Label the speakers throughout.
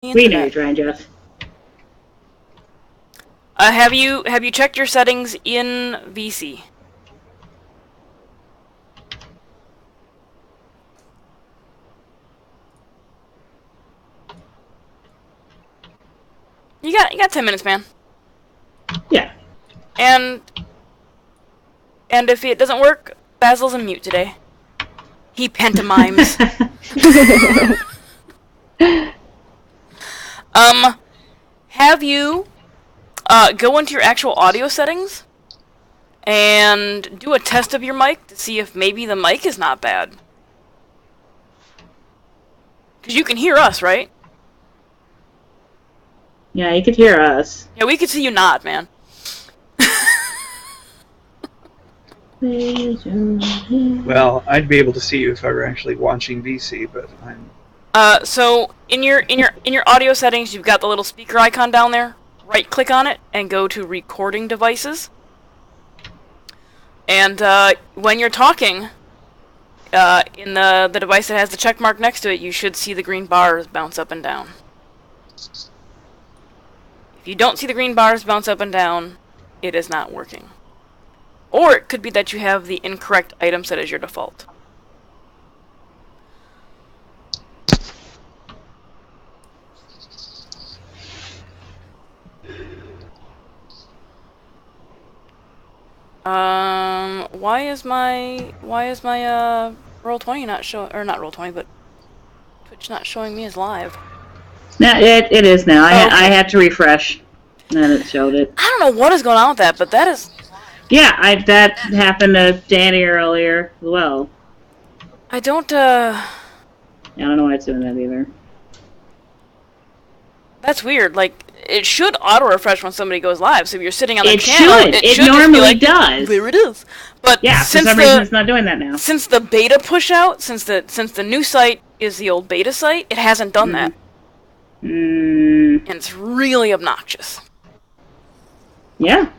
Speaker 1: We know you're trying, Jeff.
Speaker 2: Have you checked your settings in VC? You got 10 minutes, man.
Speaker 1: Yeah.
Speaker 2: And if it doesn't work, Basil's in mute today. He pantomimes. Have you go into your actual audio settings and do a test of your mic to see if maybe the mic is not bad. Because you can hear us, right?
Speaker 1: Yeah, you could hear us.
Speaker 2: Yeah, we could see you nod, man.
Speaker 3: Well, I'd be able to see you if I were actually watching VC, but I'm...
Speaker 2: So in your audio settings, you've got the little speaker icon down there. Right-click on it and go to Recording Devices. And when you're talking, in the device that has the check mark next to it, you should see the green bars bounce up and down. If you don't see the green bars bounce up and down, it is not working. Or it could be that you have the incorrect item set as your default. Why is my Roll20 not showing, or not Roll20, but Twitch not showing me as live?
Speaker 1: No, it is now.
Speaker 2: Okay.
Speaker 1: I had to refresh, and then it showed it.
Speaker 2: I don't know what is going on with that, but that is...
Speaker 1: Yeah, that happened to Danny earlier as well.
Speaker 2: I don't,
Speaker 1: Yeah, I don't know why it's doing that either.
Speaker 2: That's weird. Like, it should auto-refresh when somebody goes live, so if you're sitting on the
Speaker 1: It
Speaker 2: channel...
Speaker 1: should. It
Speaker 2: just
Speaker 1: normally
Speaker 2: be like,
Speaker 1: does.
Speaker 2: There it is. But
Speaker 1: yeah, for some reason it's not doing that now.
Speaker 2: Since the beta push-out, since the new site is the old beta site, it hasn't done that. And it's really obnoxious.
Speaker 1: Yeah.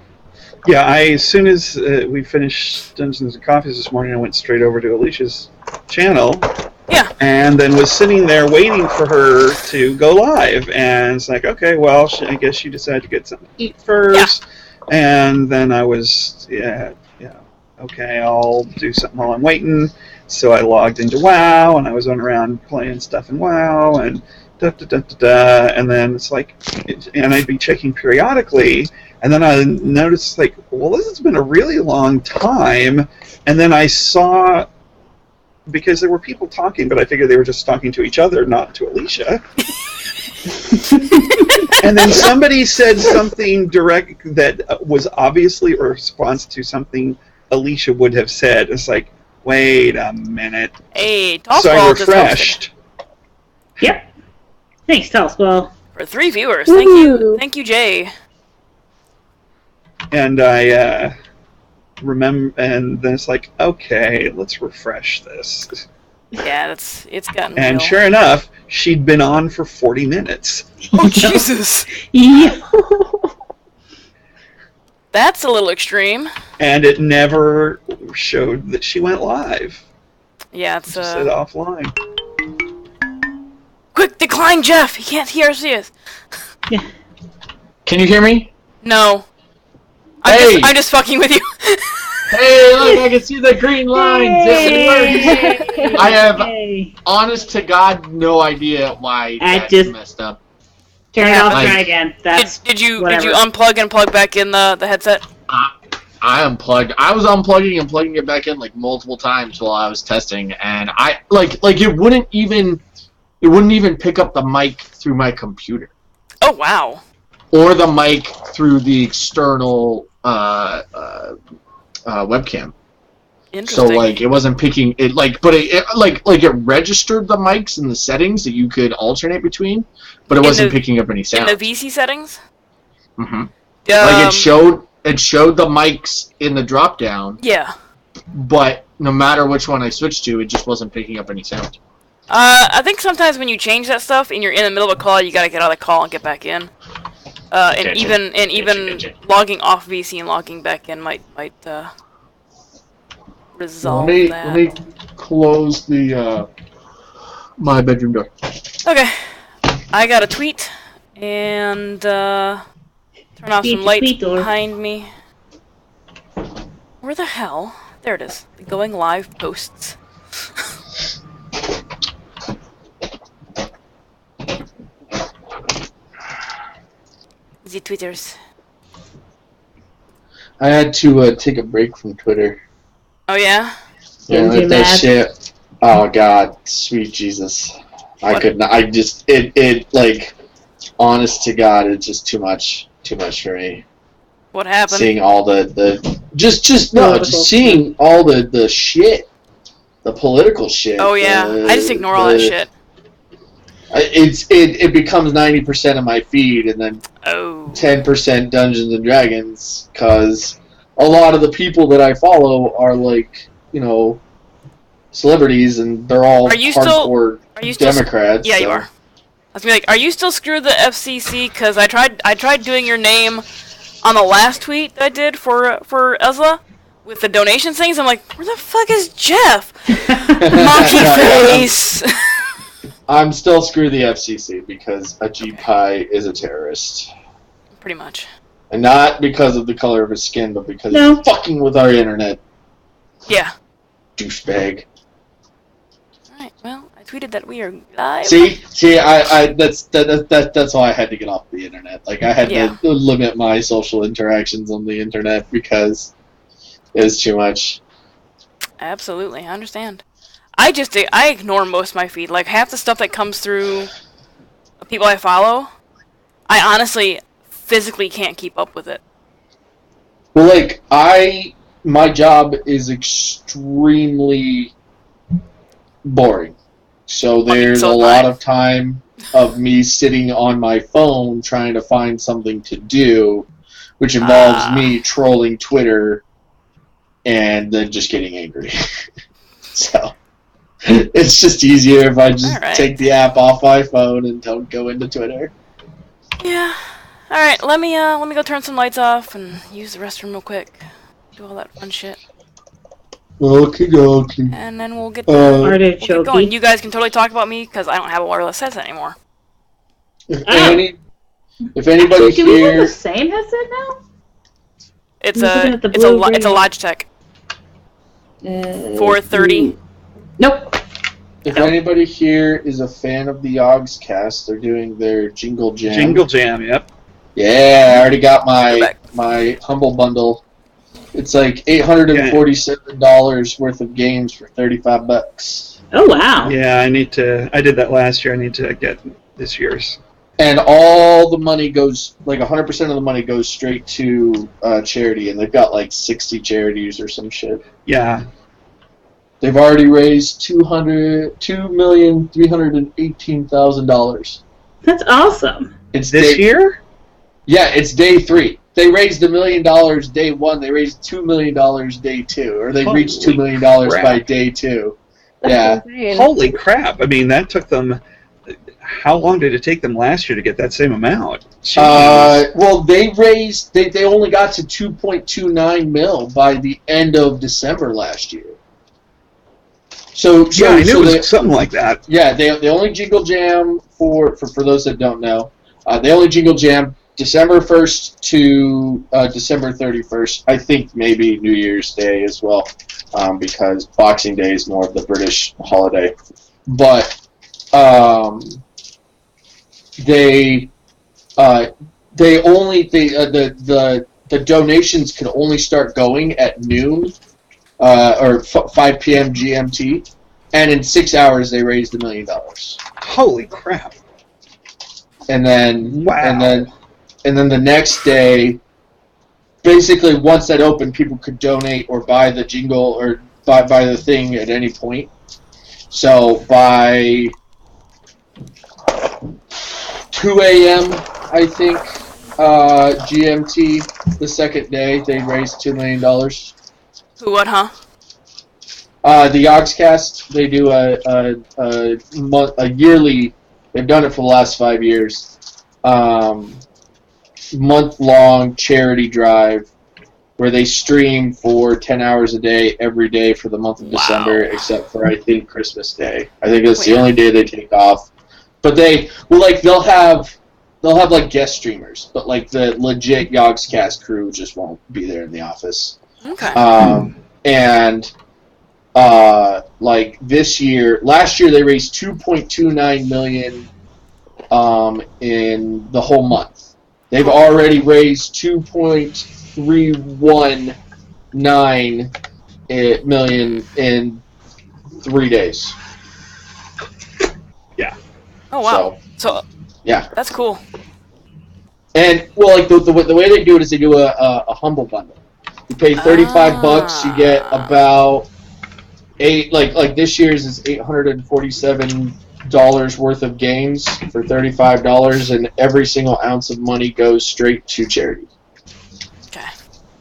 Speaker 3: Yeah, as soon as we finished Dungeons and Coffees this morning, I went straight over to Alicia's channel.
Speaker 2: Yeah.
Speaker 3: And then was sitting there waiting for her to go live. And it's like, okay, well, I guess she decided to get something to eat first. Yeah. And then I was, okay, I'll do something while I'm waiting. So I logged into WoW, and I was running around playing stuff in WoW, and and then it's like, and I'd be checking periodically, and then I noticed, like, well, this has been a really long time, and then I saw, because there were people talking, but I figured they were just talking to each other, not to Alicia. And then somebody said something direct that was obviously a response to something Alicia would have said. It's like, wait a minute.
Speaker 2: Hey, Tossball.
Speaker 3: So I refreshed.
Speaker 1: Yep. Thanks, Tossball.
Speaker 2: For 3 viewers.
Speaker 4: Woo-hoo.
Speaker 2: Thank you, Jay.
Speaker 3: And I remember, and then it's like, okay, let's refresh this.
Speaker 2: Yeah, it's gotten
Speaker 3: And
Speaker 2: real.
Speaker 3: sure enough, she'd been on for 40 minutes.
Speaker 2: Oh, Jesus.
Speaker 1: Yeah.
Speaker 2: That's a little extreme.
Speaker 3: And it never showed that she went live.
Speaker 2: Yeah, it's
Speaker 3: It said offline.
Speaker 2: Quick, decline Jeff! He can't hear us.
Speaker 1: Yeah.
Speaker 5: Can you hear me?
Speaker 2: No.
Speaker 5: Hey!
Speaker 2: I'm just fucking with you.
Speaker 5: Hey, look, I can see the green lines. It works. I have,
Speaker 1: Hey.
Speaker 5: honest to God, no idea why that's
Speaker 1: just
Speaker 5: messed up.
Speaker 1: Turn it off,
Speaker 5: Like-
Speaker 1: try again. That's
Speaker 2: Did you
Speaker 1: whatever.
Speaker 2: unplug and plug back in the headset?
Speaker 5: I unplugged. I was unplugging and plugging it back in like multiple times while I was testing, and I like it wouldn't even pick up the mic through my computer
Speaker 2: Oh, wow.
Speaker 5: or the mic through the external webcam.
Speaker 2: Interesting.
Speaker 5: So like it wasn't picking it but it registered the mics and the settings that you could alternate between, but it wasn't picking up any sound.
Speaker 2: In the VC settings?
Speaker 5: Mm-hmm. Like it showed the mics in the drop down.
Speaker 2: Yeah.
Speaker 5: But no matter which one I switched to, it just wasn't picking up any sound.
Speaker 2: I think sometimes when you change that stuff and you're in the middle of a call, you gotta get out of the call and get back in. And even logging off VC and logging back in might resolve that.
Speaker 5: Let me close the my bedroom door.
Speaker 2: Okay. I got a tweet, and turn off some lights behind me. Where the hell? There it is. The going live posts. The Twitters.
Speaker 5: I had to take a break from Twitter.
Speaker 2: Oh yeah?
Speaker 5: Yeah, that shit. Oh god, sweet Jesus. I could not. I just it like, honest to God, it's just too much for me.
Speaker 2: What happened?
Speaker 5: Seeing all just seeing all the shit, the political shit.
Speaker 2: Oh yeah, I just ignore all that shit.
Speaker 5: It becomes 90% of my feed, and then 10% Dungeons and Dragons, because a lot of the people that I follow are like, celebrities, and they're all hardcore Democrats.
Speaker 2: Yeah, so. You are. I was gonna be like, are you still screwed the FCC? Because I tried doing your name on the last tweet that I did for Esela with the donation things. I'm like, where the fuck is Jeff? Monkey face.
Speaker 5: I'm still screw the FCC because a GPI is a terrorist.
Speaker 2: Pretty much.
Speaker 5: And not because of the color of his skin, but because he's fucking with our internet.
Speaker 2: Yeah.
Speaker 5: Douchebag.
Speaker 2: Alright, well, I tweeted that we are live.
Speaker 5: See, that's why I had to get off the internet. Like, I had to limit my social interactions on the internet because it was too much.
Speaker 2: Absolutely, I understand. I ignore most of my feed. Like, half the stuff that comes through people I follow, I honestly physically can't keep up with it.
Speaker 5: Well, like, my job is extremely boring. So there's a lot of time of me sitting on my phone trying to find something to do, which involves me trolling Twitter and then just getting angry. So it's just easier if I just take the app off my phone and don't go into Twitter.
Speaker 2: Yeah. All right. Let me go turn some lights off and use the restroom real quick. Do all that fun shit.
Speaker 5: Okay.
Speaker 2: And then we'll get going. You guys can totally talk about me because I don't have a wireless headset anymore.
Speaker 5: If anybody
Speaker 1: do we have the same headset now?
Speaker 2: It's a Logitech. 430.
Speaker 1: Nope.
Speaker 5: If anybody here is a fan of the Yogscast, they're doing their Jingle Jam.
Speaker 3: Jingle Jam, yep.
Speaker 5: Yeah, I already got my Humble Bundle. It's like $847 worth of games for $35.
Speaker 1: Oh wow!
Speaker 3: Yeah, I did that last year. I need to get this year's.
Speaker 5: And all the money goes, like 100% of the money goes straight to charity, and they've got like 60 charities or some shit.
Speaker 3: Yeah.
Speaker 5: They've already raised $2,318,000.
Speaker 1: That's awesome.
Speaker 3: It's this year?
Speaker 5: Yeah, it's day 3. They raised $1 million day 1. They raised $2 million day 2, or they reached $2 million by day 2.
Speaker 1: That's insane.
Speaker 3: Holy crap! I mean, that took them. How long did it take them last year to get that same amount?
Speaker 5: Well, they raised. They only got to 2.29 mil by the end of December last year. So
Speaker 3: I knew it was something like that.
Speaker 5: Yeah, they only Jingle Jam for those that don't know. They only Jingle Jam December 1st to December 31st. I think maybe New Year's Day as well, because Boxing Day is more of the British holiday. But the donations can only start going at noon. Or 5 p.m. GMT, and in 6 hours they raised $1 million.
Speaker 3: Holy crap!
Speaker 5: And then,
Speaker 3: wow.
Speaker 5: and then the next day, basically once that opened, people could donate or buy the jingle or buy the thing at any point. So by 2 a.m., I think GMT, the second day, they raised $2 million.
Speaker 2: Who, what, huh?
Speaker 5: The Yogscast, they do a yearly, they've done it for the last 5 years, month-long charity drive where they stream for 10 hours a day every day for the month of December, except for, I think, Christmas Day. I think that's the only day they take off. But they'll have like guest streamers, but like the legit Yogscast crew just won't be there in the office.
Speaker 2: Okay.
Speaker 5: And like last year they raised $2.29 million in the whole month. They've already raised $2.319 million in 3 days.
Speaker 3: Yeah.
Speaker 2: Oh wow. So
Speaker 5: yeah,
Speaker 2: that's cool.
Speaker 5: And well, like the way they do it is they do a humble bundle. You pay $35, you get about like this year's is $847 worth of games for $35, and every single ounce of money goes straight to charity.
Speaker 2: Okay.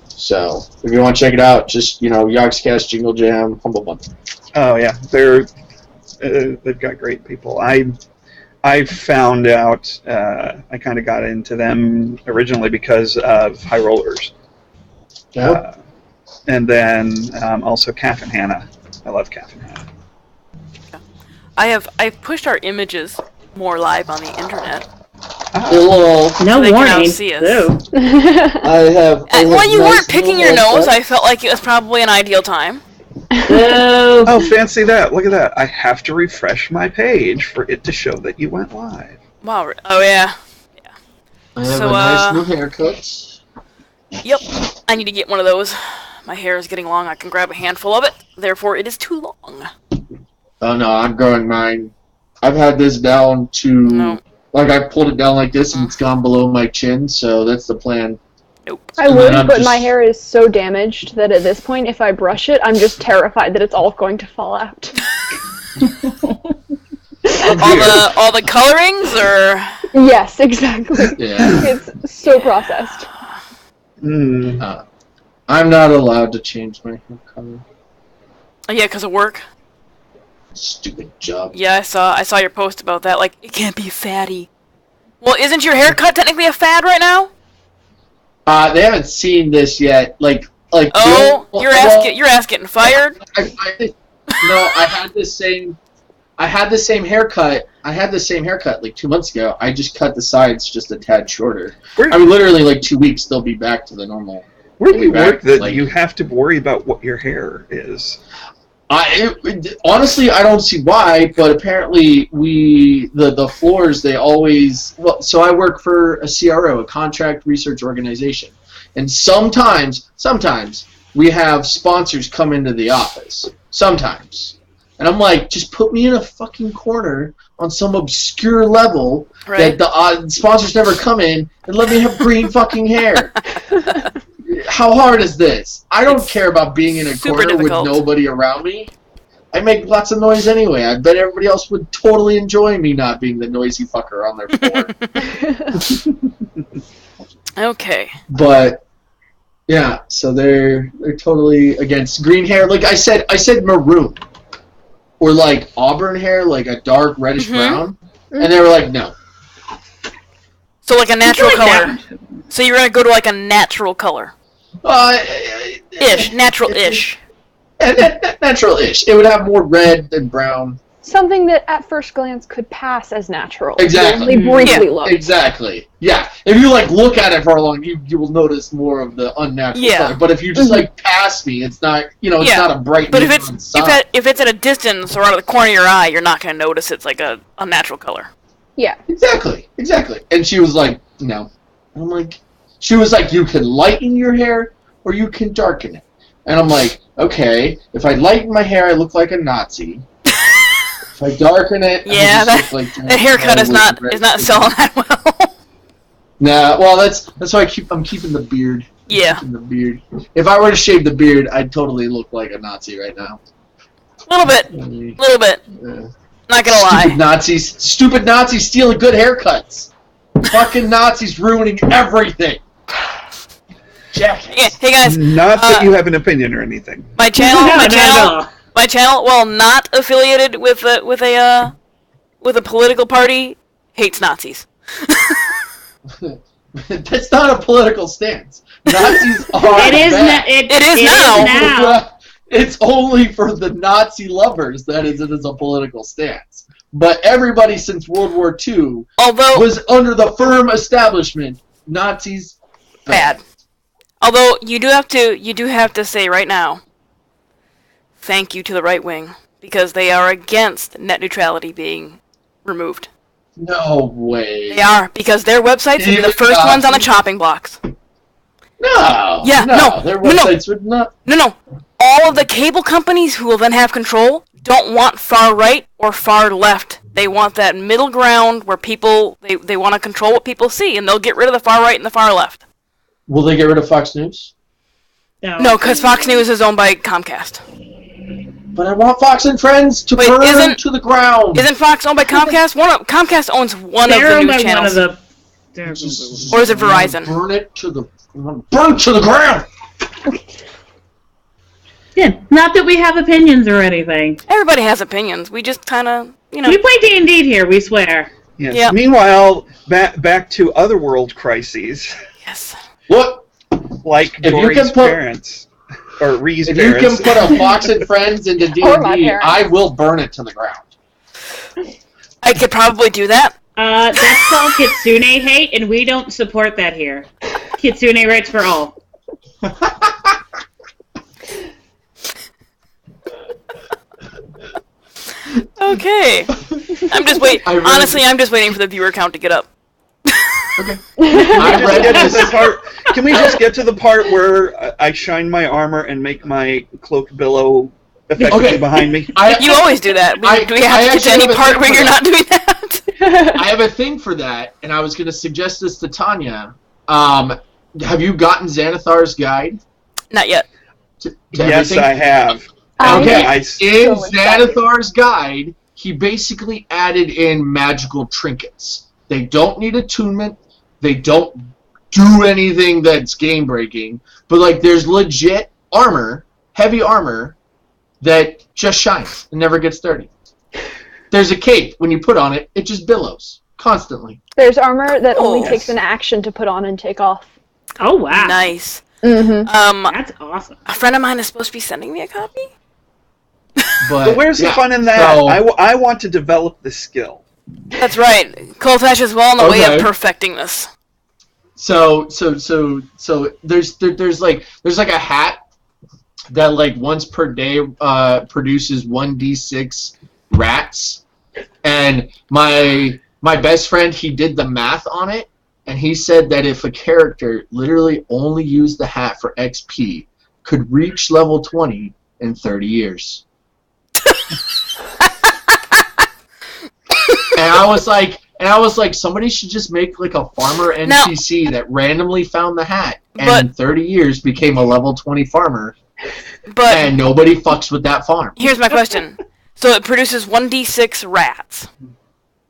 Speaker 5: So if you want to check it out, just Yogscast Jingle Jam Humble Bundle.
Speaker 3: Oh yeah, they've got great people. I found out I kind of got into them originally because of High Rollers.
Speaker 5: Yeah.
Speaker 3: And then also Calf and Hannah. I love Calf and Hannah.
Speaker 2: I've pushed our images more live on the internet.
Speaker 5: Hello.
Speaker 1: No
Speaker 2: they can
Speaker 1: warning.
Speaker 2: outsee us.
Speaker 1: Ew.
Speaker 5: I have.
Speaker 2: Well, you
Speaker 5: nice
Speaker 2: weren't picking your
Speaker 5: little
Speaker 2: nose.
Speaker 5: haircut.
Speaker 2: I felt like it was probably an ideal time.
Speaker 1: Oh.
Speaker 3: Oh, fancy that. Look at that. I have to refresh my page for it to show that you went live.
Speaker 2: Wow. Oh yeah.
Speaker 5: I have
Speaker 2: So,
Speaker 5: a nice new haircut.
Speaker 2: Yep. I need to get one of those. My hair is getting long. I can grab a handful of it. Therefore, it is too long.
Speaker 5: Oh no, I'm growing mine. I've had this down to like I pulled it down like this and it's gone below my chin, so that's the plan.
Speaker 2: Nope.
Speaker 4: I would, but my hair is so damaged that at this point, if I brush it, I'm just terrified that it's all going to fall out.
Speaker 2: all the colorings, or
Speaker 4: Yes, exactly.
Speaker 5: Yeah.
Speaker 4: It's so processed.
Speaker 5: I'm not allowed to change my hair color.
Speaker 2: oh, yeah, because of work.
Speaker 5: Stupid job.
Speaker 2: Yeah, I saw your post about that. Like, it can't be fatty. Well, isn't your haircut technically a fad right now?
Speaker 5: They haven't seen this yet. Like.
Speaker 2: Oh, your ass getting fired.
Speaker 5: No, I had the same haircut. I had the same haircut like 2 months ago. I just cut the sides just a tad shorter. I mean, literally like 2 weeks, they'll be back to the normal.
Speaker 3: Where do you work that you have to worry about what your hair is?
Speaker 5: Honestly, I don't see why, but apparently the floors, they always... Well, so I work for a CRO, a contract research organization. And sometimes we have sponsors come into the office. Sometimes. And I'm like, just put me in a fucking corner on some obscure level that the sponsors never come in and let me have green fucking hair. How hard is this? I don't care about being in a corner with nobody around me. I make lots of noise anyway. I bet everybody else would totally enjoy me not being the noisy fucker on their floor.
Speaker 2: Okay.
Speaker 5: But yeah, so they're totally against green hair. Like I said maroon. Or like auburn hair, like a dark reddish brown. And they were like, no.
Speaker 2: So like a natural color. So you're gonna go to like a natural color. Natural-ish.
Speaker 5: Natural-ish. It would have more red than brown.
Speaker 4: Something that at first glance could pass as natural.
Speaker 5: Exactly.
Speaker 4: They briefly look.
Speaker 5: Exactly. Yeah. If you like look at it for long, you will notice more of the unnatural color. But if you just like pass me, it's not it's not a bright.
Speaker 2: But if it's at a distance or out of the corner of your eye, you're not gonna notice it's like a unnatural color.
Speaker 4: Yeah.
Speaker 5: Exactly. And she was like, no. And I'm like, she was like, you can lighten your hair or you can darken it. And I'm like, okay, if I lighten my hair, I look like a Nazi. If I darken it,
Speaker 2: the haircut is not selling that well.
Speaker 5: Nah, well that's why I'm keeping the beard. The beard. If I were to shave the beard, I'd totally look like a Nazi right now.
Speaker 2: Little bit.
Speaker 5: Yeah.
Speaker 2: Not gonna lie.
Speaker 5: Stupid Nazis stealing good haircuts. Fucking Nazis ruining everything. Jackass.
Speaker 2: Yeah, hey guys.
Speaker 3: Not that you have an opinion or anything.
Speaker 2: My channel, well, not affiliated with a political party, hates Nazis.
Speaker 5: That's not a political stance. Nazis are
Speaker 1: It is
Speaker 5: bad.
Speaker 2: It is now.
Speaker 5: It's only for the Nazi lovers that it is a political stance. but everybody since World War II was under the firm establishment. Nazis,
Speaker 2: bad. Although you do have to say right now, thank you to the right wing, because they are against net neutrality being removed.
Speaker 5: No way.
Speaker 2: They are, because their websites would be the first ones on the chopping blocks.
Speaker 5: No.
Speaker 2: Yeah, no.
Speaker 5: Their websites would not.
Speaker 2: No. All of the cable companies who will then have control don't want far right or far left. They want that middle ground where people, they want to control what people see, and they'll get rid of the far right and the far left.
Speaker 5: Will they get rid of Fox News?
Speaker 2: No, because Fox News is owned by Comcast.
Speaker 5: But I want Fox and Friends to burn to the ground.
Speaker 2: Isn't Fox owned by Comcast? Comcast owns one of the news channels. Or is it Verizon?
Speaker 5: Burn to the ground.
Speaker 1: Yeah, not that we have opinions or anything.
Speaker 2: Everybody has opinions. We just kind of,
Speaker 1: We play D&D here, we swear.
Speaker 3: Yes.
Speaker 2: Yep.
Speaker 3: Meanwhile, back to otherworld crises.
Speaker 2: Yes.
Speaker 5: What?
Speaker 3: Like Dory's parents. Or Ree's
Speaker 5: if
Speaker 3: parents.
Speaker 5: You can put a Fox and Friends into D&D, I will burn it to the ground.
Speaker 2: I could probably do that.
Speaker 1: That's called Kitsune hate, and we don't support that here. Kitsune rights for all.
Speaker 2: Okay. I'm just waiting. Honestly, I'm just waiting for the viewer count to get up.
Speaker 5: Okay.
Speaker 3: Can we just get to the part where I shine my armor and make my cloak billow effectively behind me?
Speaker 2: You always do that. Do we have to get to any part where you're not doing that?
Speaker 5: I have a thing for that, and I was going to suggest this to Tanya. Have you gotten Xanathar's guide?
Speaker 2: Not yet.
Speaker 3: Yes, I have.
Speaker 5: Okay, in Xanathar's guide, he basically added in magical trinkets. They don't need attunement. They don't do anything that's game-breaking. But, like, there's legit armor, heavy armor, that just shines and never gets dirty. There's a cape. When you put on it, it just billows constantly.
Speaker 4: There's armor that only takes an action to put on and take off.
Speaker 1: Oh, wow.
Speaker 2: Nice.
Speaker 4: Mm-hmm.
Speaker 1: That's awesome.
Speaker 2: A friend of mine is supposed to be sending me a copy.
Speaker 3: But where's the fun in that? So, I want to develop the skill.
Speaker 2: That's right. Colfash is well on the way of perfecting this.
Speaker 5: So there's like a hat that like once per day produces 1d6 rats, and my best friend, he did the math on it, and he said that if a character literally only used the hat for XP, could reach level 20 in 30 years. And I was like, somebody should just make like a farmer NPC that randomly found the hat, and in 30 years became a level 20 farmer, and nobody fucks with that farm.
Speaker 2: Here's my question. So it produces 1d6 rats.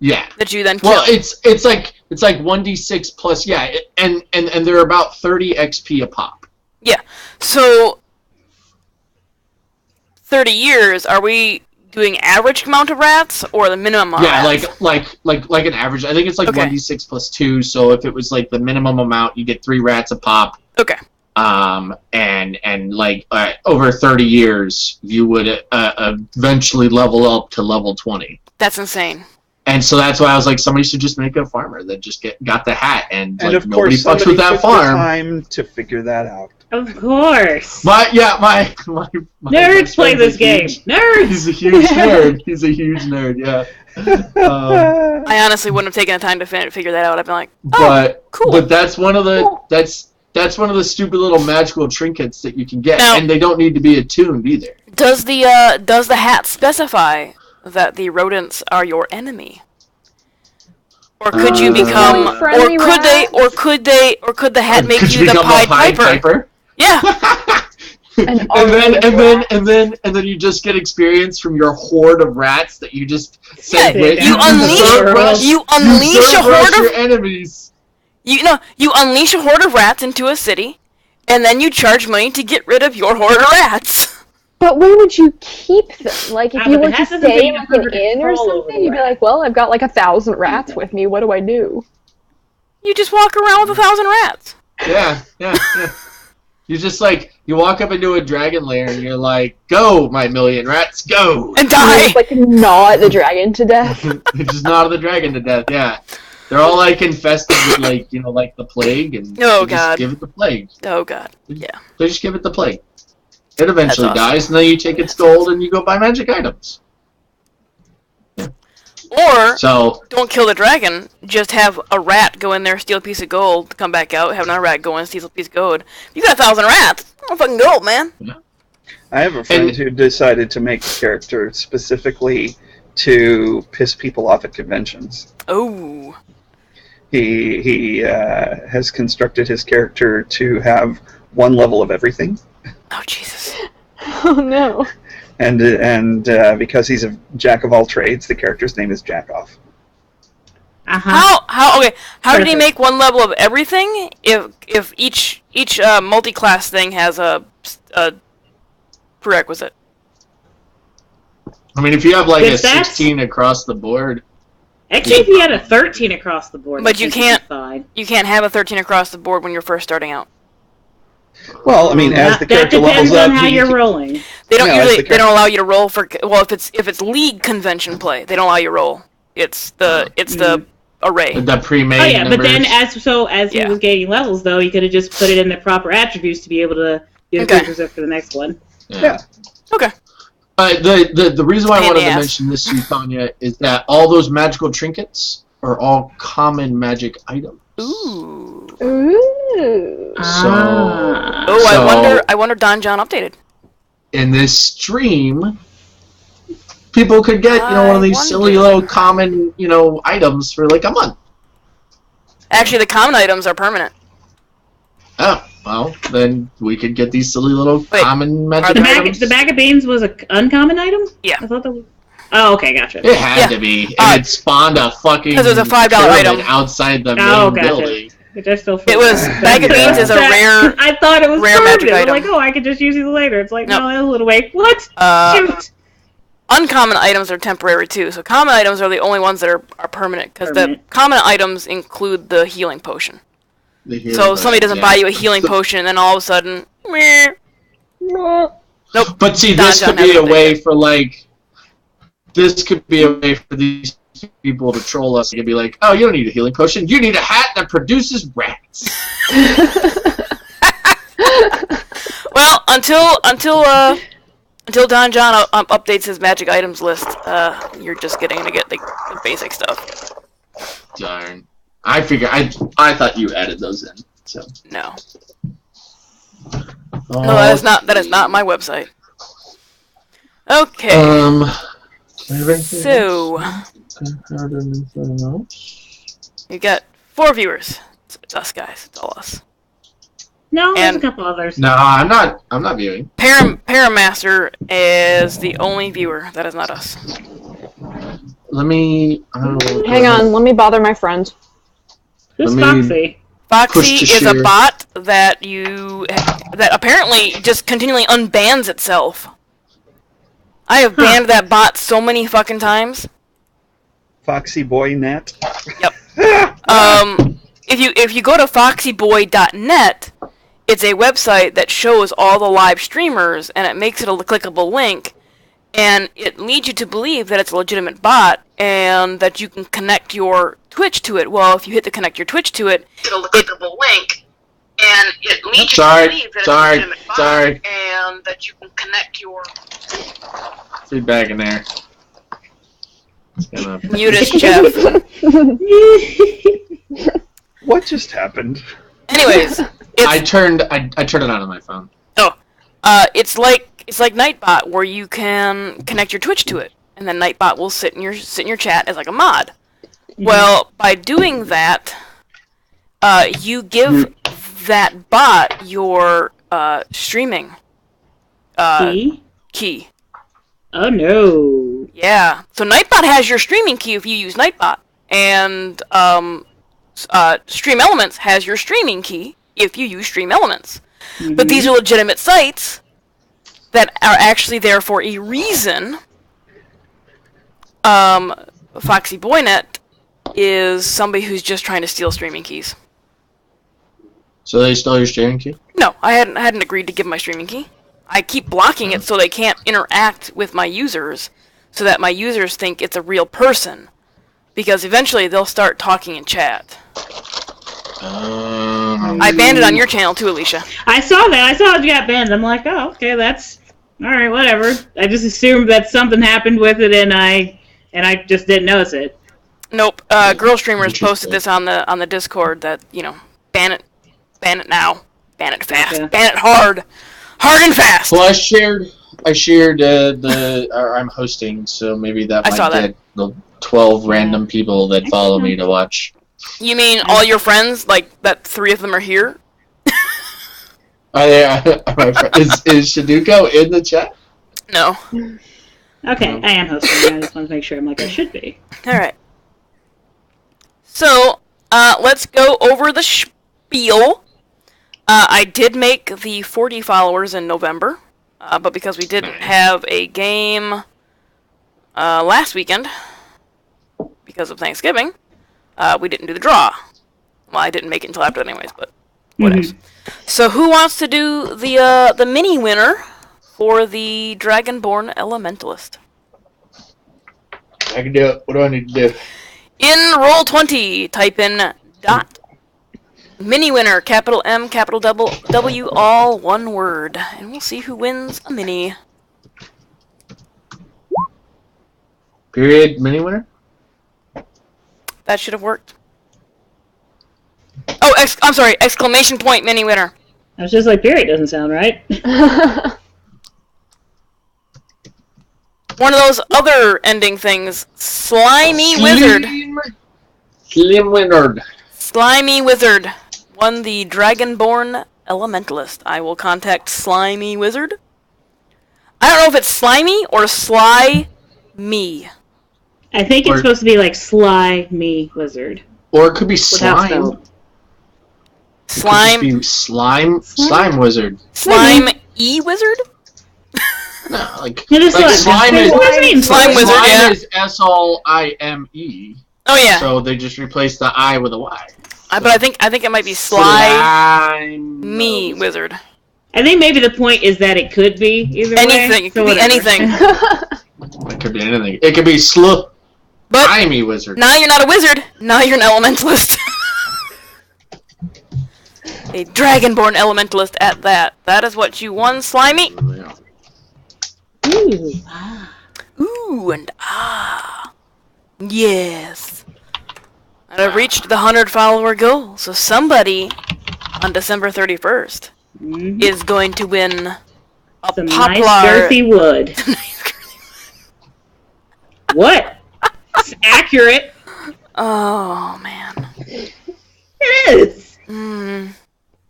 Speaker 5: Yeah.
Speaker 2: That you then kill.
Speaker 5: Well, it's like 1d6 plus, and they're about 30 XP a pop.
Speaker 2: Yeah. So 30 years, are we doing average amount of rats or the minimum amount?
Speaker 5: Yeah, like an average. I think it's like 1d6 plus 2. So if it was like the minimum amount, you get 3 rats a pop.
Speaker 2: Okay.
Speaker 5: And like over 30 years, you would eventually level up to level 20.
Speaker 2: That's insane.
Speaker 5: And so that's why I was like, somebody should just make a farmer that just got the hat, and like,
Speaker 3: of
Speaker 5: nobody
Speaker 3: course
Speaker 5: fucks with that
Speaker 3: took
Speaker 5: farm.
Speaker 3: The time to figure that out.
Speaker 1: Of course.
Speaker 5: My
Speaker 1: nerds play this game. Nerds.
Speaker 5: He's a huge nerd. He's a huge nerd. Yeah.
Speaker 2: I honestly wouldn't have taken the time to figure that out. I've been like, cool.
Speaker 5: But that's one of the that's one of the stupid little magical trinkets that you can get,
Speaker 2: now,
Speaker 5: and they don't need to be attuned either.
Speaker 2: Does the hat specify that the rodents are your enemy? Or could you become, could the hat make you the Pied Piper? Yeah.
Speaker 5: and then you just get experience from your horde of rats that you just send with
Speaker 2: you unleash a horde of
Speaker 5: your enemies.
Speaker 2: You unleash a horde of rats into a city, and then you charge money to get rid of your horde of rats.
Speaker 4: But where would you keep them? Like, if you were to stay in like an inn or something, you'd be like, well, I've got like 1,000 rats with me. What do I do?
Speaker 2: You just walk around with 1,000 rats.
Speaker 5: Yeah. You just like you walk up into a dragon lair and you're like, "Go, my million rats, go!"
Speaker 2: And die.
Speaker 4: Just, like gnaw at the dragon to death.
Speaker 5: You just gnaw the dragon to death. Yeah, they're all like infested with like the plague, and
Speaker 2: Oh,
Speaker 5: they just
Speaker 2: God.
Speaker 5: give it the plague.
Speaker 2: Oh god. Yeah.
Speaker 5: They just give it the plague. It eventually
Speaker 2: That's awesome.
Speaker 5: dies, and then you take its gold and you go buy magic items.
Speaker 2: Or
Speaker 5: So
Speaker 2: don't kill the dragon. Just have a rat go in there, steal a piece of gold, come back out, have another rat go in, steal a piece of gold. You got 1,000 rats. Oh, fucking gold, man.
Speaker 3: I have a friend who decided to make a character specifically to piss people off at conventions.
Speaker 2: Oh.
Speaker 3: He has constructed his character to have one level of everything.
Speaker 2: Oh, Jesus.
Speaker 4: Oh no.
Speaker 3: And because he's a jack of all trades, the character's name is Jack Off.
Speaker 2: How did he make one level of everything if each multi-class thing has a prerequisite?
Speaker 5: I mean, if you have like
Speaker 1: If
Speaker 5: a
Speaker 1: that's-
Speaker 5: 16 across the board,
Speaker 1: Actually, if you had a 13 across the board,
Speaker 2: But
Speaker 1: I
Speaker 2: you
Speaker 1: think
Speaker 2: can't-
Speaker 1: it'd be fine.
Speaker 2: You can't have a 13 across the board when you're first starting out.
Speaker 3: Well, I mean, as the
Speaker 1: That
Speaker 3: character
Speaker 1: depends
Speaker 3: levels
Speaker 1: on
Speaker 3: up,
Speaker 1: how
Speaker 3: you
Speaker 1: you're
Speaker 3: can-
Speaker 1: rolling.
Speaker 2: They don't
Speaker 3: No, as
Speaker 2: usually
Speaker 3: the
Speaker 2: they don't allow you to roll for if it's league convention play, they don't allow you to roll. It's the array.
Speaker 5: the pre-made
Speaker 1: Oh yeah, but then
Speaker 5: numbers.
Speaker 1: as he
Speaker 2: Yeah.
Speaker 1: was gaining levels, though, you could have just put it in the proper attributes to be able to do the
Speaker 2: Okay.
Speaker 1: prerequisite for the next one.
Speaker 3: Yeah.
Speaker 2: Okay.
Speaker 5: The reason why I
Speaker 2: Pain in
Speaker 5: wanted
Speaker 2: the
Speaker 5: to
Speaker 2: ass.
Speaker 5: mention this to you, Tanya, is that all those magical trinkets are all common magic items.
Speaker 2: Ooh.
Speaker 4: Ooh.
Speaker 1: Ah.
Speaker 2: Oh,
Speaker 5: So-
Speaker 2: I wonder Don John updated.
Speaker 5: In this stream, people could get one of these
Speaker 2: I
Speaker 5: silly
Speaker 2: wonder.
Speaker 5: little common items for like a month.
Speaker 2: Actually, the common items are permanent.
Speaker 5: Oh, well, then we could get these silly little
Speaker 2: Wait,
Speaker 5: common magic
Speaker 1: The
Speaker 5: items.
Speaker 1: bag of beans was an uncommon item?
Speaker 2: Yeah.
Speaker 1: I thought that was... Oh, okay, gotcha.
Speaker 5: It had
Speaker 2: Yeah.
Speaker 5: to be, and it spawned a fucking
Speaker 2: 'Cause it was a $5
Speaker 5: pyramid
Speaker 2: item.
Speaker 5: outside the main
Speaker 1: Oh, gotcha.
Speaker 5: building.
Speaker 1: Which I still
Speaker 2: It was bag of beans is a rare.
Speaker 1: I thought it was
Speaker 2: rare magic
Speaker 1: permanent. I'm
Speaker 2: item.
Speaker 1: like, oh, I could just use these later. It's like,
Speaker 2: Nope.
Speaker 1: no, that's a little wait. What? Shoot.
Speaker 2: Uncommon items are temporary too. So common items are the only ones that are permanent because the
Speaker 1: Permanent.
Speaker 2: common items include the healing potion.
Speaker 5: The hero
Speaker 2: So if somebody doesn't
Speaker 5: yeah.
Speaker 2: buy you a healing potion, and then all of a sudden, meh. Nope.
Speaker 5: But see,
Speaker 2: Don
Speaker 5: this
Speaker 2: John
Speaker 5: could be a
Speaker 2: hasn't
Speaker 5: way for this could be a way for these people to troll us. It could be like, oh, you don't need a healing potion. You need a hat that produces rats.
Speaker 2: Well, until Don John updates his magic items list, you're just getting to get the basic stuff.
Speaker 5: Darn. I figure I thought you added those in. So.
Speaker 2: No. No, that is not my website. Okay. So you got 4 viewers. It's us guys. It's all us.
Speaker 1: No, there's a
Speaker 2: And-
Speaker 1: couple others.
Speaker 5: No, I'm not viewing.
Speaker 2: Paramaster is the only viewer that is not us.
Speaker 5: Let me.
Speaker 4: Hang on, let me bother my friend.
Speaker 1: Who's
Speaker 5: Let me-
Speaker 1: Foxy?
Speaker 2: Foxy
Speaker 5: Push to
Speaker 2: is a
Speaker 5: share.
Speaker 2: bot that apparently just continually unbans itself. I have banned that bot so many fucking times.
Speaker 3: Foxy Boy Net.
Speaker 2: Yep. If you go to foxyboy.net, it's a website that shows all the live streamers, and it makes it a clickable link, and it leads you to believe that it's a legitimate bot, and that you can connect your Twitch to it. Well, if you hit the connect your Twitch to it, it's a clickable link, and it leads you
Speaker 5: Sorry,
Speaker 2: to believe that
Speaker 5: sorry,
Speaker 2: it's a legitimate bot,
Speaker 5: sorry.
Speaker 2: and that you can connect your
Speaker 5: Feedback in there. It's gonna-
Speaker 2: muted Jeff.
Speaker 3: What just happened?
Speaker 2: Anyways,
Speaker 5: I
Speaker 2: it's
Speaker 5: turned it on my phone.
Speaker 2: it's like Nightbot, where you can connect your Twitch to it, and then Nightbot will sit in your chat as like a mod. Well, by doing that, you give that bot your streaming key.
Speaker 1: Oh no.
Speaker 2: Yeah. So Nightbot has your streaming key if you use Nightbot, and Stream Elements has your streaming key if you use Stream Elements. But these are legitimate sites that are actually there for a reason. Foxy Boynet is somebody who's just trying to steal streaming keys.
Speaker 5: So they stole your streaming key?
Speaker 2: No, I hadn't agreed to give my streaming key. I keep blocking it so they can't interact with my users, so that my users think it's a real person. Because eventually they'll start talking in chat. I banned it on your channel too, Alicia.
Speaker 1: I saw that. I saw it got banned. I'm like, oh, okay, that's alright, whatever. I just assumed that something happened with it and I just didn't notice it.
Speaker 2: Nope. Girl streamers posted this on the Discord that, ban it now. Ban it fast.
Speaker 1: Yeah.
Speaker 2: Ban it hard. Hard and fast.
Speaker 5: Well, I shared I'm hosting, so maybe that might get the 12 random people that follow me to watch.
Speaker 2: You mean all your friends? Like, that 3 of them are here?
Speaker 5: Is Shaduko in the chat?
Speaker 2: No.
Speaker 1: Okay, I am hosting. I just want to make sure I'm like I should be.
Speaker 2: Alright. So, let's go over the spiel. I did make the 40 followers in November, but because we didn't have a game last weekend, because of Thanksgiving, we didn't do the draw. Well, I didn't make it until after that anyways, but whatever. So who wants to do the mini winner for the Dragonborn Elementalist?
Speaker 5: I can do it. What do I need to do?
Speaker 2: In Roll20, type in dot mini winner, capital M, capital W, all one word, and we'll see who wins a mini.
Speaker 5: Period. Mini winner.
Speaker 2: That should have worked. Oh, I'm sorry! Exclamation point, mini winner.
Speaker 1: I was just like, period doesn't sound right.
Speaker 2: One of those other ending things. Slimy Wizard.
Speaker 5: Slim Wizard.
Speaker 2: Slimy Wizard won the Dragonborn Elementalist. I will contact Slimy Wizard. I don't know if it's Slimy or Sly Me.
Speaker 1: I think it's supposed to be like Sly Me Wizard.
Speaker 5: Or it could be Slime.
Speaker 2: Slime.
Speaker 5: It could be Slime Wizard.
Speaker 2: Slime E Wizard?
Speaker 5: No, like
Speaker 1: Slime is
Speaker 2: Slime Wizard, yeah.
Speaker 5: is S-L-I-M-E.
Speaker 2: Oh yeah.
Speaker 5: So they just replaced the I with a Y.
Speaker 2: But I think it might be Sly Me Wizard.
Speaker 1: I think maybe the point is that it could be either
Speaker 2: anything.
Speaker 1: way.
Speaker 2: It could be anything.
Speaker 5: It could be anything. It could be Slimy Wizard.
Speaker 2: Now you're not a wizard. Now you're an elementalist. A Dragonborn Elementalist at that. That is what you won, Slimy.
Speaker 5: Yeah.
Speaker 1: Ooh.
Speaker 2: Ooh and ah. Yes. And I've reached the 100 follower goal, so somebody on December 31st is going to win a
Speaker 1: Some
Speaker 2: poplar.
Speaker 1: nice girthy wood. What? It's accurate.
Speaker 2: Oh man.
Speaker 1: It is.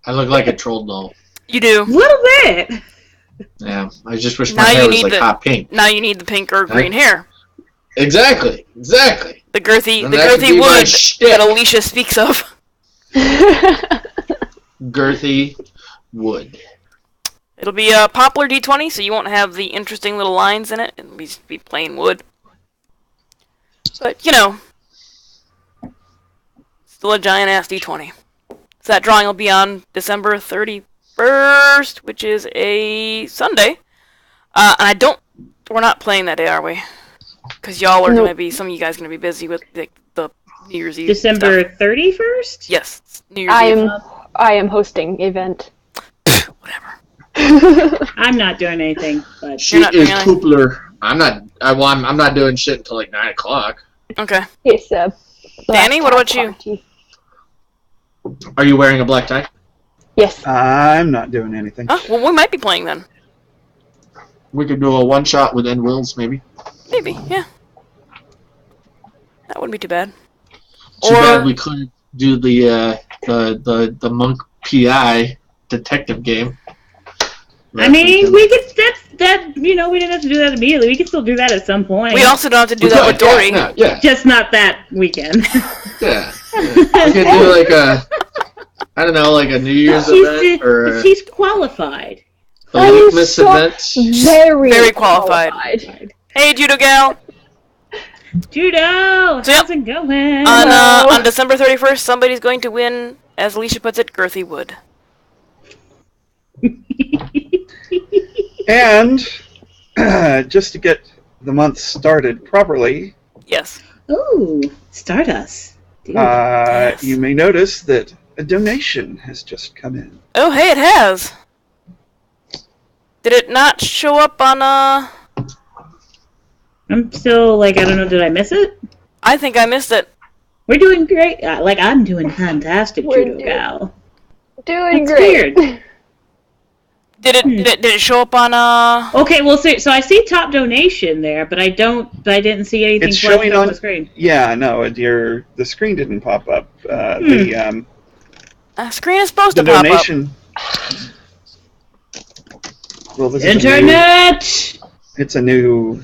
Speaker 5: I look like a troll doll.
Speaker 2: You do.
Speaker 1: A little bit.
Speaker 5: Yeah, I just wish my hair was like hot pink.
Speaker 2: Now you need the pink or green hair.
Speaker 5: Exactly.
Speaker 2: The girthy
Speaker 5: be
Speaker 2: wood that Alicia speaks of.
Speaker 5: Girthy wood.
Speaker 2: It'll be a poplar D20, so you won't have the interesting little lines in it. It'll be plain wood. But, still a giant-ass D20. So that drawing will be on December 31st, which is a Sunday. And we're not playing that day, are we? Because y'all are going to be, some of you guys are going to be busy with the New Year's Eve
Speaker 1: December
Speaker 2: stuff.
Speaker 1: 31st?
Speaker 2: Yes, New Year's Eve.
Speaker 4: I am hosting event.
Speaker 2: Whatever.
Speaker 1: I'm not doing anything, but
Speaker 5: She is Coopler. I'm not doing shit until like 9 o'clock.
Speaker 2: Okay.
Speaker 4: It's
Speaker 2: Danny, what about you?
Speaker 5: Are you wearing a black tie?
Speaker 4: Yes.
Speaker 3: I'm not doing anything.
Speaker 2: Oh, well, we might be playing then.
Speaker 5: We could do a one-shot with N Wills, maybe.
Speaker 2: Maybe, yeah. That wouldn't be too bad.
Speaker 5: Too bad we couldn't do the monk PI detective game.
Speaker 1: I mean, we could. We didn't have to do that immediately. We could still do that at some point.
Speaker 2: We also don't have to do that with Dory.
Speaker 5: Yeah.
Speaker 1: Just not that weekend.
Speaker 5: Yeah. We could do like a New Year's event or
Speaker 1: she's qualified.
Speaker 5: a Litmus event.
Speaker 2: Very qualified. Hey, Judo Gal.
Speaker 1: Judo,
Speaker 2: So,
Speaker 1: how's it going?
Speaker 2: On December 31st, somebody's going to win, as Alicia puts it, girthy wood.
Speaker 3: And just to get the month started properly,
Speaker 2: Yes.
Speaker 1: Ooh, start us.
Speaker 2: Yes.
Speaker 3: you may notice that a donation has just come in.
Speaker 2: Oh, hey, it has. Did it not show up on,
Speaker 1: I'm still I don't know, did I miss it?
Speaker 2: I think I missed it.
Speaker 1: We're doing great. I'm doing fantastic, Judo Gal.
Speaker 4: Doing
Speaker 1: That's
Speaker 4: great.
Speaker 1: weird.
Speaker 2: Did it show up on,
Speaker 1: Okay, well, so I see top donation there, but I didn't see anything
Speaker 3: It's
Speaker 1: flash
Speaker 3: showing
Speaker 1: on
Speaker 3: on
Speaker 1: the screen.
Speaker 3: Yeah, no, the screen didn't pop up. The
Speaker 2: screen is supposed
Speaker 3: the
Speaker 2: to pop up.
Speaker 3: donation. Well, this
Speaker 1: Internet!
Speaker 3: It's a new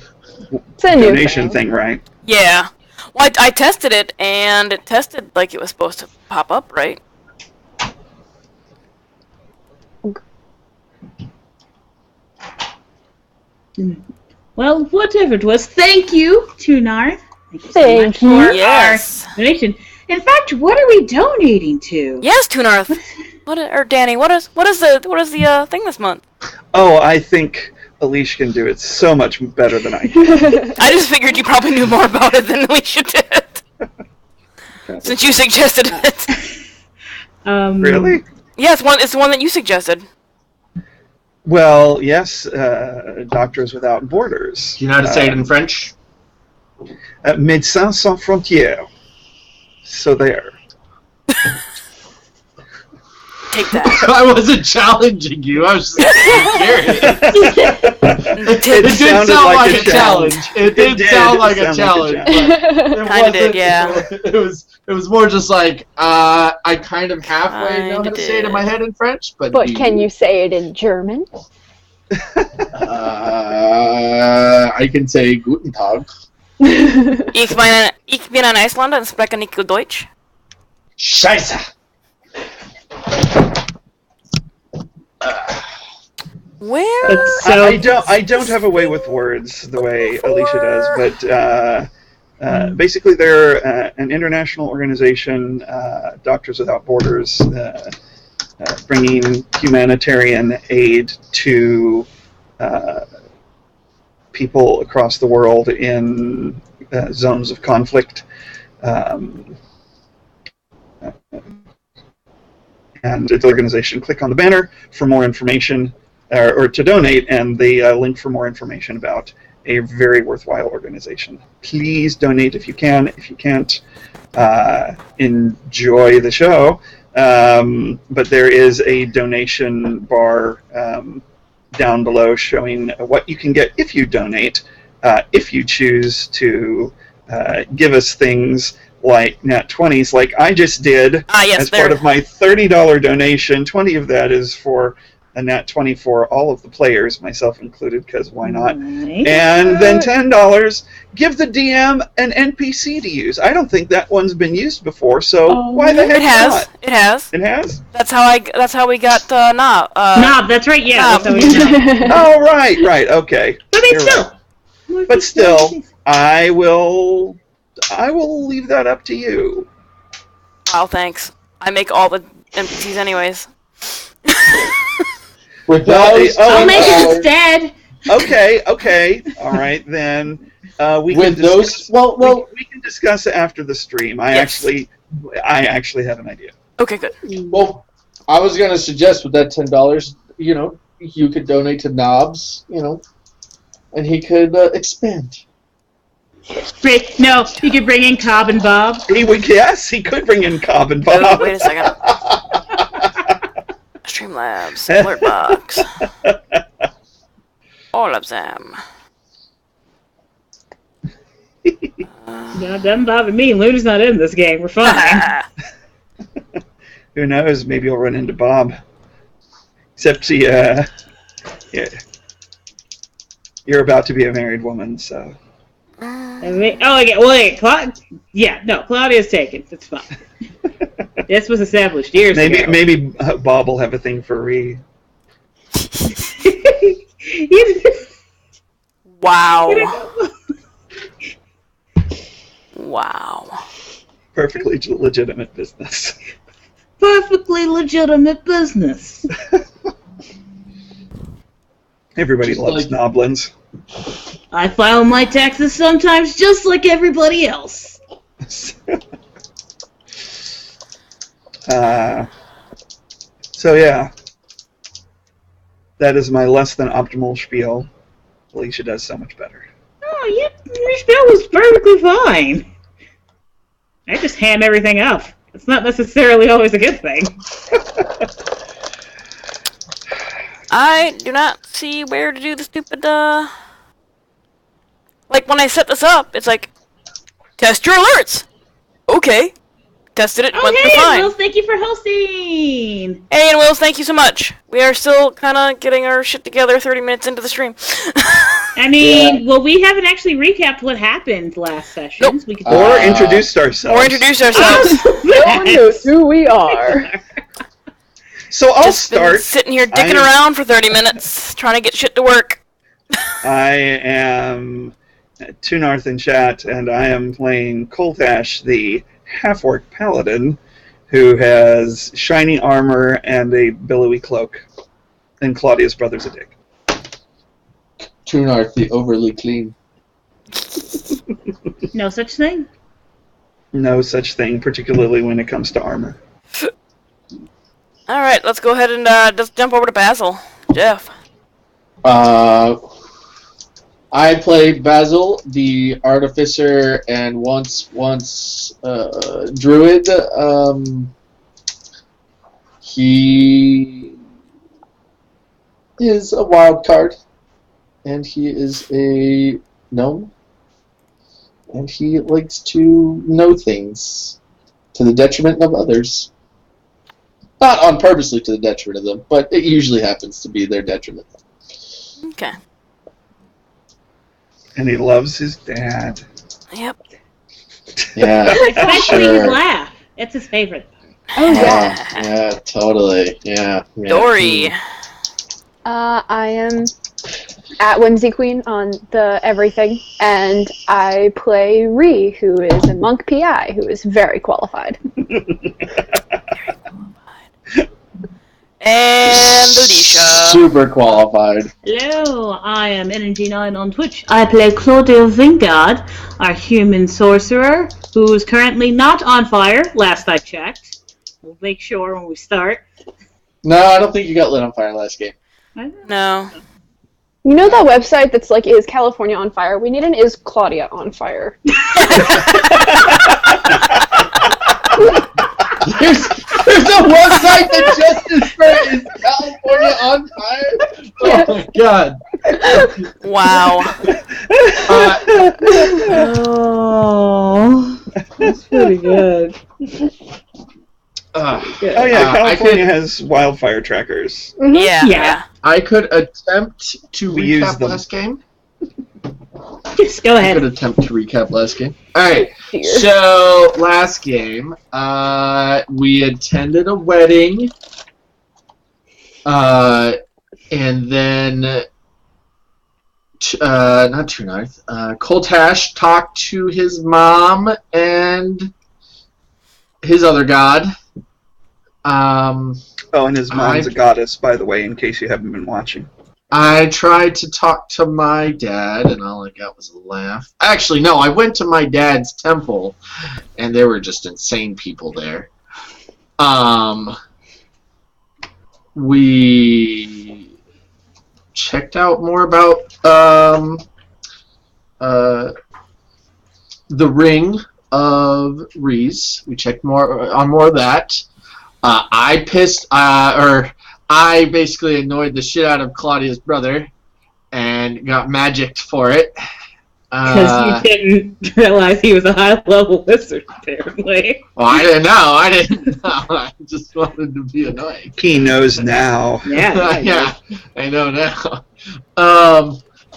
Speaker 3: donation thing, right?
Speaker 2: Yeah. Well, I tested it, and it tested like it was supposed to pop up, right?
Speaker 1: Well, whatever it was, thank you, Tunar.
Speaker 4: Thank you.
Speaker 1: For
Speaker 2: Yes.
Speaker 1: our donation. In fact, what are we donating to?
Speaker 2: Yes, Tunarth. Or Danny? What is the thing this month?
Speaker 3: Oh, I think Alicia can do it so much better than I can.
Speaker 2: I just figured you probably knew more about it than Alicia did, since you suggested it.
Speaker 3: Really?
Speaker 2: Yeah, it's the one that you suggested.
Speaker 3: Well, yes, Doctors Without Borders.
Speaker 5: Do you know how to say it in French?
Speaker 3: Médecins Sans Frontières. So there.
Speaker 2: Take that.
Speaker 5: I wasn't challenging you. I was just curious.
Speaker 3: It
Speaker 5: did
Speaker 3: sounded
Speaker 5: sound
Speaker 3: like
Speaker 5: like a challenge. It did sound like a challenge. But it
Speaker 2: Kinda did, yeah.
Speaker 5: It was more just like I kind of halfway know how to say it in my head in French, but
Speaker 4: can you say it in German?
Speaker 5: I can say Guten Tag.
Speaker 2: Ich bin ein Iceländer und spreche nicht gut Deutsch.
Speaker 5: Scheiße.
Speaker 2: Where?
Speaker 3: I don't have a way with words the way Alicia does, but basically they're an international organization, Doctors Without Borders, bringing humanitarian aid to people across the world in zones of conflict. And the organization, click on the banner for more information, or to donate, and the link for more information about a very worthwhile organization. Please donate if you can. If you can't, enjoy the show. But there is a donation bar down below showing what you can get if you donate, if you choose to give us things like Nat 20s, like I just did, as part of my $30 donation. 20 of that is for a Nat 20 for all of the players, myself included, because why not?
Speaker 1: Nice.
Speaker 3: And then $10, give the DM an NPC to use. I don't think that one's been used before, so why the heck not?
Speaker 2: It has.
Speaker 3: It has?
Speaker 2: That's how we got Knob.
Speaker 1: Knob, that's right, yeah.
Speaker 2: Knob.
Speaker 1: That's how we got.
Speaker 3: Oh, right, okay.
Speaker 1: I mean,
Speaker 3: You're
Speaker 1: still.
Speaker 3: right. But still, I will leave that up to you.
Speaker 2: Wow, thanks. I make all the NPCs anyways.
Speaker 3: With those,
Speaker 1: I'll make it instead.
Speaker 3: Okay. All right, then we can discuss it after the stream. I actually have an idea.
Speaker 2: Okay, good.
Speaker 5: Well, I was gonna suggest with that $10, you could donate to Knobs, and he could expand.
Speaker 1: No, he could bring in Cobb and Bob.
Speaker 3: Yes, he could bring in Cobb and Bob.
Speaker 2: Oh, wait a second. Streamlabs, alert box. All of them.
Speaker 1: No, doesn't bother me. Luna's not in this game. We're fine.
Speaker 3: Who knows? Maybe you'll run into Bob. Except yeah. You're about to be a married woman, so.
Speaker 1: Claudia's taken. That's fine. This was established years ago.
Speaker 3: Maybe Bob will have a thing for Ree.
Speaker 2: Wow. Wow.
Speaker 3: Perfectly legitimate business.
Speaker 1: Perfectly legitimate business.
Speaker 3: Everybody
Speaker 5: Just
Speaker 3: loves
Speaker 5: like-
Speaker 3: Noblins.
Speaker 1: I file my taxes sometimes just like everybody else.
Speaker 3: So yeah, that is my less than optimal spiel. Alicia does so much better.
Speaker 1: Oh, yeah, your spell was perfectly fine. I just ham everything up. It's not necessarily always a good thing.
Speaker 2: I do not see where to do the stupid, Like, when I set this up, it's like, test your alerts! Okay. Tested it, went
Speaker 1: hey,
Speaker 2: fine.
Speaker 1: Will, thank you for hosting!
Speaker 2: Hey, and Wills, thank you so much. We are still kind of getting our shit together 30 minutes into the stream.
Speaker 1: I mean, well, we haven't actually recapped what happened last session.
Speaker 2: Nope.
Speaker 1: We could
Speaker 3: Or introduced ourselves.
Speaker 2: Or introduce ourselves.
Speaker 4: No one knows who we are.
Speaker 3: So I'll
Speaker 2: Just been
Speaker 3: start.
Speaker 2: sitting here dicking around for 30 minutes, trying to get shit to work.
Speaker 3: I am Two North in chat, and I am playing Koltash, the half-orc paladin, who has shiny armor and a billowy cloak. And Claudia's brother's a dick.
Speaker 5: Tunarth, the overly clean.
Speaker 1: No such thing.
Speaker 3: No such thing, particularly when it comes to armor.
Speaker 2: Alright, let's go ahead and just jump over to Basil. Jeff.
Speaker 5: I play Basil, the artificer and once druid. He is a wild card, and he is a gnome, and he likes to know things to the detriment of others. Not on purposely to the detriment of them, but it usually happens to be their detriment.
Speaker 2: Okay.
Speaker 3: And he loves his dad.
Speaker 2: Yep.
Speaker 5: Yeah,
Speaker 1: Especially his
Speaker 5: sure.
Speaker 1: laugh. It's his favorite.
Speaker 4: Oh, yeah.
Speaker 5: Yeah, totally. Yeah.
Speaker 2: Dory.
Speaker 4: I am at Whimsy Queen on the everything, and I play Ree, who is a monk PI, who is very qualified.
Speaker 2: And Alicia.
Speaker 5: Super qualified.
Speaker 1: Hello, I am Energy9 on Twitch. I play Claudia Vingard, our human sorcerer, who is currently not on fire, last I checked. We'll make sure when we start.
Speaker 5: No, I don't think you got lit on fire last game.
Speaker 2: No.
Speaker 4: You know that website that's like, is California on fire? We need an is Claudia on fire.
Speaker 5: There's a website that just is for is California on fire? Oh my god.
Speaker 2: Wow.
Speaker 1: Oh, that's pretty good.
Speaker 3: Oh yeah,
Speaker 5: I
Speaker 3: California has wildfire trackers.
Speaker 2: Yeah.
Speaker 1: Yeah.
Speaker 5: I could attempt to
Speaker 3: We use
Speaker 5: recap
Speaker 3: them.
Speaker 5: last game.
Speaker 1: Just go
Speaker 5: I
Speaker 1: ahead.
Speaker 5: could attempt to recap last game. Alright,
Speaker 4: Dear.
Speaker 5: so last game, we attended a wedding, and then, not True North, Koltash talked to his mom and his other god.
Speaker 3: Oh, and his mom's a goddess, by the way, in case you haven't been watching.
Speaker 5: I tried to talk to my dad, and all I got was a laugh. Actually, no, I went to my dad's temple, and there were just insane people there. We checked out more about the Ring of Reese. We checked more of that. I basically annoyed the shit out of Claudia's brother and got magicked for it.
Speaker 1: Because you didn't realize he was a high-level wizard, apparently.
Speaker 5: Well, I didn't know. I just wanted to be annoying.
Speaker 3: He knows now.
Speaker 1: Yeah.
Speaker 5: Yeah, I know now.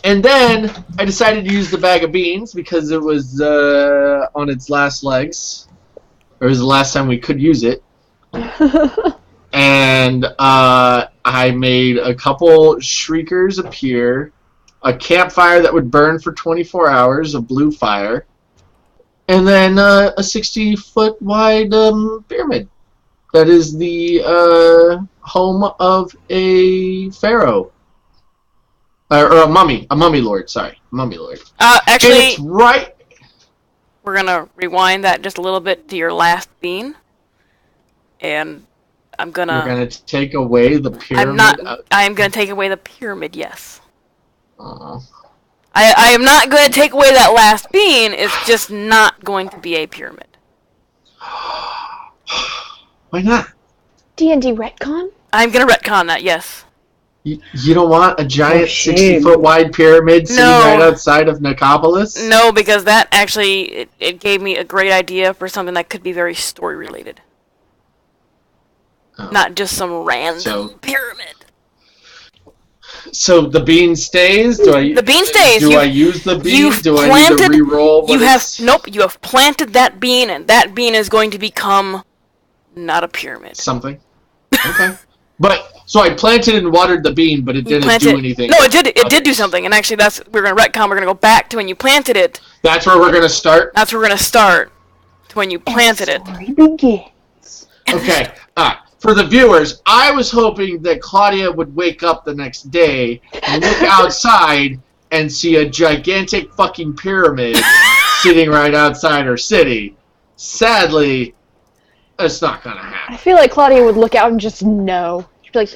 Speaker 5: And then I decided to use the bag of beans because it was on its last legs. It was the last time we could use it. And I made a couple shriekers appear, a campfire that would burn for 24 hours, a blue fire, and then a 60-foot wide pyramid that is the home of a pharaoh. or a mummy lord. Sorry, mummy lord.
Speaker 2: Actually,
Speaker 5: and it's right.
Speaker 2: We're gonna rewind that just a little bit to your last bean, and I'm gonna.
Speaker 5: You're gonna take away the pyramid.
Speaker 2: I'm not. I am gonna take away the pyramid. Yes.
Speaker 5: Uh-huh.
Speaker 2: I am not gonna take away that last bean. It's just not going to be a pyramid.
Speaker 5: Why not?
Speaker 4: D&D retcon?
Speaker 2: I'm gonna retcon that. Yes.
Speaker 5: You don't want a giant 60-foot wide pyramid sitting right outside of Nicopolis?
Speaker 2: No, because that actually it gave me a great idea for something that could be very story related. Oh. Not just some random pyramid.
Speaker 5: So the bean stays?
Speaker 2: The bean stays.
Speaker 5: I use the bean? I need to re-roll?
Speaker 2: You have planted that bean, and that bean is going to become not a pyramid.
Speaker 5: Something. Okay. So I planted and watered the bean, but it didn't do anything.
Speaker 2: No, it did. It did do something, and actually, we're gonna retcon. We're gonna go back to when you planted it.
Speaker 5: That's where we're gonna start.
Speaker 2: That's where we're gonna start. To when you planted it.
Speaker 4: Begins.
Speaker 5: Okay. For the viewers, I was hoping that Claudia would wake up the next day and look outside and see a gigantic fucking pyramid sitting right outside her city. Sadly, it's not gonna happen.
Speaker 4: I feel like Claudia would look out and just know. She'd be like,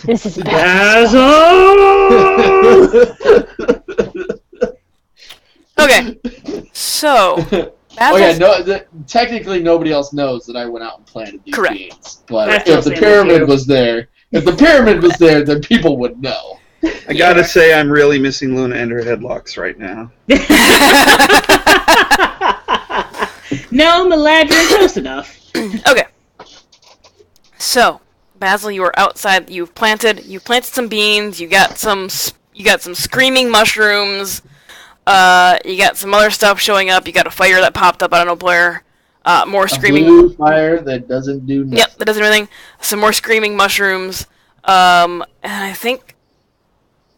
Speaker 4: this is bad.
Speaker 2: Okay, so...
Speaker 5: technically nobody else knows that I went out and planted these beans. But
Speaker 1: if
Speaker 5: the pyramid was there, then people would know.
Speaker 3: I gotta say, I'm really missing Luna and her headlocks right now.
Speaker 1: No, Meladrin, close enough.
Speaker 2: Okay. So, Basil, you are outside. You planted some beans. You got some screaming mushrooms. You got some other stuff showing up. You got a fire that popped up. I don't know where. More screaming.
Speaker 5: A blue fire that doesn't do nothing.
Speaker 2: Yep, that doesn't do anything. Some more screaming mushrooms. And I think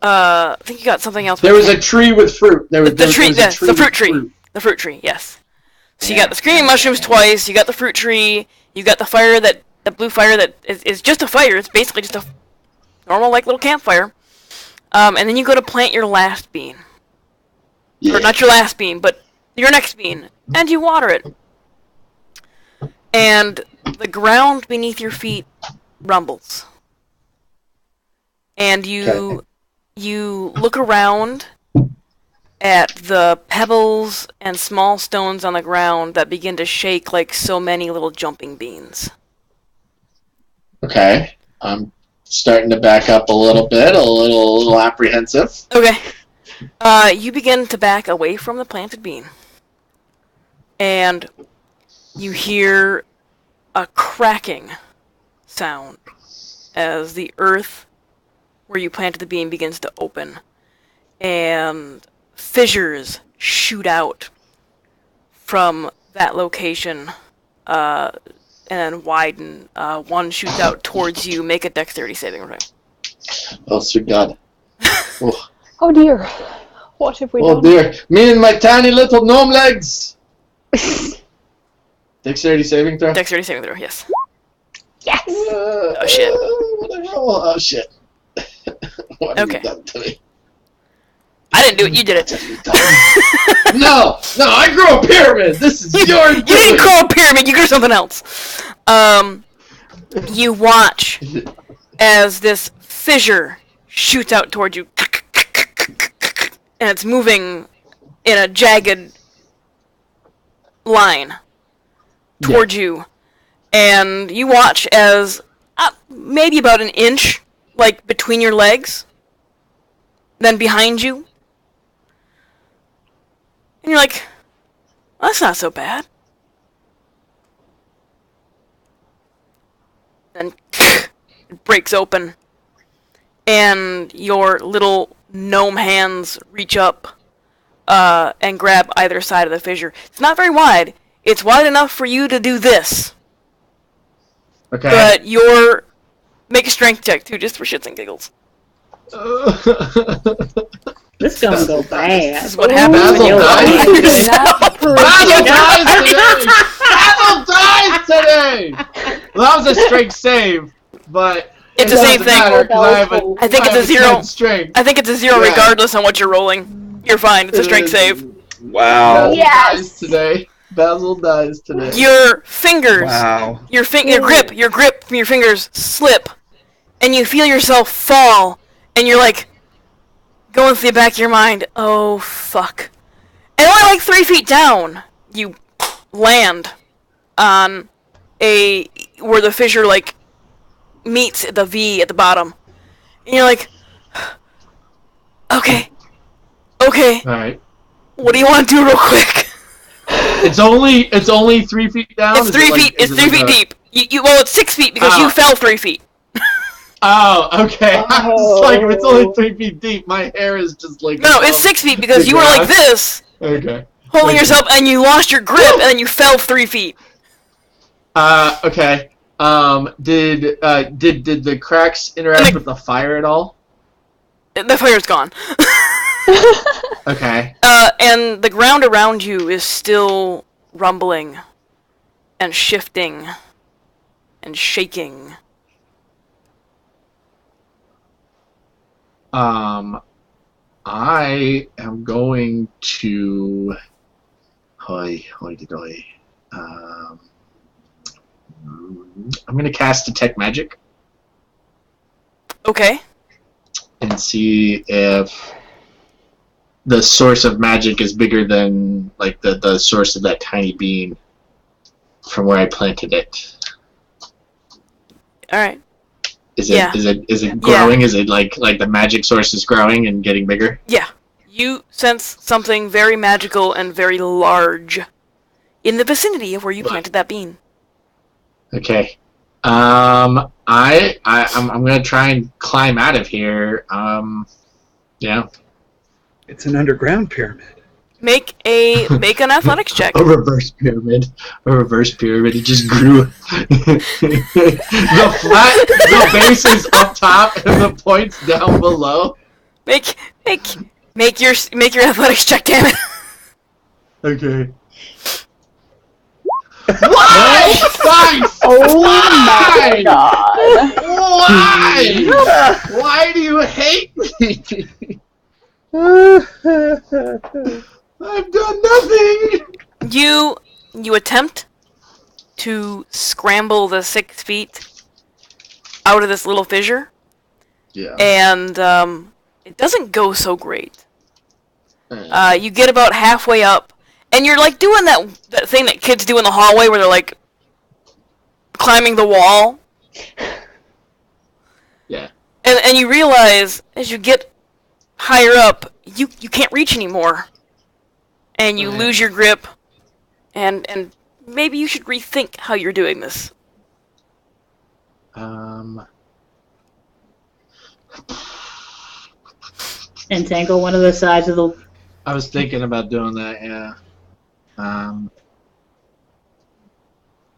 Speaker 2: you got something else.
Speaker 5: There was a tree with fruit.
Speaker 2: The fruit tree. The fruit tree. Yes. So you got the screaming mushrooms twice. You got the fruit tree. You got the blue fire that is just a fire. It's basically just a normal little campfire. And then you go to plant your last bean. Yeah. Or not your last bean, but your next bean. And you water it. And the ground beneath your feet rumbles. And you look around at the pebbles and small stones on the ground that begin to shake like so many little jumping beans.
Speaker 5: Okay. I'm starting to back up a little bit, a little apprehensive.
Speaker 2: Okay. You begin to back away from the planted bean. And you hear a cracking sound as the earth where you planted the bean begins to open. And fissures shoot out from that location and widen. One shoots out towards you. Make a dexterity saving throw.
Speaker 5: Oh, sweet God. Oh.
Speaker 4: Oh dear. What have we done?
Speaker 5: Oh dear. Me and my tiny little gnome legs. Dexterity saving throw?
Speaker 2: Dexterity saving throw, yes.
Speaker 4: Yes!
Speaker 2: Oh shit.
Speaker 5: Oh shit. What have
Speaker 2: you
Speaker 5: done to me?
Speaker 2: I didn't do it, you did it.
Speaker 5: No, I grew a pyramid. This is your
Speaker 2: You didn't grow a pyramid, you grew something else. You watch as this fissure shoots out towards you. And it's moving in a jagged line towards you. And you watch as maybe about an inch, between your legs, then behind you. And you're like, well, that's not so bad. Then it breaks open. And your little gnome hands reach up and grab either side of the fissure. It's not very wide. It's wide enough for you to do this.
Speaker 5: Okay.
Speaker 2: But make a strength check too, just for shits and giggles.
Speaker 1: This is gonna go bad.
Speaker 2: This is what happens when you
Speaker 5: Basil dies today! Well, that was a strength save, but...
Speaker 2: It's the same thing.
Speaker 5: I
Speaker 2: think it's a 0.
Speaker 5: Strength.
Speaker 2: I think it's a 0 regardless on what you're rolling. You're fine. It's a strength save.
Speaker 3: Wow.
Speaker 5: Basil dies today.
Speaker 2: Your fingers.
Speaker 3: Wow.
Speaker 2: Your grip from your fingers slip, and you feel yourself fall, and you're like, going through the back of your mind, oh fuck. And only like 3 feet down, you land on where the fissure like meets the V at the bottom. And you're like, okay.
Speaker 5: Alright.
Speaker 2: What do you want to do real quick?
Speaker 5: It's only 3 feet down?
Speaker 2: It's 3 feet, it's 3 feet deep. Well, it's 6 feet because you fell 3 feet.
Speaker 5: Oh, okay. I was like, if it's only 3 feet deep, my hair is just like...
Speaker 2: No, it's 6 feet because you were like this.
Speaker 5: Okay.
Speaker 2: Holding yourself, and you lost your grip, and then you fell 3 feet.
Speaker 5: Okay. Did the cracks interact with the fire at all?
Speaker 2: The fire's gone.
Speaker 5: Okay.
Speaker 2: And the ground around you is still rumbling, and shifting, and shaking.
Speaker 5: I am going to... I'm going to cast Detect Magic.
Speaker 2: Okay.
Speaker 5: And see if the source of magic is bigger than, like, the source of that tiny bean from where I planted it.
Speaker 2: Alright.
Speaker 5: Is it growing? Yeah. Is it like the magic source is growing and getting bigger?
Speaker 2: Yeah. You sense something very magical and very large in the vicinity of where you planted that bean.
Speaker 5: Okay. I'm gonna try and climb out of here. Yeah.
Speaker 3: It's an underground pyramid.
Speaker 2: Make an athletics check.
Speaker 5: A reverse pyramid. It just grew. The base is up top and the points down below.
Speaker 2: Make your athletics check, damn it.
Speaker 5: Okay. Why? Nice!
Speaker 4: Oh
Speaker 5: Why?
Speaker 4: my god.
Speaker 5: Why? Why do you hate me? I've done nothing!
Speaker 2: You attempt to scramble the 6 feet out of this little fissure.
Speaker 5: Yeah.
Speaker 2: And it doesn't go so great. You get about halfway up, and you're like doing that thing that kids do in the hallway where they're like climbing the wall.
Speaker 5: Yeah.
Speaker 2: And you realize as you get higher up, you can't reach anymore. And you lose your grip, and maybe you should rethink how you're doing this.
Speaker 1: Entangle one of the sides of the...
Speaker 5: I was thinking about doing that, yeah.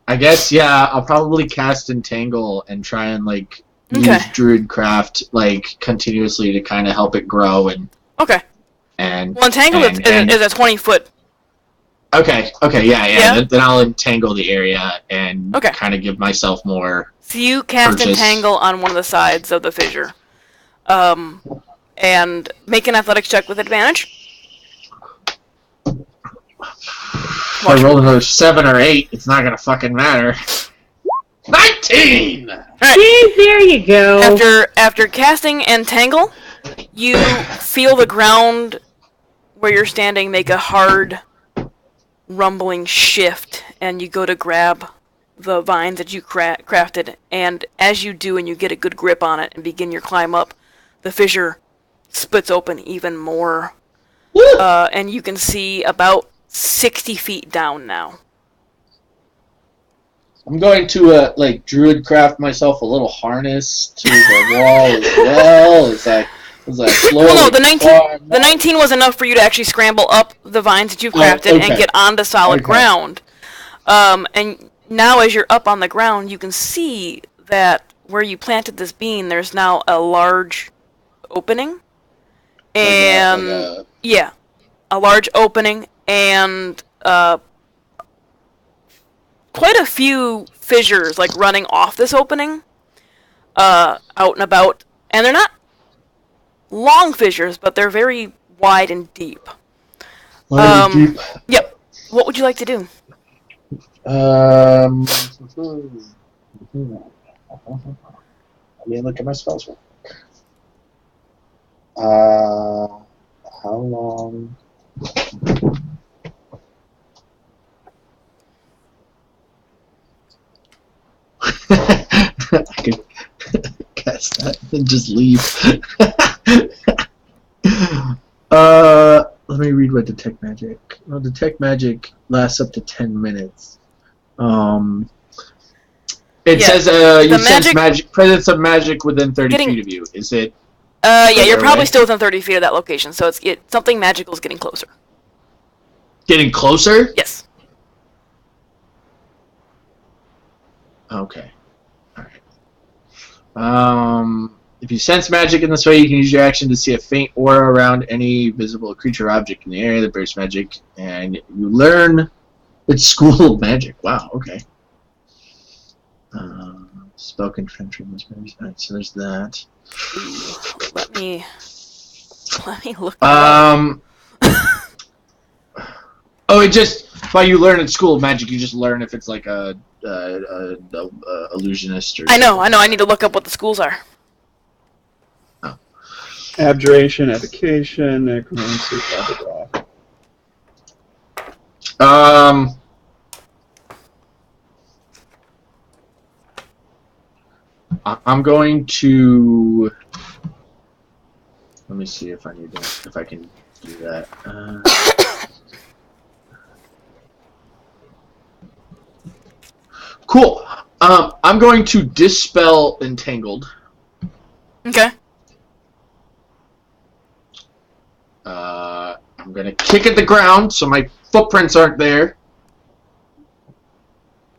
Speaker 5: I guess, yeah, I'll probably cast Entangle and try and, like, use Druidcraft, like, continuously to kind of help it grow and...
Speaker 2: Okay.
Speaker 5: And
Speaker 2: well, Entangle is a 20-foot.
Speaker 5: Okay, yeah. Then I'll entangle the area and
Speaker 2: Okay.
Speaker 5: kind of give myself more.
Speaker 2: So you cast
Speaker 5: purchase.
Speaker 2: Entangle on one of the sides of the fissure. And make an athletics check with advantage.
Speaker 5: If I roll another 7 or 8, it's not gonna fucking matter. 19!
Speaker 2: Alright.
Speaker 1: There you go.
Speaker 2: After casting Entangle, you feel the ground where you're standing make a hard, rumbling shift, and you go to grab the vines that you crafted, and as you do and you get a good grip on it and begin your climb up, the fissure splits open even more. And you can see about 60 feet down now.
Speaker 5: I'm going to, Druidcraft myself a little harness to the wall as well. As I slowly...
Speaker 2: Well, no, the 19 was enough for you to actually scramble up the vines that you've crafted and get onto solid ground. And now as you're up on the ground, you can see that where you planted this bean, there's now a large opening. And... yeah. A large opening and quite a few fissures, like, running off this opening. out and about, and they're not long fissures, but they're very wide and deep.
Speaker 5: Deep.
Speaker 2: Yep. What would you like to do?
Speaker 5: Let me look at my spells. How long? I could cast that and just leave. Let me read what Detect Magic. Well, Detect Magic lasts up to 10 minutes. It says you sense presence of magic within 30 feet of you. Is it?
Speaker 2: Yeah, you're probably still within 30 feet of that location, so something magical is getting closer.
Speaker 5: Getting closer?
Speaker 2: Yes.
Speaker 5: Okay. Alright. If you sense magic in this way, you can use your action to see a faint aura around any visible creature or object in the area that bears magic, and you learn it's School of Magic. Wow, okay. Spell confirmation. Alright, so there's that.
Speaker 2: Let me look.
Speaker 5: Oh, it just while you learn at School of Magic, you just learn if it's like a illusionist or.
Speaker 2: I know. I need to look up what the schools are.
Speaker 5: Oh.
Speaker 3: Abjuration, evocation, necromancy, blah blah.
Speaker 5: I'm going to. Let me see if I can do that. Cool. I'm going to dispel entangled.
Speaker 2: Okay.
Speaker 5: I'm gonna kick at the ground so my footprints aren't there.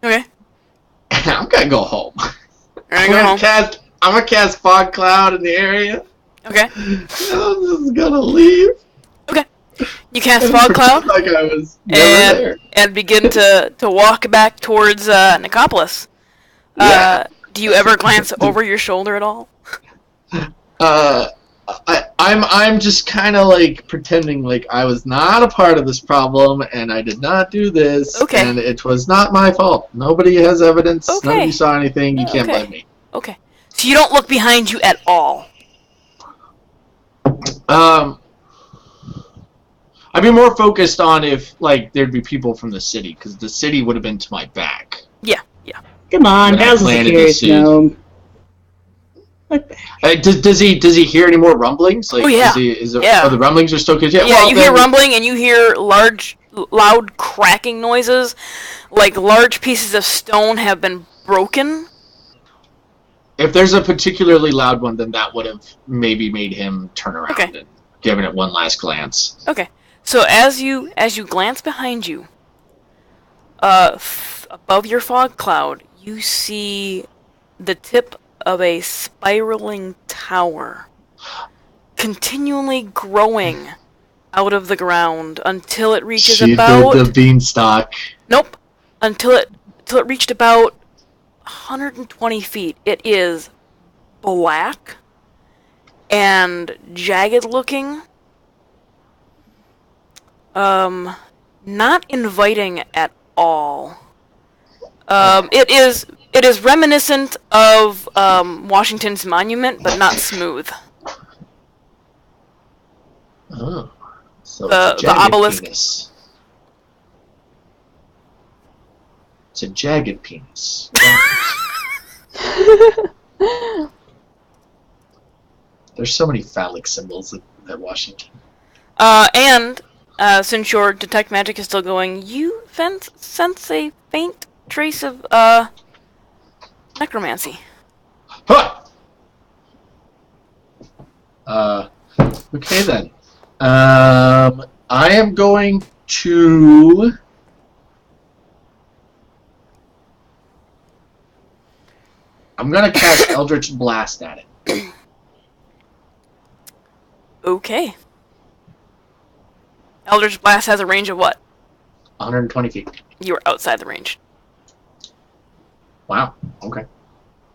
Speaker 2: Okay.
Speaker 5: I'm gonna go home.
Speaker 2: I'm
Speaker 5: gonna cast fog cloud in the area.
Speaker 2: Okay.
Speaker 5: I'm just gonna leave.
Speaker 2: Okay. You cast fog cloud.
Speaker 5: Like I was never there.
Speaker 2: And begin to walk back towards Nicopolis.
Speaker 5: Yeah.
Speaker 2: Do you ever glance over your shoulder at all?
Speaker 5: I'm just kind of like pretending like I was not a part of this problem and I did not do this.
Speaker 2: Okay.
Speaker 5: And it was not my fault. Nobody has evidence.
Speaker 2: Okay.
Speaker 5: None of you saw anything. You can't blame me.
Speaker 2: Okay. So you don't look behind you at all.
Speaker 5: I'd be more focused on if like there'd be people from the city because the city would have been to my back.
Speaker 2: Yeah.
Speaker 1: Come on,
Speaker 5: When I
Speaker 1: how's the
Speaker 5: planted
Speaker 1: curious
Speaker 5: the seed.
Speaker 1: gnome?
Speaker 5: Does he hear any more rumblings? Like,
Speaker 2: Oh, yeah.
Speaker 5: Oh, the rumblings are still good. Yeah,
Speaker 2: Yeah, you hear rumbling and you hear loud cracking noises, like large pieces of stone have been broken.
Speaker 5: If there's a particularly loud one, then that would have maybe made him turn around and give it one last glance.
Speaker 2: Okay, so as you glance behind you, above your fog cloud, you see the tip of a spiraling tower, continually growing out of the ground until it reaches about
Speaker 5: the beanstalk.
Speaker 2: Nope, until it reached about 120 feet. It is black and jagged looking. Not inviting at all. It is reminiscent of Washington's monument, but not smooth.
Speaker 5: Oh, so
Speaker 2: The obelisk.
Speaker 5: Penis. It's a jagged penis. There's so many phallic symbols at Washington.
Speaker 2: And since your detect magic is still going, you sense a faint trace of necromancy.
Speaker 5: Huh! Okay then. I am going to. I'm gonna cast Eldritch Blast at it.
Speaker 2: Okay. Eldritch Blast has a range of what?
Speaker 5: 120 feet.
Speaker 2: You are outside the range.
Speaker 5: Wow. Okay.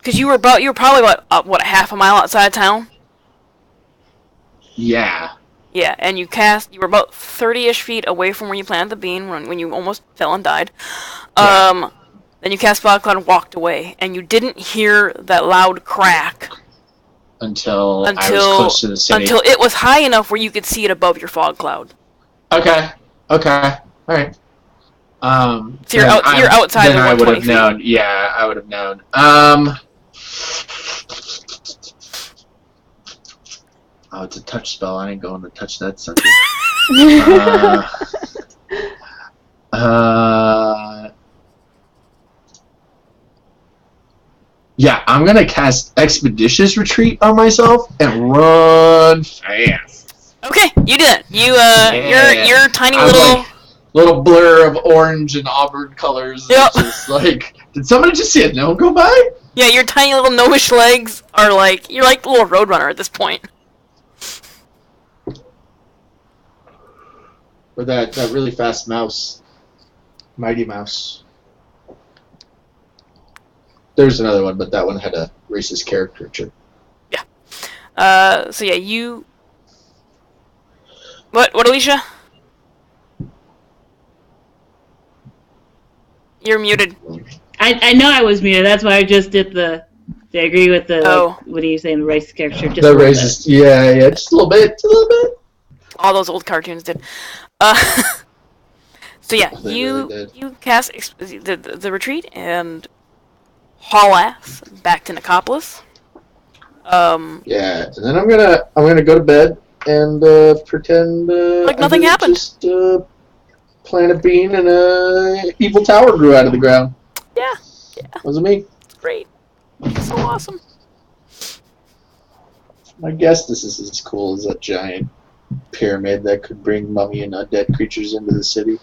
Speaker 2: Because you were probably about what, a half a mile outside of town.
Speaker 5: Yeah.
Speaker 2: Yeah, and you were about 30-ish feet away from where you planted the bean when you almost fell and died.
Speaker 5: Yeah.
Speaker 2: Then you cast Fog Cloud and walked away, and you didn't hear that loud crack
Speaker 5: Until I was close to the city.
Speaker 2: until it was high enough where you could see it above your fog cloud.
Speaker 5: Okay. Alright.
Speaker 2: So you're outside
Speaker 5: then
Speaker 2: the 120
Speaker 5: I would have
Speaker 2: feet.
Speaker 5: known. Yeah, I would have known. Oh, it's a touch spell. I ain't going to touch that sucker. Yeah, I'm gonna cast Expeditious Retreat on myself and run fast.
Speaker 2: Okay, you did it. Your tiny
Speaker 5: I'm
Speaker 2: little...
Speaker 5: like, little blur of orange and auburn colors.
Speaker 2: Yep.
Speaker 5: It's just like, did somebody just see a gnome go by?
Speaker 2: Yeah, your tiny little gnomish legs are like... You're like the little roadrunner at this point.
Speaker 5: Or that really fast mouse. Mighty Mouse. There's another one, but that one had a racist caricature.
Speaker 2: Yeah. So yeah, you... What, Alicia? You're muted.
Speaker 1: I know I was muted. That's why I just did the... I agree with the...
Speaker 2: Oh.
Speaker 1: Like, what are you saying? The racist character. Just
Speaker 5: The
Speaker 1: a little
Speaker 5: racist, yeah, just a little bit.
Speaker 2: All those old cartoons did. So yeah,
Speaker 5: They
Speaker 2: you
Speaker 5: really did.
Speaker 2: you cast the retreat and haul ass back to Nicopolis.
Speaker 5: Yeah, and then I'm gonna go to bed and pretend
Speaker 2: Like
Speaker 5: I
Speaker 2: nothing
Speaker 5: didn't
Speaker 2: happened.
Speaker 5: Just plant a bean and a evil tower grew out of the ground.
Speaker 2: Yeah,
Speaker 5: Wasn't me.
Speaker 2: it's great. It's so awesome.
Speaker 5: I guess this is as cool as a giant pyramid that could bring mummy and undead creatures into the city.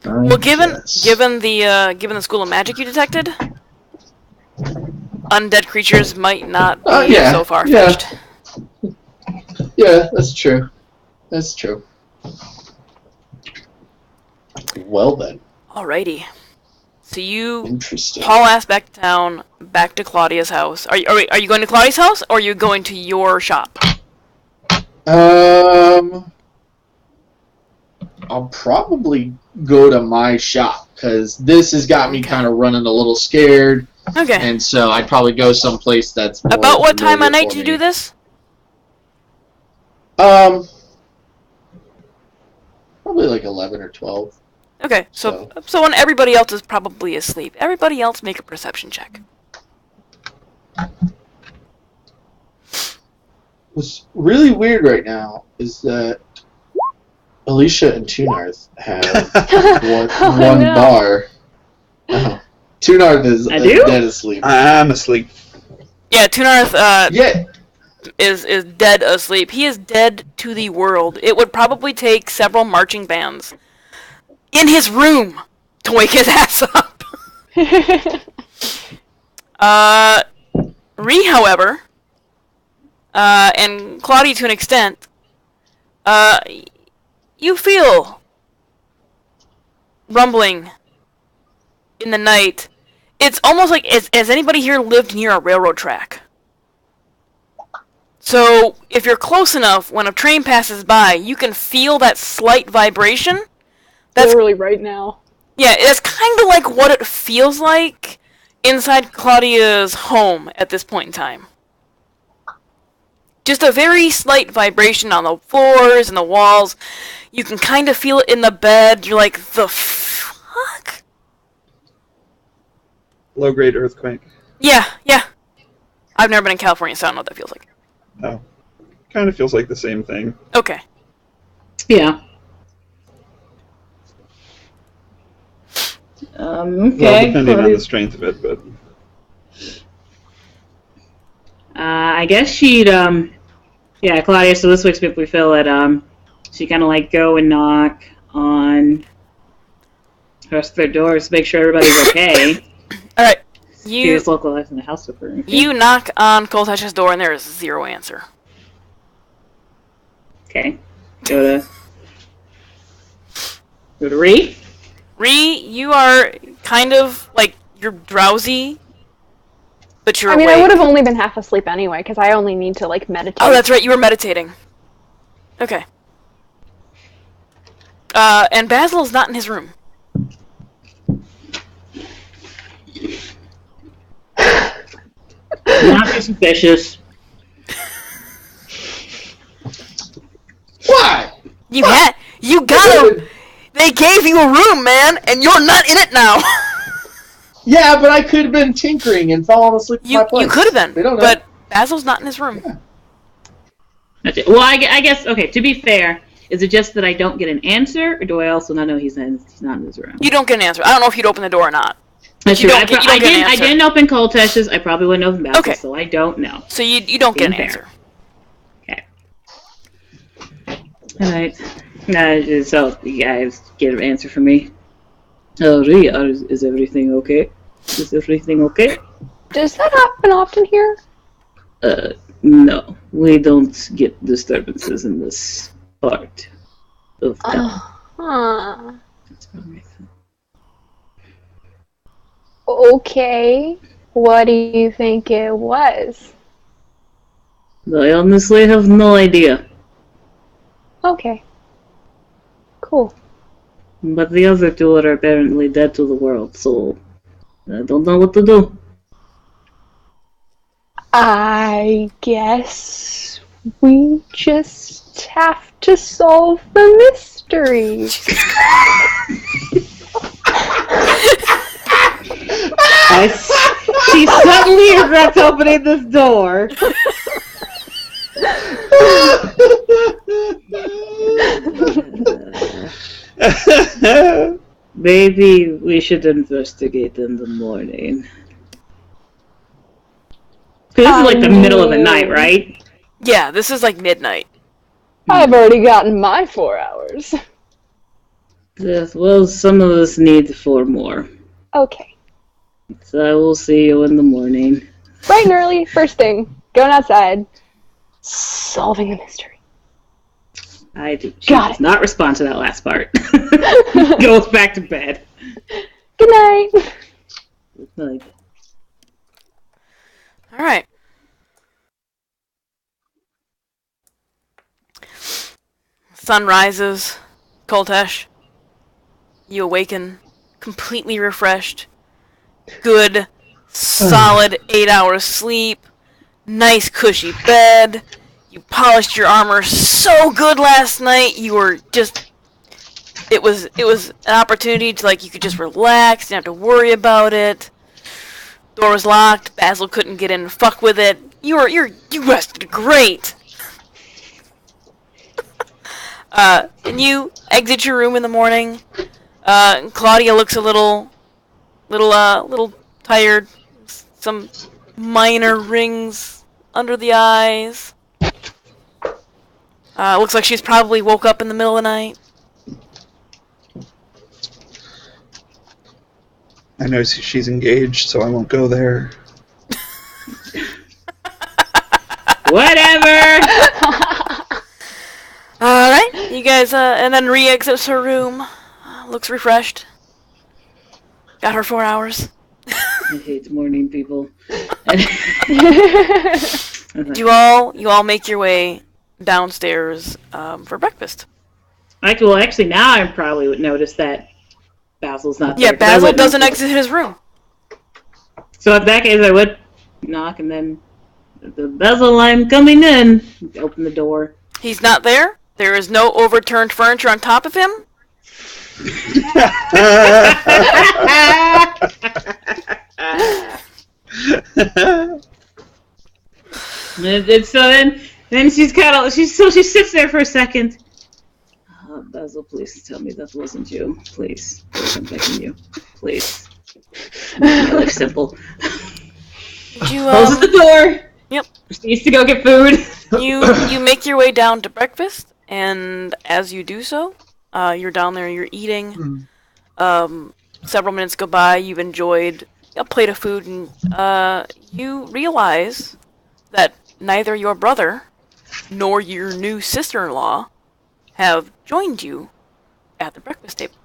Speaker 2: Well, given the school of magic you detected, undead creatures might not be
Speaker 5: yeah,
Speaker 2: so far-fetched.
Speaker 5: Yeah, that's true. Well then,
Speaker 2: Alrighty. So you
Speaker 5: interesting.
Speaker 2: haul ass back to town, back to Claudia's house. Are you going to Claudia's house, or are you going to your shop?
Speaker 5: I'll probably go to my shop because this has got me kind of running a little scared.
Speaker 2: Okay.
Speaker 5: And so I'd probably go someplace that's more
Speaker 2: About what time of
Speaker 5: familiar
Speaker 2: night
Speaker 5: for
Speaker 2: do you
Speaker 5: me.
Speaker 2: do this?
Speaker 5: Probably like 11 or 12.
Speaker 2: Okay, so when everybody else is probably asleep, everybody else make a perception check.
Speaker 5: What's really weird right now is that Alicia and Tunarth have one
Speaker 4: no.
Speaker 5: bar. Tunarth is
Speaker 1: I do?
Speaker 5: dead asleep.
Speaker 3: I'm asleep.
Speaker 2: Yeah, Tunarth
Speaker 5: Yeah.
Speaker 2: is dead asleep. He is dead to the world. It would probably take several marching bands in his room to wake his ass up. Ree, however, and Claudia to an extent, you feel rumbling in the night. It's almost like, has anybody here lived near a railroad track? So, if you're close enough, when a train passes by, you can feel that slight vibration. That's
Speaker 4: Literally right now.
Speaker 2: Yeah, it's kind of like what it feels like inside Claudia's home at this point in time. Just a very slight vibration on the floors and the walls. You can kind of feel it in the bed. You're like, the fuck?
Speaker 3: Low-grade earthquake.
Speaker 2: Yeah. I've never been in California, so I don't know what that feels like.
Speaker 3: Oh. Kind of feels like the same thing.
Speaker 2: Okay.
Speaker 1: Yeah. Okay.
Speaker 3: Well, depending on the strength of it, but...
Speaker 1: I guess she'd, yeah, Claudia, so this week's we feel that, she kind of like go and knock on their doors to make sure everybody's okay.
Speaker 2: Alright.
Speaker 1: She just localized in the house with her.
Speaker 2: You knock on Koltesh's door and there is 0 answer.
Speaker 1: Okay. Go to Ree.
Speaker 2: Ree, you are kind of, like, you're drowsy, But you're
Speaker 4: I mean,
Speaker 2: awake.
Speaker 4: I would have only been half asleep anyway, because I only need to, like, meditate.
Speaker 2: Oh, that's right, you were meditating. Okay. And Basil's not in his room.
Speaker 1: Not be suspicious.
Speaker 5: Why?
Speaker 2: You got him! They gave you a room, man, and you're not in it now!
Speaker 5: Yeah, but I could have been tinkering and fallen asleep in my place.
Speaker 2: You could have been,
Speaker 5: They don't know.
Speaker 2: but Basil's not in his room.
Speaker 1: Yeah. Well, I guess, okay, to be fair, is it just that I don't get an answer, or do I also not know he's not in his room?
Speaker 2: You don't get an answer. I don't know if you'd open the door or not.
Speaker 1: That's
Speaker 2: You
Speaker 1: true.
Speaker 2: don't get an
Speaker 1: I
Speaker 2: answer.
Speaker 1: didn't open Coltesh's. I probably wouldn't open Basil,
Speaker 2: Okay.
Speaker 1: so I don't know.
Speaker 2: So you don't get an
Speaker 1: Being
Speaker 2: answer.
Speaker 1: Okay. Alright. So, you guys get an answer from me. Oh, Rhea, is everything okay? Is everything okay?
Speaker 4: Does that happen often here?
Speaker 1: No. We don't get disturbances in this part of town.
Speaker 4: Okay. What do you think it was?
Speaker 1: I honestly have no idea.
Speaker 4: Okay. Cool.
Speaker 1: But the other two are apparently dead to the world, so I don't know what to do.
Speaker 4: I guess we just have to solve the mystery.
Speaker 1: She suddenly regrets opening this door. Maybe we should investigate in the morning. This is like the middle of the night, right?
Speaker 2: Yeah, this is like midnight.
Speaker 4: I've already gotten my 4 hours.
Speaker 1: Yes, well, some of us need 4 more.
Speaker 4: Okay.
Speaker 1: So I will see you in the morning.
Speaker 4: Bright and early, first thing. Going outside. Solving the mystery.
Speaker 1: She does not respond to that last part. Goes back to bed.
Speaker 4: Good night.
Speaker 1: Good night.
Speaker 2: Alright. Sun rises. Koltesh. You awaken, completely refreshed. Good, solid 8 hours sleep. Nice cushy bed. You polished your armor so good last night. You were just... It was an opportunity to, like, you could just relax, didn't have to worry about it. Door was locked, Basil couldn't get in and fuck with it. You rested great. And you exit your room in the morning. Claudia looks a little tired. Some minor rings under the eyes. Looks like she's probably woke up in the middle of the night.
Speaker 3: I know she's engaged, so I won't go there.
Speaker 1: Whatever!
Speaker 2: Alright, you guys, and then Rhea exits her room. Looks refreshed. Got her 4 hours.
Speaker 1: I hate morning people.
Speaker 2: You all make your way downstairs for breakfast.
Speaker 1: Well, actually, now I probably would notice that Basil's not there.
Speaker 2: Yeah, Basil doesn't exit his room.
Speaker 1: So in that case, I would knock and then, Basil, I'm coming in. Open the door.
Speaker 2: He's not there. There is no overturned furniture on top of him.
Speaker 1: And so then she sits there for a second. Basil, please tell me that wasn't you. Please I'm begging you. Please. Make my life simple. Closes the door.
Speaker 2: Yep.
Speaker 1: Needs to go get food.
Speaker 2: You make your way down to breakfast, and as you do so, you're down there, you're eating. Several minutes go by, you've enjoyed a plate of food, and you realize that neither your brother nor your new sister-in-law have joined you at the breakfast table.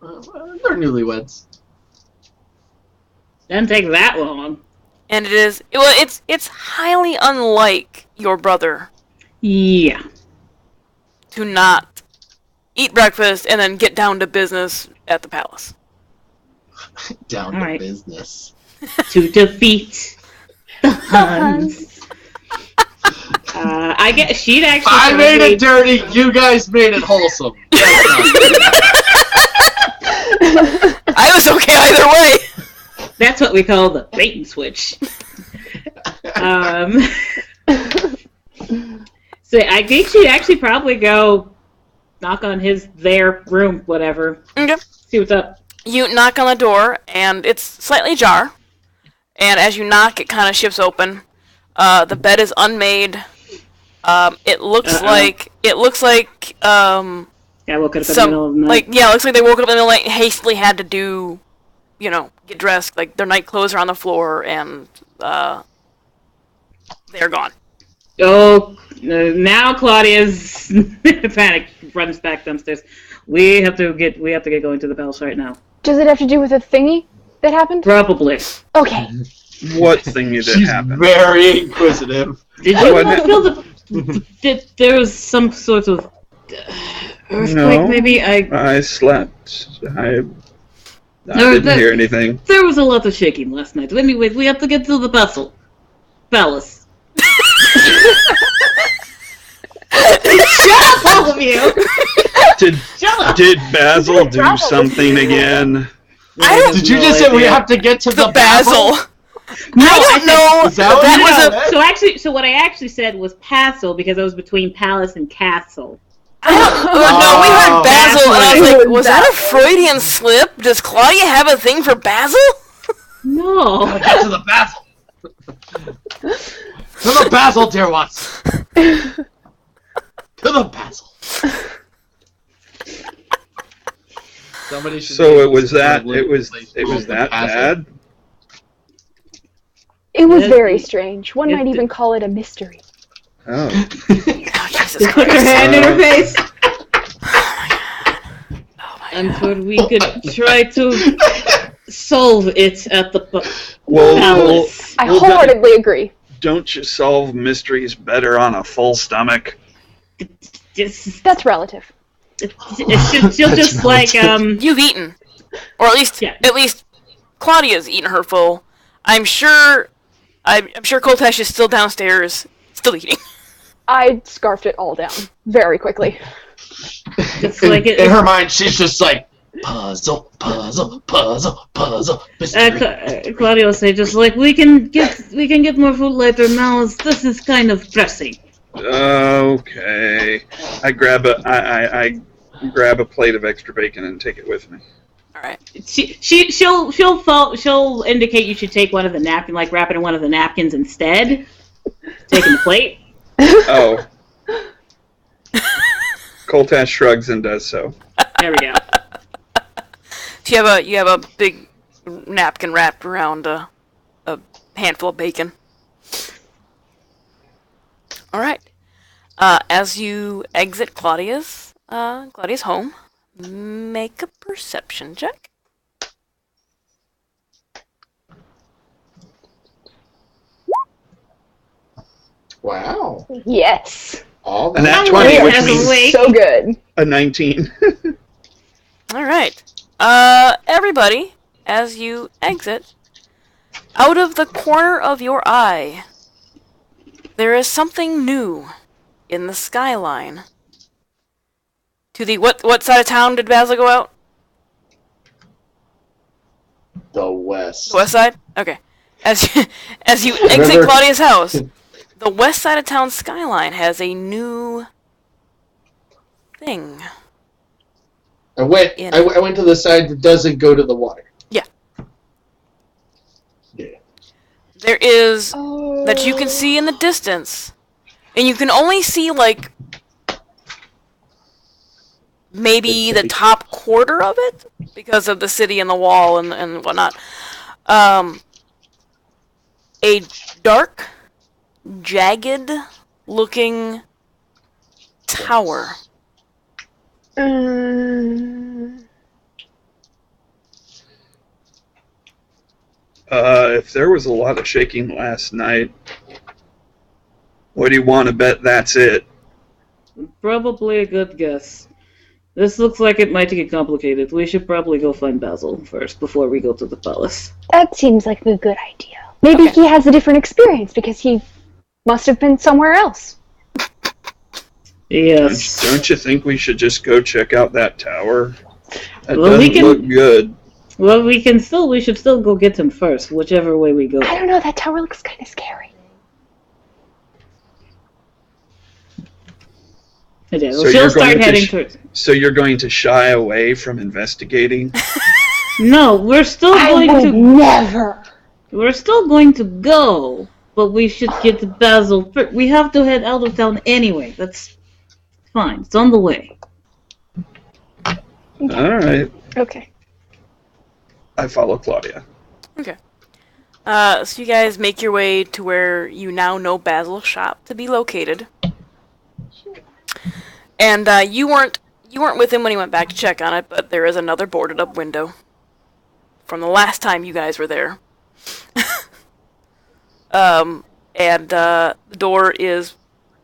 Speaker 5: They're newlyweds.
Speaker 1: Doesn't take that long.
Speaker 2: And it's highly unlike your brother
Speaker 1: Yeah.
Speaker 2: to not eat breakfast and then get down to business at the palace.
Speaker 6: Down
Speaker 1: All
Speaker 6: to
Speaker 1: right.
Speaker 6: business.
Speaker 1: To defeat the Huns. I guess she'd actually.
Speaker 6: I made it dirty. You guys made it wholesome.
Speaker 2: I was okay either way.
Speaker 1: That's what we call the bait and switch. So I think she'd actually probably go knock on their room, whatever.
Speaker 2: Okay.
Speaker 1: See what's up.
Speaker 2: You knock on the door, and it's slightly ajar. And as you knock, it kind of shifts open. The bed is unmade. It looks like
Speaker 1: I woke up in the middle of the night.
Speaker 2: it looks like they woke up in the middle of the night, hastily had to do, get dressed. Like their night clothes are on the floor, and they're gone.
Speaker 1: Oh, now Claudia's panic runs back downstairs. We have to get going to the palace right now.
Speaker 4: Does it have to do with a thingy that happened?
Speaker 1: Probably.
Speaker 4: Okay.
Speaker 3: What thing did
Speaker 6: She's
Speaker 3: happen?
Speaker 6: very inquisitive.
Speaker 1: Did you not feel that there was some sort of earthquake?
Speaker 3: No.
Speaker 1: Maybe
Speaker 3: I slept. I didn't hear anything.
Speaker 1: There was a lot of shaking last night. Anyways, we have to get to the palace. Shut up, all of you!
Speaker 3: Did Basil do something again?
Speaker 6: Did you just say we have to get to the
Speaker 2: Basil?
Speaker 1: No,
Speaker 2: I don't know.
Speaker 6: Is that what
Speaker 1: So what I actually said was Passel because I was between palace and castle.
Speaker 2: No, we heard Basil, and I was like, was that a
Speaker 4: Basil.
Speaker 2: Freudian slip? Does Claudia have a thing for Basil?
Speaker 1: No.
Speaker 6: Get to the Basil. To the Basil, dear ones. To the Basil. Somebody should.
Speaker 3: So it was that bad.
Speaker 4: It was very strange. One might even call it a mystery.
Speaker 3: Oh.
Speaker 2: Oh, Jesus
Speaker 1: Put her
Speaker 2: Christ.
Speaker 1: hand in her face.
Speaker 2: Oh my
Speaker 1: And so we could try to solve it at the
Speaker 3: Well,
Speaker 1: palace.
Speaker 4: I
Speaker 3: Well,
Speaker 4: wholeheartedly agree.
Speaker 3: don't you solve mysteries better on a full stomach?
Speaker 4: That's relative.
Speaker 1: She'll just like
Speaker 2: You've eaten. Or at least Claudia's eaten her full. I'm sure Koltesh is still downstairs, still eating.
Speaker 4: I scarfed it all down very quickly.
Speaker 1: It's like
Speaker 6: in her mind, she's just like puzzle, mystery.
Speaker 1: Claudia will say just like we can get more food later. Now this is kind of pressing.
Speaker 3: Okay. I grab a plate of extra bacon and take it with me.
Speaker 2: All right.
Speaker 1: She'll indicate you should take one of the napkins, like wrap it in one of the napkins instead. Taking the plate.
Speaker 3: Oh. Koltash shrugs and does so.
Speaker 1: There we go.
Speaker 2: So you have a big napkin wrapped around a handful of bacon. All right. As you exit Claudia's home, make a perception check.
Speaker 5: Wow.
Speaker 4: Yes.
Speaker 5: All
Speaker 3: And that
Speaker 5: that
Speaker 3: 20,
Speaker 4: We
Speaker 3: which
Speaker 4: are
Speaker 3: means
Speaker 4: so good.
Speaker 3: a 19.
Speaker 2: All right. Everybody, as you exit, out of the corner of your eye, there is something new in the skyline. To the what side of town did Basil go out?
Speaker 5: the West.
Speaker 2: The west side? Okay. As you exit
Speaker 5: Remember-
Speaker 2: Claudia's house, the west side of town skyline has a new thing.
Speaker 5: I went to the side that doesn't go to the water.
Speaker 2: Yeah.
Speaker 5: Yeah.
Speaker 2: There is
Speaker 4: Oh.
Speaker 2: that you can see in the distance, and you can only see like maybe the top quarter of it because of the city and the wall and whatnot. A dark, jagged looking tower.
Speaker 3: If there was a lot of shaking last night, what do you want to bet that's it?
Speaker 1: Probably a good guess. This looks like it might get complicated. We should probably go find Basil first before we go to the palace.
Speaker 4: That seems like a good idea. Maybe he has a different experience because he must have been somewhere else.
Speaker 1: Yes.
Speaker 3: Don't you think we should just go check out that tower? That
Speaker 1: Well,
Speaker 3: doesn't look good.
Speaker 1: Well, we should still go get him first, whichever way we go.
Speaker 4: I don't know, that tower looks kind of scary.
Speaker 1: Okay, well, she'll start heading towards...
Speaker 3: So you're going to shy away from investigating?
Speaker 1: No, we're still going to...
Speaker 4: Never!
Speaker 1: We're still going to go, but we should get to Basil first. We have to head out of town anyway. That's fine. It's on the way.
Speaker 3: Alright.
Speaker 4: Okay.
Speaker 3: I follow Claudia.
Speaker 2: Okay. So you guys make your way to where you now know Basil's shop to be located. And you weren't with him when he went back to check on it, but there is another boarded up window from the last time you guys were there. And the door is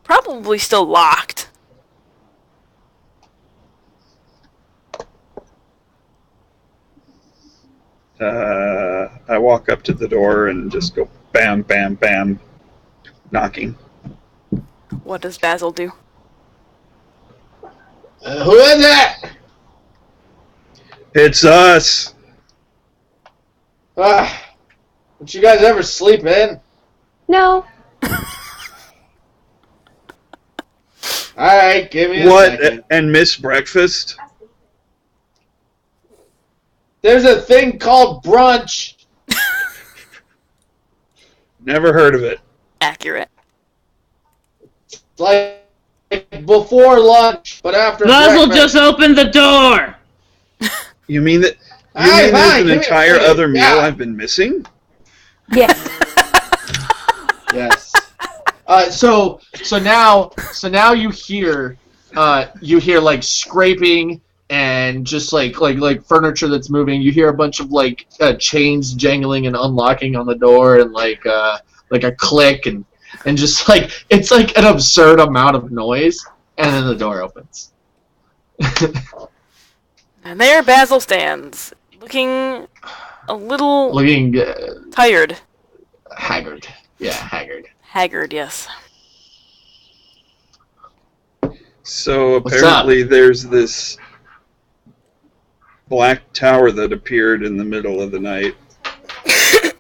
Speaker 2: probably still locked.
Speaker 3: I walk up to the door and just go bam, bam, bam, knocking.
Speaker 2: What does Basil do?
Speaker 5: Who is that?
Speaker 3: It's us.
Speaker 5: Don't you guys ever sleep in?
Speaker 4: No.
Speaker 5: Alright, give me a second.
Speaker 3: And miss breakfast?
Speaker 5: There's a thing called brunch.
Speaker 3: Never heard of it.
Speaker 2: Accurate.
Speaker 5: Like before lunch, but after
Speaker 1: Basil
Speaker 5: breakfast.
Speaker 1: just opened the door!
Speaker 3: You mean that
Speaker 5: Hey,
Speaker 3: there's an
Speaker 5: give me a
Speaker 3: entire
Speaker 5: second.
Speaker 3: other meal
Speaker 5: Yeah.
Speaker 3: I've been missing?
Speaker 4: Yes.
Speaker 5: Yes. So now you hear like scraping and just like furniture that's moving. You hear a bunch of like chains jangling and unlocking on the door, and like a click and just like it's like an absurd amount of noise, and then the door opens.
Speaker 2: And there Basil stands, looking a little tired.
Speaker 5: Haggard. Yeah, haggard.
Speaker 2: Haggard, yes.
Speaker 3: So apparently there's this black tower that appeared in the middle of the night.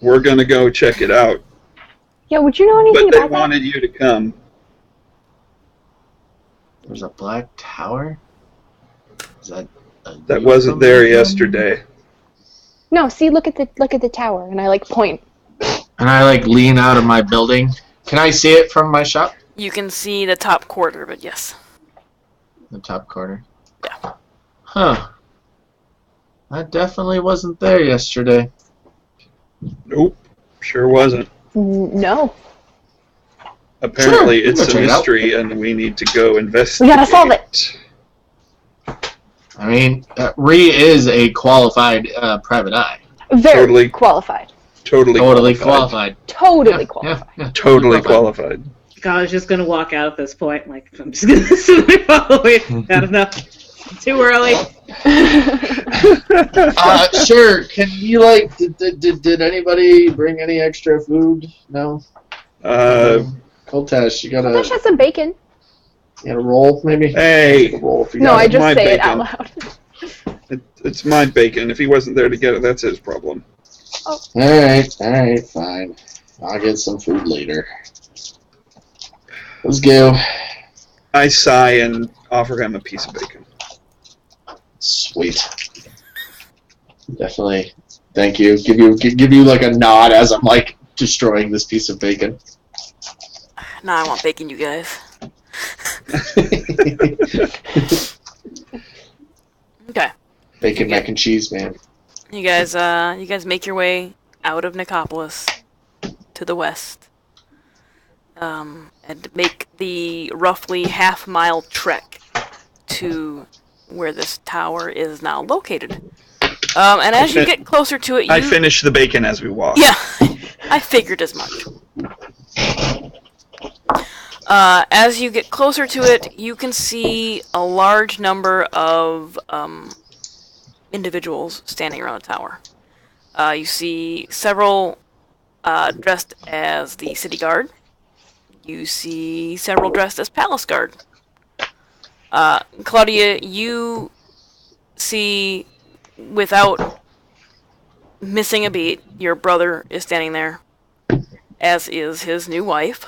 Speaker 3: We're gonna go check it out.
Speaker 4: Yeah, would you know anything
Speaker 3: But they
Speaker 4: about that?
Speaker 3: wanted you to come.
Speaker 5: There's a black tower? Is that
Speaker 3: That wasn't there yesterday.
Speaker 4: No, see, look at the tower, and I like point.
Speaker 5: And I like lean out of my building. Can I see it from my shop?
Speaker 2: You can see the top quarter, but yes.
Speaker 5: The top corner.
Speaker 2: Yeah.
Speaker 5: Huh. That definitely wasn't there yesterday.
Speaker 3: Nope, sure wasn't.
Speaker 4: No.
Speaker 3: Apparently
Speaker 5: Sure,
Speaker 3: it's
Speaker 5: we'll
Speaker 3: a
Speaker 5: check it out.
Speaker 3: mystery and we need to go investigate.
Speaker 4: We gotta solve it.
Speaker 5: I mean, Ree is a qualified private eye.
Speaker 4: Very
Speaker 3: Totally.
Speaker 4: qualified.
Speaker 3: Totally
Speaker 5: qualified.
Speaker 4: Totally qualified.
Speaker 5: Yeah.
Speaker 3: Totally qualified.
Speaker 1: God, I was just gonna walk out at this point. Like, I'm just gonna assume follow it. Not enough. Too early.
Speaker 5: Sure. Can you like? Did anybody bring any extra food? No. Coltash, you gotta.
Speaker 4: Dash has some bacon.
Speaker 5: You gotta roll maybe.
Speaker 3: Hey,
Speaker 5: Roll if you
Speaker 4: No,
Speaker 5: got
Speaker 4: I
Speaker 5: it.
Speaker 4: just
Speaker 3: my
Speaker 4: say it out
Speaker 3: bacon.
Speaker 4: loud.
Speaker 3: It's my bacon. If he wasn't there to get it, that's his problem.
Speaker 5: All right, fine. I'll get some food later. Let's go.
Speaker 3: I sigh and offer him a piece of bacon.
Speaker 5: Sweet. Definitely. Thank you. Give you like a nod as I'm like destroying this piece of bacon.
Speaker 2: Nah, I want bacon, you guys. Okay.
Speaker 5: Bacon mac and cheese, man.
Speaker 2: You guys make your way out of Nicopolis to the west. And make the roughly half-mile trek to where this tower is now located. And as you get closer to it,
Speaker 3: I finish the bacon as we walk.
Speaker 2: Yeah, I figured as much. As you get closer to it, you can see a large number of individuals standing around the tower. You see several dressed as the city guard. You see several dressed as palace guard. Claudia, you see, without missing a beat, your brother is standing there, as is his new wife.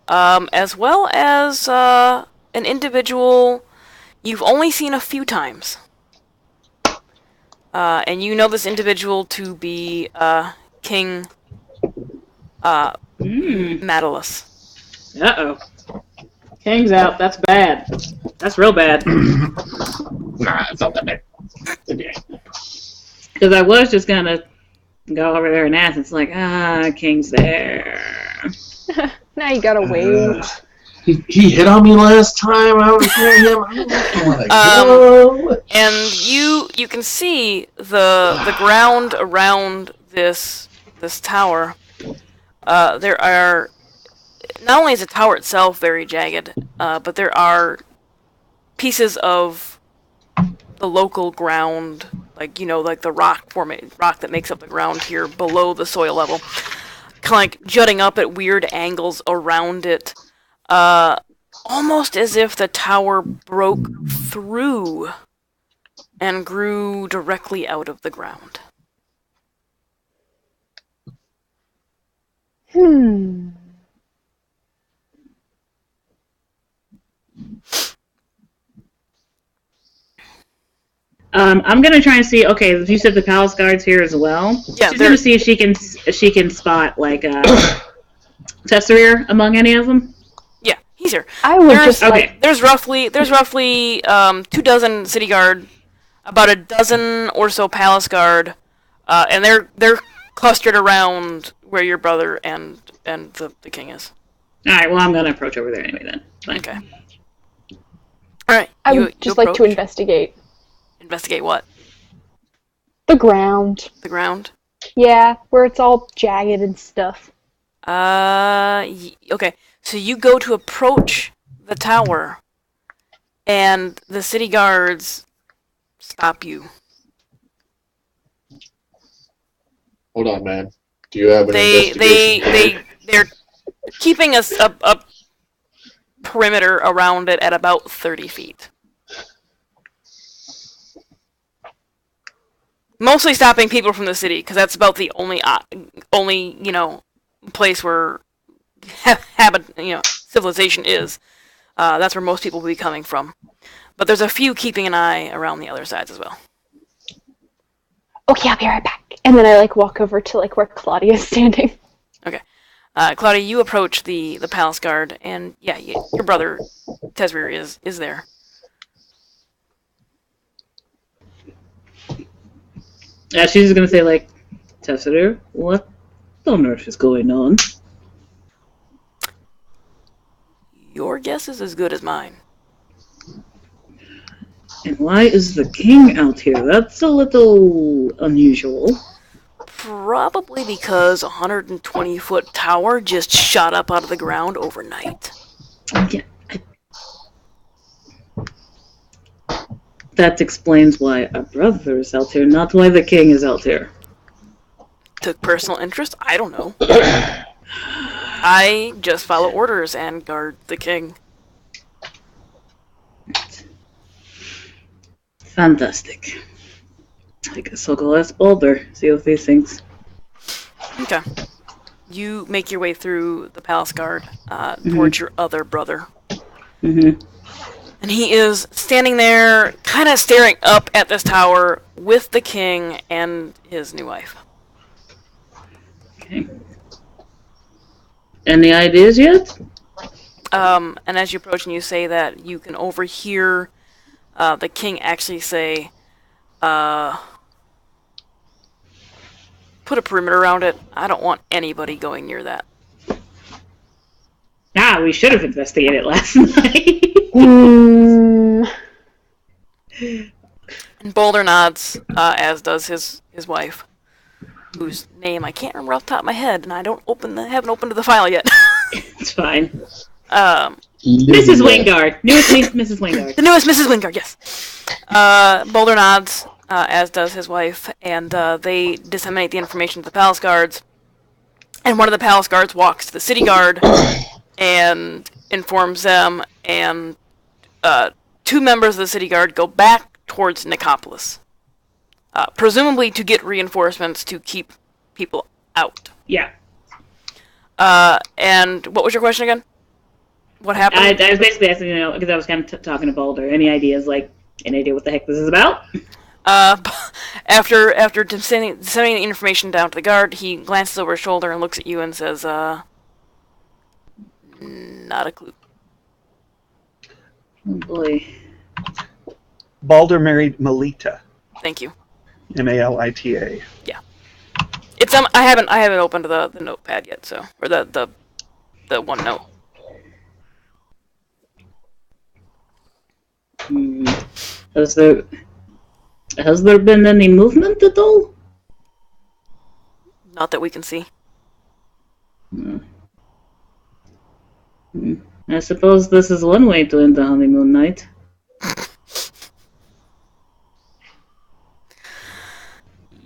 Speaker 2: As well as an individual you've only seen a few times. And you know this individual to be King Madalus.
Speaker 1: Uh-oh. King's out. That's bad. That's real bad.
Speaker 6: Nah, it's not that bad. Okay.
Speaker 1: Because I was just going to go over there and ask. It's like, King's there.
Speaker 4: Now you gotta wait.
Speaker 6: He hit on me last time. I was near him. I don't want to go.
Speaker 2: And you can see the ground around this tower. There are, not only is the tower itself very jagged, but there are pieces of the local ground, like the rock that makes up the ground here below the soil level, kind of like jutting up at weird angles around it, almost as if the tower broke through and grew directly out of the ground.
Speaker 1: I'm gonna try and see. Okay, you said the palace guard's here as well.
Speaker 2: Yeah,
Speaker 1: she's gonna see if she can spot like Tesserair among any of them.
Speaker 2: Yeah, he's here.
Speaker 4: I would
Speaker 2: There's roughly 24 city guard, about a dozen or so palace guard, and they're clustered around where your brother and the king is.
Speaker 1: All right. Well, I'm gonna approach over there anyway then. Fine.
Speaker 2: Okay. All right.
Speaker 4: I would just like to investigate.
Speaker 2: Investigate what?
Speaker 4: The ground.
Speaker 2: The ground?
Speaker 4: Yeah, where it's all jagged and stuff.
Speaker 2: Okay. So you go to approach the tower, and the city guards stop you.
Speaker 5: Hold on, man. Do you have an investigation?
Speaker 2: They're keeping a perimeter around it at about 30 feet. Mostly stopping people from the city, because that's about the only place where civilization is. That's where most people will be coming from. But there's a few keeping an eye around the other sides as well.
Speaker 4: Okay, I'll be right back. And then I walk over to where Claudia is standing.
Speaker 2: Okay. Claudia, you approach the palace guard, and yeah, your brother Tesserair is there.
Speaker 1: Yeah, she's just gonna say Tesserair, what on earth is going on?
Speaker 2: Your guess is as good as mine.
Speaker 1: And why is the king out here? That's a little unusual.
Speaker 2: Probably because a 120-foot tower just shot up out of the ground overnight.
Speaker 1: Yeah. That explains why our brother is out here, not why the king is out here.
Speaker 2: Took personal interest? I don't know. I just follow orders and guard the king.
Speaker 1: Fantastic. I guess I'll go ask Baldur, see if he thinks.
Speaker 2: Okay. You make your way through the palace guard towards your other brother.
Speaker 1: Mm-hmm.
Speaker 2: And he is standing there, kind of staring up at this tower with the king and his new wife.
Speaker 1: Okay. Any ideas yet?
Speaker 2: And as you approach and you say that, you can overhear the king actually say, put a perimeter around it. I don't want anybody going near that.
Speaker 1: We should have investigated last night.
Speaker 2: And Boulder nods, as does his wife, whose name I can't remember off the top of my head, and I haven't opened the file yet.
Speaker 1: It's fine.
Speaker 5: Mrs.
Speaker 1: Mrs. Wingard. Newest Mrs. Wingard.
Speaker 2: The newest Mrs. Wingard, yes. Boulder nods, as does his wife, and they disseminate the information to the palace guards. And one of the palace guards walks to the city guard and informs them, and 2 members of the city guard go back towards Nicopolis, presumably to get reinforcements to keep people out.
Speaker 1: Yeah.
Speaker 2: And what was your question again? What happened?
Speaker 1: I was basically asking, because I was kind of talking to Boulder. Any ideas, any idea what the heck this is about?
Speaker 2: After sending the information down to the guard, he glances over his shoulder and looks at you and says, not a clue.
Speaker 1: Oh boy.
Speaker 3: Balder married Melita.
Speaker 2: Thank you.
Speaker 3: Malita.
Speaker 2: Yeah. It's I haven't opened the notepad yet, or the OneNote.
Speaker 1: Has there been any movement at all?
Speaker 2: Not that we can see.
Speaker 1: I suppose this is one way to end the honeymoon night.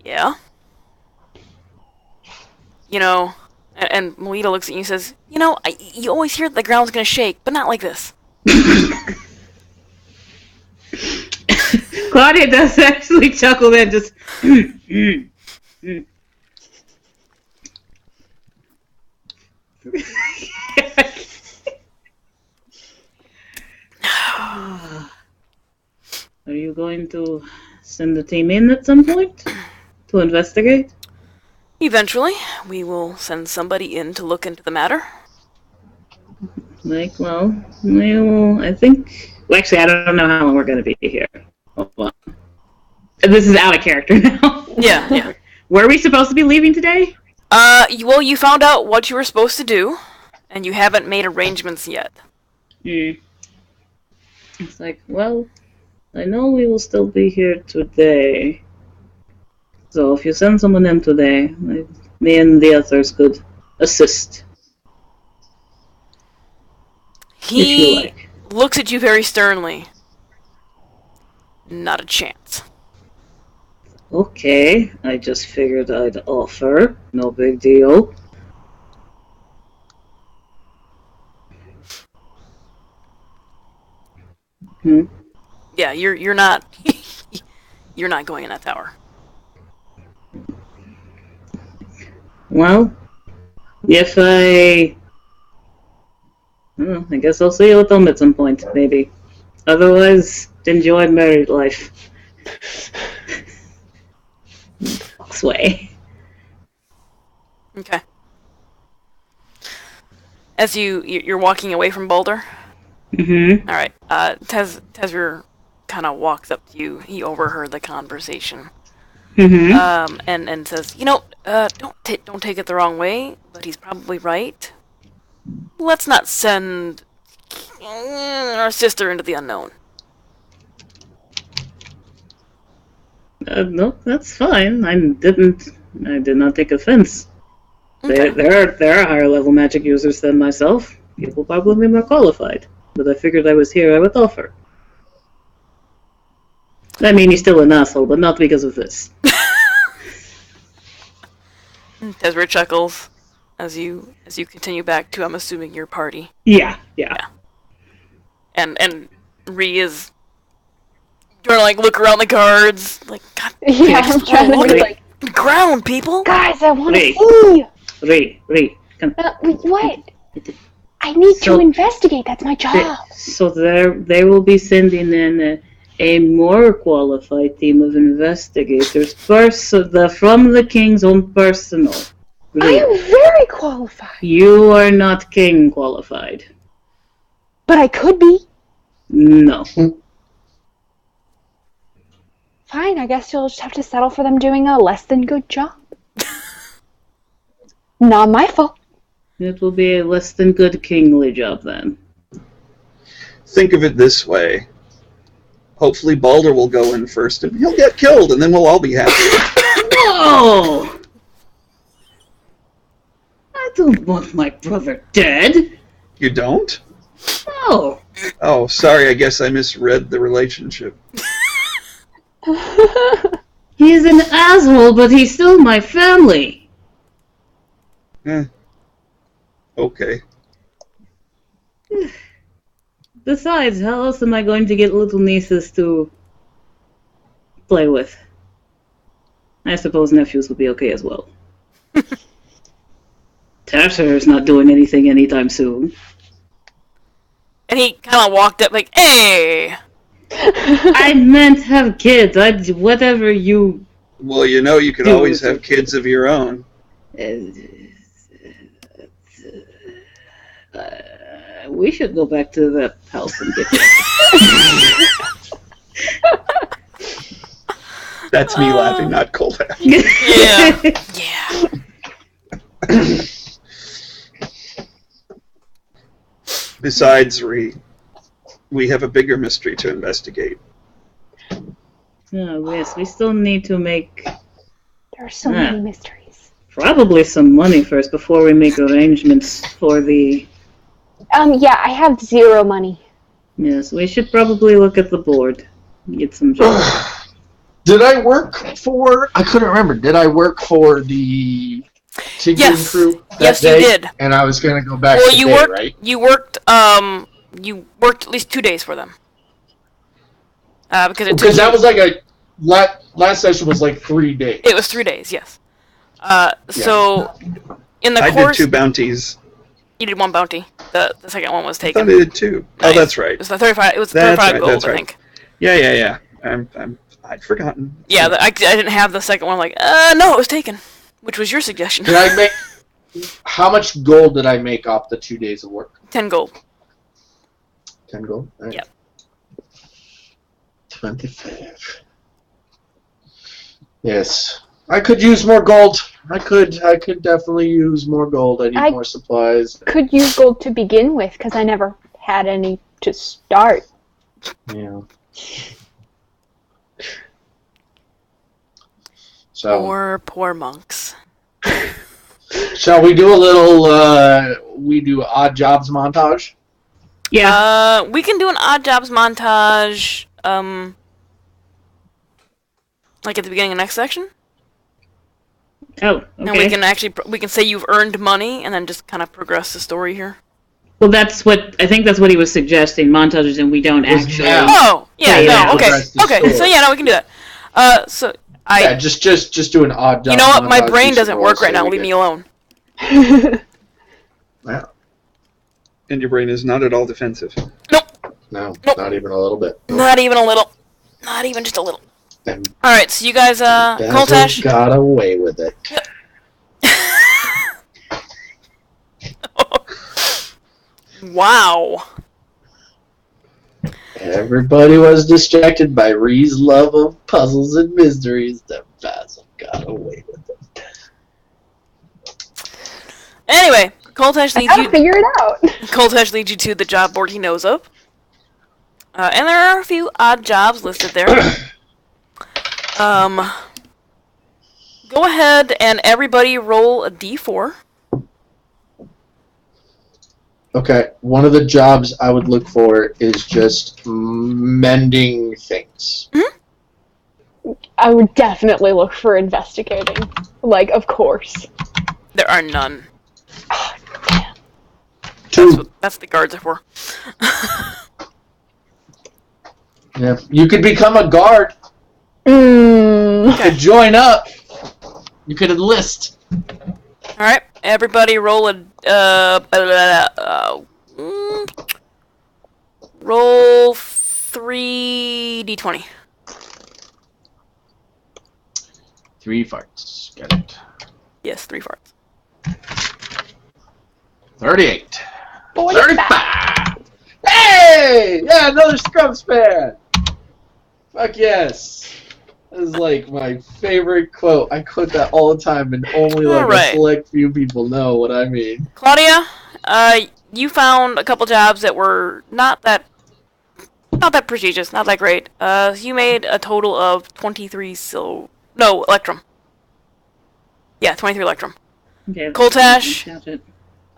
Speaker 2: Yeah. And Melita looks at you and says, you always hear the ground's gonna shake, but not like this.
Speaker 1: Claudia does actually chuckle then, just... Are you going to send the team in at some point to investigate?
Speaker 2: Eventually, we will send somebody in to look into the matter.
Speaker 1: I think... Well, actually, I don't know how long we're going to be here. Hold on. This is out of character now.
Speaker 2: Yeah.
Speaker 1: Were we supposed to be leaving today?
Speaker 2: Well, you found out what you were supposed to do, and you haven't made arrangements yet.
Speaker 1: It's I know we will still be here today. So if you send someone in today, me and the others could assist.
Speaker 2: He looks at you very sternly. Not a chance.
Speaker 1: Okay, I just figured I'd offer. No big deal.
Speaker 2: Yeah, you're not you're not going in that tower.
Speaker 1: Well, if I guess I'll see you at home at some point, maybe. Otherwise, enjoy married life. Sway.
Speaker 2: Okay. As you're walking away from Boulder.
Speaker 1: Mm-hmm.
Speaker 2: All right. Tezrir kind of walks up to you. He overheard the conversation.
Speaker 1: Mm-hmm.
Speaker 2: And says, don't take it the wrong way, but he's probably right. Let's not send our sister into the unknown.
Speaker 1: No, that's fine. I did not take offense.
Speaker 2: Okay.
Speaker 1: There are higher level magic users than myself. People probably be more qualified. But I figured I was here, I would offer. I mean, he's still an asshole, but not because of this.
Speaker 2: Tezrir chuckles as you continue back to, I'm assuming, your party.
Speaker 1: Yeah.
Speaker 2: And Ree is trying to look around the guards, God.
Speaker 4: Yeah, I'm trying to
Speaker 2: look
Speaker 4: look
Speaker 2: at the ground, people.
Speaker 4: Guys, I want to
Speaker 1: Ree.
Speaker 4: see.
Speaker 1: Ree, come.
Speaker 4: What? I need to investigate. That's my job.
Speaker 1: So they will be sending in a more qualified team of investigators from the king's own personal.
Speaker 4: I am very qualified.
Speaker 1: You are not king qualified.
Speaker 4: But I could be.
Speaker 1: No.
Speaker 4: Fine, I guess you'll just have to settle for them doing a less than good job. Not my fault.
Speaker 1: It will be a less than good kingly job then.
Speaker 3: Think of it this way. hopefully Balder will go in first, and he'll get killed, and then we'll all be happy.
Speaker 1: No! I don't want my brother dead.
Speaker 3: You don't?
Speaker 1: No.
Speaker 3: Oh, sorry, I guess I misread the relationship.
Speaker 1: He's an asshole, but he's still my family.
Speaker 3: Okay.
Speaker 1: Besides, how else am I going to get little nieces to play with? I suppose nephews would be okay as well. Tapser's not doing anything anytime soon.
Speaker 2: And he kind of walked up like, hey!
Speaker 1: I meant have kids. Whatever you...
Speaker 3: Well, you know you could always have kids of your own.
Speaker 1: We should go back to the house and get
Speaker 3: That's me laughing, not Colfax.
Speaker 2: Yeah. Yeah.
Speaker 3: Besides, we have a bigger mystery to investigate.
Speaker 1: Oh, yes, we still need to make...
Speaker 4: There are so many mysteries.
Speaker 1: Probably some money first before we make arrangements for the...
Speaker 4: Yeah, I have 0 money.
Speaker 1: Yes, we should probably look at the board. Get some jobs.
Speaker 6: Did I work for... I couldn't remember. Did I work for the tinkering crew that day?
Speaker 2: You did.
Speaker 6: And I was going to go back
Speaker 2: well,
Speaker 6: today, right?
Speaker 2: You worked at least 2 days for them. Because
Speaker 6: that was like a... Last session was like 3 days.
Speaker 2: It was 3 days, yes. So, in the
Speaker 3: I
Speaker 2: course...
Speaker 3: did 2 bounties.
Speaker 2: You did 1 bounty. The second one was taken.
Speaker 3: I thought I did 2.
Speaker 2: Nice.
Speaker 3: Oh, that's right.
Speaker 2: It was 35 gold, I think.
Speaker 3: Yeah. I'd forgotten.
Speaker 2: Yeah, I didn't have the second one. No, it was taken. Which was your suggestion.
Speaker 6: Did I make... How much gold did I make off the 2 days of work?
Speaker 2: 10 gold.
Speaker 6: 10 gold? All right.
Speaker 2: Yep.
Speaker 6: 25. Yes. I could use more gold. I could definitely use more gold. I need more supplies.
Speaker 4: Could use gold to begin with, because I never had any to start.
Speaker 6: Yeah. So
Speaker 2: Poor monks.
Speaker 6: Shall we do a little we do odd jobs montage?
Speaker 1: Yeah.
Speaker 2: We can do an odd jobs montage like at the beginning of next section.
Speaker 1: Oh, okay.
Speaker 2: And we can say you've earned money and then just kind of progress the story here.
Speaker 1: Well, I think that's what he was suggesting, montages, and we don't actually...
Speaker 2: Oh, yeah, no, okay.
Speaker 6: Okay,
Speaker 2: so yeah, no, we can do that.
Speaker 6: Just do an odd job.
Speaker 2: You know what? My brain doesn't work right now. Leave me alone.
Speaker 6: Wow.
Speaker 3: And your brain is not at all defensive.
Speaker 2: Nope.
Speaker 6: No,
Speaker 2: Nope.
Speaker 6: not even a little bit.
Speaker 2: Not even a little. Not even just a little.
Speaker 6: Then
Speaker 2: Alright, so you guys, Coltash?
Speaker 6: got away with it.
Speaker 2: Wow.
Speaker 6: Everybody was distracted by Ree's love of puzzles and mysteries. The Basil got away with it.
Speaker 2: Anyway, Coltash leads you...
Speaker 4: figure it out.
Speaker 2: Coltash leads you to the job board he knows of. And there are a few odd jobs listed there. Go ahead and everybody roll a d4.
Speaker 6: Okay, one of the jobs I would look for is just mending things.
Speaker 2: Mm-hmm.
Speaker 4: I would definitely look for investigating. Of course.
Speaker 2: There are none.
Speaker 4: Oh, damn.
Speaker 2: That's what the guards are for.
Speaker 6: Yeah, you could become a guard. You could join up. You could enlist.
Speaker 2: Alright, everybody roll a... roll 3d20.
Speaker 6: 3 farts. Got it.
Speaker 2: Yes, 3 farts.
Speaker 6: 38.
Speaker 4: 45.
Speaker 6: 35. Hey! Yeah, another scrub span. Fuck yes. That is my favorite quote. I quote that all the time, and only a select few people know what I mean.
Speaker 2: Claudia, you found a couple jobs that were not that not that prestigious, not that great. You made a total of 23 Electrum. Yeah, 23 Electrum.
Speaker 1: Okay,
Speaker 2: Coltash.
Speaker 1: count it.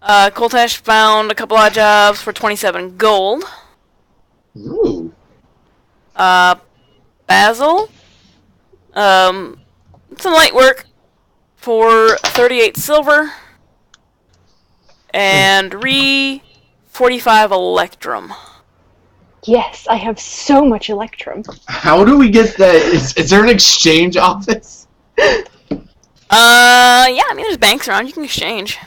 Speaker 2: Coltash found a couple odd jobs for 27 gold.
Speaker 5: Ooh.
Speaker 2: Basil. Some light work for 38 silver. And 45 Electrum.
Speaker 4: Yes, I have so much Electrum.
Speaker 6: How do we get that? Is there an exchange office?
Speaker 2: Yeah, I mean, there's banks around. You can exchange.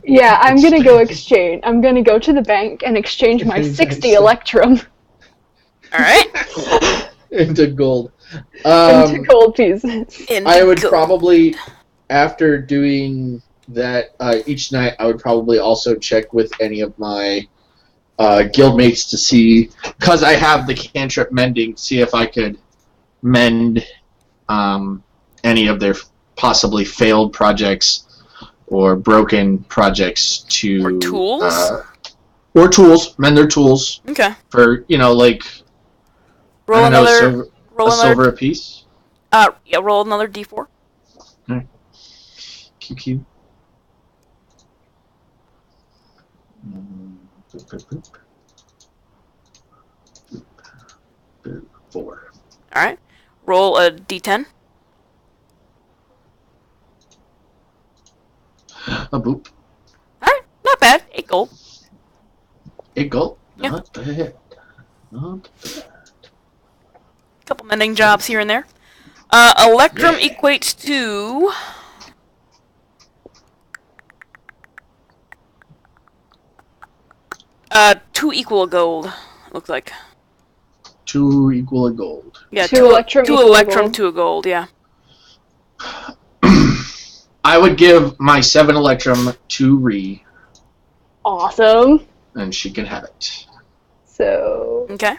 Speaker 4: Yeah, I'm gonna go exchange. I'm gonna go to the bank and exchange my 60 Electrum
Speaker 2: Alright.
Speaker 6: Into gold.
Speaker 4: into gold pieces.
Speaker 6: I would probably, after doing that each night, I would probably also check with any of my guildmates to see, because I have the cantrip mending, see if I could mend any of their possibly failed projects or broken projects to...
Speaker 2: Or tools?
Speaker 6: Or tools. Mend their tools.
Speaker 2: Okay.
Speaker 6: For, like...
Speaker 2: Roll
Speaker 6: I don't
Speaker 2: another...
Speaker 6: know, a silver apiece?
Speaker 2: Yeah, roll another d4.
Speaker 6: Alright. QQ. Boop. 4.
Speaker 2: Alright. Roll a d10.
Speaker 6: A boop.
Speaker 2: Alright, not bad. 8 gold.
Speaker 6: 8 gold?
Speaker 2: Yeah.
Speaker 6: Not bad. Not bad.
Speaker 2: Couple mending jobs here and there. Electrum equates to... 2 equal gold, looks like.
Speaker 6: 2 equal a gold.
Speaker 2: Yeah,
Speaker 4: 2 Electrum.
Speaker 2: 2
Speaker 4: equal
Speaker 2: Electrum,
Speaker 4: gold.
Speaker 2: 2 gold, yeah.
Speaker 6: I would give my 7 Electrum to Ree,
Speaker 4: Awesome.
Speaker 6: and she can have it.
Speaker 4: So
Speaker 2: Okay.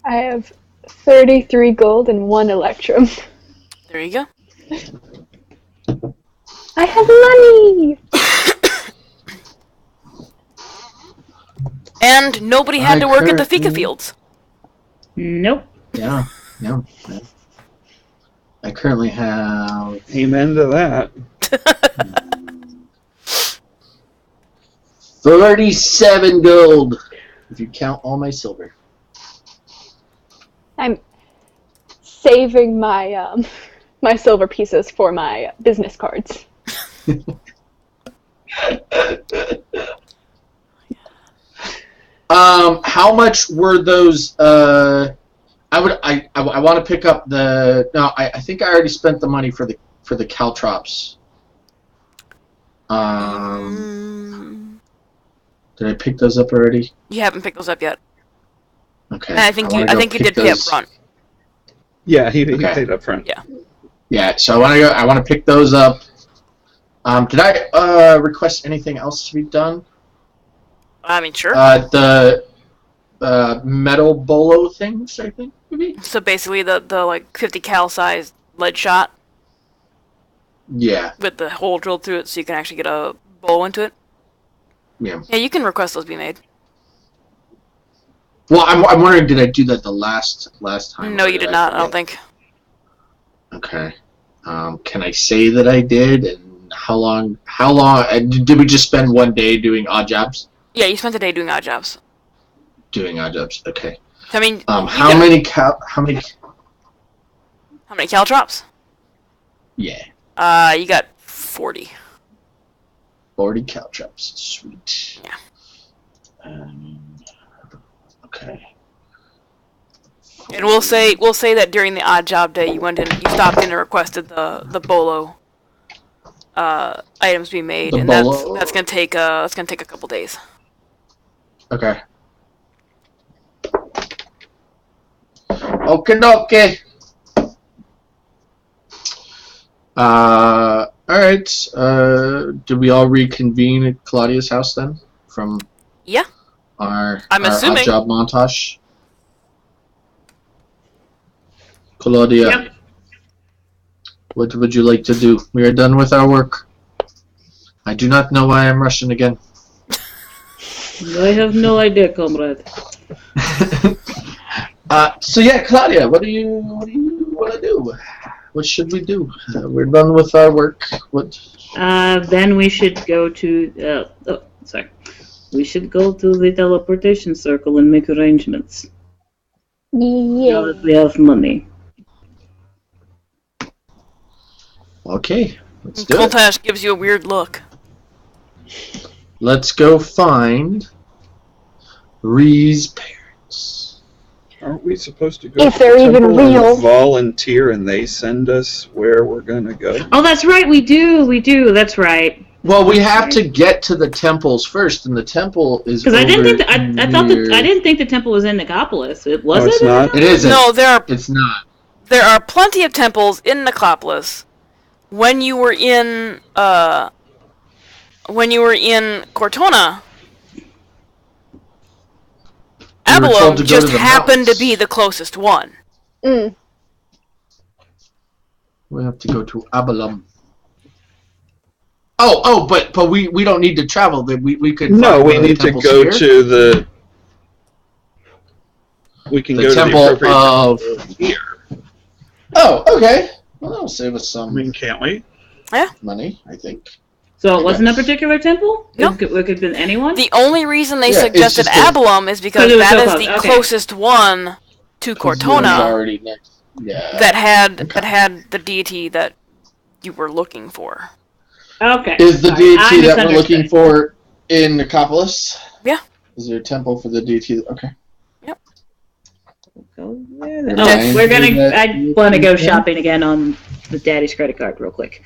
Speaker 4: I have 33 gold and 1 Electrum.
Speaker 2: There you go.
Speaker 4: I have money.
Speaker 2: And nobody had to work at the Fika Fields.
Speaker 1: Nope.
Speaker 6: Yeah. I currently have...
Speaker 3: Amen to that.
Speaker 6: 37 gold, if you count all my silver.
Speaker 4: I'm saving my my silver pieces for my business cards.
Speaker 6: How much were those? I want to pick up the. No, I think I already spent the money for the caltrops. Did I pick those up already?
Speaker 2: You haven't picked those up yet.
Speaker 6: Okay.
Speaker 2: And I think you did pay up front.
Speaker 3: Yeah, he
Speaker 6: Okay.
Speaker 3: paid up front.
Speaker 2: Yeah.
Speaker 6: Yeah. So I want to pick those up. Did I request anything else to be done?
Speaker 2: I mean, sure.
Speaker 6: The metal bolo things, I think, maybe?
Speaker 2: So basically the like 50 cal size lead shot
Speaker 6: Yeah.
Speaker 2: with the hole drilled through it so you can actually get a bow into it.
Speaker 6: Yeah.
Speaker 2: Yeah, you can request those be made.
Speaker 6: Well, I'm wondering, did I do that the last time?
Speaker 2: No,
Speaker 6: or
Speaker 2: you did not, I don't think.
Speaker 6: Okay. Can I say that I did? And how long? Did we just spend one day doing odd jobs?
Speaker 2: Yeah, you spent a day doing odd jobs.
Speaker 6: Doing odd jobs. Okay.
Speaker 2: I mean,
Speaker 6: how many cal
Speaker 2: drops?
Speaker 6: Yeah.
Speaker 2: You got 40.
Speaker 6: 40 cal drops. Sweet.
Speaker 2: Yeah.
Speaker 6: Okay.
Speaker 2: And we'll say that during the odd job day you stopped in and requested the bolo items be made,
Speaker 6: The
Speaker 2: and
Speaker 6: bolo?
Speaker 2: that's gonna take a couple days.
Speaker 6: Okay. Okay. Alright. Did we all reconvene at Claudia's house then? From
Speaker 2: Yeah.
Speaker 6: our
Speaker 2: I'm assuming.
Speaker 6: odd job montage? Claudia,
Speaker 1: Yep.
Speaker 6: what would you like to do? We are done with our work. I do not know why I'm Russian again.
Speaker 1: I have no idea, comrade.
Speaker 6: So yeah, Claudia, what do you want to do? What should we do? We're done with our work. What?
Speaker 1: Then we should go to. Sorry. We should go to the teleportation circle and make arrangements. Now that we have money.
Speaker 6: Okay, let's do it.
Speaker 2: Coltash gives you a weird look.
Speaker 6: Let's go find Ree's parents.
Speaker 3: Aren't we supposed to go
Speaker 4: If
Speaker 3: to
Speaker 4: they're
Speaker 3: the
Speaker 4: even
Speaker 3: temple and
Speaker 4: real.
Speaker 3: volunteer and they send us where we're gonna go?
Speaker 1: Oh, that's right. We do. That's right.
Speaker 6: Well, we have to get to the temples first, and the temple is
Speaker 1: Because I didn't think
Speaker 6: over
Speaker 1: I didn't think the temple was in Nicopolis. It was.
Speaker 3: No, it's not.
Speaker 6: It isn't.
Speaker 2: No,
Speaker 6: It's not.
Speaker 2: there are plenty of temples in Nicopolis. When you were in Cortona,
Speaker 6: We were told
Speaker 2: Abalone
Speaker 6: to go
Speaker 2: just
Speaker 6: to the
Speaker 2: happened to
Speaker 6: mountains.
Speaker 2: be the closest one.
Speaker 4: Mm.
Speaker 6: We have to go to Abalum. Oh, but we don't need to travel. We could.
Speaker 3: No,
Speaker 6: find
Speaker 3: we
Speaker 6: one of the
Speaker 3: need to
Speaker 6: temples
Speaker 3: go
Speaker 6: here.
Speaker 3: to the. We can
Speaker 6: The
Speaker 3: go
Speaker 6: temple
Speaker 3: to the appropriate
Speaker 6: of-
Speaker 3: temple here.
Speaker 6: Oh, okay. Well, that'll save us
Speaker 3: I
Speaker 6: some
Speaker 3: mean, can't we?
Speaker 6: money, I think.
Speaker 1: So it wasn't a particular temple?
Speaker 2: No.
Speaker 1: It could have been anyone?
Speaker 2: The only reason they
Speaker 6: Yeah, it's
Speaker 2: suggested
Speaker 6: just a-
Speaker 2: Abalum is because
Speaker 1: Because it was
Speaker 2: that
Speaker 1: so
Speaker 2: is
Speaker 1: close,
Speaker 2: the
Speaker 1: okay.
Speaker 2: closest one to
Speaker 6: It's
Speaker 2: Cortona
Speaker 6: already next. Yeah.
Speaker 2: that had
Speaker 6: Okay.
Speaker 2: the deity that you were looking for.
Speaker 1: Okay.
Speaker 6: Is the
Speaker 1: Sorry,
Speaker 6: deity
Speaker 1: I
Speaker 6: that we're looking
Speaker 1: misunderstood.
Speaker 6: for in Nicopolis?
Speaker 2: Yeah.
Speaker 6: Is there a temple for the deity? Okay.
Speaker 1: Go there.
Speaker 6: Okay.
Speaker 1: Oh, we're gonna.
Speaker 6: Is that-
Speaker 1: I want to go shopping again on the daddy's credit card real quick.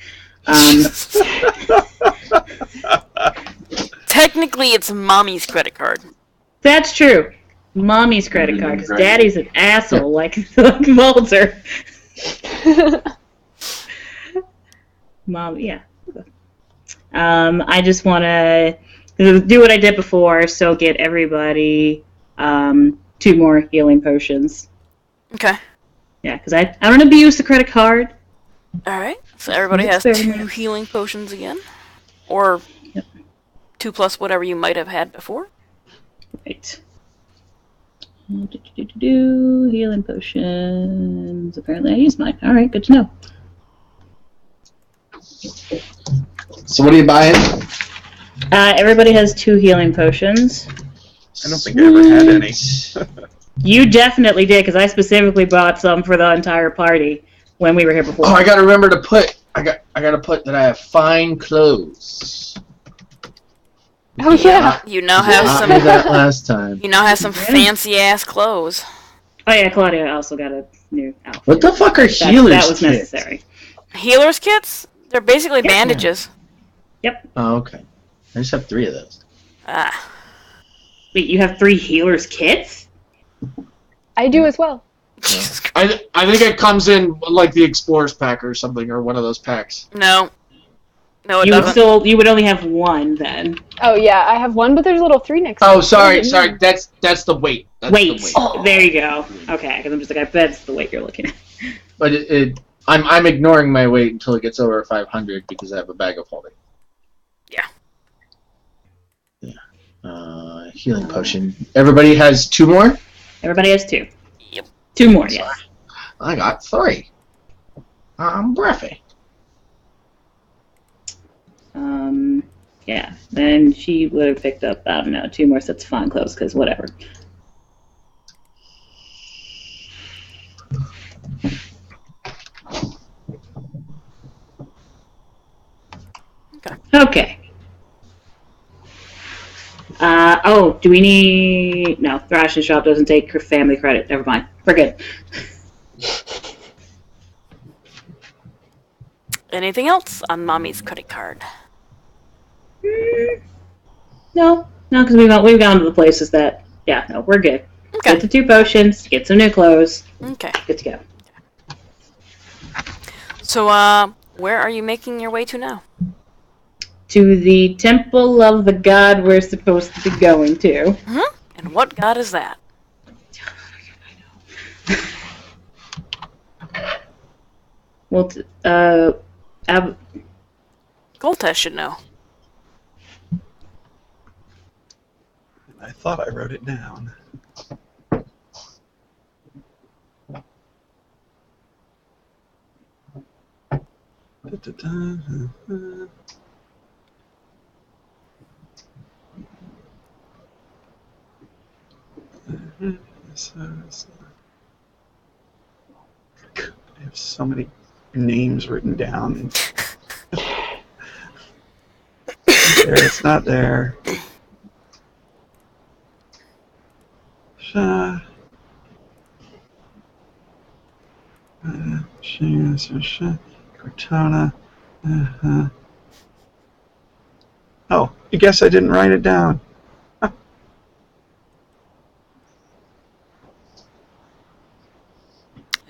Speaker 2: Technically, it's mommy's credit card.
Speaker 1: That's true. Mommy's credit card, because
Speaker 6: Right.
Speaker 1: daddy's an asshole like Mulder. Mom, yeah. I just want to do what I did before, so get everybody 2 more healing potions.
Speaker 2: Okay.
Speaker 1: Yeah, because I don't abuse the credit card.
Speaker 2: Alright. So everybody has
Speaker 1: That's fair
Speaker 2: 2
Speaker 1: enough.
Speaker 2: healing potions again. Or
Speaker 1: Yep.
Speaker 2: 2 plus whatever you might have had before.
Speaker 1: Right. Healing potions. Apparently I used mine. Alright, good to know.
Speaker 6: So what are you buying?
Speaker 1: Everybody has 2 healing potions.
Speaker 3: I don't think I ever had any.
Speaker 1: You definitely did, because I specifically bought some for the entire party when we were here before.
Speaker 6: Oh, I gotta remember to put. I gotta put that I have fine clothes.
Speaker 4: Oh yeah.
Speaker 2: You now have
Speaker 6: Not
Speaker 2: some.
Speaker 6: me that last time.
Speaker 2: You now have some fancy ass clothes.
Speaker 1: Oh yeah, Claudia also got a new outfit.
Speaker 6: What the fuck are
Speaker 1: That
Speaker 6: healers?
Speaker 1: was
Speaker 6: kits?
Speaker 1: necessary.
Speaker 2: Healers kits? They're basically
Speaker 1: Yeah.
Speaker 2: bandages.
Speaker 6: Oh, okay. I just have 3 of those.
Speaker 2: Ah.
Speaker 1: Wait, you have 3 healers kits?
Speaker 4: I do as well.
Speaker 2: Jesus Christ.
Speaker 6: I think it comes in like the Explorers pack or something, or one of those packs.
Speaker 2: No. No, it doesn't.
Speaker 1: You would only have 1 then.
Speaker 4: Oh yeah, I have one, but there's a little 3 next to
Speaker 6: Oh,
Speaker 4: it.
Speaker 6: sorry.
Speaker 4: What does it mean?
Speaker 6: That's the weight. That's
Speaker 1: Wait,
Speaker 6: the weight.
Speaker 4: Oh.
Speaker 1: there you go. Okay, because I'm just like, I bet it's the weight you're looking at.
Speaker 6: But I'm ignoring my weight until it gets over 500 because I have a bag of holding.
Speaker 2: Yeah.
Speaker 6: Yeah. Healing potion. Everybody has 2 more?
Speaker 1: Everybody has 2.
Speaker 2: Yep.
Speaker 1: 2 more, yes.
Speaker 6: I got 3. I'm breathy.
Speaker 1: Yeah. Then she would have picked up, I don't know, 2 more sets of fine clothes, because whatever. Okay. Do we need... No, the ration shop doesn't take family credit. Never mind. We're good.
Speaker 2: Anything else on mommy's credit card?
Speaker 1: No, because we've gone to the places that... Yeah, no, we're good.
Speaker 2: Okay.
Speaker 1: Get the 2 potions, get some new clothes,
Speaker 2: Okay.
Speaker 1: good to go.
Speaker 2: So, where are you making your way to now?
Speaker 1: To the temple of the god we're supposed to be going to.
Speaker 2: And what god is that?
Speaker 1: Well,
Speaker 2: Goltest should know.
Speaker 3: I thought I wrote it down. I have so many names written down. It's not there. Cortana. Oh, I guess I didn't write it down.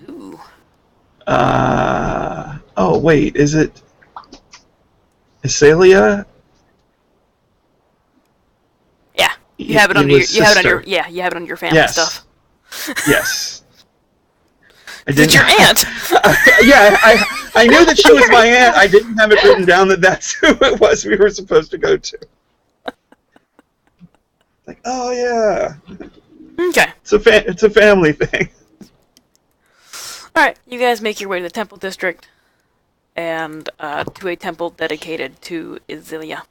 Speaker 2: Ooh.
Speaker 3: Oh, wait, is it Esela?
Speaker 2: Yeah, you have it under your, you have it on your family stuff.
Speaker 3: Yes.
Speaker 2: It's your aunt.
Speaker 3: Yeah, I knew that she was my aunt. I didn't have it written down that that's who it was we were supposed to go to. Like, oh yeah.
Speaker 2: Okay.
Speaker 3: It's a family thing.
Speaker 2: Alright, you guys make your way to the temple district and to a temple dedicated to Esela.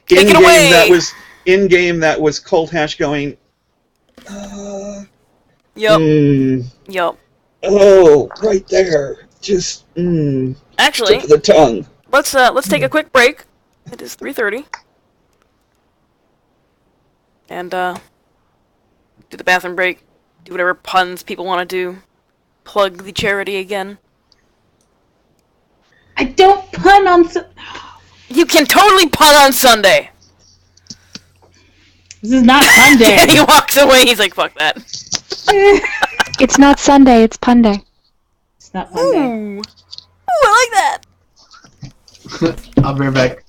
Speaker 2: Take it away!
Speaker 3: In game that was Cold Hash going.
Speaker 2: Yup.
Speaker 3: Oh, right there. Just
Speaker 2: Actually,
Speaker 3: tip of the tongue.
Speaker 2: Let's take a quick break. It is 3:30. And do the bathroom break. Do whatever puns people want to do. Plug the charity again.
Speaker 1: I don't pun on.
Speaker 2: You can totally pun on Sunday.
Speaker 1: This is not Pun Day.
Speaker 2: He walks away. He's like, "Fuck that."
Speaker 4: It's not Sunday. It's Pun Day.
Speaker 1: It's not Pun Day.
Speaker 2: Ooh, I like that.
Speaker 6: I'll be right back.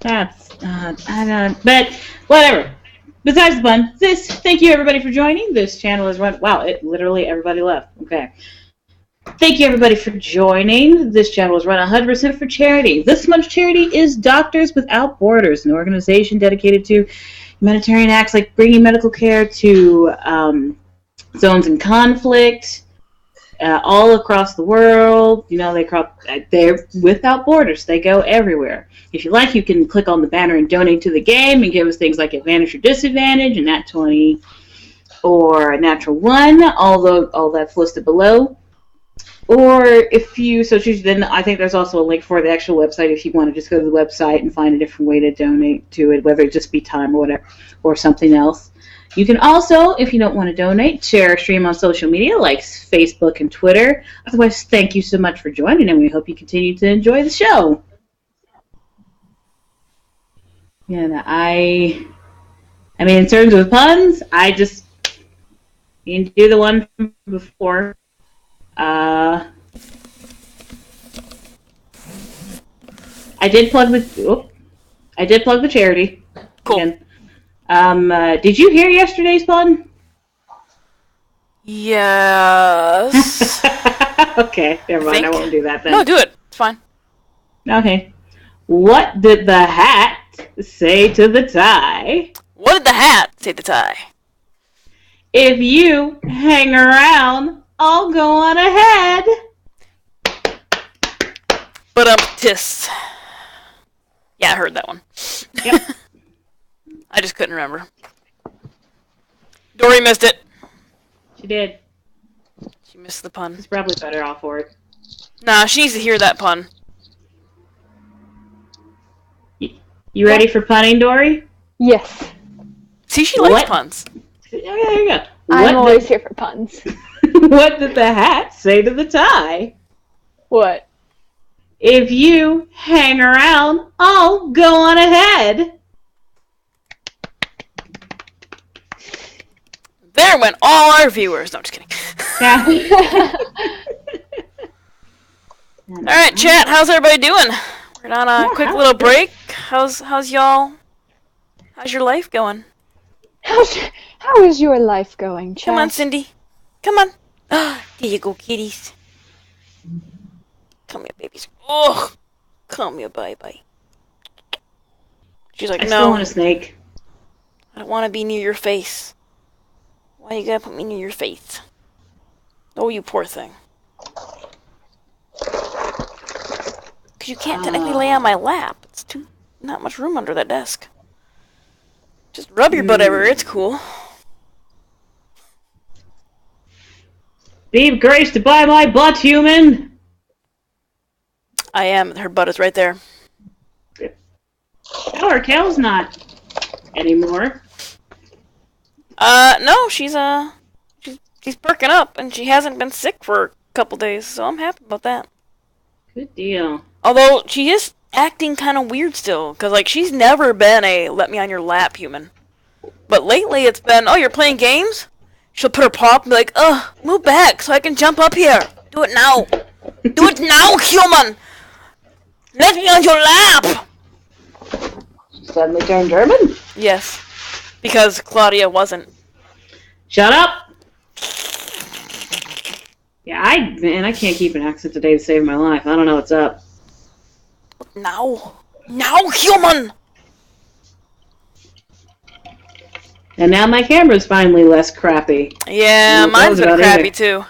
Speaker 1: That's I don't. But whatever. Besides the pun, thank you everybody for joining. This channel is run. Wow, it literally everybody left. Okay. Thank you everybody for joining. This channel is run 100% for charity. This month's charity is Doctors Without Borders, an organization dedicated to humanitarian acts like bringing medical care to zones in conflict, all across the world. You know, they're without borders. They go everywhere. If you like, you can click on the banner and donate to the game and give us things like advantage or disadvantage, a nat 20 or a natural 1, all that's listed below. Or if you so choose, then I think there's also a link for the actual website if you want to just go to the website and find a different way to donate to it, whether it just be time or whatever, or something else. You can also, if you don't want to donate, share our stream on social media like Facebook and Twitter. Otherwise, thank you so much for joining, and we hope you continue to enjoy the show. Yeah, I mean, in terms of puns, you can do the one from before. I did plug the charity.
Speaker 2: Cool.
Speaker 1: Again. Did you hear yesterday's pun?
Speaker 2: Yes.
Speaker 1: Okay, never mind. I won't do that then.
Speaker 2: No, do it. It's fine.
Speaker 1: Okay. What did the hat say to the tie?
Speaker 2: What did the hat say to the tie?
Speaker 1: If you hang around, I'll go on ahead.
Speaker 2: But tis. Yeah, I heard that one.
Speaker 1: Yep.
Speaker 2: I just couldn't remember. Dory missed it.
Speaker 1: She did.
Speaker 2: She missed the pun.
Speaker 1: She's probably better off for it.
Speaker 2: Nah, she needs to hear that pun.
Speaker 1: You ready for punning, Dory?
Speaker 4: Yes.
Speaker 2: See, she likes puns.
Speaker 1: Okay, there you go.
Speaker 4: I'm always here for puns.
Speaker 1: What did the hat say to the tie?
Speaker 4: What?
Speaker 1: If you hang around, I'll go on ahead.
Speaker 2: There went all our viewers. No, I'm just kidding.
Speaker 1: Yeah.
Speaker 2: Alright, chat, how's everybody doing? We're on a quick little break. How's y'all? How's your life going?
Speaker 4: How is your life going, chat?
Speaker 2: Come on, Cindy. Come on. There you go, kitties. Come here, babies. Oh, come here, bye-bye. She's like,
Speaker 1: I
Speaker 2: no.
Speaker 1: still want a snake.
Speaker 2: I don't want to be near your face. Why you gotta put me near your face? Oh, you poor thing. Because you can't technically lay on my lap. It's not much room under that desk. Just rub your butt everywhere. It's cool.
Speaker 1: Be graced by my butt, human!
Speaker 2: I am. Her butt is right there.
Speaker 1: Oh, her Cal's not anymore.
Speaker 2: No, she's perking up, and she hasn't been sick for a couple days, so I'm happy about that.
Speaker 1: Good deal.
Speaker 2: Although, she is acting kind of weird still, because, like, she's never been a let-me-on-your-lap human. But lately it's been, oh, you're playing games? She'll put her paw up and be like, ugh, move back so I can jump up here. Do it now. Do it now, human! Let me on your lap!
Speaker 1: She suddenly turned German?
Speaker 2: Yes, because Claudia wasn't.
Speaker 1: Shut up! Yeah, I can't keep an accent today to save my life. I don't know what's up.
Speaker 2: Now! Now, human!
Speaker 1: And now my camera's finally less crappy.
Speaker 2: Yeah, mine's been crappy too.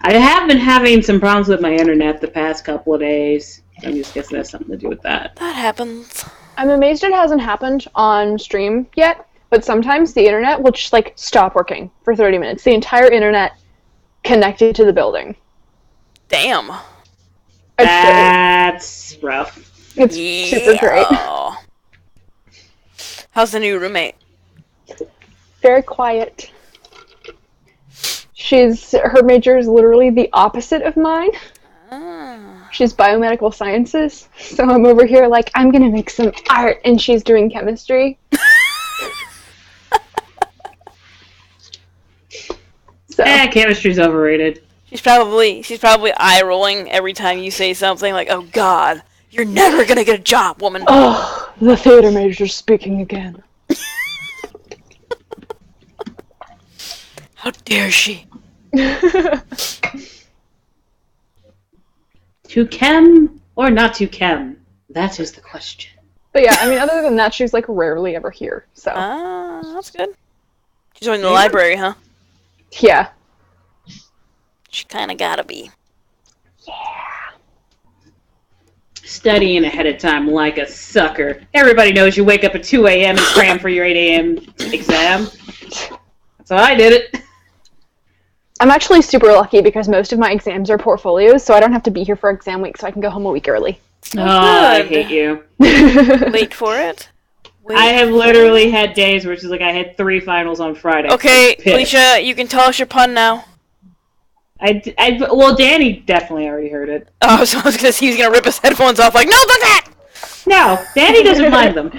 Speaker 1: I have been having some problems with my internet the past couple of days. I'm just guessing it has something to do with that.
Speaker 2: That happens.
Speaker 4: I'm amazed it hasn't happened on stream yet, but sometimes the internet will just, like, stop working for 30 minutes. The entire internet connected to the building.
Speaker 2: Damn.
Speaker 1: That's rough.
Speaker 4: It's super great.
Speaker 2: How's the new roommate?
Speaker 4: Very quiet. Her major is literally the opposite of mine.
Speaker 2: Ah.
Speaker 4: She's biomedical sciences, so I'm over here like, I'm gonna make some art, and she's doing chemistry. So.
Speaker 1: Chemistry's overrated.
Speaker 2: She's probably eye rolling every time you say something like, "Oh God, you're never gonna get a job, woman."
Speaker 4: Oh, the theater major's speaking again.
Speaker 2: How dare she?
Speaker 1: To chem or not to chem? That is the question.
Speaker 4: But yeah, I mean, other than that, she's like rarely ever here. So.
Speaker 2: Ah, that's good. She's in the library, huh?
Speaker 4: Yeah.
Speaker 2: She kind of gotta be.
Speaker 4: Yeah.
Speaker 1: Studying ahead of time like a sucker. Everybody knows you wake up at 2 a.m. and cram for your 8 a.m. exam. That's how I did it.
Speaker 4: I'm actually super lucky because most of my exams are portfolios, so I don't have to be here for exam week, so I can go home a week early.
Speaker 1: Oh, I hate you.
Speaker 2: Wait for it.
Speaker 1: I have literally had days where it's just like I had 3 finals on Friday.
Speaker 2: Okay, Felicia, you can tell us your pun now.
Speaker 1: Well, Danny definitely already heard it.
Speaker 2: Oh, so I was gonna say he's gonna rip his headphones off like, no, don't that!
Speaker 1: No, Danny doesn't mind them.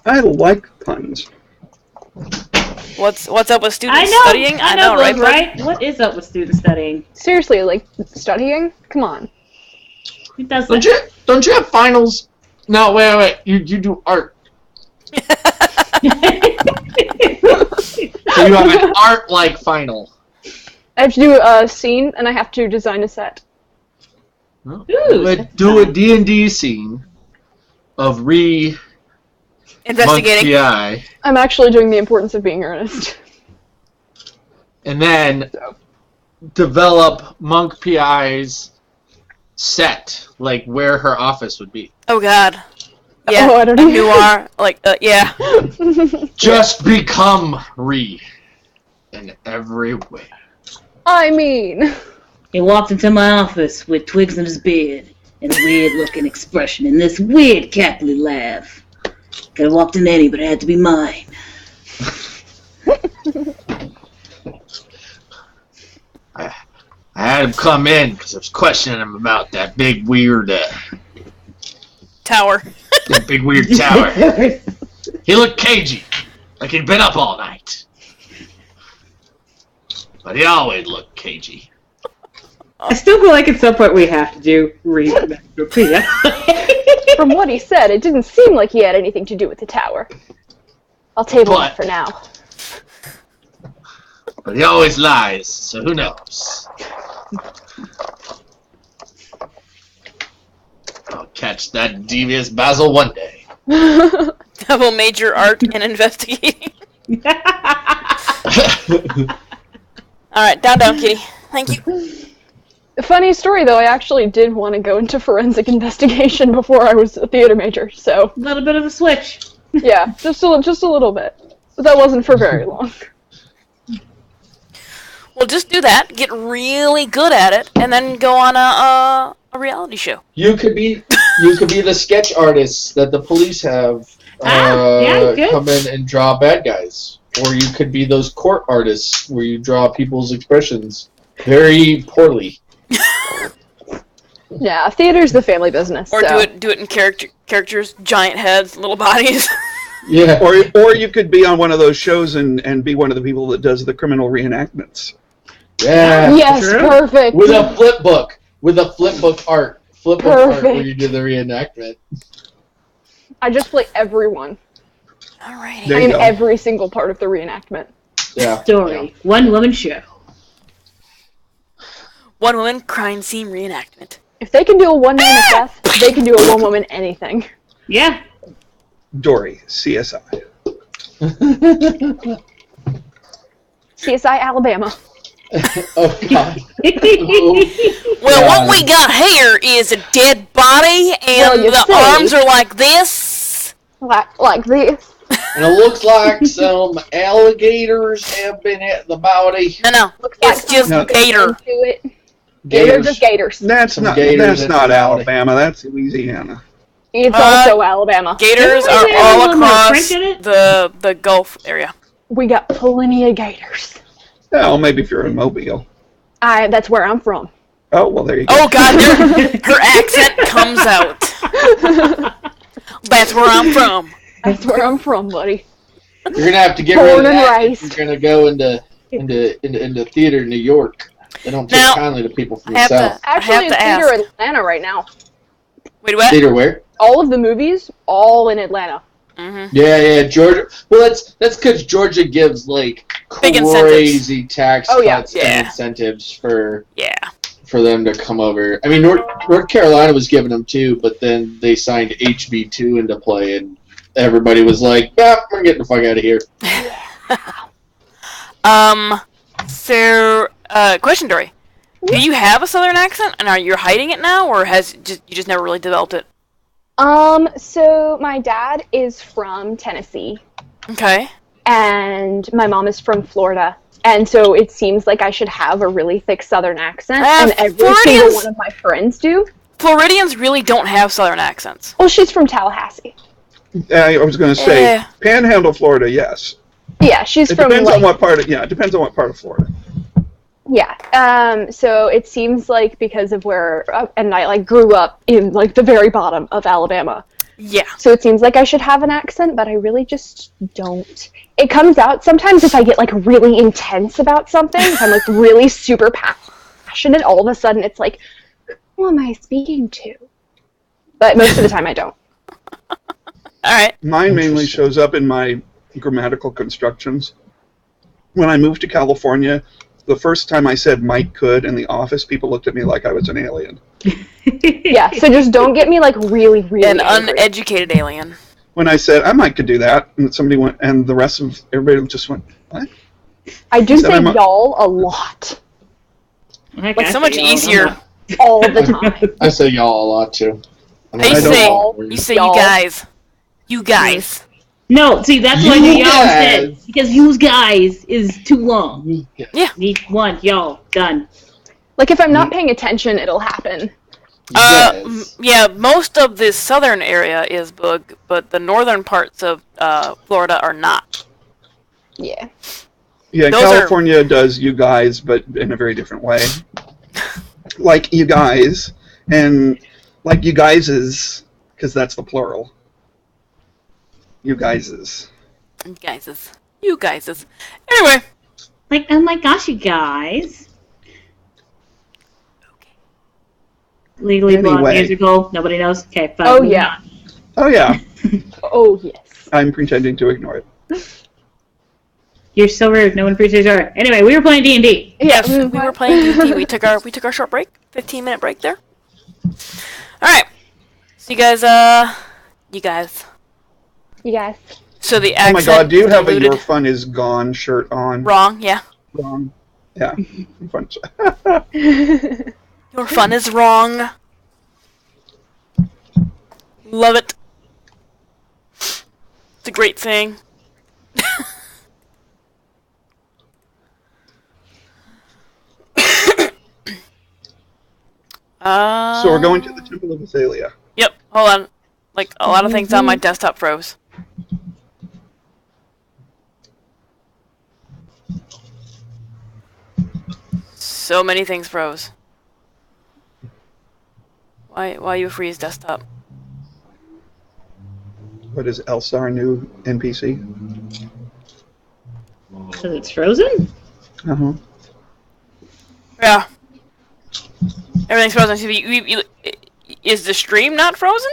Speaker 3: I like puns.
Speaker 2: What's up with students
Speaker 1: I know,
Speaker 2: studying?
Speaker 1: I know,
Speaker 2: right?
Speaker 1: Right? What is up with students studying?
Speaker 4: Seriously, like, studying? Come on.
Speaker 1: Who does
Speaker 6: Don't
Speaker 1: that?
Speaker 6: you have finals? No, wait. You do art. So you have an art-like final.
Speaker 4: I have to do a scene, and I have to design a set.
Speaker 6: Well, do a D&D scene of
Speaker 2: Investigating.
Speaker 6: Monk PI,
Speaker 4: I'm actually doing the importance of being earnest.
Speaker 6: and then develop Monk PI's set, like where her office would be.
Speaker 2: Oh God. Yeah.
Speaker 4: Oh, I don't know.
Speaker 2: You are yeah.
Speaker 6: Just become in every way.
Speaker 4: I mean...
Speaker 1: He walked into my office with twigs in his beard and a weird-looking expression and this weird cackly laugh. Could have walked in any, but it had to be mine.
Speaker 6: I had him come in because I was questioning him about that big weird
Speaker 2: Tower.
Speaker 6: that big weird tower. He looked cagey, like he'd been up all night. But he always looked cagey.
Speaker 1: I still feel like at some point we have to do repeat.
Speaker 4: From what he said, it didn't seem like he had anything to do with the tower. I'll table that for now.
Speaker 6: But he always lies, so who knows? I'll catch that devious Basil one day.
Speaker 2: Double major art and investigating. Alright, down, kitty. Thank you.
Speaker 4: Funny story, though, I actually did want to go into forensic investigation before I was a theater major, so...
Speaker 1: A little bit of a switch.
Speaker 4: Yeah, just a little bit. But that wasn't for very long.
Speaker 2: Well, just do that, get really good at it, and then go on a reality show.
Speaker 5: You could be the sketch artist that the police have come in and draw bad guys. Or you could be those court artists where you draw people's expressions very poorly.
Speaker 4: Yeah, theater's the family business.
Speaker 2: Or
Speaker 4: so.
Speaker 2: do it in characters, giant heads, little bodies.
Speaker 5: Yeah.
Speaker 3: Or you could be on one of those shows and be one of the people that does the criminal reenactments.
Speaker 5: Yeah.
Speaker 4: Yes,
Speaker 1: True.
Speaker 4: perfect.
Speaker 5: With a flip book. With a flip book art. Flip book art where you do the reenactment.
Speaker 4: I just play everyone.
Speaker 2: Alrighty.
Speaker 3: There you
Speaker 4: In
Speaker 3: go.
Speaker 4: every single part of the reenactment.
Speaker 5: Yeah.
Speaker 1: Story. One woman show.
Speaker 2: One woman crime scene reenactment.
Speaker 4: If they can do a one-man death, they can do a one-woman anything.
Speaker 1: Yeah.
Speaker 3: Dory, CSI.
Speaker 4: CSI Alabama.
Speaker 5: Oh, God.
Speaker 2: Well, what we got here is a dead body,
Speaker 4: Well,
Speaker 2: and
Speaker 4: you
Speaker 2: the
Speaker 4: see.
Speaker 2: arms are like this.
Speaker 4: Like this.
Speaker 5: And it looks like some alligators have been at the body.
Speaker 2: No,
Speaker 4: Looks like
Speaker 2: it's just
Speaker 3: No.
Speaker 2: gator.
Speaker 4: Into it. They're just gators.
Speaker 3: That's
Speaker 5: Some
Speaker 3: not
Speaker 5: gators in
Speaker 3: not
Speaker 5: the valley.
Speaker 3: Alabama. That's Louisiana.
Speaker 4: It's also Alabama.
Speaker 2: Gators
Speaker 1: Doesn't
Speaker 2: are
Speaker 1: it have a
Speaker 2: all
Speaker 1: little more
Speaker 2: across
Speaker 1: French in it?
Speaker 2: the Gulf area.
Speaker 4: We got plenty of gators.
Speaker 3: Oh, maybe if you're in Mobile.
Speaker 4: That's where I'm from.
Speaker 3: Oh, well, there you go.
Speaker 2: Oh God, her accent comes out. That's where I'm from.
Speaker 4: That's where I'm from, buddy.
Speaker 5: You're gonna have to get rid of
Speaker 4: Born and
Speaker 5: that if
Speaker 4: raised.
Speaker 5: you're gonna go into theater in New York. They don't take
Speaker 2: Now,
Speaker 5: kindly to people from
Speaker 2: I have
Speaker 5: the south.
Speaker 2: to
Speaker 4: Actually, it's theater
Speaker 2: ask.
Speaker 4: Atlanta right now.
Speaker 2: Wait, what?
Speaker 5: Theater where?
Speaker 4: All of the movies, all in Atlanta.
Speaker 2: Mm-hmm.
Speaker 5: Yeah, Georgia. Well, that's because Georgia gives like
Speaker 2: Big
Speaker 5: crazy tax
Speaker 4: Oh, yeah.
Speaker 5: cuts
Speaker 2: Yeah.
Speaker 5: and incentives for
Speaker 2: Yeah.
Speaker 5: them to come over. I mean, North Carolina was giving them too, but then they signed HB2 into play, and everybody was like, "Yeah, we're getting the fuck out of here."
Speaker 2: So, question, Dory. Do you have a Southern accent, and are you hiding it now, or you just never really developed it?
Speaker 4: So my dad is from Tennessee,
Speaker 2: Okay.
Speaker 4: and my mom is from Florida. And so it seems like I should have a really thick Southern accent,
Speaker 2: Ah,
Speaker 4: and every
Speaker 2: Floridians-
Speaker 4: single one of my friends do.
Speaker 2: Floridians really don't have Southern accents.
Speaker 4: Well, she's from Tallahassee.
Speaker 3: I was going to say,
Speaker 2: Eh.
Speaker 3: Panhandle, Florida, yes.
Speaker 4: Yeah, she's
Speaker 3: It
Speaker 4: from
Speaker 3: depends
Speaker 4: like,
Speaker 3: on what part of it depends on what part of Florida.
Speaker 4: yeah. So it seems like because of where, and I like grew up in like the very bottom of Alabama.
Speaker 2: Yeah.
Speaker 4: So it seems like I should have an accent, but I really just don't. It comes out sometimes if I get like really intense about something, if I'm like really super passionate, all of a sudden it's like, who am I speaking to? But most of the time I don't.
Speaker 2: Alright.
Speaker 3: Mine mainly shows up in my grammatical constructions. When I moved to California, the first time I said Mike could in the office, people looked at me like I was an alien.
Speaker 4: Yeah, so just don't get me like really, really
Speaker 2: An
Speaker 4: angry.
Speaker 2: uneducated alien.
Speaker 3: When I said I might could do that, and somebody went, and the rest of everybody just went, what?
Speaker 4: I do
Speaker 3: Said
Speaker 4: say
Speaker 3: I'm a-
Speaker 4: y'all a lot.
Speaker 2: Like, so much easier.
Speaker 4: All the time.
Speaker 5: I say y'all a lot too.
Speaker 2: I
Speaker 3: I don't-
Speaker 2: say, you say you
Speaker 4: Y'all.
Speaker 2: guys. You guys.
Speaker 1: No, see, that's why
Speaker 5: You
Speaker 1: the y'all said.
Speaker 5: guys.
Speaker 1: Because you guys is too long.
Speaker 2: Yeah.
Speaker 1: Need one, y'all, done.
Speaker 4: Like if I'm not paying attention, it'll happen.
Speaker 5: Yes.
Speaker 2: Yeah, most of the southern area is Boog, but the northern parts of Florida are not.
Speaker 4: Yeah.
Speaker 3: Yeah,
Speaker 2: Those
Speaker 3: California does you guys, but in a very different way. Like you guys, and like you guyses, because that's the plural. You guyses.
Speaker 2: You guyses. Anyway.
Speaker 1: Like, oh my gosh, you guys. Legally Blonde
Speaker 3: Anyway.
Speaker 1: musical. Nobody knows. Okay, fine.
Speaker 4: Oh,
Speaker 1: moving
Speaker 4: yeah.
Speaker 1: on.
Speaker 3: Oh yeah,
Speaker 4: Oh, yes.
Speaker 3: I'm pretending to ignore it.
Speaker 2: You're
Speaker 1: You're so rude. No one appreciates your art. Anyway, we were playing D&D.
Speaker 2: Yes, we were playing D&D. We took our short break, 15-minute break there. All right. So you guys,
Speaker 4: Yes.
Speaker 2: So the
Speaker 3: Oh
Speaker 2: accent.
Speaker 3: my God! Do you have a
Speaker 2: diluted.
Speaker 3: "Your Fun Is Gone" shirt on?
Speaker 2: Wrong. Yeah.
Speaker 3: Wrong. Yeah. Fun.
Speaker 2: Your fun is wrong. Love it. It's a great thing.
Speaker 3: So we're going to the Temple of Esela.
Speaker 2: Yep. Hold on. Like a lot of things on my desktop froze. So many things froze. Why you freeze desktop?
Speaker 3: What is Elsa, our new NPC?
Speaker 1: Because it's frozen?
Speaker 3: Uh-huh.
Speaker 2: Yeah. Everything's frozen. So is the stream not frozen?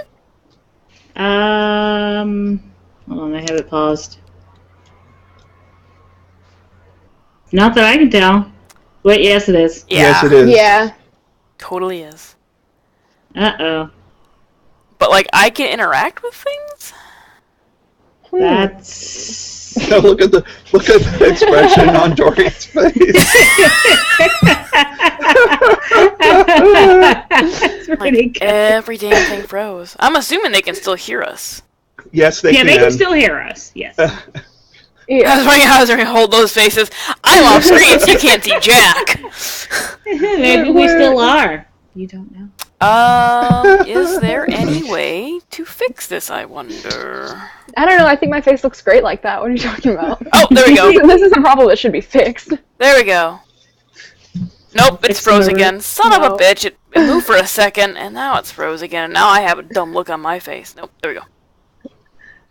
Speaker 1: Hold on, I have it paused. Not that I can tell. Wait, yes it is.
Speaker 2: Yeah.
Speaker 3: Yes, it is.
Speaker 4: Yeah.
Speaker 2: Totally is.
Speaker 1: Uh-oh.
Speaker 2: But like I can interact with things?
Speaker 1: That's...
Speaker 3: Look at the expression on Dorian's face.
Speaker 1: That's pretty
Speaker 2: Like
Speaker 1: good.
Speaker 2: every damn thing froze. I'm assuming they can still hear us.
Speaker 3: Yes, they
Speaker 1: Yeah,
Speaker 3: can.
Speaker 1: they can still hear us, yes.
Speaker 2: I was trying to hold those faces. I'm off screen, so you can't see Jack.
Speaker 1: Maybe we still are. You don't know.
Speaker 2: Is there any way to fix this, I wonder?
Speaker 4: I don't know. I think my face looks great like that. What are you talking about?
Speaker 2: Oh, there we go.
Speaker 4: This is a problem that should be fixed.
Speaker 2: There we go. Nope, it's froze again. Son of a bitch. It moved for a second, and now it's froze again, and now I have a dumb look on my face. Nope, there we go.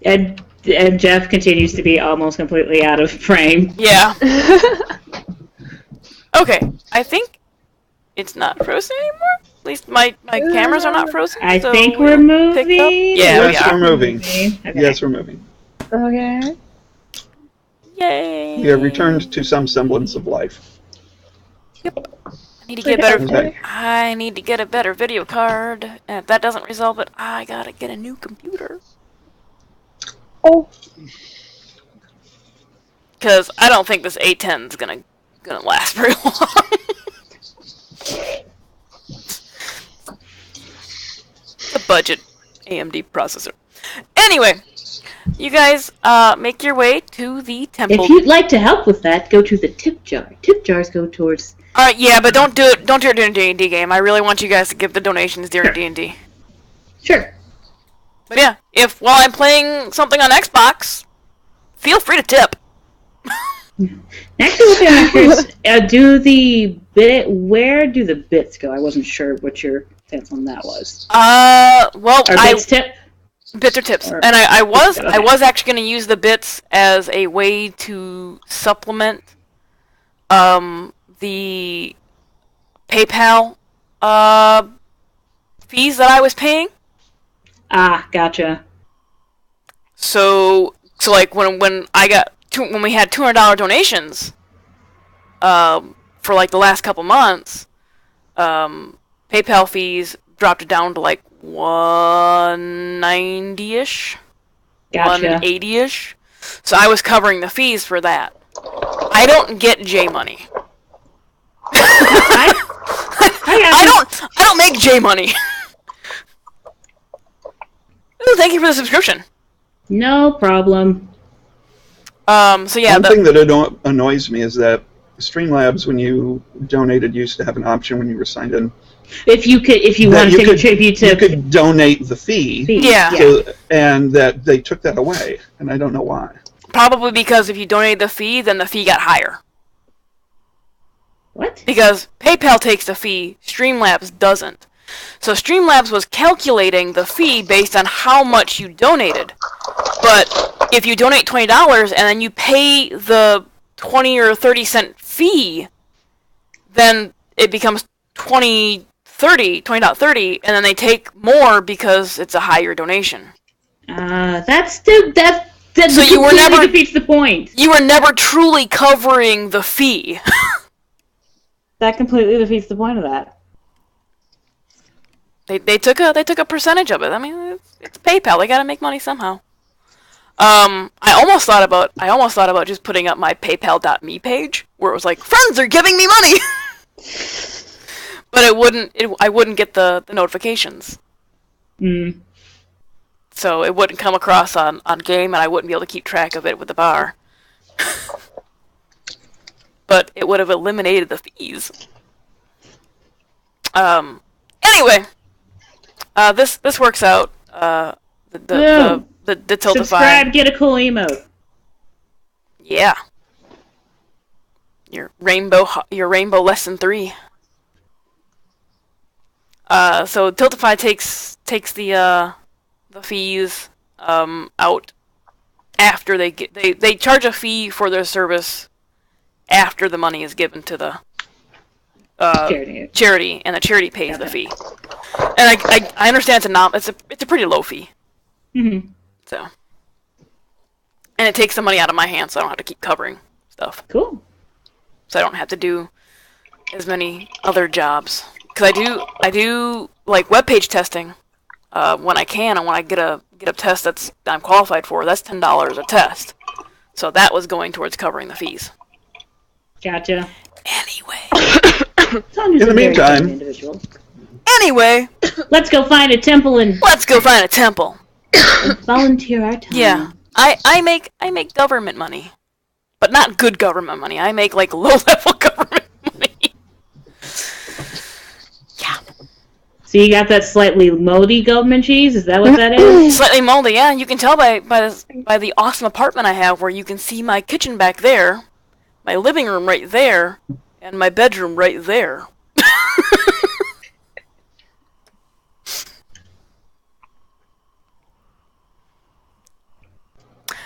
Speaker 1: And Jeff continues to be almost completely out of frame.
Speaker 2: Yeah. Okay, I think it's not frozen anymore. At least my cameras are not frozen.
Speaker 1: I
Speaker 2: so
Speaker 1: think we're
Speaker 2: we'll pick
Speaker 1: moving.
Speaker 2: up. Yeah, we
Speaker 3: Yes,
Speaker 2: are.
Speaker 3: we're moving.
Speaker 1: Okay.
Speaker 3: Yes, we're moving.
Speaker 4: Okay.
Speaker 2: Yay.
Speaker 3: We have returned to some semblance of life.
Speaker 2: Yep. I need to get better.
Speaker 3: Okay.
Speaker 2: I need to get a better video card. And if that doesn't resolve it, I gotta get a new computer.
Speaker 4: Oh.
Speaker 2: Because I don't think this A10 is gonna last very long. The budget AMD processor. Anyway, you guys make your way to the temple.
Speaker 1: If you'd like to help with that, go to the tip jar. Tip jars go towards...
Speaker 2: Alright, yeah, but don't do it during a D&D game. I really want you guys to give the donations during D&D.
Speaker 1: Sure.
Speaker 2: But yeah, if while I'm playing something on Xbox, feel free to tip.
Speaker 1: Actually, what I'm curious, where do the bits go? I wasn't sure what your stance on that was.
Speaker 2: Well,
Speaker 1: Are bits tip?
Speaker 2: Bits are tips,
Speaker 1: Or-
Speaker 2: and I was
Speaker 1: Okay.
Speaker 2: actually going to use the bits as a way to supplement the PayPal fees that I was paying.
Speaker 1: Ah, gotcha.
Speaker 2: So like when we had $200 donations for like the last couple months, PayPal fees dropped it down to like 190-ish,
Speaker 1: Gotcha.
Speaker 2: 180-ish. So I was covering the fees for that. I don't get J money. I don't make J money. Ooh, thank you for the subscription.
Speaker 1: No problem.
Speaker 2: So yeah,
Speaker 3: One thing that annoys me is that Streamlabs, when you donated, used to have an option when you were signed in.
Speaker 1: If you wanted to contribute to...
Speaker 3: You could donate the fee.
Speaker 2: Yeah.
Speaker 3: And that they took that away, and I don't know why.
Speaker 2: Probably because if you donated the fee, then the fee got higher.
Speaker 1: What?
Speaker 2: Because PayPal takes the fee, Streamlabs doesn't. So Streamlabs was calculating the fee based on how much you donated. But if you donate $20 and then you pay the 20 or 30 cent fee, then it becomes $20.30, and then they take more because it's a higher donation.
Speaker 1: That
Speaker 2: So you were
Speaker 1: completely
Speaker 2: never-
Speaker 1: defeats the point.
Speaker 2: You were never truly covering the fee.
Speaker 1: That completely defeats the point of that.
Speaker 2: They took a percentage of it. I mean, it's PayPal. They gotta make money somehow. I almost thought about just putting up my PayPal.me page where it was like, friends are giving me money, but I wouldn't get the notifications. So it wouldn't come across on game, and I wouldn't be able to keep track of it with the bar. But it would have eliminated the fees. Anyway, this works out. The Tiltify.
Speaker 1: Subscribe, get a cool emote.
Speaker 2: Yeah. Your rainbow lesson 3. So Tiltify takes the fees out after they charge a fee for their service after the money is given to the charity, and the charity pays the fee. And I understand it's a pretty low fee. So, and it takes the money out of my hands, so I don't have to keep covering stuff.
Speaker 1: Cool.
Speaker 2: So I don't have to do as many other jobs, because I do like web page testing when I can, and when I get a test I'm qualified for, that's $10 a test. So that was going towards covering the fees.
Speaker 1: Gotcha.
Speaker 2: Anyway.
Speaker 3: In the meantime.
Speaker 2: Anyway.
Speaker 1: Let's go find a temple and volunteer our time.
Speaker 2: Yeah. I make government money. But not good government money. I make like low level government money. Yeah.
Speaker 1: So you got that slightly moldy government cheese? Is that what that is?
Speaker 2: Slightly moldy, yeah. You can tell by the awesome apartment I have, where you can see my kitchen back there, my living room right there, and my bedroom right there.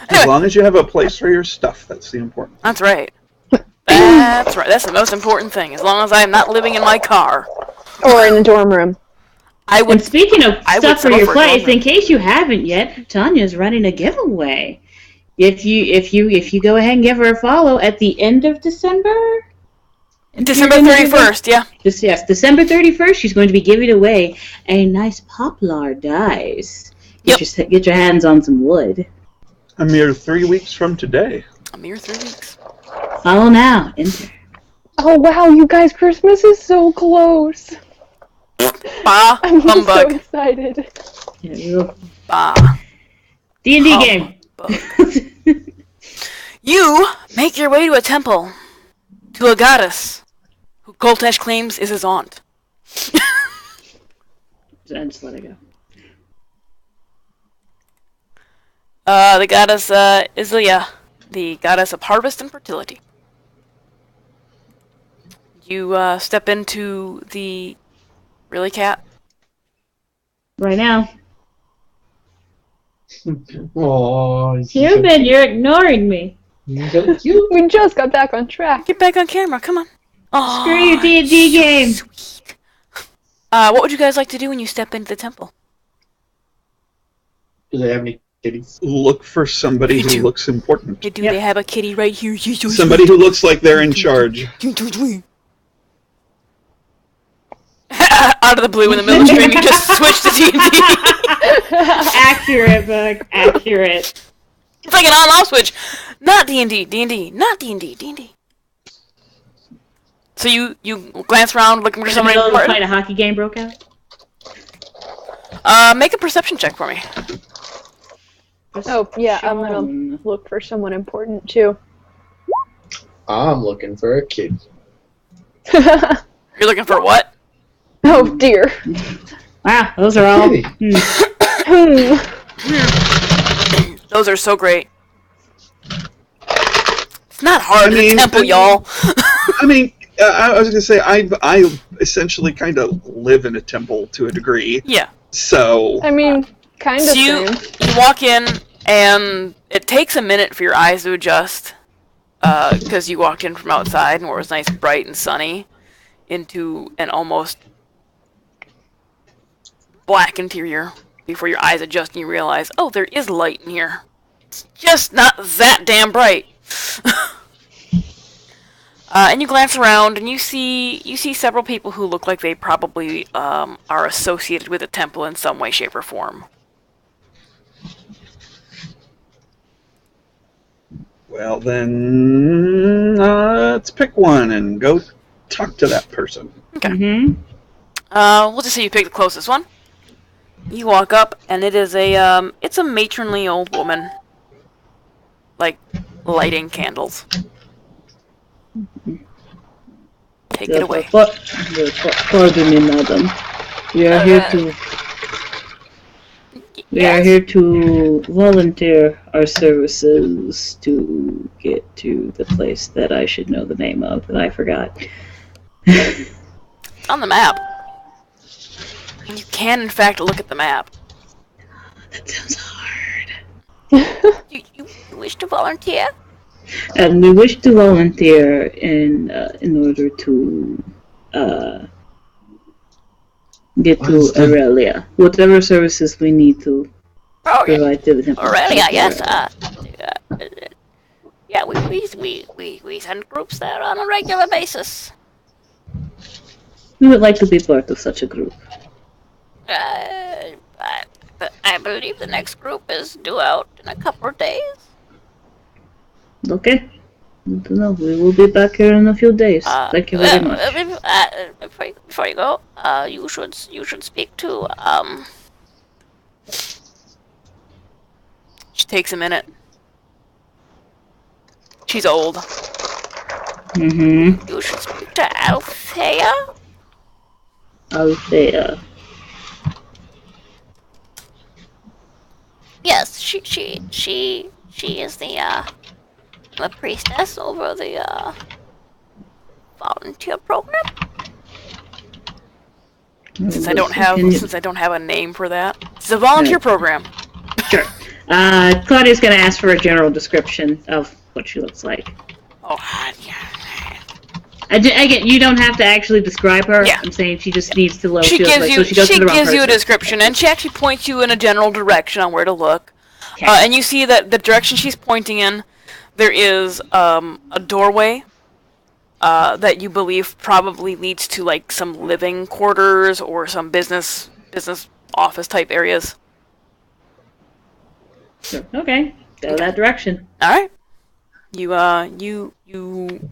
Speaker 3: As long as you have a place for your stuff, that's the important thing.
Speaker 2: That's right. That's right. That's the most important thing. As long as I am not living in my car.
Speaker 4: Or in a dorm room.
Speaker 1: And speaking of stuff for your place, in case you haven't yet, Tanya's running a giveaway. If you go ahead and give her a follow at the end of December?
Speaker 2: December 31st, yeah.
Speaker 1: Yes, December 31st, she's going to be giving away a nice poplar dice. Get your hands on some wood.
Speaker 3: A mere 3 weeks from today.
Speaker 2: A mere 3 weeks.
Speaker 1: Follow now. Enter.
Speaker 4: Oh, wow, you guys, Christmas is so close.
Speaker 2: Bah,
Speaker 4: I'm
Speaker 2: humbug.
Speaker 4: so excited.
Speaker 2: Bah.
Speaker 1: D&D game.
Speaker 2: You make your way to a temple, to a goddess, who Koltesh claims is his aunt.
Speaker 1: Just let it go.
Speaker 2: The goddess Esela, the goddess of harvest and fertility. You step into the... Really, Cat?
Speaker 1: Right now.
Speaker 6: Oh,
Speaker 1: Human, you're ignoring me.
Speaker 4: We just got back on track.
Speaker 2: Get back on camera, come on. Oh,
Speaker 1: Screw your D&D game.
Speaker 2: Sweet. What would you guys like to do when you step into the temple?
Speaker 6: Do they have any kitties?
Speaker 3: Look for somebody who looks important.
Speaker 2: Do they have a kitty right here?
Speaker 3: Somebody who looks like they're in charge.
Speaker 2: Out of the blue in the middle of the stream, you just switch to D&D.
Speaker 1: Accurate, Buck. Accurate.
Speaker 2: It's like an on-off switch. Not D&D, D&D, not D&D, D&D. So you glance around looking for somebody important.
Speaker 1: Fight a hockey game broke out?
Speaker 2: Make a perception check for me.
Speaker 4: Oh, yeah, I'm gonna look for someone important, too.
Speaker 6: I'm looking for a kid.
Speaker 2: You're looking for what?
Speaker 4: Oh, dear.
Speaker 1: Wow, those are all...
Speaker 2: Those are so great. It's not hard in a temple, y'all.
Speaker 3: I mean, I was going to say, I essentially kind of live in a temple to a degree.
Speaker 2: Yeah.
Speaker 3: So...
Speaker 4: I mean, kind of
Speaker 2: so you walk in, and it takes a minute for your eyes to adjust, because you walked in from outside, and where it was nice, bright, and sunny, into an almost black interior, before your eyes adjust and you realize, oh, there is light in here. It's just not that damn bright. And you glance around, and you see several people who look like they probably are associated with the temple in some way, shape, or form.
Speaker 3: Well, then let's pick one and go talk to that person.
Speaker 2: Okay.
Speaker 1: Mm-hmm.
Speaker 2: We'll just say you pick the closest one. You walk up, and it is it's a matronly old woman, like lighting candles. Take it away.
Speaker 1: Pardon me, madam. We are here to volunteer our services to get to the place that I should know the name of, that I forgot.
Speaker 2: On the map. You can, in fact, look at the map.
Speaker 1: That sounds hard.
Speaker 2: You wish to volunteer?
Speaker 1: And we wish to volunteer in order to get to Aurelia. Whatever services we need to provide to them.
Speaker 2: Aurelia, yes. Yeah, we send groups there on a regular basis.
Speaker 1: We would like to be part of such a group.
Speaker 2: I believe the next group is due out in a couple of days.
Speaker 1: Okay. Good to know. We will be back here in a few days. Thank you very much.
Speaker 2: Before you go, you should speak to She takes a minute. She's old.
Speaker 1: Mm-hmm.
Speaker 2: You should speak to Althea.
Speaker 1: Althea.
Speaker 2: Yes, she is the priestess over the volunteer program. Since I don't have a name for that, it's a volunteer program.
Speaker 1: Sure. Claudia's going to ask for a general description of what she looks like.
Speaker 2: Oh, yeah.
Speaker 1: Again, you don't have to actually describe her.
Speaker 2: Yeah.
Speaker 1: I'm saying she just needs to know what
Speaker 2: She
Speaker 1: she looks like. So
Speaker 2: gives you a
Speaker 1: person.
Speaker 2: description, and she actually points you in a general direction on where to look.
Speaker 1: Okay.
Speaker 2: And you see that the direction she's pointing in, there is a doorway that you believe probably leads to like some living quarters or some business office type areas.
Speaker 1: Sure. Okay. Go that direction.
Speaker 2: All right. The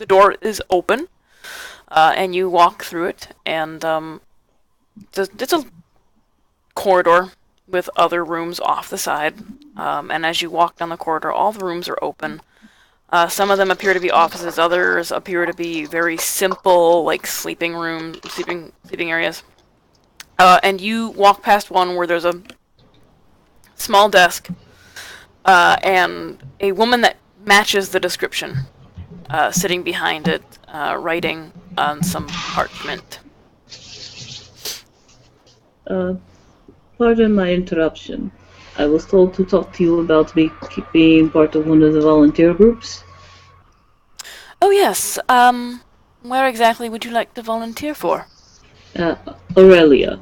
Speaker 2: door is open, and you walk through it, and it's a corridor with other rooms off the side. And as you walk down the corridor, all the rooms are open. Some of them appear to be offices. Others appear to be very simple, like sleeping areas. And you walk past one where there's a small desk, and a woman that matches the description, sitting behind it, writing on some parchment.
Speaker 1: Pardon my interruption. I was told to talk to you about being part of one of the volunteer groups.
Speaker 2: Oh yes. Where exactly would you like to volunteer for?
Speaker 1: Aurelia.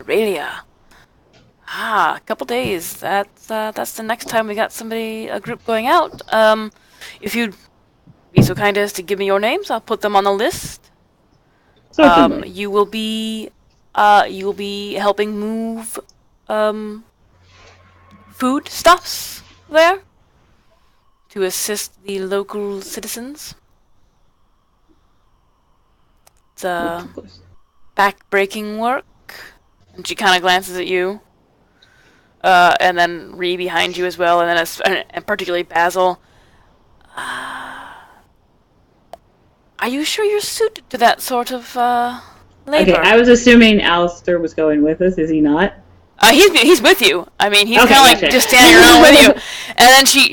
Speaker 2: Aurelia. A couple days. That's the next time we got a group going out. If you'd be so kind as to give me your names, I'll put them on the list.
Speaker 1: Certainly.
Speaker 2: You will be helping move food stuffs there to assist the local citizens. It's back-breaking work. And she kind of glances at you. And then Ree behind you as well, and then and particularly Basil. Are you sure you're suited to that sort of labor?
Speaker 1: Okay, I was assuming Alistair was going with us. Is he not?
Speaker 2: He's with you. I mean, he's
Speaker 1: Okay,
Speaker 2: kind of like
Speaker 1: gotcha.
Speaker 2: just standing around with you. And then she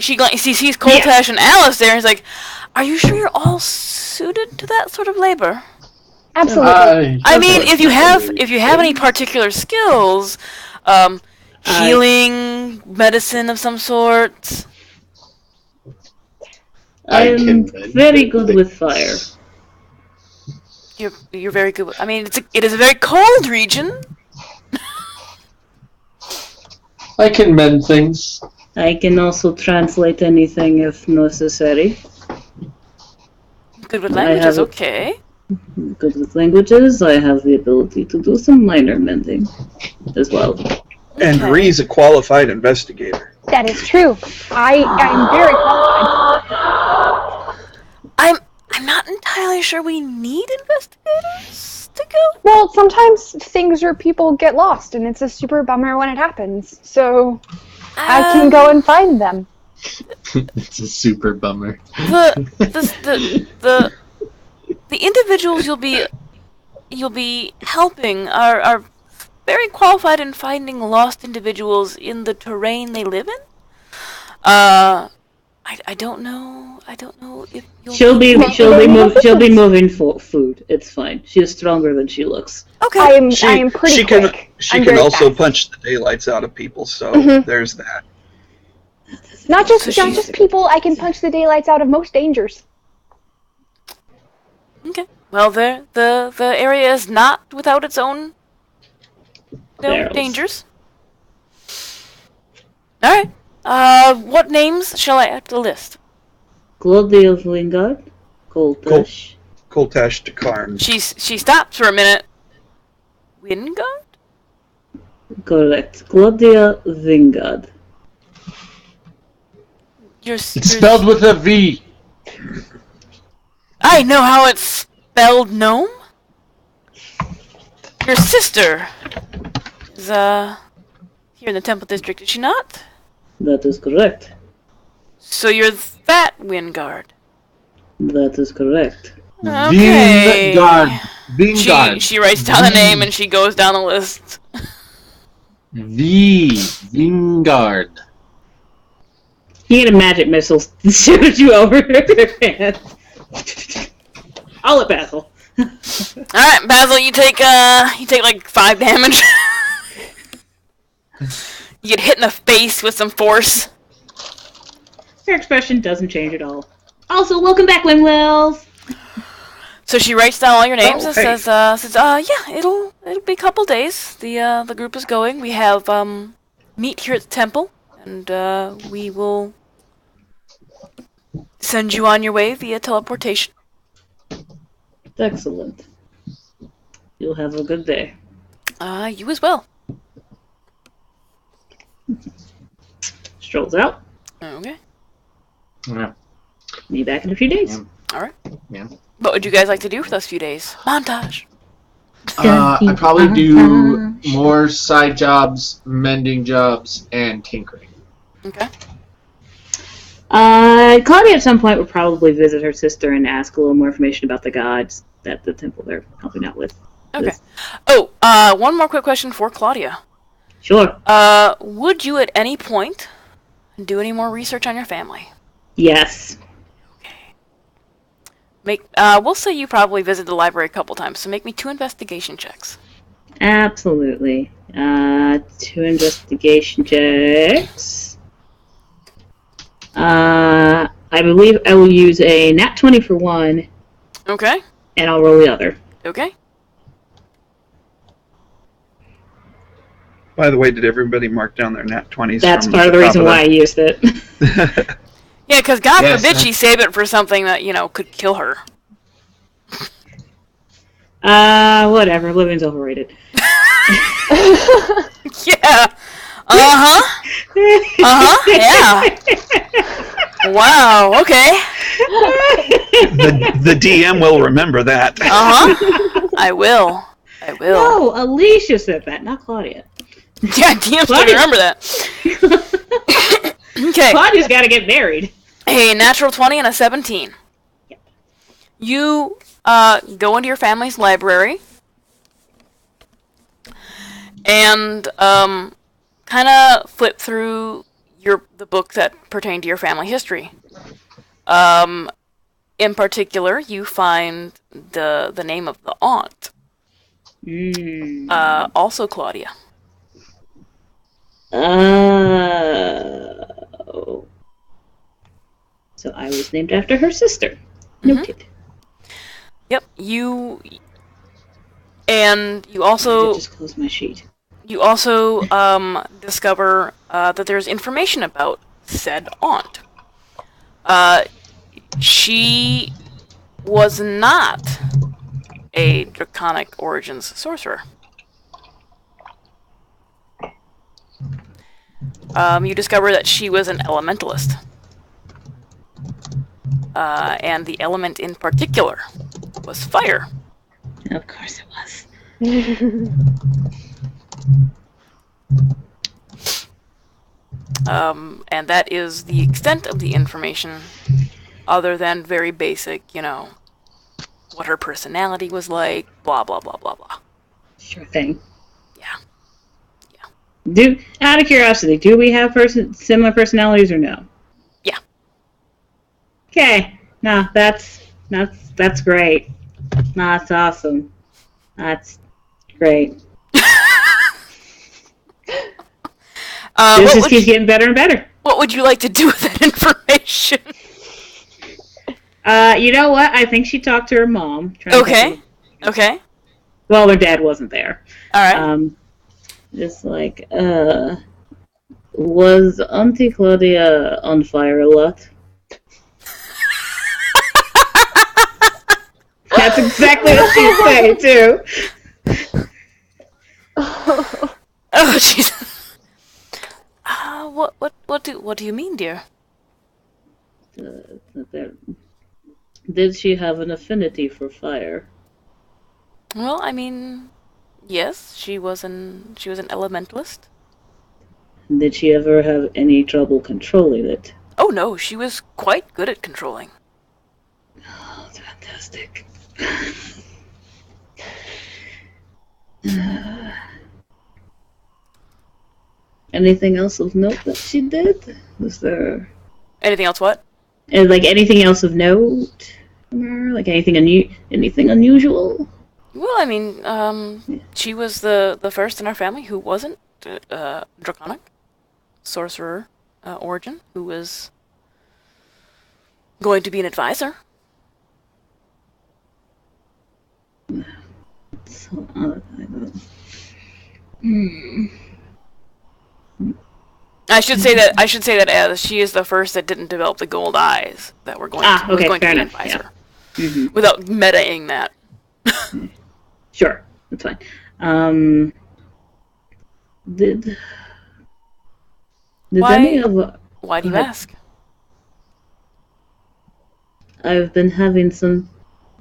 Speaker 2: sees Coltash and Alistair, and he's like, "Are you sure you're all suited to that sort of labor?"
Speaker 4: Absolutely.
Speaker 2: I mean, if you have any particular skills, healing, medicine of some sort.
Speaker 1: I'm very good with fire.
Speaker 2: You're very good. I mean, it is a very cold region.
Speaker 5: I can mend things.
Speaker 1: I can also translate anything if necessary.
Speaker 2: Good with languages, okay.
Speaker 1: Good with languages. I have the ability to do some minor mending as well.
Speaker 3: And Ree's a qualified investigator.
Speaker 4: That is true. I am very qualified.
Speaker 2: I'm not entirely sure we need investigators to go.
Speaker 4: Well, sometimes things or people get lost, and it's a super bummer when it happens. So I can go and find them.
Speaker 6: It's a super bummer.
Speaker 2: The individuals you'll be helping are very qualified in finding lost individuals in the terrain they live in. I don't know if you'll
Speaker 1: She'll be moving for food. It's fine. She is stronger than she looks.
Speaker 2: Okay.
Speaker 4: I am pretty quick.
Speaker 3: She can also punch the daylights out of people, so there's that.
Speaker 4: Not just people. I can punch the daylights out of most dangers.
Speaker 2: Okay. Well, the area is not without its own dangers. All right. What names shall I add to the list?
Speaker 1: Claudia Vingard, Koltash.
Speaker 3: Koltash Dekarn.
Speaker 2: She stops for a minute. Wingard?
Speaker 1: Correct. Claudia Vingard.
Speaker 6: It's spelled with a V.
Speaker 2: I know how it's spelled, gnome. Your sister is here in the Temple District, is she not?
Speaker 1: That is correct.
Speaker 2: So you're that Wingard.
Speaker 1: That is correct.
Speaker 2: Okay.
Speaker 6: Vingard.
Speaker 2: She writes down the name and she goes down the list.
Speaker 6: Vingard.
Speaker 1: You get a magic missile to shoot you over her head. I'll let Basil.
Speaker 2: Alright, Basil, you take like 5 damage. You get hit in the face with some force.
Speaker 1: Her expression doesn't change at all. Also, welcome back, Wingwells!
Speaker 2: So she writes down all your names and says, yeah, it'll be a couple days. The group is going. We have meet here at the temple, and we will send you on your way via teleportation.
Speaker 1: Excellent. You'll have a good day.
Speaker 2: You as well.
Speaker 1: Strolls out.
Speaker 2: Okay.
Speaker 6: Yeah.
Speaker 1: Be back in a few days.
Speaker 6: Yeah.
Speaker 2: Alright.
Speaker 6: Yeah.
Speaker 2: What would you guys like to do for those few days? Montage.
Speaker 6: I probably do more side jobs, mending jobs, and tinkering.
Speaker 2: Okay.
Speaker 1: Claudia at some point would probably visit her sister and ask a little more information about the gods that the temple they're helping out with.
Speaker 2: Okay. One more quick question for Claudia.
Speaker 1: Sure.
Speaker 2: Would you at any point do any more research on your family?
Speaker 1: Yes.
Speaker 2: We'll say you probably visited the library a couple times, so make me 2 investigation checks.
Speaker 1: Absolutely. 2 investigation checks. I believe I will use a nat 20 for one.
Speaker 2: Okay.
Speaker 1: And I'll roll the other.
Speaker 2: Okay.
Speaker 3: By the way, did everybody mark down their nat 20s?
Speaker 1: That's part of the reason why I used it.
Speaker 2: Yeah, because God forbid she save it for something that, could kill her.
Speaker 1: Whatever. Living's overrated.
Speaker 2: Yeah. Yeah. Wow, okay.
Speaker 3: The DM will remember that.
Speaker 2: I will.
Speaker 1: No, Alicia said that, not Claudia.
Speaker 2: Yeah, DM's gonna remember that. Okay.
Speaker 1: Claudia's gotta get married.
Speaker 2: A natural 20 and a 17.
Speaker 1: Yep.
Speaker 2: You go into your family's library and kind of flip through the book that pertain to your family history. In particular, you find the name of the aunt. Also Claudia.
Speaker 1: Oh. So I was named after her sister. Noted.
Speaker 2: Yep, and you also
Speaker 1: I just closed my sheet.
Speaker 2: You also discover that there's information about said aunt. She was not a draconic origins sorcerer. You discover that she was an elementalist. and the element in particular was fire.
Speaker 1: Of course it was.
Speaker 2: And that is the extent of the information, other than very basic, what her personality was like, blah, blah, blah, blah, blah.
Speaker 1: Sure thing.
Speaker 2: Yeah.
Speaker 1: Out of curiosity, do we have similar personalities or no?
Speaker 2: Yeah.
Speaker 1: Okay. No, that's great. That's awesome. That's great. This just keeps getting better and better.
Speaker 2: What would you like to do with that information?
Speaker 1: You know what? I think she talked to her mom.
Speaker 2: Okay.
Speaker 1: Well, her dad wasn't there.
Speaker 2: All right.
Speaker 1: Just like, was Auntie Claudia on fire a lot? That's exactly what she'd say, too.
Speaker 2: Oh, Jesus. What do you mean, dear?
Speaker 1: Did she have an affinity for fire?
Speaker 2: Well, I mean, yes, she was an elementalist.
Speaker 1: Did she ever have any trouble controlling it?
Speaker 2: Oh no, she was quite good at controlling.
Speaker 1: Oh, that's fantastic. Anything else of note that she did? Was there
Speaker 2: anything else? What?
Speaker 1: Like anything else of note from her? Like anything unusual?
Speaker 2: Well, I mean, she was the first in our family who wasn't draconic sorcerer origin, who was going to be an advisor.
Speaker 1: So odd.
Speaker 2: I should say that as she is the first that didn't develop the gold eyes that were going to be an advisor.
Speaker 1: Yeah. Mm-hmm.
Speaker 2: Without metaing that.
Speaker 1: Sure, that's fine. Did any of
Speaker 2: why do you ask?
Speaker 1: I've been having some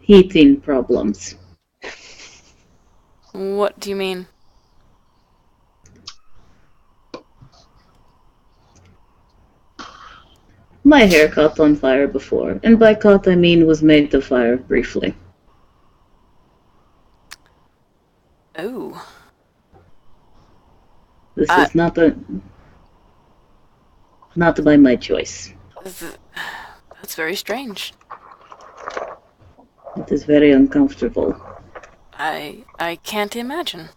Speaker 1: heating problems.
Speaker 2: What do you mean?
Speaker 1: My hair caught on fire before, and by caught I mean was made to fire briefly.
Speaker 2: Oh.
Speaker 1: This is not by my choice.
Speaker 2: That's very strange.
Speaker 1: It is very uncomfortable.
Speaker 2: I can't imagine.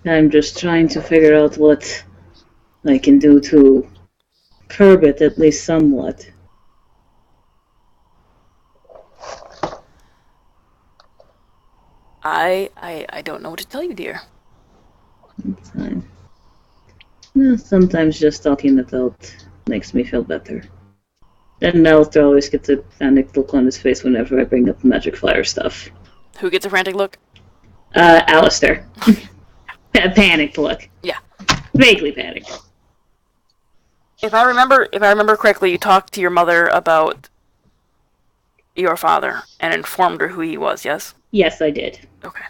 Speaker 1: I'm just trying to figure out what I can do to curb it at least somewhat.
Speaker 2: I don't know what to tell you, dear.
Speaker 1: It's fine. Sometimes just talking it out makes me feel better. And Alistair always gets a panicked look on his face whenever I bring up magic fire stuff.
Speaker 2: Who gets a frantic look?
Speaker 1: Alistair. A panicked look.
Speaker 2: Yeah.
Speaker 1: Vaguely panicked.
Speaker 2: If I remember correctly, you talked to your mother about your father and informed her who he was, yes?
Speaker 1: Yes, I did.
Speaker 2: Okay.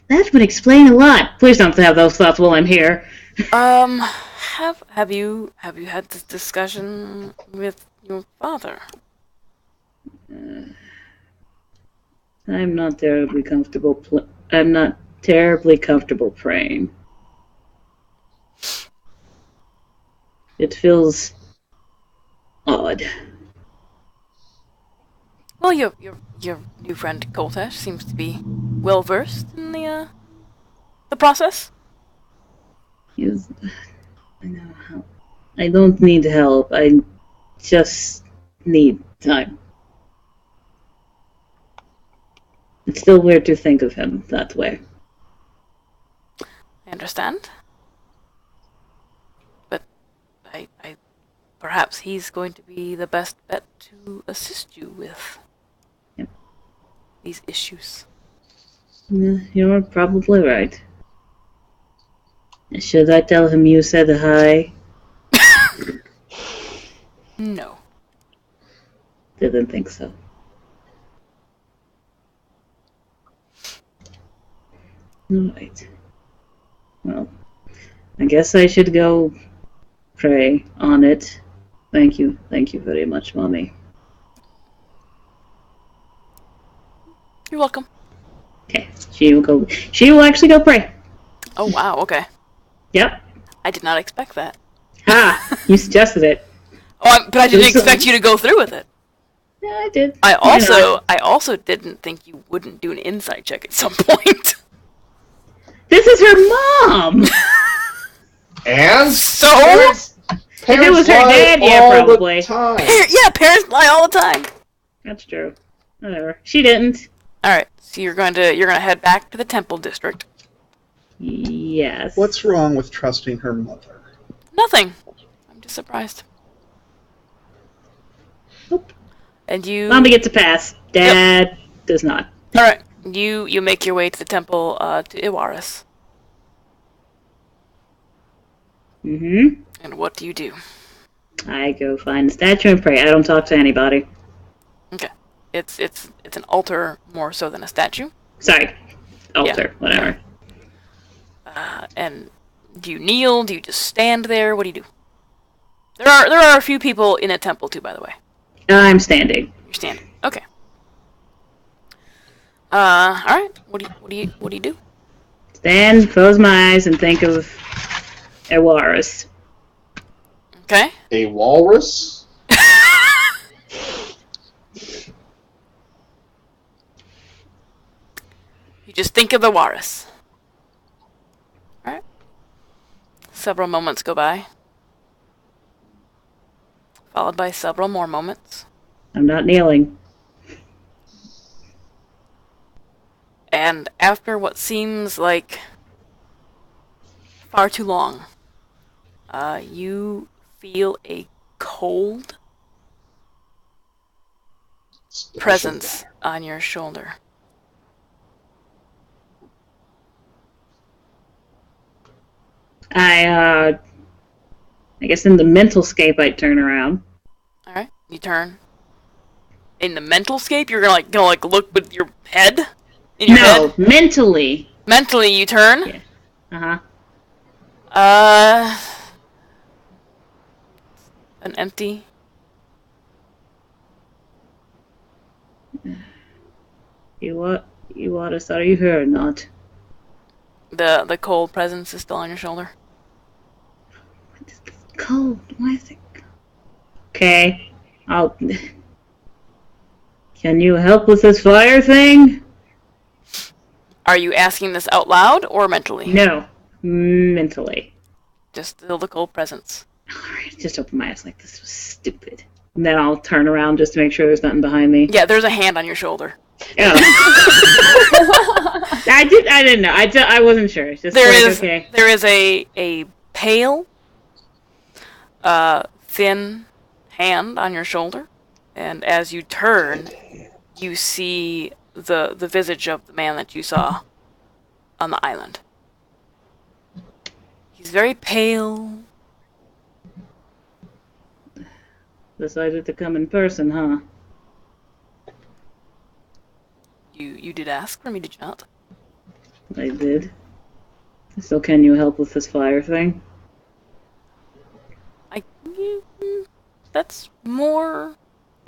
Speaker 1: That would explain a lot. Please don't have those thoughts while I'm here.
Speaker 2: Have you had this discussion with your father?
Speaker 1: I'm not terribly comfortable. I'm not terribly comfortable praying. It feels odd.
Speaker 2: Well, your new friend Koltesh seems to be well versed in the process.
Speaker 1: I don't need help. I just need time. It's still weird to think of him that way.
Speaker 2: I understand. But I perhaps he's going to be the best bet to assist you with these issues.
Speaker 1: You're probably right. Should I tell him you said hi?
Speaker 2: No.
Speaker 1: Didn't think so. Alright. Well, I guess I should go pray on it. Thank you. Thank you very much, Mommy.
Speaker 2: You're welcome.
Speaker 1: Okay. She will actually go pray.
Speaker 2: Oh, wow, okay.
Speaker 1: Yep.
Speaker 2: I did not expect that.
Speaker 1: Ha! You suggested it.
Speaker 2: But I didn't expect you to go through with it.
Speaker 1: Yeah, I did.
Speaker 2: I also didn't think you wouldn't do an insight check at some point.
Speaker 1: This is her mom!
Speaker 5: And
Speaker 2: So?
Speaker 1: If it was her dad, yeah, probably.
Speaker 2: Yeah, parents lie all the time.
Speaker 1: That's true. Whatever. She didn't.
Speaker 2: Alright, so you're gonna head back to the temple district.
Speaker 1: Yes.
Speaker 3: What's wrong with trusting her mother?
Speaker 2: Nothing. I'm just surprised.
Speaker 1: Nope.
Speaker 2: And you...
Speaker 1: Mommy gets a pass. Dad does not.
Speaker 2: Alright, you make your way to the temple, to Iwaris.
Speaker 1: Mm-hmm.
Speaker 2: And what do you do?
Speaker 1: I go find the statue and pray. I don't talk to anybody.
Speaker 2: Okay. It's an altar more so than a statue.
Speaker 1: Sorry. Altar.
Speaker 2: Yeah.
Speaker 1: Whatever.
Speaker 2: And do you kneel? Do you just stand there? What do you do? There are a few people in a temple too, by the way.
Speaker 1: I'm standing.
Speaker 2: You're standing. Okay. All right. What do you do?
Speaker 1: Stand, close my eyes, and think of Ewaris.
Speaker 2: Okay.
Speaker 5: A walrus?
Speaker 2: You just think of the Waris. All right. Several moments go by, followed by several more moments.
Speaker 1: I'm not kneeling.
Speaker 2: And after what seems like far too long, you feel a cold presence on your shoulder.
Speaker 1: I guess in the mental scape I'd turn around.
Speaker 2: Alright, you turn. In the mental scape, you're gonna look with your head? In your head?
Speaker 1: Mentally.
Speaker 2: Mentally, you turn?
Speaker 1: Yeah. Uh-huh.
Speaker 2: An empty...
Speaker 1: Iwaris, are you here or not?
Speaker 2: The cold presence is still on your shoulder.
Speaker 1: It's cold. Why is it? Okay. Can you help with this fire thing?
Speaker 2: Are you asking this out loud or mentally?
Speaker 1: No. Mentally.
Speaker 2: Just still the cold presence.
Speaker 1: Alright, just open my eyes like this was stupid. And then I'll turn around just to make sure there's nothing behind me.
Speaker 2: Yeah, there's a hand on your shoulder.
Speaker 1: Oh. I didn't know. I wasn't sure. It's just okay.
Speaker 2: There is a pale, thin hand on your shoulder, and as you turn, you see the visage of the man that you saw on the island. He's very pale.
Speaker 1: Decided to come in person, huh?
Speaker 2: You did ask for me, did you not?
Speaker 1: I did. So can you help with this fire thing?
Speaker 2: That's more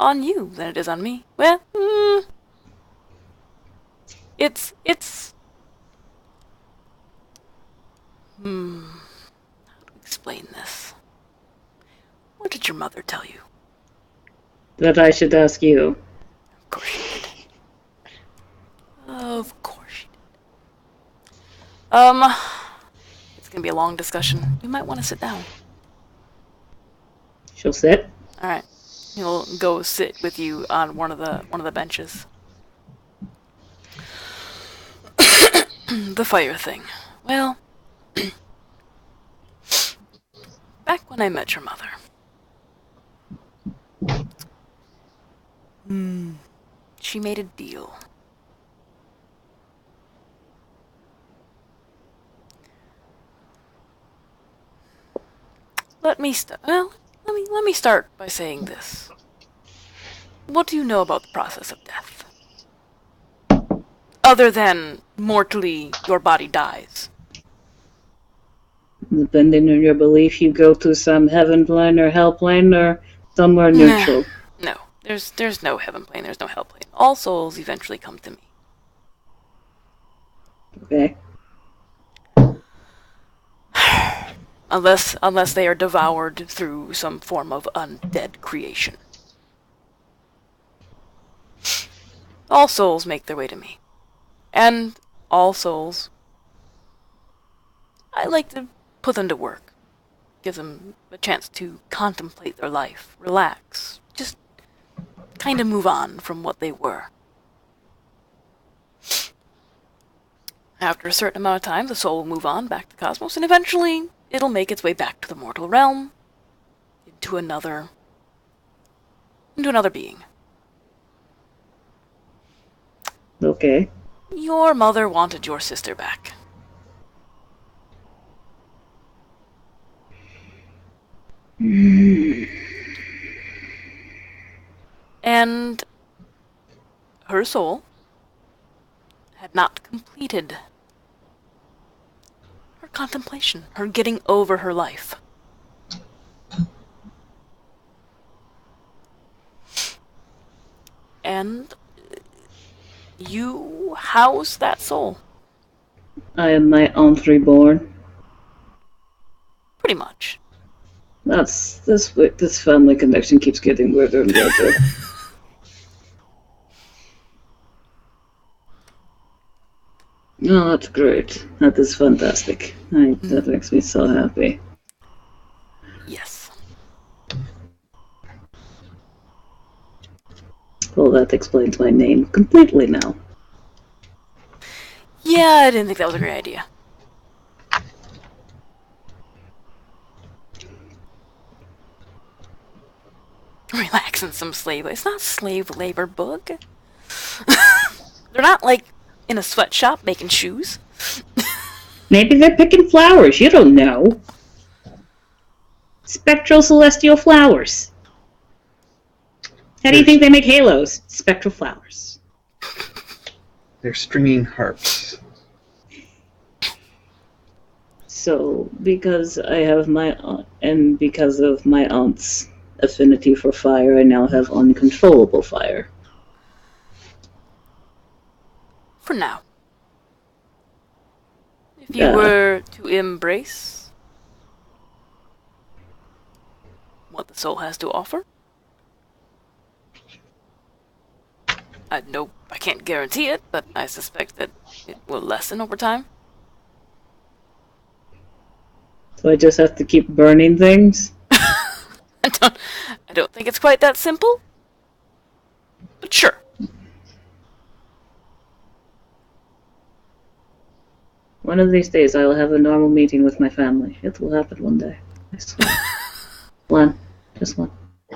Speaker 2: on you than it is on me. Well, it's how to explain this? What did your mother tell you?
Speaker 1: That I should ask you.
Speaker 2: Of course she did. Of course she did. It's gonna be a long discussion. You might want to sit down.
Speaker 1: She'll sit.
Speaker 2: Alright. He'll go sit with you on one of the benches. The fire thing. Well, back when I met your mother. She made a deal. Let Let me start by saying this. What do you know about the process of death? Other than mortally your body dies.
Speaker 1: Depending on your belief, you go to some heaven plane or hell plane or somewhere neutral.
Speaker 2: No, there's no heaven plane, there's no hell plane. All souls eventually come to me.
Speaker 1: Okay.
Speaker 2: Unless they are devoured through some form of undead creation. All souls make their way to me. And all souls, I like to put them to work. Give them a chance to contemplate their life, relax, just kind of move on from what they were. After a certain amount of time, the soul will move on back to the cosmos, and eventually it'll make its way back to the mortal realm, into another being.
Speaker 1: Okay.
Speaker 2: Your mother wanted your sister back. And her soul had not completed her contemplation, her getting over her life. And you house that soul.
Speaker 1: I am my aunt reborn.
Speaker 2: Pretty much.
Speaker 1: This family connection keeps getting weirder and weirder. Oh, that's great. That is fantastic. That makes me so happy.
Speaker 2: Yes.
Speaker 1: Well, that explains my name completely now.
Speaker 2: Yeah, I didn't think that was a great idea. Relaxing some slave labor. It's not slave labor, Bug. They're not, like, in a sweatshop making shoes.
Speaker 1: Maybe they're picking flowers. You don't know. Spectral celestial flowers. How do you think they make halos? Spectral flowers.
Speaker 3: They're stringing harps.
Speaker 1: So, because I have my aunt, and because of my aunt's affinity for fire, I now have uncontrollable fire.
Speaker 2: For now. If you were to embrace what the soul has to offer, I can't guarantee it, but I suspect that it will lessen over time.
Speaker 1: So I just have to keep burning things?
Speaker 2: I don't think it's quite that simple. But sure.
Speaker 1: One of these days I will have a normal meeting with my family. It will happen one day. I swear. One. Just one.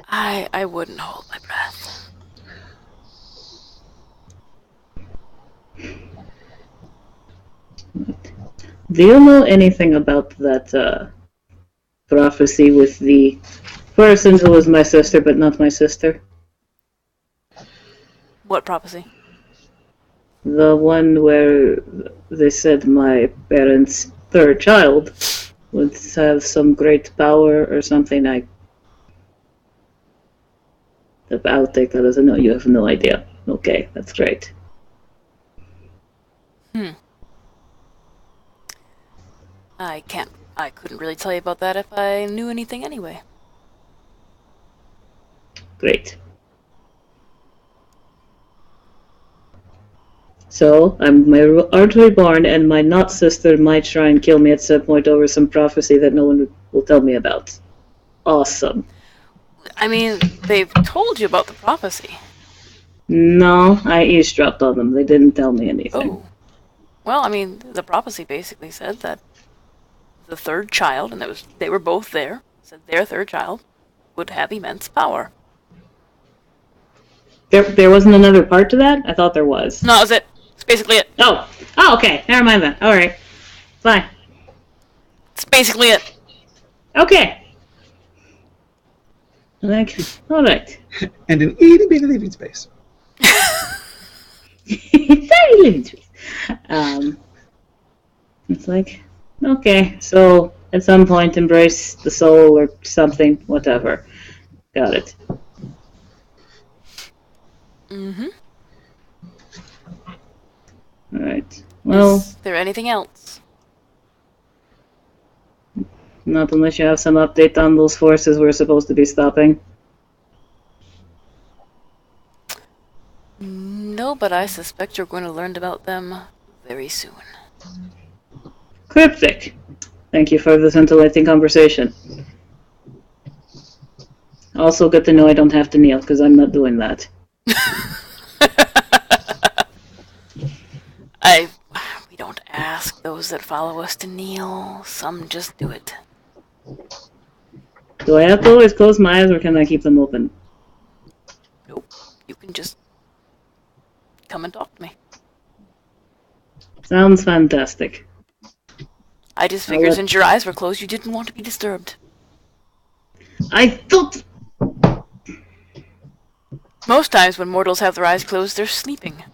Speaker 2: I wouldn't hold my breath.
Speaker 1: Do you know anything about that prophecy with the person who was my sister but not my sister?
Speaker 2: What prophecy?
Speaker 1: The one where they said my parents' third child would have some great power or something. I'll take that as a no. You have no idea. Okay, that's great.
Speaker 2: I couldn't really tell you about that if I knew anything anyway.
Speaker 1: Great. So, I'm my aunt reborn, and my not sister might try and kill me at some point over some prophecy that no one will tell me about. Awesome.
Speaker 2: I mean, they've told you about the prophecy.
Speaker 1: No, I eavesdropped on them. They didn't tell me anything.
Speaker 2: Oh. Well, I mean, the prophecy basically said that the third child, and they were both there, said their third child would have immense power.
Speaker 1: There wasn't another part to that? I thought there was.
Speaker 2: No, that was it. It's basically it.
Speaker 1: Oh, okay. Never mind then. Alright. Fine.
Speaker 2: It's basically it.
Speaker 1: Okay. Like, all right.
Speaker 3: And an itty bitty living space.
Speaker 1: Tiny living space. It's like, okay, so at some point embrace the soul or something, whatever. Got it.
Speaker 2: Mm-hmm.
Speaker 1: All right. Well,
Speaker 2: is there anything else?
Speaker 1: not unless you have some update on those forces we're supposed to be stopping.
Speaker 2: No, but I suspect you're going to learn about them very soon.
Speaker 1: Cryptic. Thank you for this enlightening conversation. Also, good to know I don't have to kneel, because I'm not doing that.
Speaker 2: We don't ask those that follow us to kneel. Some just do it.
Speaker 1: Do I have to always close my eyes, or can I keep them open?
Speaker 2: Nope. You can just come and talk to me.
Speaker 1: Sounds fantastic.
Speaker 2: I just figured since your eyes were closed, you didn't want to be disturbed.
Speaker 1: I thought...
Speaker 2: Most times when mortals have their eyes closed, they're sleeping.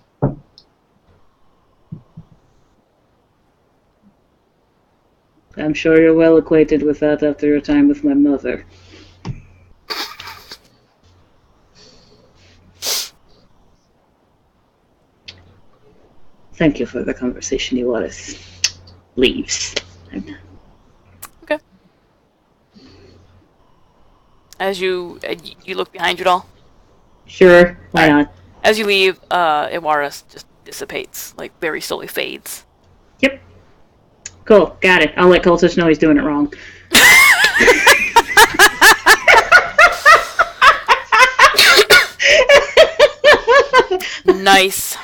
Speaker 1: I'm sure you're well acquainted with that after your time with my mother. Thank you for the conversation, Iwaris. Leaves.
Speaker 2: Okay. As you look behind you at all?
Speaker 1: Sure, why not?
Speaker 2: As you leave, Iwaris just dissipates, like very slowly fades.
Speaker 1: Yep. Cool, got it. I'll let Cultish know he's doing it wrong.
Speaker 2: Nice.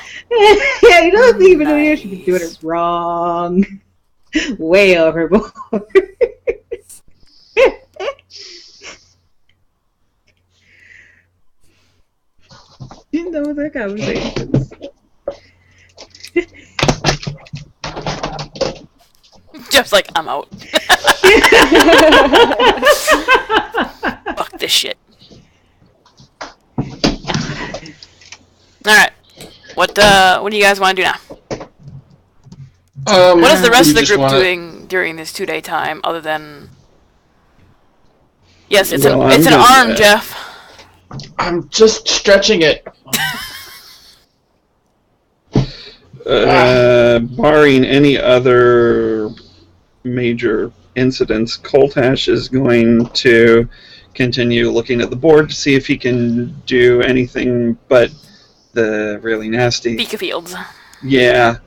Speaker 1: Yeah, you don't even know you should be doing it wrong. Way overboard. You know their conversations.
Speaker 2: Just like, I'm out. Fuck this shit. Alright. What do you guys want to do now? What is the rest of the group doing during this 2-day time, other than... Yes, it's an arm, Jeff.
Speaker 6: I'm just stretching it.
Speaker 3: Barring any other major incidents, Coltash is going to continue looking at the board to see if he can do anything but the really nasty...
Speaker 2: Beacon Fields.
Speaker 3: Yeah.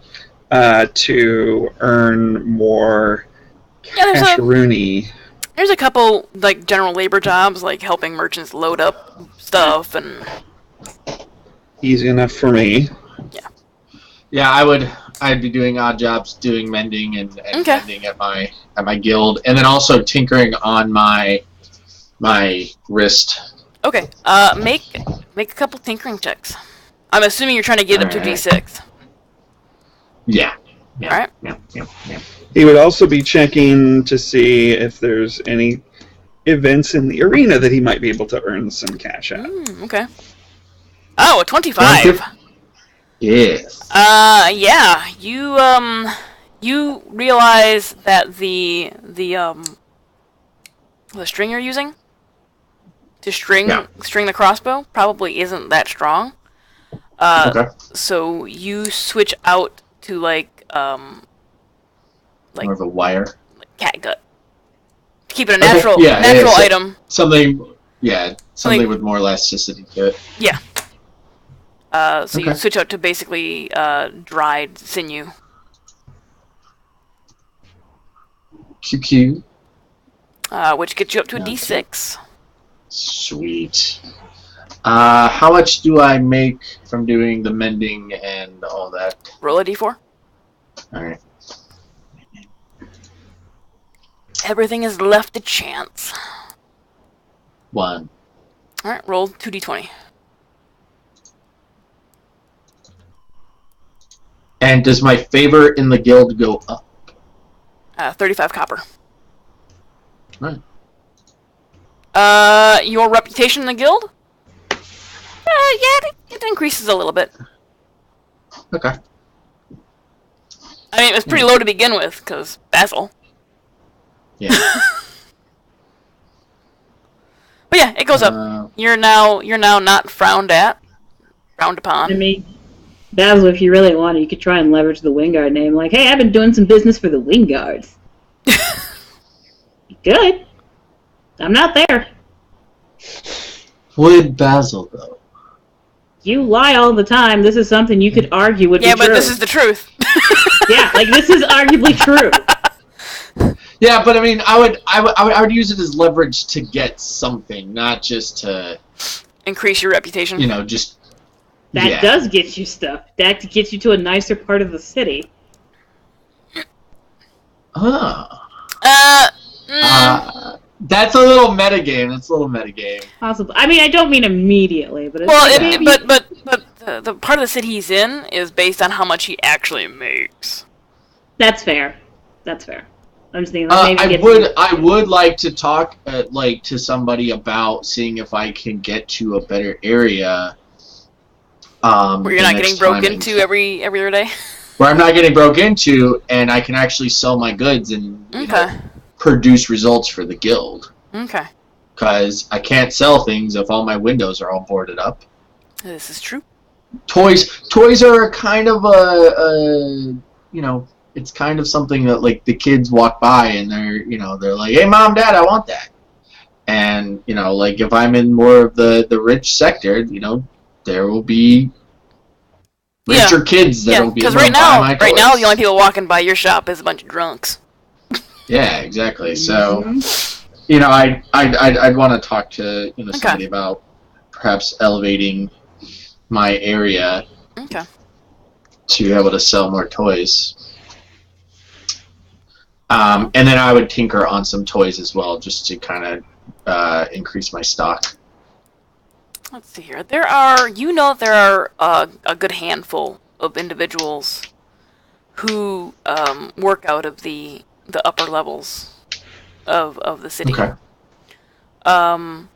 Speaker 3: To earn more casheroony.
Speaker 2: There's a couple, like, general labor jobs, like helping merchants load up stuff and...
Speaker 3: Easy enough for me.
Speaker 2: Yeah.
Speaker 6: Yeah, I'd be doing odd jobs, doing mending and mending at my guild, and then also tinkering on my wrist.
Speaker 2: Okay. Make a couple tinkering checks. I'm assuming you're trying to get up to D6.
Speaker 6: Yeah.
Speaker 2: Alright.
Speaker 6: Yeah.
Speaker 3: He would also be checking to see if there's any events in the arena that he might be able to earn some cash at.
Speaker 2: Okay. Oh, a 25.
Speaker 6: Yes.
Speaker 2: Yeah. You realize that the string you're using to string the crossbow probably isn't that strong.
Speaker 6: Okay.
Speaker 2: So you switch out to like
Speaker 6: more of a wire.
Speaker 2: Like catgut. To keep it a natural item.
Speaker 6: Something with more elasticity to it.
Speaker 2: Yeah. So you switch out to basically dried sinew.
Speaker 6: QQ.
Speaker 2: Which gets you up to a D6.
Speaker 6: Sweet. How much do I make from doing the mending and all that?
Speaker 2: Roll a D4.
Speaker 6: Alright.
Speaker 2: Everything is left to chance.
Speaker 6: 1.
Speaker 2: Alright, roll 2D20.
Speaker 6: And does my favor in the guild go up?
Speaker 2: 35 copper.
Speaker 6: Right.
Speaker 2: Your reputation in the guild? Yeah, it increases a little bit.
Speaker 5: Okay.
Speaker 2: I mean, it was pretty low to begin with, because Basil.
Speaker 5: Yeah.
Speaker 2: But yeah, it goes up. You're now not frowned upon.
Speaker 1: I mean, Basil, if you really wanted, you could try and leverage the Wingard name. Like, hey, I've been doing some business for the Wingards. Good. I'm not there.
Speaker 6: Would Basil, though?
Speaker 1: You lie all the time. This is something you could argue would be true.
Speaker 2: Yeah, but this is the truth.
Speaker 1: Yeah, like, this is arguably true.
Speaker 6: Yeah, but I mean, I would use it as leverage to get something, not just to
Speaker 2: increase your reputation.
Speaker 6: Just
Speaker 1: that does get you stuff. That gets you to a nicer part of the city.
Speaker 6: That's a little metagame.
Speaker 1: Possible. I mean, I don't mean immediately, but
Speaker 2: but the part of the city he's in is based on how much he actually makes.
Speaker 1: That's fair. I'm just thinking.
Speaker 6: I would like to talk to somebody about seeing if I can get to a better area.
Speaker 2: Where you're not getting broke into every other day.
Speaker 6: Where I'm not getting broke into, and I can actually sell my goods and produce results for the guild.
Speaker 2: Okay. Because
Speaker 6: I can't sell things if all my windows are all boarded up.
Speaker 2: This is true.
Speaker 6: Toys are kind of it's kind of something that like the kids walk by and they're like, hey mom, dad, I want that. And like if I'm in more of the rich sector, there will be richer kids that will be able to buy my toys.
Speaker 2: Right now the only people walking by your shop is a bunch of drunks.
Speaker 6: Yeah, exactly. So I'd want to talk to somebody about perhaps elevating my area to be able to sell more toys. And then I would tinker on some toys as well, just to kind of increase my stock.
Speaker 2: Let's see here. There are a good handful of individuals who work out of the upper levels of the city.
Speaker 6: Okay.
Speaker 2: And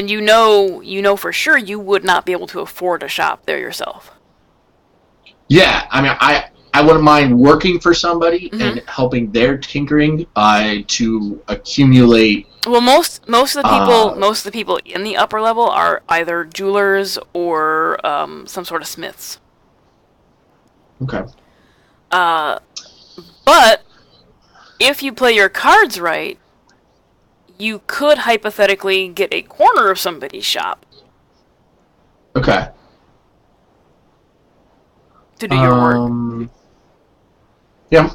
Speaker 2: you know for sure you would not be able to afford a shop there yourself.
Speaker 6: Yeah, I mean, I wouldn't mind working for somebody and helping their tinkering to accumulate.
Speaker 2: Well, most of the people in the upper level are either jewelers or some sort of smiths.
Speaker 6: Okay.
Speaker 2: But if you play your cards right, you could hypothetically get a corner of somebody's shop.
Speaker 6: Okay.
Speaker 2: To do your work.
Speaker 6: Yeah.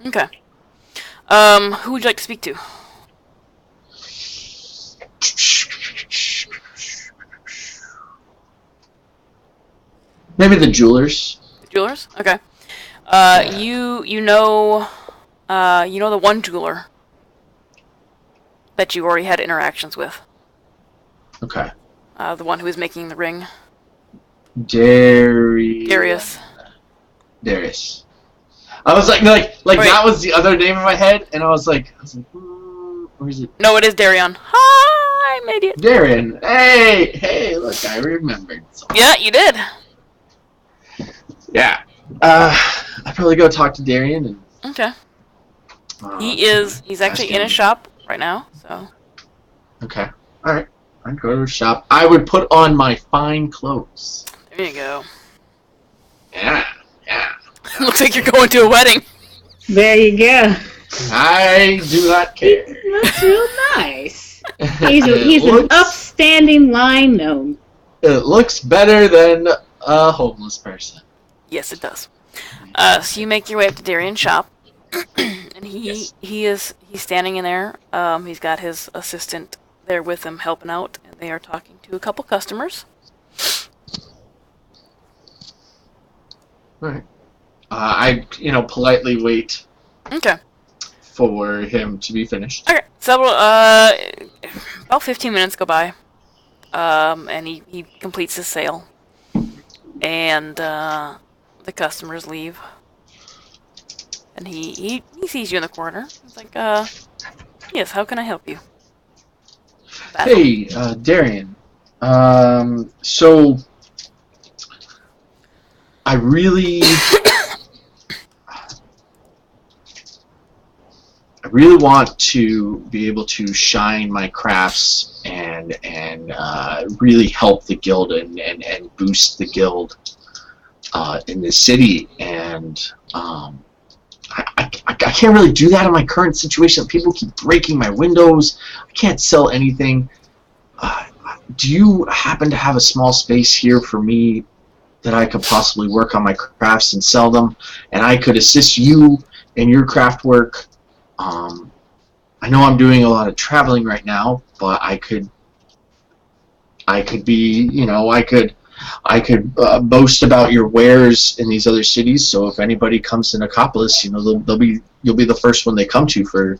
Speaker 2: Okay. Who would you like to speak to?
Speaker 6: Maybe the jewelers.
Speaker 2: The jewelers? Okay. You know the one jeweler that you already had interactions with.
Speaker 6: Okay.
Speaker 2: The one who was making the ring.
Speaker 6: Darius. I was like that was the other name in my head, and I was like, where is it?
Speaker 2: No, it is Darion. Hi, I'm an idiot.
Speaker 6: Darion. Hey, look, I remembered something.
Speaker 2: Yeah, you did.
Speaker 6: Yeah. I'd probably go talk to Darion and.
Speaker 2: Okay. He's actually in his shop right now, so.
Speaker 6: Okay. Alright. I'd go to his shop. I would put on my fine clothes.
Speaker 2: There you go.
Speaker 6: Yeah.
Speaker 2: Looks like you're going to a wedding.
Speaker 1: There you go.
Speaker 6: I do not care.
Speaker 1: That's real nice. He's an upstanding lion gnome.
Speaker 6: It looks better than a homeless person.
Speaker 2: Yes, it does. So you make your way up to Darion's shop, and he's standing in there. He's got his assistant there with him, helping out, and they are talking to a couple customers.
Speaker 6: All right. I politely wait.
Speaker 2: Okay.
Speaker 6: For him to be finished.
Speaker 2: Okay. So about 15 minutes go by, and he completes his sale, and the customers leave, and he sees you in the corner. He's like, Yes, how can I help you?
Speaker 5: Hey, Darian. So I really want to be able to shine my crafts and really help the guild and boost the guild in the city. And I can't really do that in my current situation. People keep breaking my windows. I can't sell anything. Do you happen to have a small space here for me that I could possibly work on my crafts and sell them, and I could assist you in your craft work? I know I'm doing a lot of traveling right now, but I could be, I could boast about your wares in these other cities. So if anybody comes to Nicopolis, you'll be the first one they come to for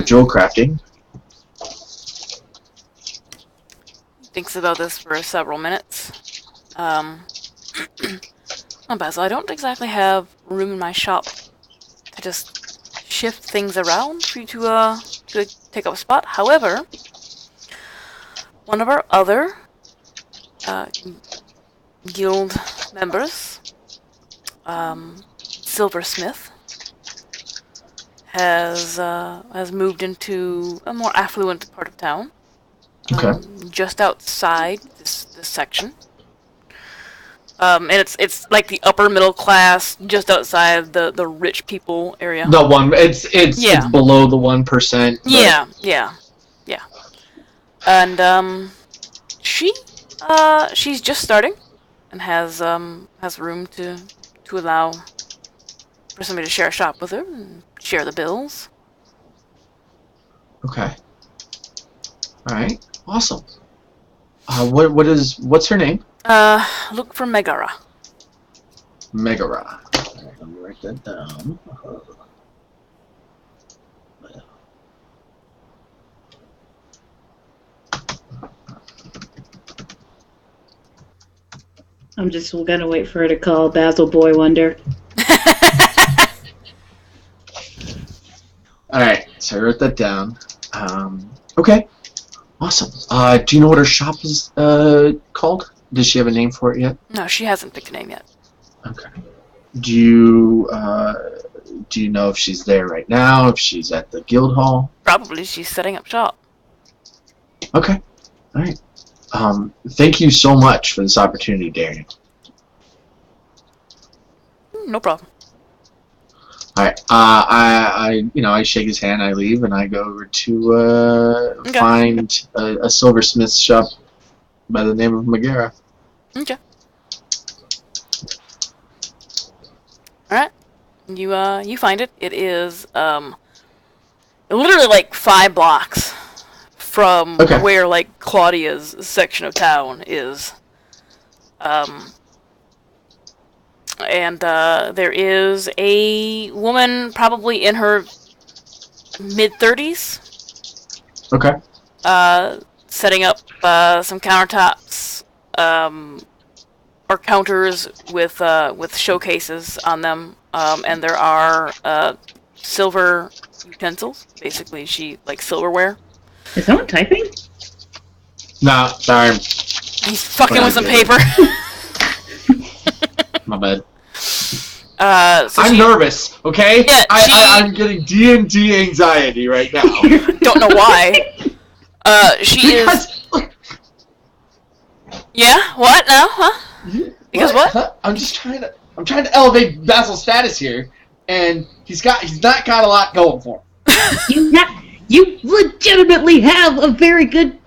Speaker 5: jewel crafting.
Speaker 2: Thinks about this for several minutes. Basil, I don't exactly have room in my shop to just shift things around for you to take up a spot. However, one of our other guild members, Silversmith, has moved into a more affluent part of town.
Speaker 5: Okay.
Speaker 2: Just outside this section. And it's like the upper middle class, just outside the rich people area.
Speaker 5: The one, it's below the 1%.
Speaker 2: Yeah. And she's just starting, and has room to allow for somebody to share a shop with her and share the bills.
Speaker 5: Okay. All right. Awesome. What's her name?
Speaker 2: Look for Megara.
Speaker 5: Megara. All right, let me write that down.
Speaker 1: I'm just gonna wait for her to call Basil Boy Wonder.
Speaker 5: All right, so I wrote that down. Okay. Awesome. Do you know what her shop is called? Does she have a name for it yet?
Speaker 2: No, she hasn't picked a name yet.
Speaker 5: Okay. Do you know if she's there right now? If she's at the guild hall?
Speaker 2: Probably she's setting up shop.
Speaker 5: Okay. All right. Thank you so much for this opportunity, Darian.
Speaker 2: No problem.
Speaker 5: All right. I shake his hand. I leave, and I go over to find a silversmith shop by the name of Megara.
Speaker 2: Okay. All right. You find it. It is literally like 5 blocks from where like Claudia's section of town is. And there is a woman probably in her mid-30s.
Speaker 5: Okay.
Speaker 2: Setting up some countertops, or counters with showcases on them, and there are silver utensils. Basically, silverware.
Speaker 1: Is someone typing?
Speaker 5: Nah, sorry.
Speaker 2: He's fucking with some paper.
Speaker 5: My bad.
Speaker 2: So
Speaker 5: I'm nervous, okay?
Speaker 2: Yeah,
Speaker 5: I'm getting D&D anxiety right now.
Speaker 2: Don't know why. She is... Yeah? What now? Huh? Because what?
Speaker 5: Huh? I'm trying to elevate Basil's status here, and he's not got a lot going for him.
Speaker 1: You legitimately have a very good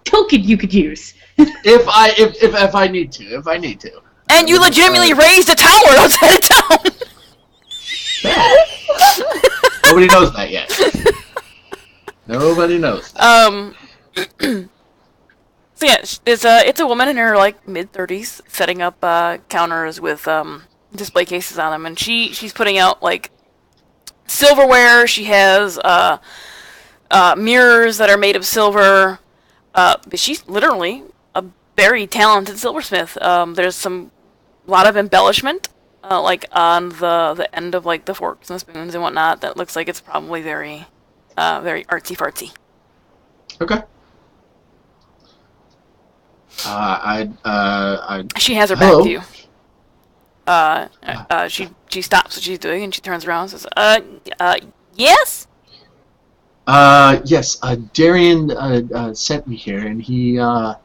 Speaker 1: token you could use.
Speaker 5: if I need to.
Speaker 2: And you legitimately raised a tower outside of town!
Speaker 5: Yeah. Nobody knows that yet. Nobody knows that.
Speaker 2: So yeah, it's a woman in her mid-30s setting up counters with display cases on them, and she's putting out silverware. She has mirrors that are made of silver. But she's literally a very talented silversmith. There's a lot of embellishment, on the end of the forks and spoons and whatnot. That looks like it's probably very very artsy-fartsy.
Speaker 6: Okay.
Speaker 2: She has her back to you. She stops what she's doing and she turns around and says, yes?
Speaker 6: Yes, Darian sent me here, and he, I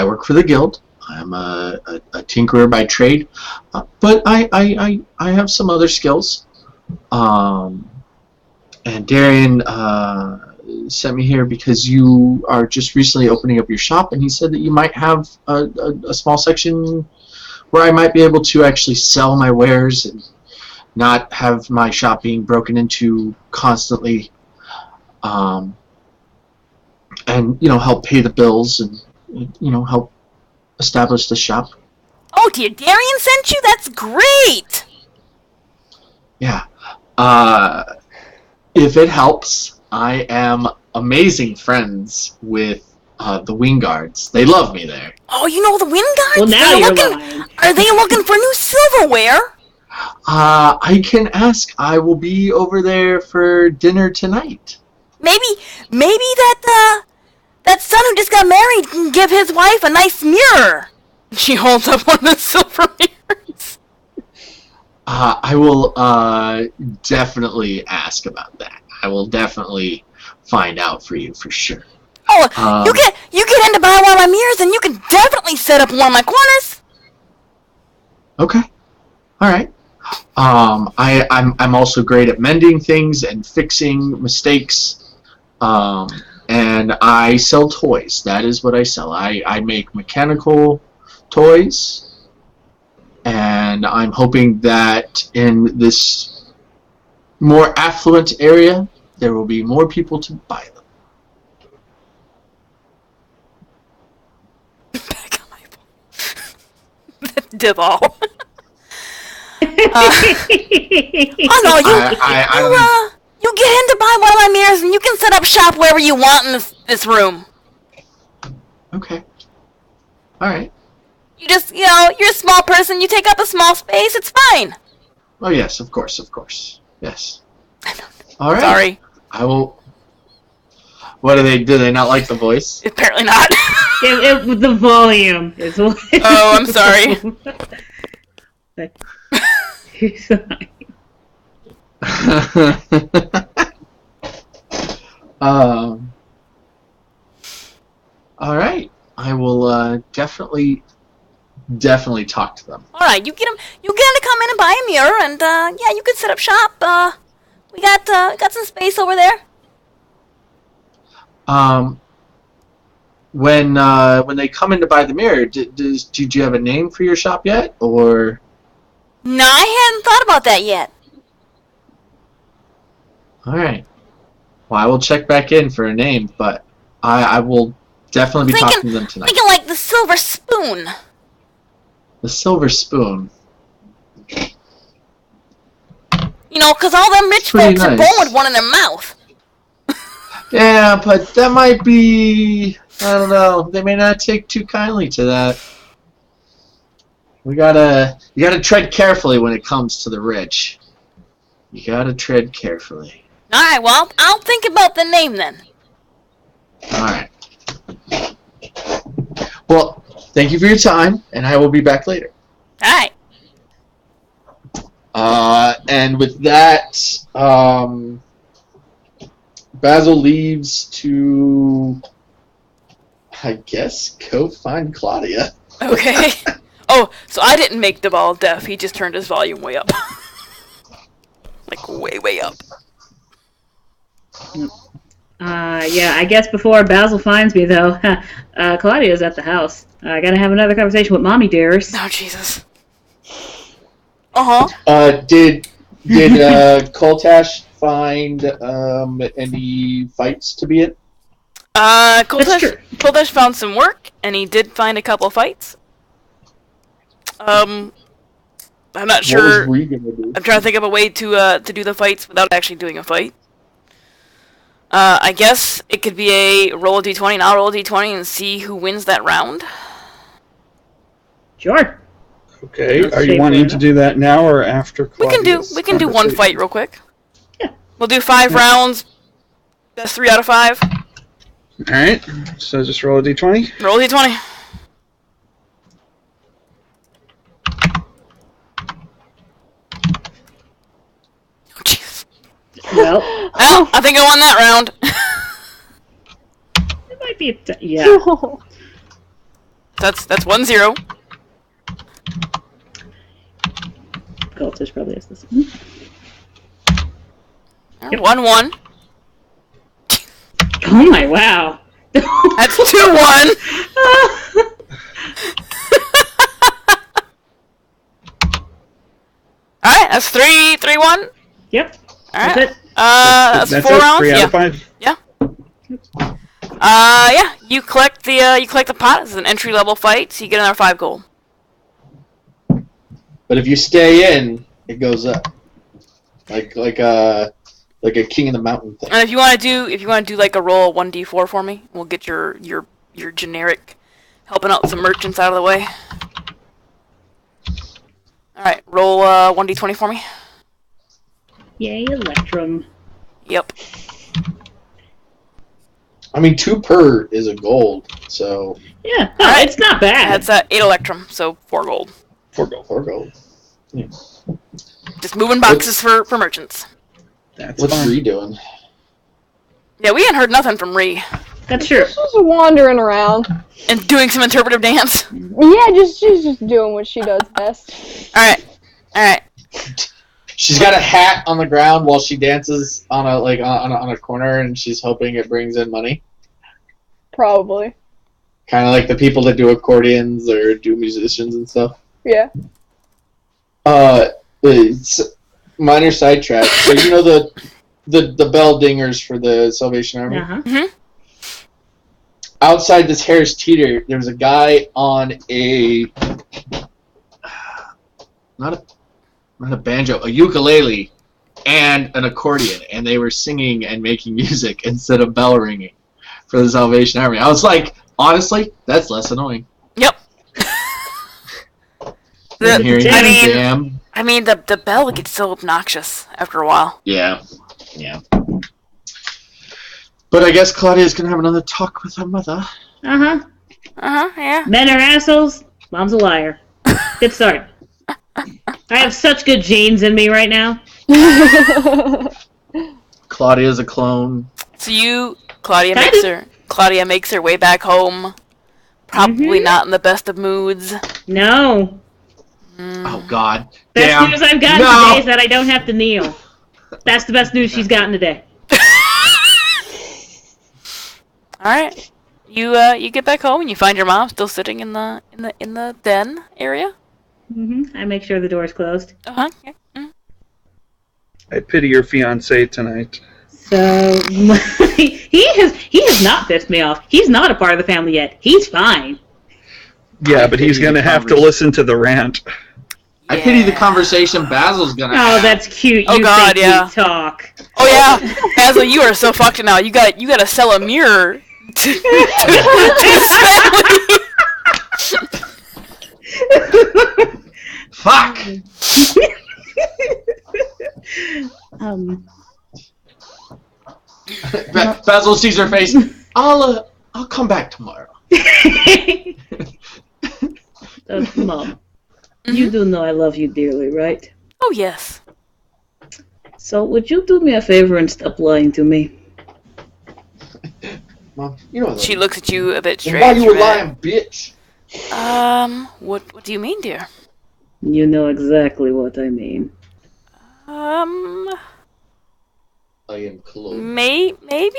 Speaker 6: work for the guild. I'm a tinkerer by trade, but I have some other skills. And Darian sent me here because you are just recently opening up your shop, and he said that you might have a small section where I might be able to actually sell my wares and not have my shop being broken into constantly. And help pay the bills and help establish the shop.
Speaker 2: Oh dear, Darian sent you? That's great!
Speaker 6: Yeah. If it helps, I am amazing friends with the Wing Guards. They love me there.
Speaker 2: Oh, you know the Wing Guards?
Speaker 1: Well, now you're lying.
Speaker 2: Are they looking for new silverware?
Speaker 6: I can ask. I will be over there for dinner tonight.
Speaker 2: Maybe that son who just got married can give his wife a nice mirror. She holds up one of the silver mirrors.
Speaker 6: I will definitely ask about that. I will definitely find out for you for sure.
Speaker 2: Oh, you get in to buy one of my mirrors, and you can definitely set up one of my corners.
Speaker 6: Okay. All right. I'm also great at mending things and fixing mistakes. And I sell toys. That is what I sell. I make mechanical toys, and I'm hoping that in this more affluent area, there will be more people to buy them.
Speaker 2: Back on my phone. Devil. Oh no, you get in to buy one of my mirrors, and you can set up shop wherever you want in this room.
Speaker 6: Okay. All right.
Speaker 2: You just, you're a small person. You take up a small space. It's fine.
Speaker 6: Oh yes, of course. Yes. All right.
Speaker 2: Sorry.
Speaker 6: I will. What do they not like the voice?
Speaker 2: Apparently not.
Speaker 1: The volume is.
Speaker 2: Oh, I'm sorry.
Speaker 6: All right. I will definitely talk to them.
Speaker 2: All right, you get them to come in and buy a mirror, and you can set up shop. We got some space over there.
Speaker 6: When they come in to buy the mirror, did you have a name for your shop yet, or?
Speaker 2: No, I hadn't thought about that yet.
Speaker 6: All right. Well, I will check back in for a name, but I will definitely be talking to them tonight.
Speaker 2: Thinking like the Silver Spoon.
Speaker 6: The Silver Spoon.
Speaker 2: Because all them rich folks are born with one in their mouth.
Speaker 6: Yeah, but that might be... I don't know. They may not take too kindly to that. You gotta tread carefully when it comes to the rich. You gotta tread carefully.
Speaker 2: Alright, well, I'll think about the name then.
Speaker 6: Alright. Well, thank you for your time, and I will be back later.
Speaker 2: Alright.
Speaker 6: And with that, Basil leaves to, I guess, go find Claudia.
Speaker 2: Okay. Oh, so I didn't make Deval deaf. He just turned his volume way up. Like, way up.
Speaker 1: Yeah, I guess before Basil finds me, though, Claudia's at the house. I gotta have another conversation with Mommy Dearest.
Speaker 2: Oh, Jesus. Uh-huh.
Speaker 6: Did Koltash find any fights to be in?
Speaker 2: Koltash found some work, and he did find a couple fights. I'm not sure.
Speaker 6: What was Ree gonna do?
Speaker 2: I'm trying to think of a way to do the fights without actually doing a fight. I guess it could be a roll a d20, and I'll roll a d20 and see who wins that round.
Speaker 1: Sure.
Speaker 3: Okay. Are you wanting to do that now or after Claudia's
Speaker 2: We can do one fight real quick.
Speaker 1: Yeah.
Speaker 2: We'll do 5 rounds That's 3 out of 5.
Speaker 3: Alright, so just roll a d20.
Speaker 2: Roll a d20. Oh, jeez.
Speaker 1: Well,
Speaker 2: Well, I think I won that round.
Speaker 1: it might be yeah.
Speaker 2: That's 1-0.
Speaker 1: Cultist probably has this one.
Speaker 2: 1-1.
Speaker 1: Oh my wow.
Speaker 2: That's 2-1. Alright, that's 3-1.
Speaker 1: Yep.
Speaker 2: Alright.
Speaker 1: That's it.
Speaker 2: That's 4 rounds.
Speaker 3: 3 out
Speaker 2: Yeah.
Speaker 3: of 5.
Speaker 2: Yeah. Yeah. You collect the pot. It's an entry level fight, so you get another 5 gold.
Speaker 6: But if you stay in, it goes up. Like a king in the mountain thing.
Speaker 2: And if you want to do like a roll 1d4 for me, we'll get your generic helping out some merchants out of the way. All right, roll 1d20 for me.
Speaker 1: Yay, Electrum.
Speaker 2: Yep.
Speaker 6: I mean, 2 per is a gold, so
Speaker 1: Yeah. No,
Speaker 2: Alright.
Speaker 1: it's not bad.
Speaker 2: That's 8 electrum, so 4 gold.
Speaker 3: 4 gold.
Speaker 6: 4 gold. Yeah.
Speaker 2: Just moving boxes for merchants.
Speaker 3: That's
Speaker 6: What's
Speaker 3: fine.
Speaker 6: Ree doing?
Speaker 2: Yeah, we hadn't heard nothing from Ree.
Speaker 1: That's true.
Speaker 4: Just wandering around.
Speaker 2: And doing some interpretive dance.
Speaker 4: Yeah, she's just doing what she does best.
Speaker 2: Alright.
Speaker 6: She's got a hat on the ground while she dances on a corner, and she's hoping it brings in money.
Speaker 4: Probably.
Speaker 6: Kind of like the people that do accordions or do musicians and stuff.
Speaker 4: Yeah.
Speaker 6: It's minor sidetrack. So you know the bell dingers for the Salvation Army.
Speaker 1: Uh-huh.
Speaker 6: Outside this Harris Teeter, there was a guy on a not a banjo, a ukulele, and an accordion, and they were singing and making music instead of bell ringing for the Salvation Army. I was like, honestly, that's less annoying.
Speaker 2: Yep.
Speaker 6: Than hearing
Speaker 1: I
Speaker 6: them
Speaker 1: mean-
Speaker 6: jam.
Speaker 2: I mean, the bell gets so obnoxious after a while.
Speaker 6: Yeah. But I guess Claudia's gonna have another talk with her mother.
Speaker 1: Uh-huh.
Speaker 2: Yeah.
Speaker 1: Men are assholes. Mom's a liar. Good start. I have such good genes in me right now.
Speaker 6: Claudia's a clone.
Speaker 2: So Claudia
Speaker 1: Kinda.
Speaker 2: makes her way back home. Probably not in the best of moods.
Speaker 1: No.
Speaker 6: Oh God.
Speaker 1: Best
Speaker 6: Damn.
Speaker 1: news I've gotten
Speaker 6: No.
Speaker 1: today is that I don't have to kneel. That's the best news she's gotten today.
Speaker 2: All right. You get back home and you find your mom still sitting in the den area.
Speaker 1: I make sure the door's closed.
Speaker 2: Yeah.
Speaker 3: I pity your fiancé tonight.
Speaker 1: So he has not pissed me off. He's not a part of the family yet. He's fine.
Speaker 3: Yeah, but he's going to have to listen to the rant.
Speaker 6: I pity the conversation Basil's gonna
Speaker 1: Oh,
Speaker 6: have.
Speaker 1: that's cute.
Speaker 2: Oh,
Speaker 1: You
Speaker 2: God,
Speaker 1: think
Speaker 2: yeah.
Speaker 1: we talk.
Speaker 2: Oh yeah, Basil, you are so fucked now. You got to sell a mirror to his family.
Speaker 6: Fuck! Basil sees her face. I'll come back tomorrow.
Speaker 1: Mom, you do know I love you dearly, right?
Speaker 2: Oh yes.
Speaker 1: So would you do me a favor and stop lying to me?
Speaker 6: Mom, you know
Speaker 2: She looks at you a bit
Speaker 6: Then
Speaker 2: strange.
Speaker 6: why you a
Speaker 2: right?
Speaker 6: lying bitch?
Speaker 2: What do you mean, dear?
Speaker 1: You know exactly what I mean.
Speaker 6: I am clone.
Speaker 2: Maybe?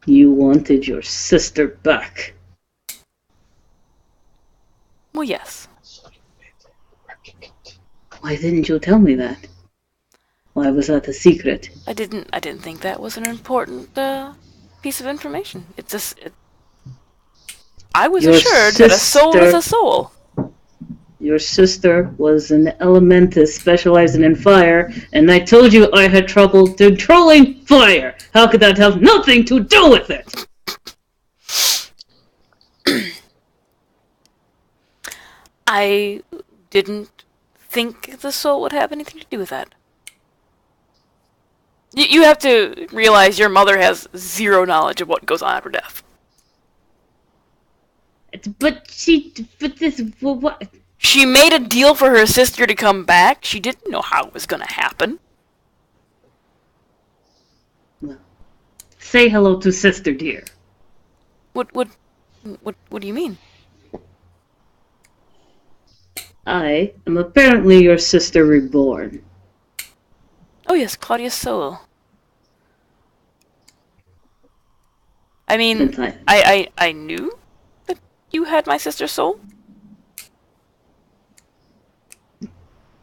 Speaker 1: You wanted your sister back.
Speaker 2: Well, yes.
Speaker 1: Why didn't you tell me that? Why was that a secret?
Speaker 2: I didn't think that was an important piece of information. It's just I was
Speaker 1: Your
Speaker 2: assured that a soul is
Speaker 1: sister-
Speaker 2: a soul.
Speaker 1: Your sister was an elementus specializing in fire, and I told you I had trouble controlling fire. How could that have nothing to do with it?
Speaker 2: I didn't think the soul would have anything to do with that. You have to realize your mother has zero knowledge of what goes on after death.
Speaker 1: But this, what?
Speaker 2: She made a deal for her sister to come back. She didn't know how it was going to happen.
Speaker 1: Say hello to sister, dear.
Speaker 2: What do you mean?
Speaker 1: I am apparently your sister reborn.
Speaker 2: Oh yes, Claudia's soul. I mean, I knew that you had my sister's soul.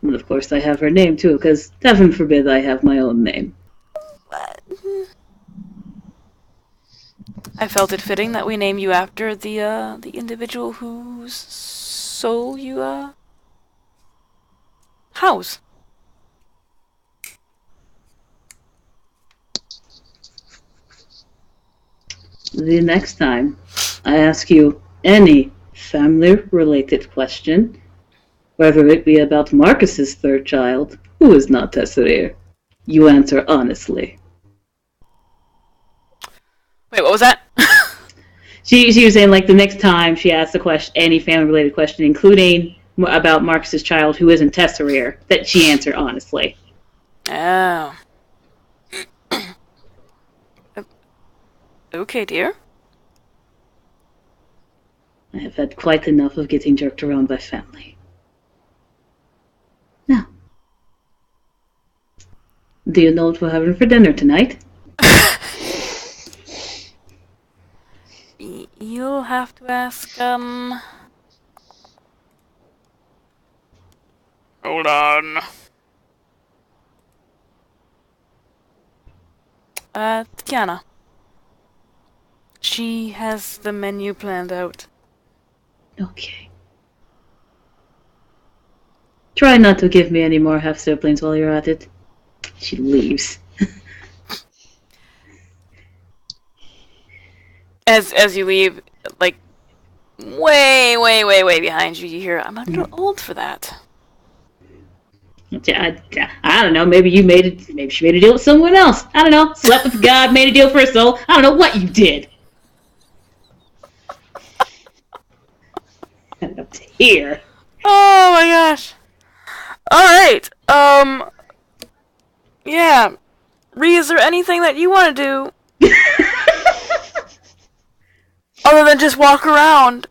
Speaker 1: And of course I have her name too, because heaven forbid I have my own name.
Speaker 2: What? I felt it fitting that we name you after the individual whose soul you house.
Speaker 1: The next time I ask you any family-related question, whether it be about Marcus's third child, who is not Tesserair, you answer honestly.
Speaker 2: Wait, what was that?
Speaker 1: She was saying, like, the next time she asks a question, any family-related question, including about Marcus's child who isn't Tesserair, that she answer honestly.
Speaker 2: Oh. Okay, dear.
Speaker 1: I have had quite enough of getting jerked around by family. Now, do you know what we're having for dinner tonight?
Speaker 2: You'll have to ask, Hold on. Tiana. She has the menu planned out.
Speaker 1: Okay. Try not to give me any more half-siblings while you're at it. She leaves.
Speaker 2: As you leave, like, way behind you, you hear, I'm a little old for that.
Speaker 1: I don't know, maybe she made a deal with someone else. I don't know, slept with God, made a deal for her soul. I don't know what you did. Up to here.
Speaker 2: Oh my gosh. Alright, yeah. Ree, is there anything that you want to do? Other than just walk around?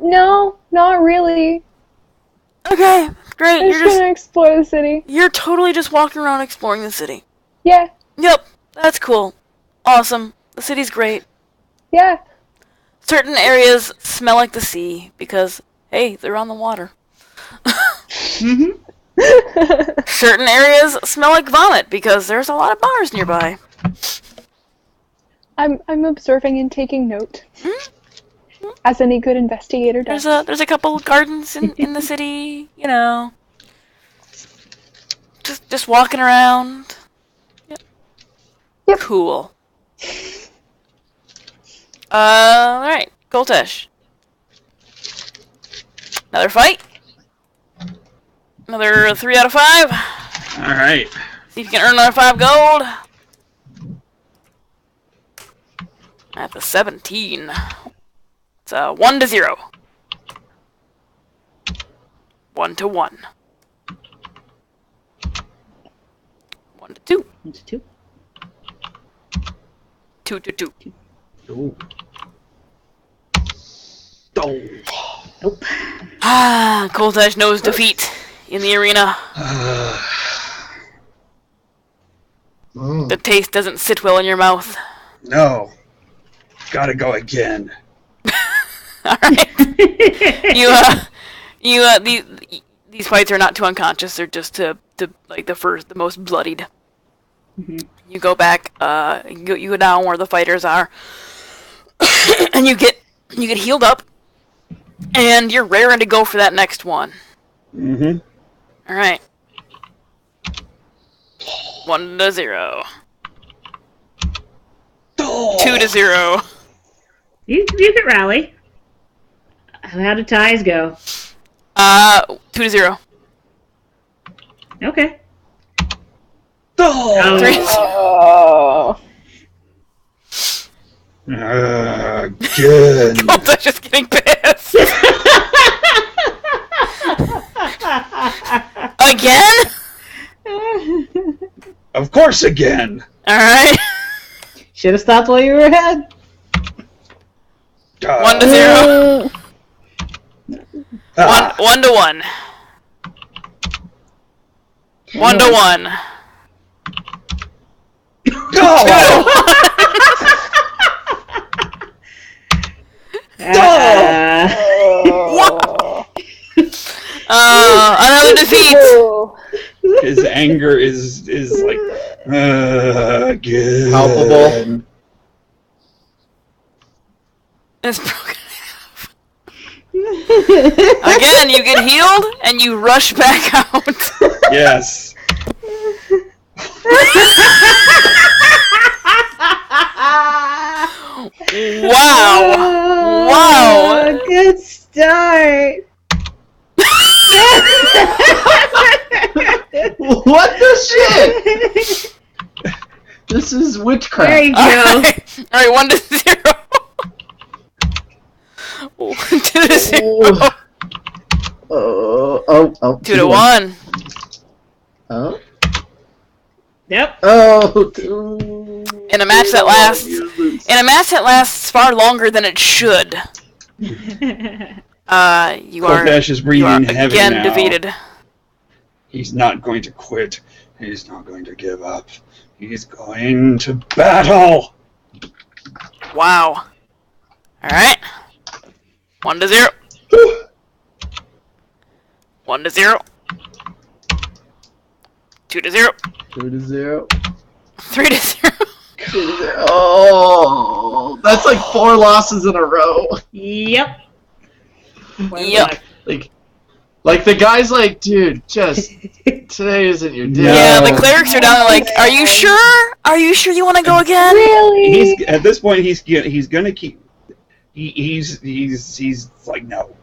Speaker 4: No, not really.
Speaker 2: Okay, great.
Speaker 4: I'm just gonna explore the city.
Speaker 2: You're totally just walking around exploring the city.
Speaker 4: Yeah.
Speaker 2: Yep, that's cool. Awesome. The city's great.
Speaker 4: Yeah.
Speaker 2: Certain areas smell like the sea because, hey, they're on the water.
Speaker 1: Mm-hmm.
Speaker 2: Certain areas smell like vomit because there's a lot of bars nearby.
Speaker 4: I'm observing and taking note.
Speaker 2: Mm-hmm.
Speaker 4: As any good investigator does.
Speaker 2: There's a couple gardens in the city, you know. Just walking around.
Speaker 4: Yep.
Speaker 2: Cool. Alright, Koltesh. Another fight. Another 3 out of 5.
Speaker 3: Alright.
Speaker 2: See if you can earn another 5 gold. At the 17. It's 1 to 0. 1 to 1. 1 to 2.
Speaker 1: 1 to 2.
Speaker 2: 2 to 2.
Speaker 3: Ooh. Oh.
Speaker 1: Nope.
Speaker 2: Ah, Koltesh knows defeat in the arena. The taste doesn't sit well in your mouth.
Speaker 3: No. Gotta go again.
Speaker 2: Alright. These fights are not too unconscious, they're just to like the most bloodied.
Speaker 1: Mm-hmm.
Speaker 2: You go back, you go down where the fighters are, and you get healed up, and you're raring to go for that next one.
Speaker 3: Mm-hmm.
Speaker 2: Alright. 1 to 0. 2 to 0.
Speaker 1: You can rally. How do ties go?
Speaker 2: 2 to 0.
Speaker 1: Okay.
Speaker 3: Oh!
Speaker 4: Oh.
Speaker 3: Good.
Speaker 2: Colta's just getting pissed. Again?
Speaker 3: Of course, again.
Speaker 2: Alright.
Speaker 1: Should have stopped while you were ahead.
Speaker 2: 1 to 0. 1 to 1. 1 to 1.
Speaker 3: Go!
Speaker 2: Another defeat.
Speaker 3: His anger is like good.
Speaker 5: Palpable.
Speaker 2: It's broken in half. Again, you get healed and you rush back out.
Speaker 3: Yes.
Speaker 2: Wow. Wow.
Speaker 1: Good start.
Speaker 5: What the shit? This is witchcraft.
Speaker 1: There you go.
Speaker 2: Alright, 1 to 0. 1 to 0. 2 to 1.
Speaker 5: Oh.
Speaker 1: Yep.
Speaker 5: Oh.
Speaker 2: In a match that lasts far longer than it should. You are
Speaker 3: Coltash is breathing heavy
Speaker 2: again
Speaker 3: now.
Speaker 2: defeated.
Speaker 3: He's not going to quit. He's not going to give up. He's going to battle.
Speaker 2: Wow. Alright. 1 to 0. 1 to 0. 2 to 0.
Speaker 5: 2 to 0.
Speaker 2: 3 to 0.
Speaker 5: Oh, that's like 4 losses in a row.
Speaker 1: Yep.
Speaker 2: Yep.
Speaker 5: Like the guy's like, dude, just today isn't your day.
Speaker 2: Yeah, the clerics are down there like, are you sure? Are you sure you want to go again?
Speaker 4: Really?
Speaker 3: He's at this point. He's gonna keep. He's like, no,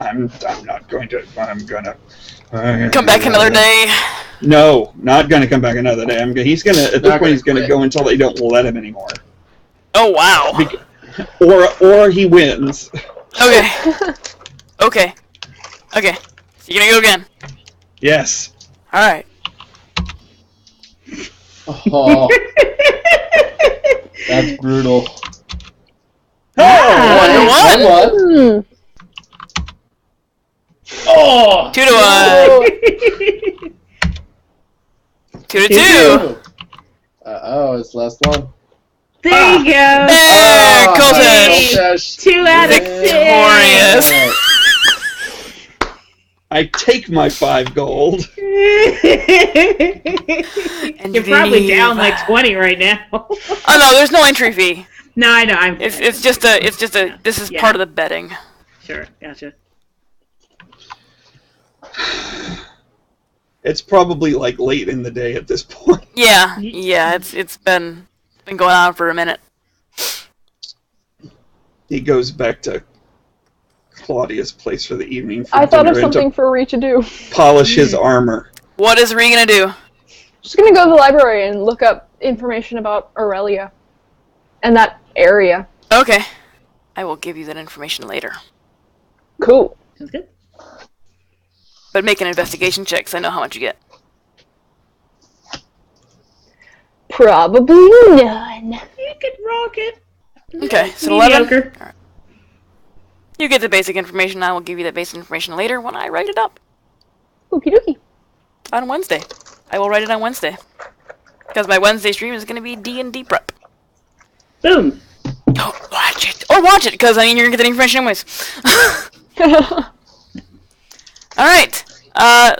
Speaker 3: I'm not going to. I'm gonna
Speaker 2: Come back another day.
Speaker 3: No, not gonna come back another day. He's gonna at this point. He's gonna go until they don't let him anymore.
Speaker 2: Oh wow.
Speaker 3: Or he wins.
Speaker 2: Okay. Okay. Okay. So you're gonna go again.
Speaker 3: Yes.
Speaker 2: Alright.
Speaker 5: Oh, that's brutal.
Speaker 2: One to one.
Speaker 5: 1-1. Oh,
Speaker 2: 2 to 1. 2 to 2.
Speaker 5: Oh, it's last one.
Speaker 1: There you go.
Speaker 2: There, Colton.
Speaker 5: Colton.
Speaker 1: 2 out of 6.
Speaker 2: Victorious.
Speaker 3: I take my 5 gold.
Speaker 2: And
Speaker 1: You're probably down like 20 right now.
Speaker 2: Oh no, there's no entry fee.
Speaker 1: No, I know.
Speaker 2: It's just a this is part of the betting.
Speaker 1: Sure, gotcha.
Speaker 3: It's probably like late in the day at this point.
Speaker 2: Yeah, it's been going on for a minute.
Speaker 3: He goes back to Claudia's place for the evening. For
Speaker 4: I thought of
Speaker 3: dinner and
Speaker 4: something for Ree to do.
Speaker 3: polish his armor.
Speaker 2: What is Ree gonna do?
Speaker 4: She's gonna go to the library and look up information about Aurelia. And that area.
Speaker 2: Okay. I will give you that information later.
Speaker 4: Cool.
Speaker 1: Sounds good.
Speaker 2: But make an investigation check so I know how much you get.
Speaker 4: Probably none.
Speaker 1: You could rock it.
Speaker 2: Okay, so 11.
Speaker 1: Mediocre.
Speaker 2: Alright. You get the basic information. I will give you that basic information later when I write it up.
Speaker 4: Okie dokie.
Speaker 2: On Wednesday. I will write it on Wednesday. Because my Wednesday stream is going to be D&D prep.
Speaker 1: Boom.
Speaker 2: Don't watch it. Or watch it, because I mean you're going to get the information anyways. Alright.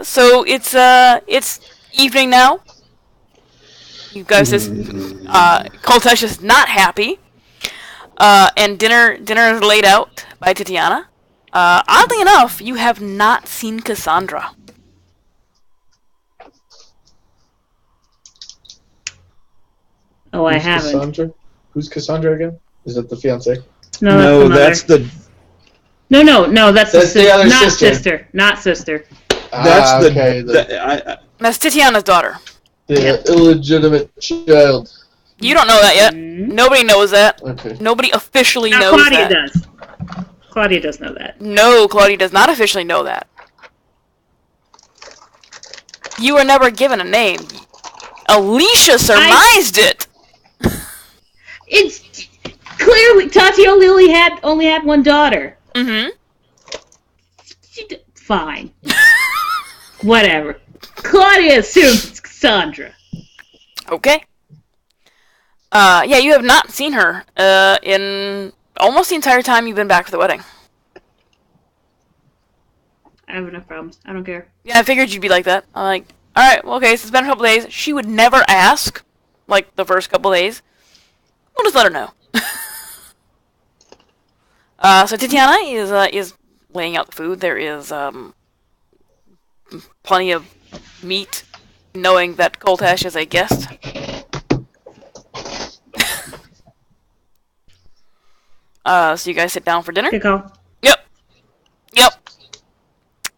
Speaker 2: So it's evening now. You guys just Coltesh is not happy. And dinner is laid out by Tatiana. Oddly enough, you have not seen Cassandra.
Speaker 1: Oh, I
Speaker 5: Who's
Speaker 1: haven't.
Speaker 5: Cassandra? Who's Cassandra again? Is that the fiance?
Speaker 3: No,
Speaker 1: that's the mother. No, that's
Speaker 5: That's the other
Speaker 1: not
Speaker 5: sister.
Speaker 1: sister. Not sister.
Speaker 3: That's
Speaker 5: okay.
Speaker 3: the
Speaker 2: That's Titiana's daughter.
Speaker 6: The illegitimate child.
Speaker 2: You don't know that yet. Nobody knows that.
Speaker 6: Okay.
Speaker 2: Nobody officially
Speaker 1: Now,
Speaker 2: knows
Speaker 1: Claudia
Speaker 2: that.
Speaker 1: does. Claudia does know that.
Speaker 2: No, Claudia does not officially know that. You were never given a name. Alicia surmised it.
Speaker 1: It's clearly Tati only had one daughter.
Speaker 2: Mm-hmm.
Speaker 1: Fine. Whatever. Claudia assumes it's Cassandra.
Speaker 2: Okay. Yeah, you have not seen her in almost the entire time you've been back for the wedding.
Speaker 1: I have enough problems. I don't care.
Speaker 2: Yeah, I figured you'd be like that. I'm like, alright, well, okay, so it's been a couple days. She would never ask, like, the first couple days. We'll just let her know. So Titiana is laying out the food. There is plenty of meat, knowing that Koltash is a guest. So you guys sit down for dinner?
Speaker 1: Good call.
Speaker 2: Yep.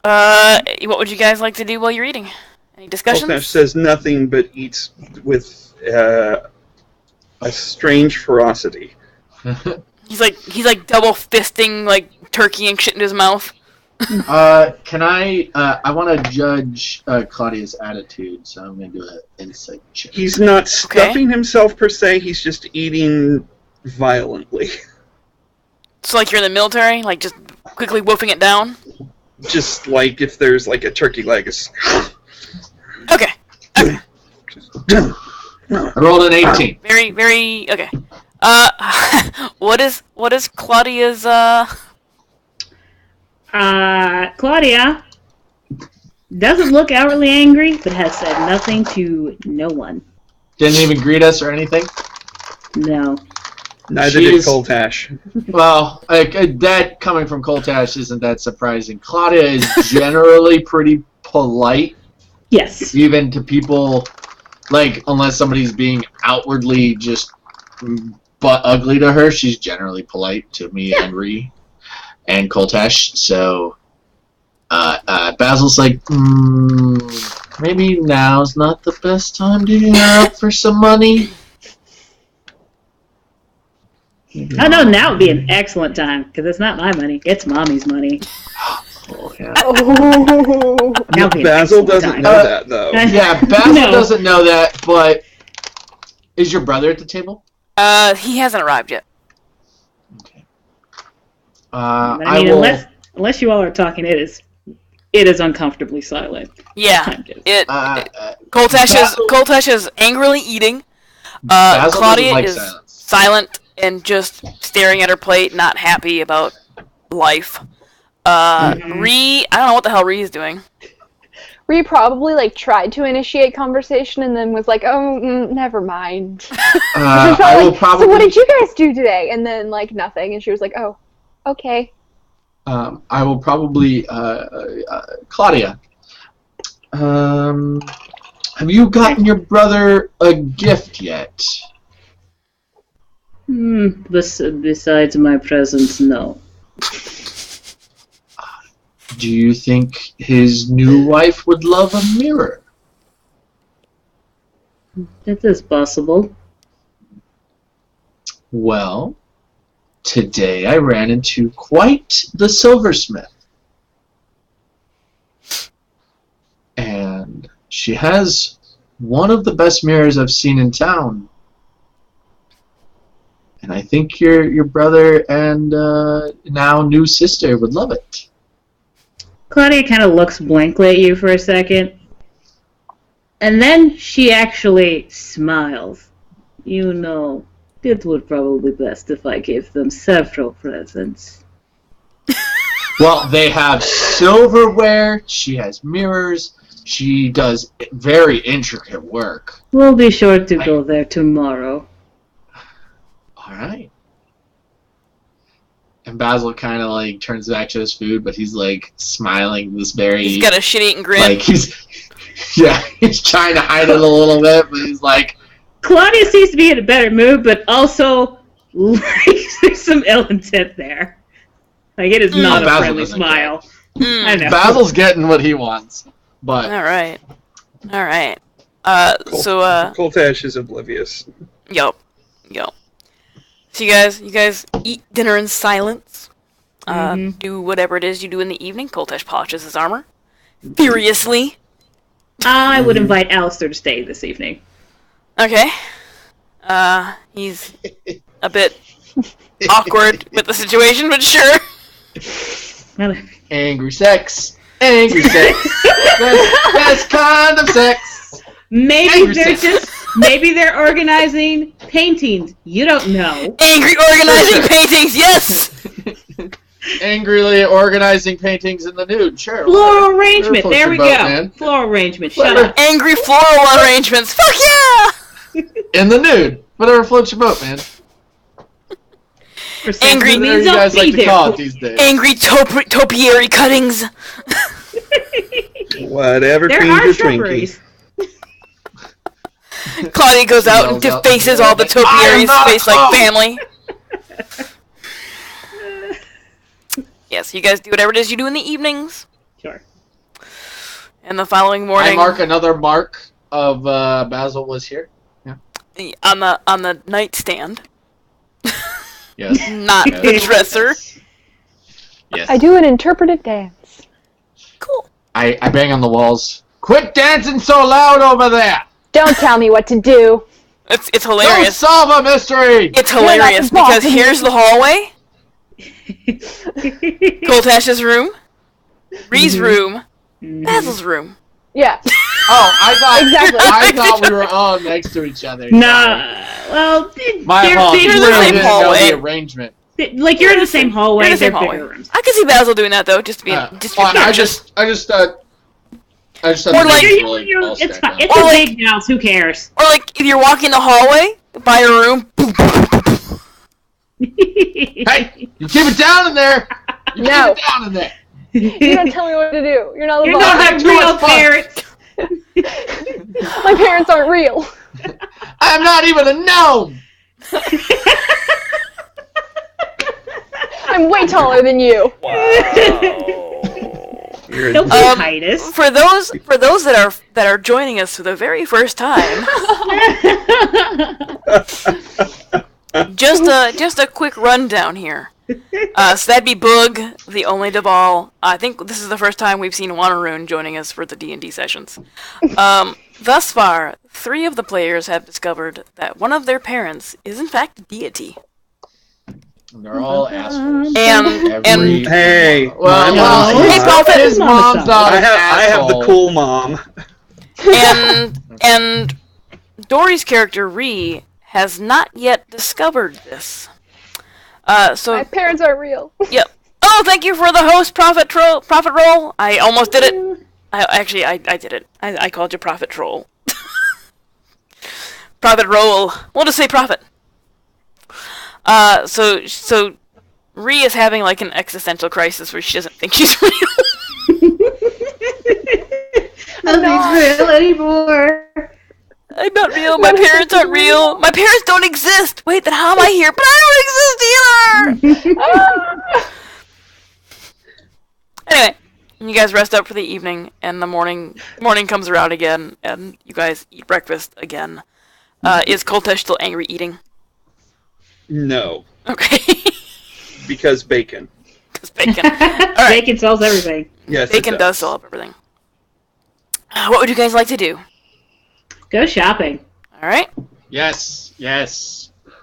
Speaker 2: What would you guys like to do while you're eating? Any discussions?
Speaker 3: Koltash says nothing but eats with a strange ferocity.
Speaker 2: He's like double fisting like turkey and shit in his mouth.
Speaker 6: Can I want to judge Claudia's attitude, so I'm going to do an insight check.
Speaker 3: He's not stuffing himself per se, he's just eating violently.
Speaker 2: So like you're in the military, like just quickly wolfing it down?
Speaker 3: Just like if there's like a turkey leg.
Speaker 2: Okay.
Speaker 6: I rolled an 18.
Speaker 2: Very, very okay. What is Claudia's
Speaker 1: Claudia doesn't look outwardly angry, but has said nothing to no one.
Speaker 6: Didn't even greet us or anything?
Speaker 1: No.
Speaker 3: Neither did Koltash.
Speaker 6: Well, that coming from Koltash isn't that surprising. Claudia is generally pretty polite.
Speaker 1: Yes.
Speaker 6: Even to people, like, unless somebody's being outwardly just butt ugly to her, she's generally polite to me and Ree and Koltash. So, Basil's like, maybe now's not the best time to hit her up for some money.
Speaker 1: Oh no, now would be an excellent time, because it's not my money, it's Mommy's money.
Speaker 6: Oh, yeah.
Speaker 3: Basil doesn't know that, though.
Speaker 6: Yeah, Basil doesn't know that, but is your brother at the table?
Speaker 2: He hasn't arrived yet.
Speaker 6: Okay.
Speaker 1: I mean, unless you all are talking, it is uncomfortably silent.
Speaker 2: Yeah, Koltash is angrily eating. Claudia is silent and just staring at her plate, not happy about life. Ree, I don't know what the hell Ree is doing.
Speaker 4: Ree probably like tried to initiate conversation and then was like, "Oh, never mind." So what did you guys do today? And then like nothing, and she was like, "Oh, okay."
Speaker 5: I will probably Claudia. Have you gotten your brother a gift yet?
Speaker 1: Besides my presence, no.
Speaker 5: Do you think his new wife would love a mirror?
Speaker 1: It is possible.
Speaker 5: Well, today I ran into quite the silversmith. And she has one of the best mirrors I've seen in town. And I think your brother and now new sister would love it.
Speaker 1: Claudia kind of looks blankly at you for a second. And then she actually smiles. You know, it would probably be best if I gave them several presents.
Speaker 5: Well, they have silverware, she has mirrors, she does very intricate work.
Speaker 1: We'll be sure to go there tomorrow.
Speaker 5: Alright. And Basil kind of like turns back to his food, but he's like smiling this very...
Speaker 2: He's got a shit-eating grin.
Speaker 5: Like he's trying to hide it a little bit, but he's like...
Speaker 1: Claudia seems to be in a better mood, but also like there's some ill intent there. Like it is not a friendly smile. I know.
Speaker 5: Basil's getting what he wants, but
Speaker 2: all right. All right.
Speaker 3: Coltash is oblivious.
Speaker 2: Yup. So you guys eat dinner in silence. Do whatever it is you do in the evening. Coltash polishes his armor furiously.
Speaker 1: I would invite Alistair to stay this evening.
Speaker 2: Okay. He's a bit awkward with the situation, but sure.
Speaker 6: Angry sex. Best kind of sex.
Speaker 1: Maybe they're organizing paintings. You don't know.
Speaker 2: Angry organizing paintings, yes!
Speaker 6: Angrily organizing paintings in the nude, sure.
Speaker 1: Floral arrangement,
Speaker 6: Float
Speaker 1: there
Speaker 6: your
Speaker 1: we
Speaker 6: boat,
Speaker 1: go.
Speaker 6: man.
Speaker 1: Floral arrangement, shut up.
Speaker 2: Angry floral arrangements, fuck yeah!
Speaker 6: In the nude. Whatever floats your boat, man.
Speaker 2: Angry
Speaker 6: Whatever you guys like to call it these days.
Speaker 2: Angry topiary cuttings.
Speaker 3: Whatever
Speaker 1: There
Speaker 3: feeds
Speaker 1: are
Speaker 3: your
Speaker 1: shrubberies.
Speaker 3: Twinkie.
Speaker 2: Claudia goes out and defaces all the topiaries face like family. Yes, you guys do whatever it is you do in the evenings.
Speaker 1: Sure.
Speaker 2: And the following morning,
Speaker 6: I mark another mark of Basil was here.
Speaker 2: on the nightstand,
Speaker 6: Yes.
Speaker 2: not the dresser.
Speaker 6: Yes.
Speaker 4: I do an interpretive dance.
Speaker 2: Cool.
Speaker 6: I bang on the walls. Quit dancing so loud over there!
Speaker 4: Don't tell me what to do.
Speaker 2: It's
Speaker 6: Don't
Speaker 2: hilarious.
Speaker 6: solve a mystery!
Speaker 2: It's hilarious
Speaker 4: You're not
Speaker 2: because here's the hallway, Coltash's room, Ree's room, Basil's room.
Speaker 4: Yeah.
Speaker 6: Oh, I
Speaker 4: Exactly.
Speaker 6: thought we were all next to each other.
Speaker 1: Nah, well,
Speaker 6: My apologies.
Speaker 2: they're the
Speaker 6: I
Speaker 2: same
Speaker 6: didn't know
Speaker 2: hallway.
Speaker 6: the arrangement.
Speaker 1: like you're in the same hallway.
Speaker 2: You're in the same
Speaker 1: they're
Speaker 2: hallway.
Speaker 1: bigger rooms.
Speaker 2: I can see Basil doing that though, just to be
Speaker 6: I
Speaker 2: obnoxious.
Speaker 6: just thought
Speaker 2: Or
Speaker 6: the
Speaker 2: like-
Speaker 6: names were, like, all
Speaker 1: It's
Speaker 6: stacked
Speaker 1: fine.
Speaker 6: up.
Speaker 1: It's
Speaker 2: Or
Speaker 1: a
Speaker 2: like-
Speaker 1: big house. Who cares?
Speaker 2: Or like if you're walking the hallway by your room, boom,
Speaker 6: Hey, you keep it down in there. You
Speaker 4: No.
Speaker 6: keep it down in there.
Speaker 4: You don't tell me what to do. You're not the
Speaker 1: You're
Speaker 4: boss.
Speaker 1: not
Speaker 6: having
Speaker 1: a
Speaker 6: too
Speaker 1: real
Speaker 6: much fun.
Speaker 1: parent.
Speaker 4: My parents aren't real.
Speaker 6: I'm not even a gnome.
Speaker 4: I'm way taller than you.
Speaker 3: You're
Speaker 1: Don't be
Speaker 2: Um,
Speaker 1: Titus.
Speaker 2: for those that are joining us for the very first time, just a quick rundown here. So that'd be Boog, the only Debal. I think this is the first time we've seen Wannaroon joining us for the D&D sessions. Thus far, 3 of the players have discovered that one of their parents is in fact a deity.
Speaker 6: They're all assholes.
Speaker 2: And
Speaker 3: Hey,
Speaker 6: Well,
Speaker 3: my mom's
Speaker 2: Hey,
Speaker 3: not.
Speaker 2: Prophet.
Speaker 6: his mom's not
Speaker 3: I
Speaker 6: an
Speaker 3: have the
Speaker 6: asshole.
Speaker 3: cool mom.
Speaker 2: and Dory's character Ree has not yet discovered this. So
Speaker 4: My parents aren't real.
Speaker 2: yep. Oh, thank you for the host Prophet Roll. I almost did it. I did it. I called you Prophet Troll. Prophet Roll. We'll just say Prophet. So Ree is having like an existential crisis where she doesn't think she's real.
Speaker 1: Nothing's real anymore.
Speaker 2: I'm not real. My parents aren't real. My parents don't exist. Wait, then how am I here? But I don't exist either. Anyway, you guys rest up for the evening, and the morning comes around again, and you guys eat breakfast again. Is Coltesh still angry eating?
Speaker 3: No,
Speaker 2: Okay.
Speaker 3: because bacon.
Speaker 2: Because bacon. Alright,
Speaker 1: Bacon sells everything.
Speaker 3: Yes,
Speaker 2: bacon
Speaker 3: it
Speaker 2: does solve everything. What would you guys like to do?
Speaker 1: Go shopping.
Speaker 2: Alright.
Speaker 6: Yes.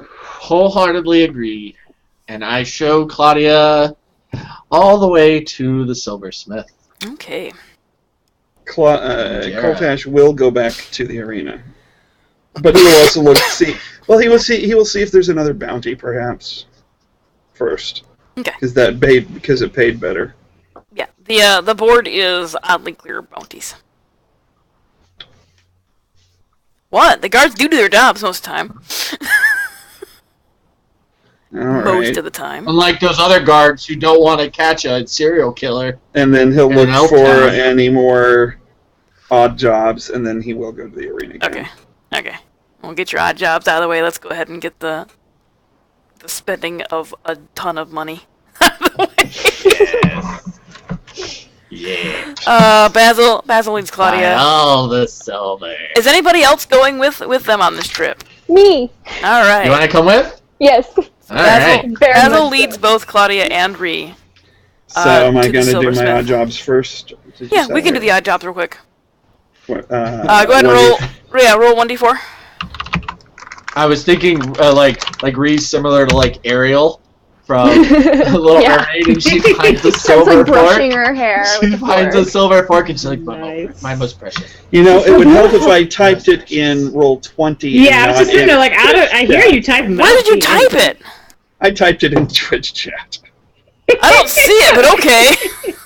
Speaker 6: Wholeheartedly agree. And I show Claudia all the way to the silversmith.
Speaker 2: Okay.
Speaker 3: Coltash will go back to the arena, but he will also see. Well, he will see if there's another bounty, perhaps. First,
Speaker 2: Okay.
Speaker 3: because it paid better.
Speaker 2: Yeah. The board is oddly clear bounties. What? The guards do their jobs most of the time.
Speaker 3: All
Speaker 2: Most
Speaker 3: right.
Speaker 2: of the time.
Speaker 6: Unlike those other guards who don't want to catch a serial killer.
Speaker 3: And then he'll
Speaker 6: And
Speaker 3: look
Speaker 6: Elf
Speaker 3: for
Speaker 6: Town.
Speaker 3: any more odd jobs, and then he will go to the arena again.
Speaker 2: Okay. We'll get your odd jobs out of the way. Let's go ahead and get the spending of a ton of money out of the way.
Speaker 6: Yeah.
Speaker 2: Basil leads Claudia.
Speaker 7: Buy all the silver.
Speaker 2: Is anybody else going with them on this trip?
Speaker 4: Me.
Speaker 2: All right.
Speaker 7: You want to come with?
Speaker 4: Yes.
Speaker 7: All right.
Speaker 2: Basil leads both Claudia and Ree.
Speaker 3: So am I going to do my
Speaker 2: silversmith.
Speaker 3: odd jobs first?
Speaker 2: Yeah, we can do the odd jobs real quick.
Speaker 3: What,
Speaker 2: Go ahead and roll. Yeah, roll 1d4.
Speaker 7: I was thinking like Ree's similar to like Ariel from Little Mermaid, and she finds a silver
Speaker 4: brushing
Speaker 7: fork.
Speaker 4: her hair.
Speaker 7: She
Speaker 4: with a
Speaker 7: finds a
Speaker 4: fork.
Speaker 7: silver fork, and she's like,
Speaker 1: Nice.
Speaker 7: my most precious.
Speaker 3: You know, it would help if I typed it in roll 20.
Speaker 1: Yeah, I was
Speaker 3: and
Speaker 1: just
Speaker 3: not
Speaker 1: sitting there
Speaker 3: in-
Speaker 1: like, I hear you typing.
Speaker 2: Why did you type it?
Speaker 3: I typed it in Twitch chat.
Speaker 2: I don't see it, but okay.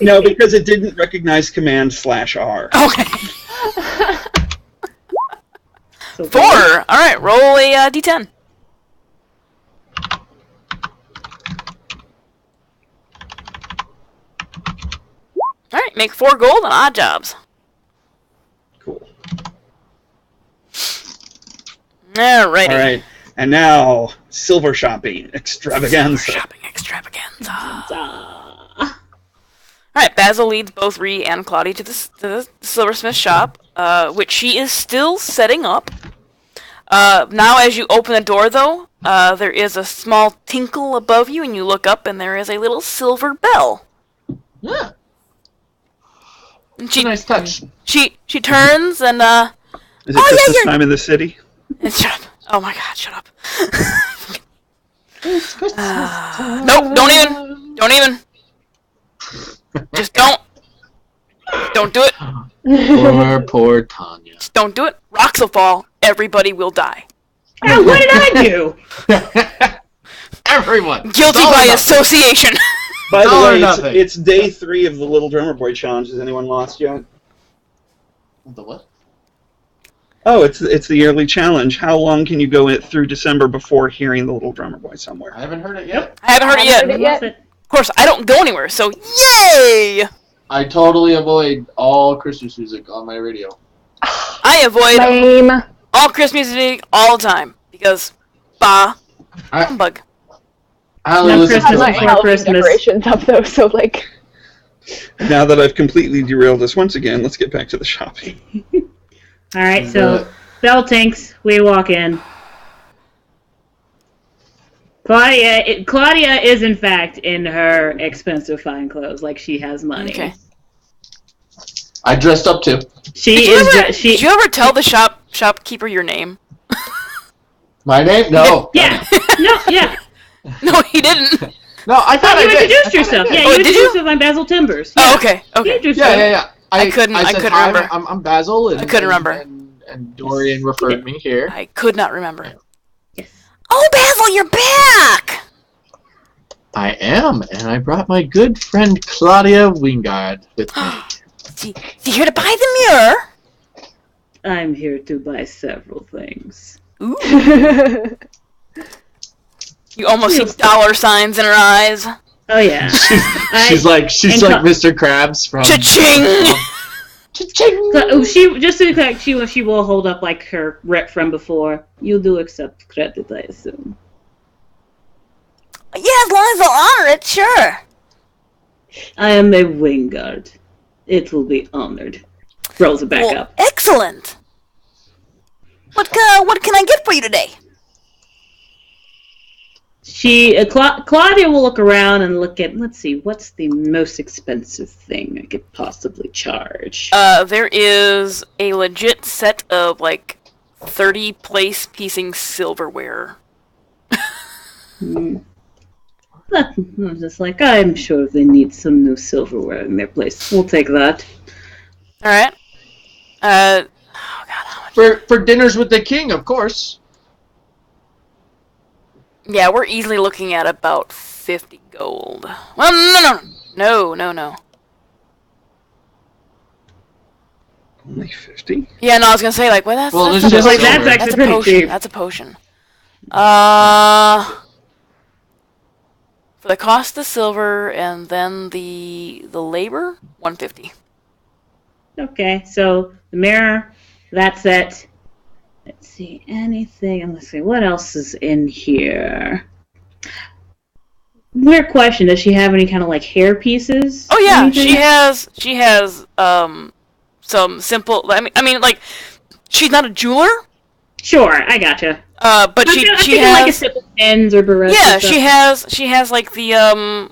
Speaker 3: No, because it didn't recognize command/R.
Speaker 2: Okay.
Speaker 1: So
Speaker 2: 4. All right, roll a d10. All right, make 4 gold on odd jobs.
Speaker 3: Cool.
Speaker 2: Alrighty.
Speaker 3: All right, and now silver shopping extravaganza.
Speaker 2: Shopping extravaganza. All right, Basil leads both Ree and Claudia to the silversmith shop, which she is still setting up. Now, as you open the door, though, there is a small tinkle above you, and you look up, and there is a little silver bell.
Speaker 7: Yeah.
Speaker 2: And
Speaker 7: It's a nice touch.
Speaker 2: She turns and
Speaker 3: Is it Christmas time in the city?
Speaker 2: shut up! Oh my God, shut up!
Speaker 7: It's Christmas time.
Speaker 2: Nope, don't even. Just don't do it.
Speaker 7: Poor Tanya.
Speaker 2: Just don't do it. Rocks will fall. Everybody will die.
Speaker 1: Oh, what did I do?
Speaker 7: Everyone.
Speaker 2: Guilty
Speaker 7: It's all
Speaker 2: by
Speaker 7: or nothing.
Speaker 2: association.
Speaker 3: By the
Speaker 7: All or
Speaker 3: way,
Speaker 7: nothing.
Speaker 3: it's day 3 of the Little Drummer Boy challenge. Has anyone lost yet?
Speaker 7: The what?
Speaker 3: Oh, it's the yearly challenge. How long can you go through December before hearing the Little Drummer Boy somewhere?
Speaker 7: I haven't heard it yet.
Speaker 2: I haven't heard it yet.
Speaker 4: Heard it yet?
Speaker 2: Of course, I don't go anywhere, so yay!
Speaker 5: I totally avoid all Christmas music on my radio.
Speaker 2: I avoid
Speaker 4: Lame.
Speaker 2: all Christmas music all the time because humbug.
Speaker 5: I only
Speaker 1: No
Speaker 5: listen
Speaker 1: Christmas
Speaker 5: to
Speaker 4: My
Speaker 5: like,
Speaker 1: before
Speaker 4: Halloween
Speaker 1: Christmas.
Speaker 4: decorations up though, so like.
Speaker 3: Now that I've completely derailed this once again, let's get back to the shopping.
Speaker 1: All right, so bell tinks. We walk in. Claudia is in fact in her expensive fine clothes, like she has money.
Speaker 2: Okay.
Speaker 5: I dressed up too.
Speaker 2: Did you ever tell the shopkeeper your name?
Speaker 5: My name? No.
Speaker 1: Yeah. No. Yeah.
Speaker 2: No, he didn't.
Speaker 5: No, I thought
Speaker 1: You
Speaker 5: I did.
Speaker 1: introduced yourself. Yeah,
Speaker 2: Oh,
Speaker 1: you
Speaker 2: did
Speaker 1: introduced
Speaker 2: you?
Speaker 1: yourself. I'm Basil Timbers.
Speaker 2: Oh,
Speaker 1: Yeah.
Speaker 2: okay.
Speaker 1: You
Speaker 2: Okay.
Speaker 1: introduced
Speaker 5: Yeah,
Speaker 1: yourself.
Speaker 5: yeah, yeah.
Speaker 2: I couldn't
Speaker 5: said,
Speaker 2: remember.
Speaker 5: "Hi, I'm Basil. And,
Speaker 2: I couldn't remember.
Speaker 5: And Dorian referred me here.
Speaker 2: I could not remember.
Speaker 1: Yes.
Speaker 2: Oh, Basil, you're back!
Speaker 7: I am, and I brought my good friend Claudia Wingard with me.
Speaker 2: Is he here to buy the mirror?
Speaker 1: I'm here to buy several things.
Speaker 2: Ooh. You almost see dollar signs in her eyes.
Speaker 1: Oh yeah.
Speaker 7: She's like
Speaker 1: and
Speaker 7: Mr. Krabs from
Speaker 2: Cha-ching!
Speaker 1: She just to be clear, she will hold up like her rep from before. You do accept credit, I assume.
Speaker 2: Yeah, as long as they'll honor it, sure.
Speaker 1: I am a Wingard. It will be honored. Rolls it back up.
Speaker 2: Excellent. What can I get for you today?
Speaker 1: Claudia will look around and look at. Let's see, what's the most expensive thing I could possibly charge?
Speaker 2: There is a legit set of like 30 place piecing silverware.
Speaker 1: I'm just like, I'm sure they need some new silverware in their place. We'll take that.
Speaker 2: All right. Oh God, how much?
Speaker 5: For dinners with the king, of course.
Speaker 2: Yeah, we're easily looking at about 50 gold. Well, no.
Speaker 3: Only 50?
Speaker 2: Yeah, no, I was gonna say like, well, that's
Speaker 5: Well,
Speaker 2: that's,
Speaker 5: it's
Speaker 2: a
Speaker 5: just
Speaker 2: potion.
Speaker 5: like, that's
Speaker 1: actually
Speaker 2: That's a
Speaker 1: pretty
Speaker 2: potion.
Speaker 1: cheap.
Speaker 2: That's a potion. For the cost of the silver and then the labor, 150.
Speaker 1: Okay, so the mirror, that's it. Let's see, anything, let's see, what else is in here? weird question. Does she have any kind of like hair pieces?
Speaker 2: Oh yeah, she has some simple. I mean, like she's not a jeweler.
Speaker 1: Sure, I gotcha.
Speaker 2: But she has
Speaker 1: like a simple pins or barrettes.
Speaker 2: Yeah, she has like the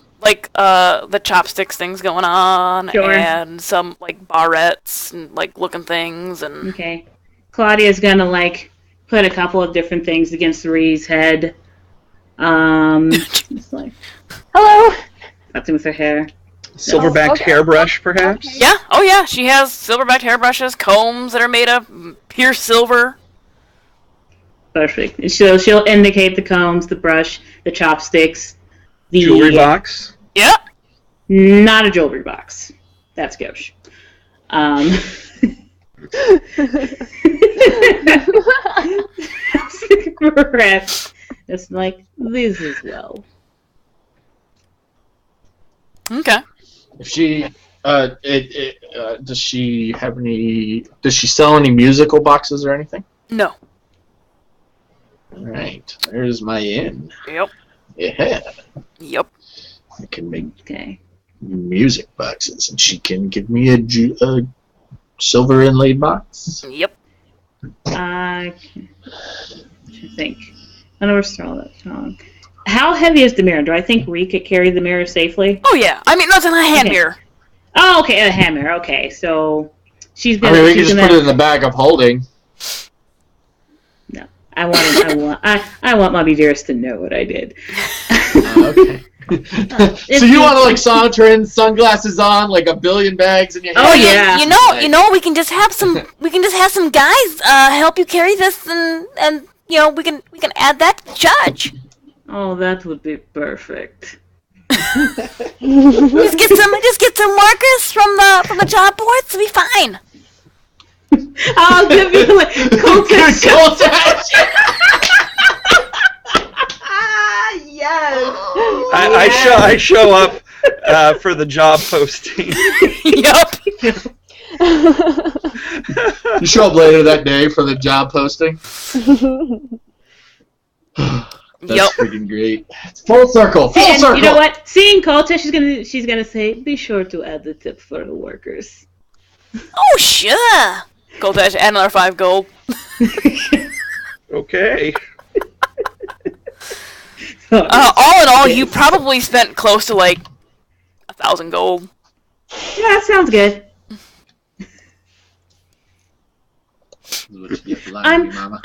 Speaker 2: chopsticks things going on,
Speaker 1: sure.
Speaker 2: And some like barrettes and like looking things and.
Speaker 1: Okay, Claudia's gonna like put a couple of different things against Ree's head. Just like,
Speaker 4: hello.
Speaker 1: Something with her hair.
Speaker 3: Silverback hairbrush, perhaps?
Speaker 4: Okay.
Speaker 2: Yeah. Oh yeah, she has silverback hairbrushes, combs that are made of pure silver.
Speaker 1: Perfect. And she'll indicate the combs, the brush, the chopsticks, the
Speaker 3: jewelry box.
Speaker 2: Yeah.
Speaker 1: Not a jewelry box. That's gauche. Correct. It's like this as well.
Speaker 2: Okay.
Speaker 7: If she, does she have any? Does she sell any musical boxes or anything?
Speaker 2: No.
Speaker 7: All right. There's my in.
Speaker 2: Yep.
Speaker 7: Yeah.
Speaker 2: Yep.
Speaker 7: I can make
Speaker 1: Okay.
Speaker 7: music boxes, and she can give me a silver inlaid box.
Speaker 2: Yep.
Speaker 1: I think. I never saw that song. How heavy is the mirror? Do I think Ree could carry the mirror safely?
Speaker 2: Oh yeah. I mean, that's in a hand mirror.
Speaker 1: Oh, okay, a hand mirror. Okay, so she's gonna.
Speaker 7: I mean, we can just put it in the bag of holding.
Speaker 1: No, I want Mommy Dearest to know what I did.
Speaker 7: Okay. So you want to like saunter in, sunglasses on, like a billion bags in your hand?
Speaker 1: Oh yeah.
Speaker 2: You know, we can just have some guys help you carry this, and you know, we can add that judge.
Speaker 1: Oh, that would be perfect.
Speaker 2: Just get some workers from the job boards to be fine.
Speaker 1: I'll give you like cultish.
Speaker 4: Yes.
Speaker 3: I show up for the job posting.
Speaker 2: Yup.
Speaker 7: You show up later that day for the job posting. That's freaking great. It's full circle. Full circle.
Speaker 1: You know what? Seeing cultish, she's gonna say, "Be sure to add the tip for the workers."
Speaker 2: Oh sure. Gold dash, add another 5 gold.
Speaker 3: Okay.
Speaker 2: All in all, you probably spent close to like 1,000 gold.
Speaker 1: Yeah, that sounds good.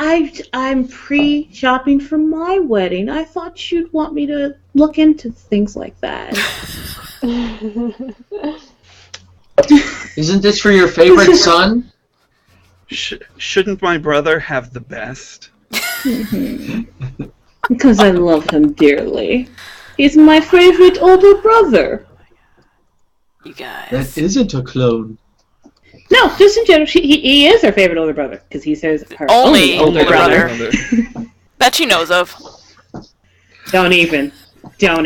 Speaker 1: I'm pre-shopping for my wedding. I thought you'd want me to look into things like that.
Speaker 7: Isn't this for your favorite son?
Speaker 3: Shouldn't my brother have the best?
Speaker 1: Because I love him dearly. He's my favorite older brother.
Speaker 2: You guys.
Speaker 7: That isn't a clone.
Speaker 1: No, just in general, he is her favorite older brother because he says her
Speaker 2: Only
Speaker 1: older brother.
Speaker 2: That she knows of.
Speaker 1: Don't even. So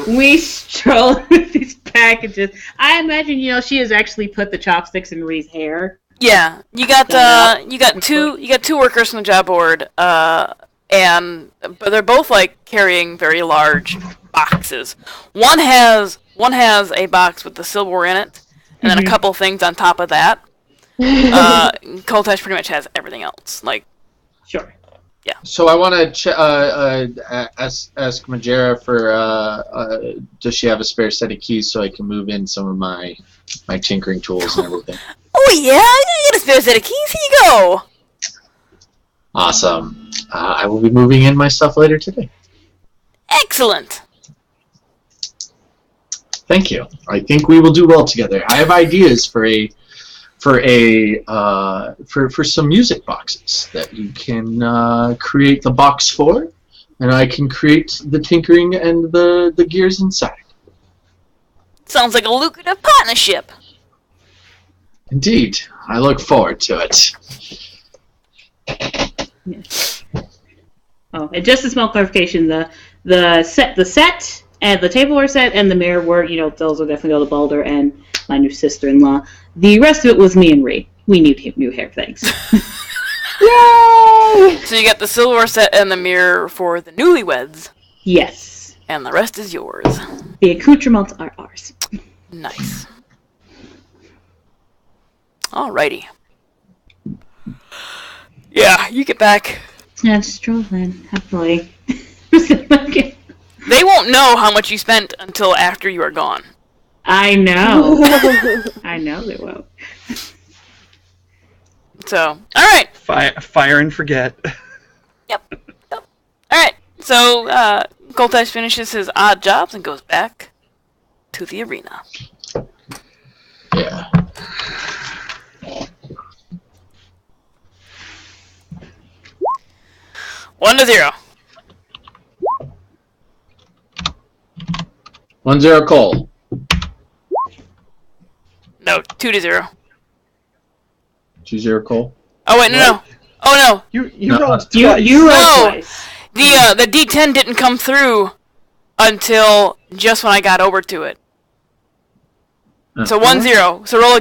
Speaker 1: we stroll with these packages. I imagine she has actually put the chopsticks in Ree's hair.
Speaker 2: Yeah, you got two workers from the job board, but they're both like carrying very large boxes. One has a box with the silverware in it, and then a couple things on top of that. Koltesh pretty much has everything else. Like,
Speaker 1: sure.
Speaker 2: Yeah.
Speaker 7: So I want to ask Majera for does she have a spare set of keys so I can move in some of my tinkering tools and everything.
Speaker 2: Oh yeah, I got a spare set of keys. Here you go.
Speaker 7: Awesome. I will be moving in my stuff later today.
Speaker 2: Excellent.
Speaker 7: Thank you. I think we will do well together. I have ideas for some music boxes that you can create the box for, and I can create the tinkering and the gears inside.
Speaker 2: Sounds like a lucrative partnership.
Speaker 7: Indeed. I look forward to it.
Speaker 1: Yes. Oh, and just a small clarification: the set, and the tableware set and the mirror were, those are definitely all the Balder and my new sister-in-law. The rest of it was me and Ree. We knew hair things.
Speaker 4: Yay! Yay!
Speaker 2: So you get the silverware set and the mirror for the newlyweds,
Speaker 1: Yes.
Speaker 2: and the rest is yours.
Speaker 1: The accoutrements are ours.
Speaker 2: Nice. Alrighty. Yeah, you get back.
Speaker 1: Yeah, strolling, happily.
Speaker 2: They won't know how much you spent until after you are gone.
Speaker 1: I know. I know they won't.
Speaker 2: So, alright.
Speaker 3: Fire and forget.
Speaker 2: Yep. Alright, so Goltash finishes his odd jobs and goes back to the arena.
Speaker 7: Yeah.
Speaker 2: One to 0.
Speaker 7: 1-0 Cole.
Speaker 2: No, 2 to 0.
Speaker 7: 2-0 Cole.
Speaker 2: Oh wait, no. Oh no.
Speaker 3: You
Speaker 7: No,
Speaker 3: rolled
Speaker 1: You
Speaker 3: twice.
Speaker 1: rolled
Speaker 2: No!
Speaker 1: twice.
Speaker 2: The D10 didn't come through until just when I got over to it. So 1-0. So roll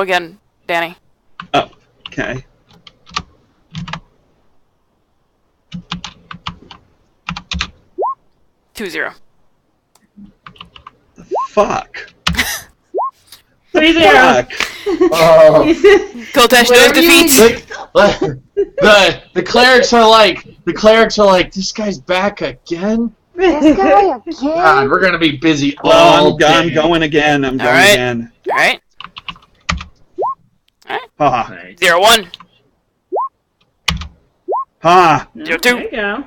Speaker 2: again, Danny.
Speaker 3: Oh, okay.
Speaker 2: Two 0.
Speaker 3: Fuck.
Speaker 1: 3-0.
Speaker 3: Fuck.
Speaker 7: Oh.
Speaker 2: Goltash knows defeats.
Speaker 7: The clerics are like, this guy's back again?
Speaker 4: This guy again?
Speaker 7: God, we're gonna be busy
Speaker 3: Well,
Speaker 7: all day.
Speaker 3: I'm going again. I'm going
Speaker 2: Alright.
Speaker 3: again.
Speaker 2: Alright.
Speaker 3: Ha.
Speaker 7: Right.
Speaker 2: 0-1.
Speaker 3: Ha.
Speaker 2: 0-2.
Speaker 1: There you go.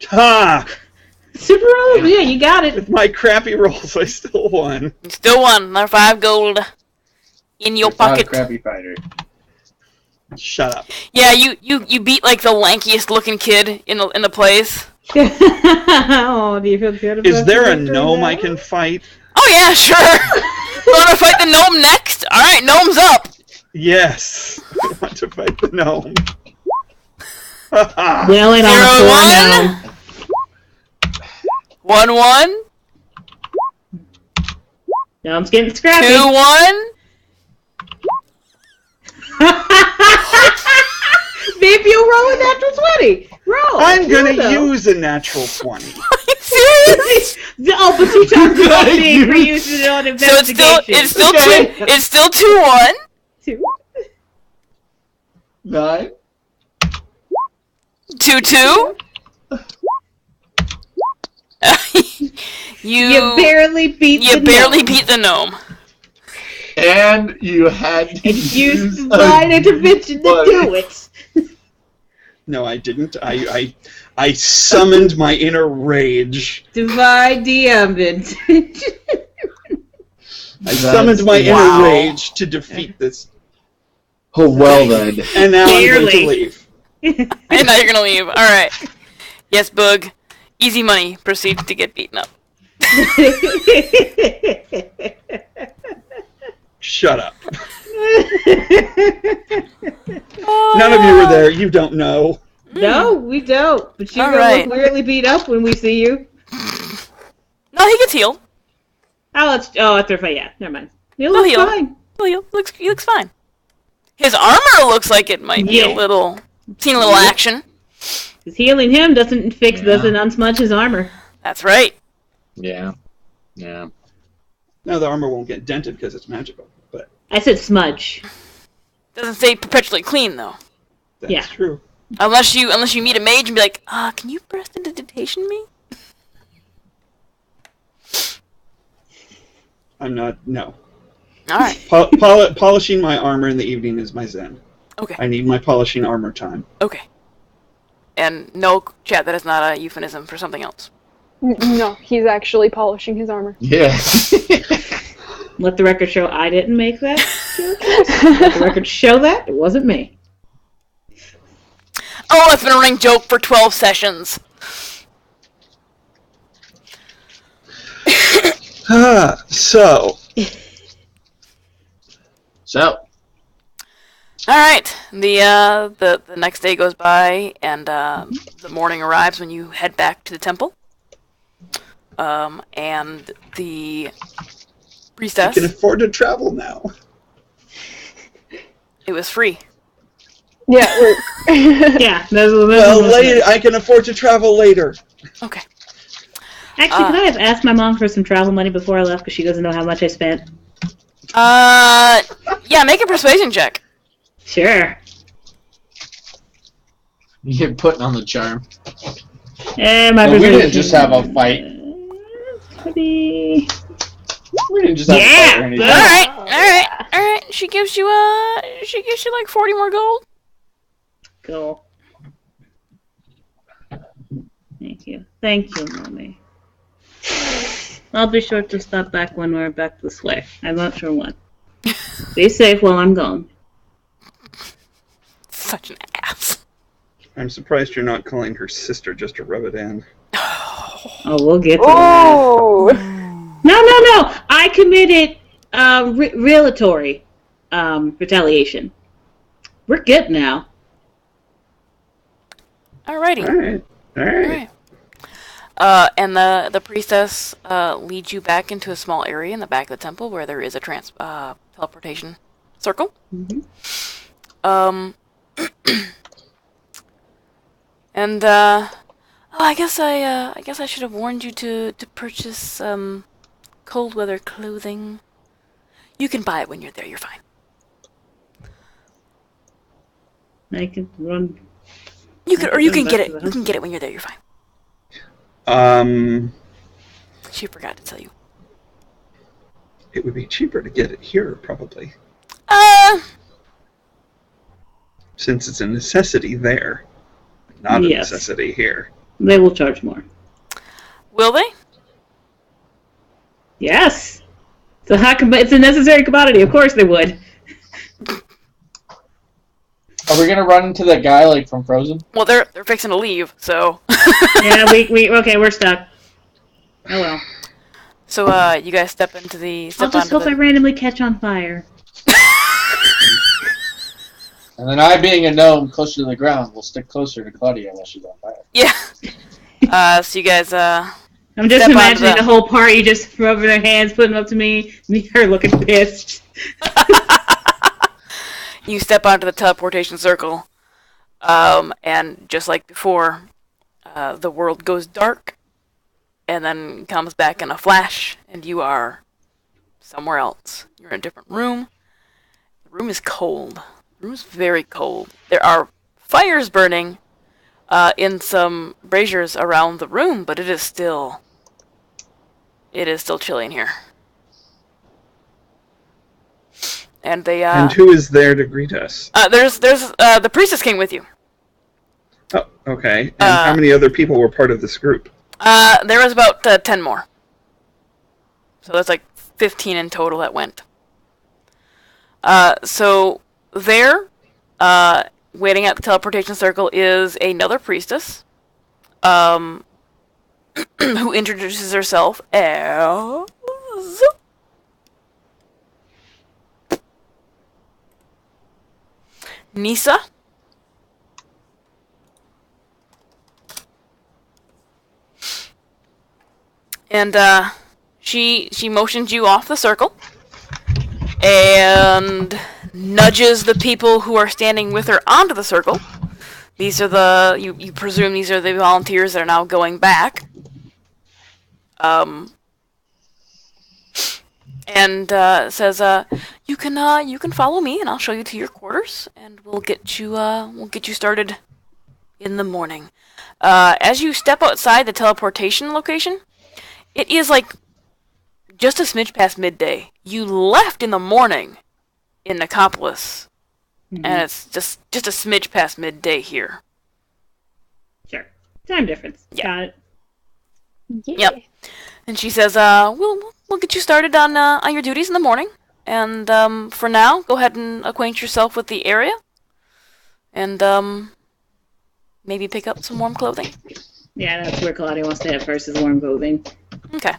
Speaker 3: Ha.
Speaker 1: Super roll? Yeah, you got it.
Speaker 3: With my crappy rolls, I still won.
Speaker 2: You still won. Another 5 gold in your
Speaker 7: You're not a
Speaker 2: pocket.
Speaker 7: crappy fighter.
Speaker 3: Shut up.
Speaker 2: Yeah, you beat like the lankiest looking kid in the place.
Speaker 1: Oh, do you feel good about
Speaker 3: Is there a
Speaker 1: the
Speaker 3: gnome I
Speaker 1: now?
Speaker 3: can fight?
Speaker 2: Oh yeah, sure. You want to fight the gnome next? All right, gnome's up.
Speaker 3: Yes. I want to fight the gnome. Ha ha.
Speaker 1: Well, it on
Speaker 2: 0-1.
Speaker 1: the
Speaker 2: 1-1.
Speaker 1: Gnome's getting scrappy.
Speaker 2: 2-1.
Speaker 1: Maybe you'll roll a natural 20. Roll.
Speaker 3: I'm gonna
Speaker 1: Yeah, though.
Speaker 3: use a natural 20.
Speaker 2: Are you serious?
Speaker 1: Oh, but you talked about being reused it on
Speaker 2: So
Speaker 1: investigation.
Speaker 2: it's still 2-1.
Speaker 1: Two.
Speaker 7: 9.
Speaker 2: 2-2.
Speaker 1: You barely beat the gnome.
Speaker 2: beat the gnome.
Speaker 7: And you had to
Speaker 1: And you
Speaker 7: use
Speaker 1: used divine intervention to do it.
Speaker 3: No, I didn't. I summoned my inner rage.
Speaker 1: Divine DM intervention.
Speaker 3: I summoned my inner rage to defeat this.
Speaker 7: Oh, well then.
Speaker 3: And now I'm going to
Speaker 1: Barely.
Speaker 3: leave.
Speaker 2: And now you're gonna leave. All right. Yes, Boog. Easy money. Proceed to get beaten up.
Speaker 3: Shut up. None of you were there. You don't know.
Speaker 1: No, we don't. But you're
Speaker 2: All
Speaker 1: gonna
Speaker 2: right.
Speaker 1: look weirdly beat up when we see you.
Speaker 2: No, he gets healed.
Speaker 1: That's right. Yeah, never mind. You
Speaker 2: He'll
Speaker 1: look
Speaker 2: heal.
Speaker 1: fine.
Speaker 2: He looks fine. His armor looks like it might be
Speaker 1: Yeah.
Speaker 2: a little. Seen a little action.
Speaker 1: Because healing him doesn't unsmudge his armor.
Speaker 2: That's right.
Speaker 7: Yeah. Yeah.
Speaker 3: No, the armor won't get dented because it's magical. But
Speaker 1: I said smudge.
Speaker 2: Doesn't stay perpetually clean though.
Speaker 3: that's
Speaker 1: Yeah.
Speaker 3: true.
Speaker 2: Unless you meet a mage and be like, can you prestidigitation me?
Speaker 3: I'm not. No.
Speaker 2: All right.
Speaker 3: Polishing my armor in the evening is my zen.
Speaker 2: Okay.
Speaker 3: I need my polishing armor time.
Speaker 2: Okay. And no, chat, that is not a euphemism for something else.
Speaker 4: No, he's actually polishing his armor.
Speaker 7: Yeah.
Speaker 1: Let the record show I didn't make that. Let the record show that it wasn't me.
Speaker 2: Oh, it's been a running joke for 12 sessions.
Speaker 3: So.
Speaker 2: All right. The next day goes by, and the morning arrives when you head back to the temple. And the priestess.
Speaker 3: I can afford to travel now.
Speaker 2: It was free.
Speaker 4: Yeah, we're...
Speaker 1: Yeah.
Speaker 3: Well, later, I can afford to travel later.
Speaker 2: Okay.
Speaker 1: Actually, could I have asked my mom for some travel money before I left because she doesn't know how much I spent?
Speaker 2: Yeah, make a persuasion check.
Speaker 1: Sure.
Speaker 7: You get putting on the charm.
Speaker 1: My
Speaker 5: No, we
Speaker 1: persuasion.
Speaker 5: didn't just have a fight.
Speaker 1: Maybe...
Speaker 5: We didn't just have a fight or anything.
Speaker 2: Alright. She gives you like 40 more gold.
Speaker 1: Cool. Thank you, Mommy. I'll be sure to stop back when we're back this way. I'm not sure when. Be safe while I'm gone.
Speaker 2: Such an ass.
Speaker 3: I'm surprised you're not calling her sister just to rub it in.
Speaker 1: Oh, we'll get to that. No. I committed relatory retaliation. We're good now.
Speaker 2: Alrighty.
Speaker 3: Alright.
Speaker 2: And the priestess leads you back into a small area in the back of the temple where there is a teleportation circle.
Speaker 1: Mm-hmm.
Speaker 2: And I guess I should have warned you to purchase cold weather clothing. You can buy it when you're there. You're fine.
Speaker 1: I can run.
Speaker 2: You can get it. You can get it when you're there. You're fine. She forgot to tell you.
Speaker 3: It would be cheaper to get it here, probably. Since it's a necessity there, not a necessity here.
Speaker 1: They will charge more.
Speaker 2: Will they?
Speaker 1: Yes. It's a necessary commodity. Of course they would.
Speaker 5: Are we gonna run into that guy like from Frozen?
Speaker 2: Well, they're fixing to leave, so.
Speaker 1: Yeah, we're stuck. Oh well.
Speaker 2: So you guys step into the.
Speaker 1: I'll just hope I randomly catch on fire.
Speaker 5: And then I, being a gnome closer to the ground, will stick closer to Claudia while she's on fire.
Speaker 2: Yeah. So you guys.
Speaker 1: I'm just imagining the whole party just rubbing their hands, putting them up to me her looking pissed.
Speaker 2: You step onto the teleportation circle, and just like before, the world goes dark, and then comes back in a flash, and you are somewhere else. You're in a different room. The room is cold. The room is very cold. There are fires burning in some braziers around the room, but it is still chilly in here. And they
Speaker 3: And who is there to greet us?
Speaker 2: There's the priestess came with you.
Speaker 3: Oh, okay. And how many other people were part of this group?
Speaker 2: There was about 10 more. So that's like 15 in total that went. So there, waiting at the teleportation circle is another priestess, who introduces herself as Nisa. And she motions you off the circle and nudges the people who are standing with her onto the circle. These are you presume these are the volunteers that are now going back. And says, you can follow me, and I'll show you to your quarters, and we'll get you started in the morning. As you step outside the teleportation location, it is like just a smidge past midday. You left in the morning in Nicopolis, and it's just a smidge past midday here.
Speaker 1: Sure, time difference.
Speaker 2: Yeah.
Speaker 1: Got it.
Speaker 4: Yeah.
Speaker 2: Yep. And she says, we'll get you started on your duties in the morning. And for now, go ahead and acquaint yourself with the area. And maybe pick up some warm clothing.
Speaker 1: Yeah, that's where Claudia wants to head first, is warm clothing.
Speaker 2: Okay.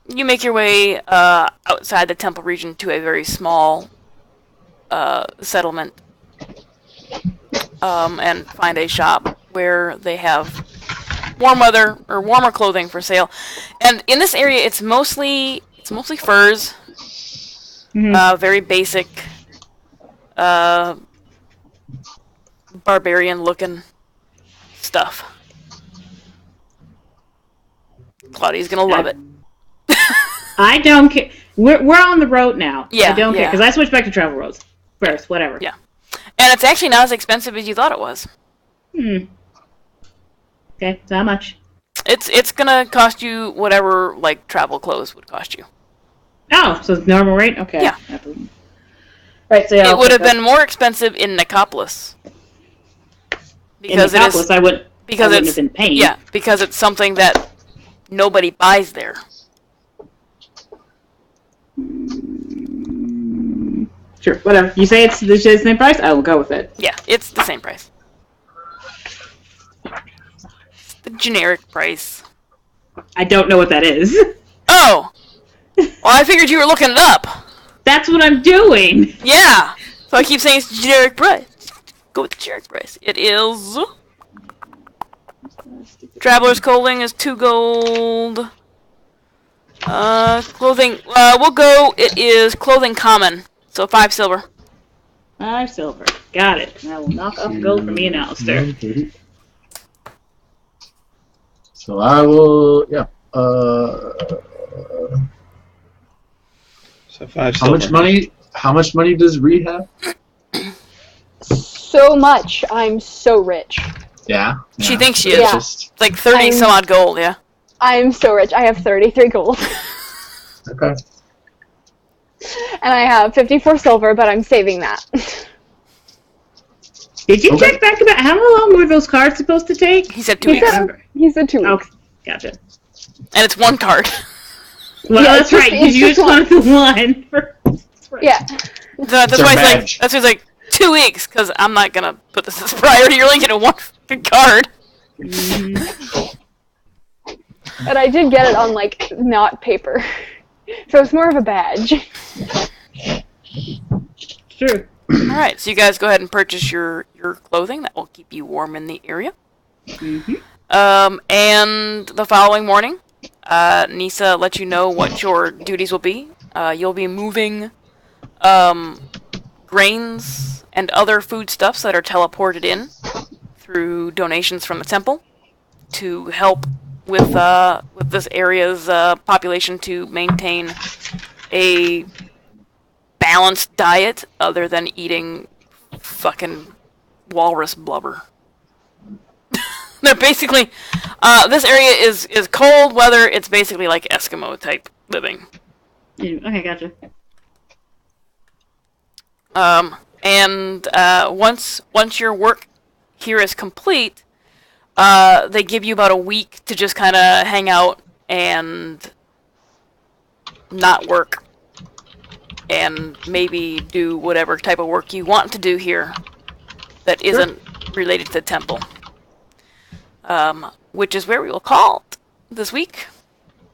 Speaker 2: You make your way outside the temple region to a very small settlement. And find a shop where they have warm weather or warmer clothing for sale. And in this area, it's mostly furs, very basic barbarian-looking stuff. Claudia's gonna love it.
Speaker 1: I don't care. We're on the road now.
Speaker 2: Yeah,
Speaker 1: I don't care
Speaker 2: yeah.
Speaker 1: because I switched back to travel roads first. Whatever.
Speaker 2: Yeah. And it's actually not as expensive as you thought it was.
Speaker 1: Okay, so how much?
Speaker 2: It's gonna cost you whatever like travel clothes would cost you.
Speaker 1: Oh, so it's normal rate? Okay.
Speaker 2: Yeah.
Speaker 1: Right, so yeah,
Speaker 2: It would have been more expensive in Nicopolis. Because
Speaker 1: in Nicopolis, I wouldn't have been paying.
Speaker 2: Yeah, because it's something that nobody buys there.
Speaker 1: Sure, whatever. You say it's the same price? I will go with it.
Speaker 2: Yeah, it's the same price. The generic price.
Speaker 1: I don't know what that is.
Speaker 2: Oh! Well, I figured you were looking it up.
Speaker 1: That's what I'm doing.
Speaker 2: Yeah! So I keep saying it's the generic price. Go with the generic price. It is... Traveler's clothing is 2 gold. Clothing... we'll go... It is clothing common. So 5 silver.
Speaker 1: 5 silver. Got it. That will knock off gold for me and Alistair.
Speaker 7: So I will, yeah.
Speaker 3: So 5
Speaker 7: How
Speaker 3: silver.
Speaker 7: much money does Reed have?
Speaker 4: So much. I'm so rich.
Speaker 7: Yeah.
Speaker 2: She thinks she is.
Speaker 4: Yeah.
Speaker 2: It's like 30 some odd gold, yeah.
Speaker 4: I'm so rich. I have 33 gold.
Speaker 7: Okay.
Speaker 4: And I have 54 silver, but I'm saving that.
Speaker 1: Did you
Speaker 7: Okay.
Speaker 1: check back about how long were those cards supposed to take?
Speaker 2: He said 2 weeks.
Speaker 4: He said 2 weeks.
Speaker 1: Okay, gotcha.
Speaker 2: And it's 1 card.
Speaker 1: Well,
Speaker 4: Yeah,
Speaker 1: that's
Speaker 4: it's
Speaker 1: right,
Speaker 4: just-
Speaker 1: because you
Speaker 4: it's
Speaker 1: just
Speaker 4: just
Speaker 1: wanted the one. That's right.
Speaker 4: Yeah.
Speaker 2: That's
Speaker 7: her
Speaker 2: why it's like,
Speaker 7: badge.
Speaker 2: that's why it's like 2 weeks, because I'm not gonna put this as priority. You're only getting 1 fucking card.
Speaker 4: But I did get it on, like, not paper. So it's more of a badge.
Speaker 1: True.
Speaker 2: Alright, so you guys go ahead and purchase your clothing. That will keep you warm in the area. And the following morning, Nisa lets you know what your duties will be. You'll be moving grains and other foodstuffs that are teleported in through donations from the temple to help with this area's population to maintain a balanced diet other than eating fucking walrus blubber. They're basically this area is cold weather. It's basically like Eskimo type living.
Speaker 1: Okay, gotcha.
Speaker 2: And once your work here is complete, they give you about a week to just kind of hang out and not work, and maybe do whatever type of work you want to do here that isn't related to the temple. Which is where we will call it this week,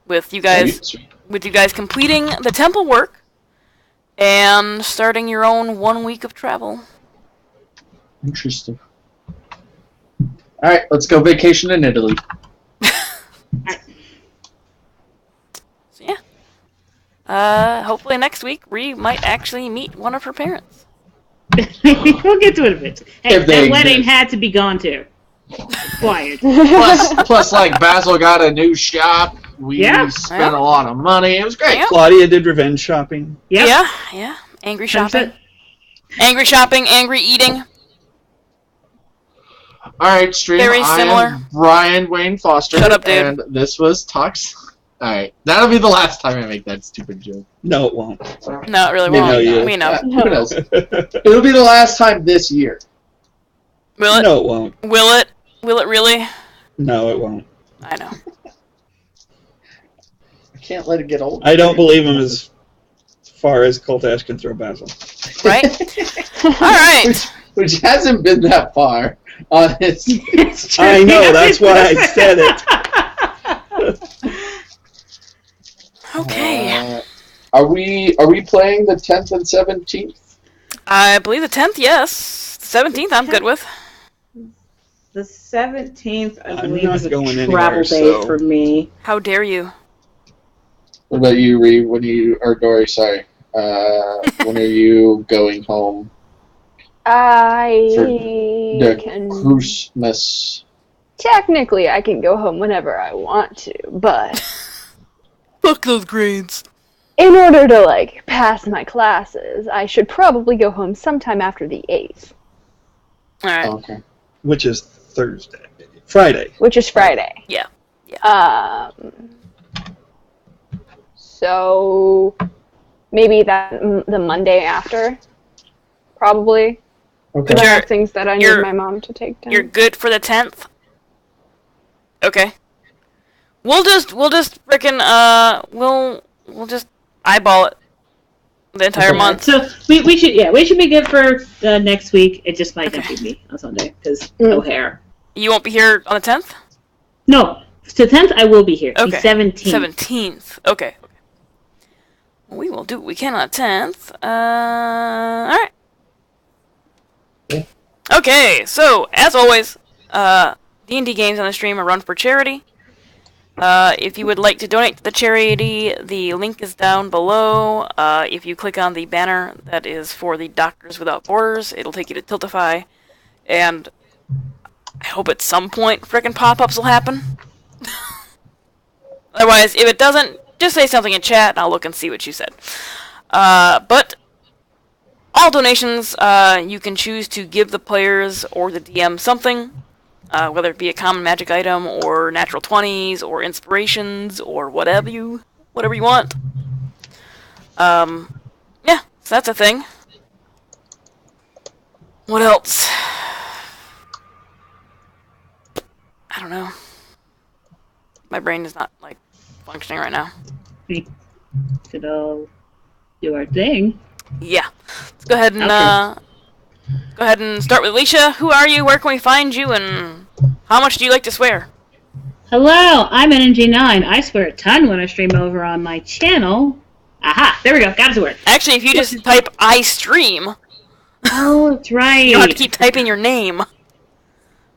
Speaker 2: with you guys completing the temple work and starting your own 1 week of travel.
Speaker 7: Interesting. Alright, let's go vacation in Italy.
Speaker 2: So yeah. Hopefully next week we might actually meet one of her parents.
Speaker 1: We'll get to it a bit. Hey,
Speaker 7: If they
Speaker 1: that wedding
Speaker 7: exist.
Speaker 1: had to be gone too. Quiet.
Speaker 7: Plus, like, Basil got a new shop. We
Speaker 1: Yeah.
Speaker 7: spent a lot of money. It was great.
Speaker 2: Yeah.
Speaker 3: Claudia did revenge shopping.
Speaker 1: Yep.
Speaker 2: Yeah. Angry
Speaker 1: That's
Speaker 2: shopping.
Speaker 1: it.
Speaker 2: Angry shopping, angry eating.
Speaker 7: Alright, stream.
Speaker 2: Very
Speaker 7: I
Speaker 2: similar.
Speaker 7: am Brian Wayne Foster.
Speaker 2: Shut up, dude.
Speaker 7: And this was Tux. Alright, that'll be the last time I make that stupid joke.
Speaker 3: No, it won't.
Speaker 2: No, it really
Speaker 3: We
Speaker 2: won't.
Speaker 3: know you.
Speaker 2: We know.
Speaker 7: Who knows? It'll be the last time this year.
Speaker 2: Will it?
Speaker 3: No, it won't.
Speaker 2: Will it? Will it really?
Speaker 3: No, it won't.
Speaker 2: I know.
Speaker 7: I can't let it get old.
Speaker 3: I don't believe him as far as Coltash can throw Basil.
Speaker 2: Right? Alright.
Speaker 7: Which hasn't been that far on his.
Speaker 1: It's true.
Speaker 3: I know, that's why I said it.
Speaker 2: Okay.
Speaker 7: Are we playing the 10th and 17th?
Speaker 2: I believe the 10th, yes. The 17th, I'm good with.
Speaker 1: The 17th, I
Speaker 3: I'm
Speaker 1: believe,
Speaker 3: not
Speaker 1: is a
Speaker 3: going
Speaker 1: travel
Speaker 3: anywhere,
Speaker 1: day
Speaker 3: so-
Speaker 1: for me.
Speaker 2: How dare you?
Speaker 7: What about you, Ree? When you or Dory? Sorry. When are you going home?
Speaker 5: The Christmas.
Speaker 4: Technically, I can go home whenever I want to, but
Speaker 2: Fuck those grades.
Speaker 4: in order to, like, pass my classes, I should probably go home sometime after the 8th.
Speaker 2: Alright.
Speaker 5: Okay.
Speaker 3: Which is Friday.
Speaker 4: Which is Friday.
Speaker 2: Yeah.
Speaker 4: So maybe the Monday after, probably.
Speaker 5: Okay.
Speaker 4: I have things that I need my mom to take down.
Speaker 2: You're good for the 10th? Okay. We'll just frickin' we'll just eyeball it the entire month.
Speaker 1: So we should be good for next week. It just might not be me on Sunday because no hair.
Speaker 2: You won't be here on the 10th?
Speaker 1: No, the 10th I will be here.
Speaker 2: Okay.
Speaker 1: The 17th.
Speaker 2: 17th. Okay. We will do what we can on the 10th. Alright. Okay, so, as always, D&D games on the stream are run for charity. If you would like to donate to the charity, the link is down below. If you click on the banner that is for the Doctors Without Borders, it'll take you to Tiltify. And I hope at some point frickin' pop-ups will happen. Otherwise, if it doesn't, just say something in chat and I'll look and see what you said. But all donations, you can choose to give the players or the DM something. Whether it be a common magic item, or natural 20s, or inspirations, or whatever you want. Yeah, so that's a thing. What else? I don't know. My brain is not, like, functioning right now.
Speaker 1: We should all do our thing.
Speaker 2: Yeah. Let's go ahead and, go ahead and start with Alicia. Who are you? Where can we find you? And how much do you like to swear?
Speaker 1: Hello, I'm NG9. I swear a ton when I stream over on my channel. Aha, there we go. Got his word.
Speaker 2: Actually, if you just type I stream,
Speaker 1: Oh, that's right.
Speaker 2: you don't have to keep typing your name.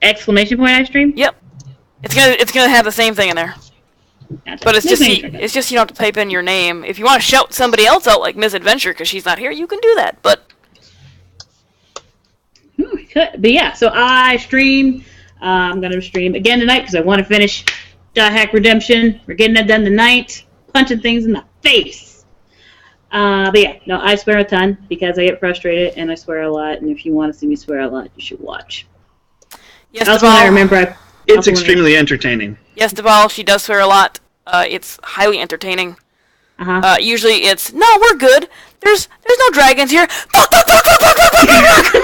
Speaker 1: Exclamation point I stream?
Speaker 2: Yep. It's gonna have the same thing in there.
Speaker 1: Gotcha.
Speaker 2: But it's
Speaker 1: Nice
Speaker 2: just
Speaker 1: name.
Speaker 2: you don't have to type in your name. If you want to shout somebody else out like Miss Adventure because she's not here, you can do that. But
Speaker 1: But yeah, so I stream. I'm going to stream again tonight because I want to finish Dot Hack Redemption. We're getting that done tonight. Punching things in the face. But yeah, no, I swear a ton because I get frustrated and I swear a lot. And if you want to see me swear a lot, you should watch.
Speaker 2: yes,
Speaker 1: Also, I remember
Speaker 3: It's extremely entertaining.
Speaker 2: Yes, Deval, she does swear a lot. It's highly entertaining.
Speaker 1: Uh-huh.
Speaker 2: Usually it's, no, we're good. There's no dragons here. Fuck.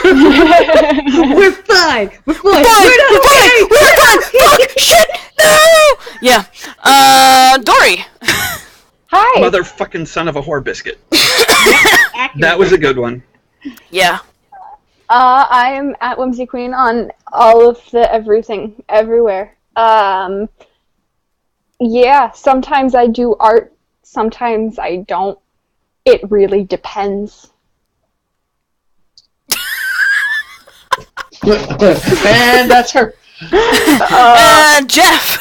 Speaker 1: We're fine. We're fine.
Speaker 2: We're fine. We're done. Fuck. Shit. No. Yeah. Dory.
Speaker 4: Hi!
Speaker 3: Motherfucking son of a whore biscuit. That was a good one.
Speaker 2: Yeah.
Speaker 4: I am at Whimsy Queen on all of the everything, everywhere. Yeah, sometimes I do art, sometimes I don't. It really depends.
Speaker 5: And that's her.
Speaker 2: Jeff.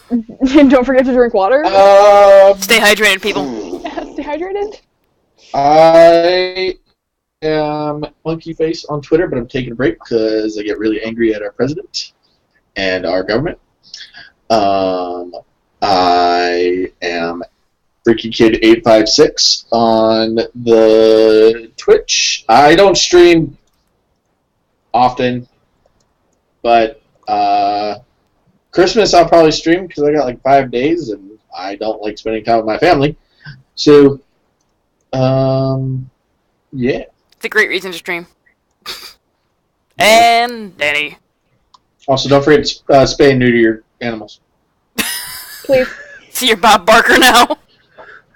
Speaker 4: Don't forget to drink water.
Speaker 2: Stay hydrated, people.
Speaker 4: Stay hydrated.
Speaker 5: I am Monkey Face on Twitter, but I'm taking a break because I get really angry at our president and our government. I am Freaky Kid 856 on the Twitch. I don't stream often, but Christmas I'll probably stream because I got like 5 days and I don't like spending time with my family. So, yeah.
Speaker 2: It's a great reason to stream. And Danny.
Speaker 5: Also, don't forget to spay and neuter your animals.
Speaker 4: Please.
Speaker 2: See your Bob Barker now.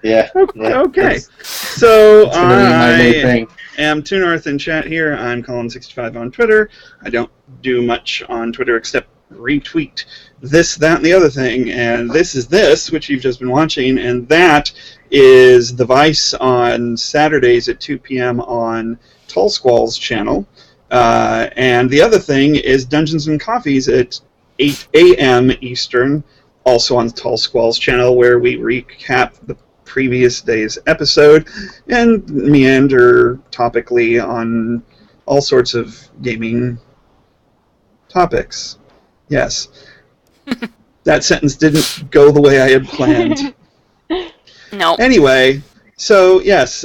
Speaker 5: Yeah.
Speaker 3: Okay. So
Speaker 5: That's gonna be my new thing.
Speaker 3: am Two North in chat here. I'm Colin65 on Twitter. I don't do much on Twitter except retweet this, that, and the other thing. And this is this, which you've just been watching, and that is The Vice on Saturdays at 2 p.m. on Tall Squall's channel. And the other thing is Dungeons and Coffees at 8 a.m. Eastern, also on Tall Squall's channel, where we recap the previous day's episode and meander topically on all sorts of gaming topics. Yes. That sentence didn't go the way I had planned.
Speaker 2: No.
Speaker 3: Anyway, so yes,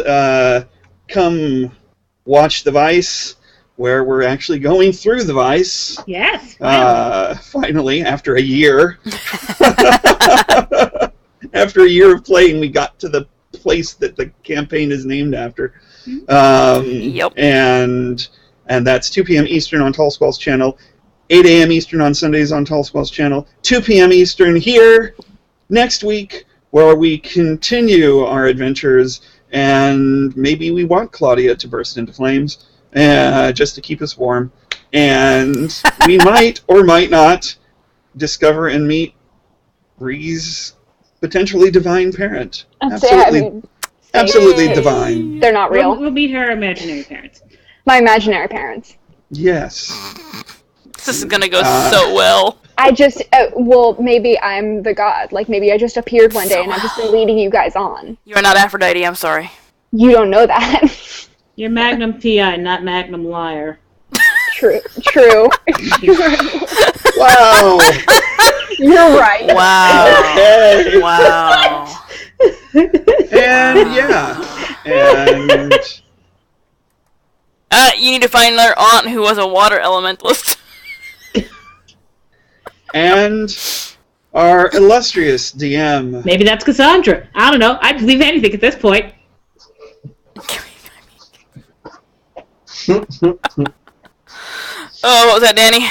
Speaker 3: come watch The Vice, where we're actually going through The Vice.
Speaker 1: Yes.
Speaker 3: Finally, after a year. After a year of playing, we got to the place that the campaign is named after.
Speaker 2: Yep.
Speaker 3: And that's 2 p.m. Eastern on Tall Squall's channel, 8 a.m. Eastern on Sundays on Tall Squall's channel, 2 p.m. Eastern here next week, where we continue our adventures, and maybe we want Claudia to burst into flames, just to keep us warm. And we might or might not discover and meet Bree's potentially divine parent. Absolutely divine.
Speaker 4: They're not real.
Speaker 1: We'll meet her imaginary parents.
Speaker 4: My imaginary parents.
Speaker 3: Yes.
Speaker 2: This is gonna go so well.
Speaker 4: I just, maybe I'm the god. Like, maybe I just appeared one day and I've just been leading you guys on.
Speaker 2: You are not Aphrodite, I'm sorry.
Speaker 4: You don't know that.
Speaker 1: You're Magnum P.I., not Magnum Liar.
Speaker 4: True.
Speaker 3: Wow.
Speaker 4: You're right.
Speaker 2: Wow.
Speaker 3: Okay.
Speaker 2: Wow.
Speaker 3: And yeah. And
Speaker 2: you need to find another aunt who was a water elementalist.
Speaker 3: and our illustrious DM.
Speaker 1: Maybe that's Cassandra. I don't know. I'd believe anything at this point.
Speaker 2: Oh, what was that, Danny?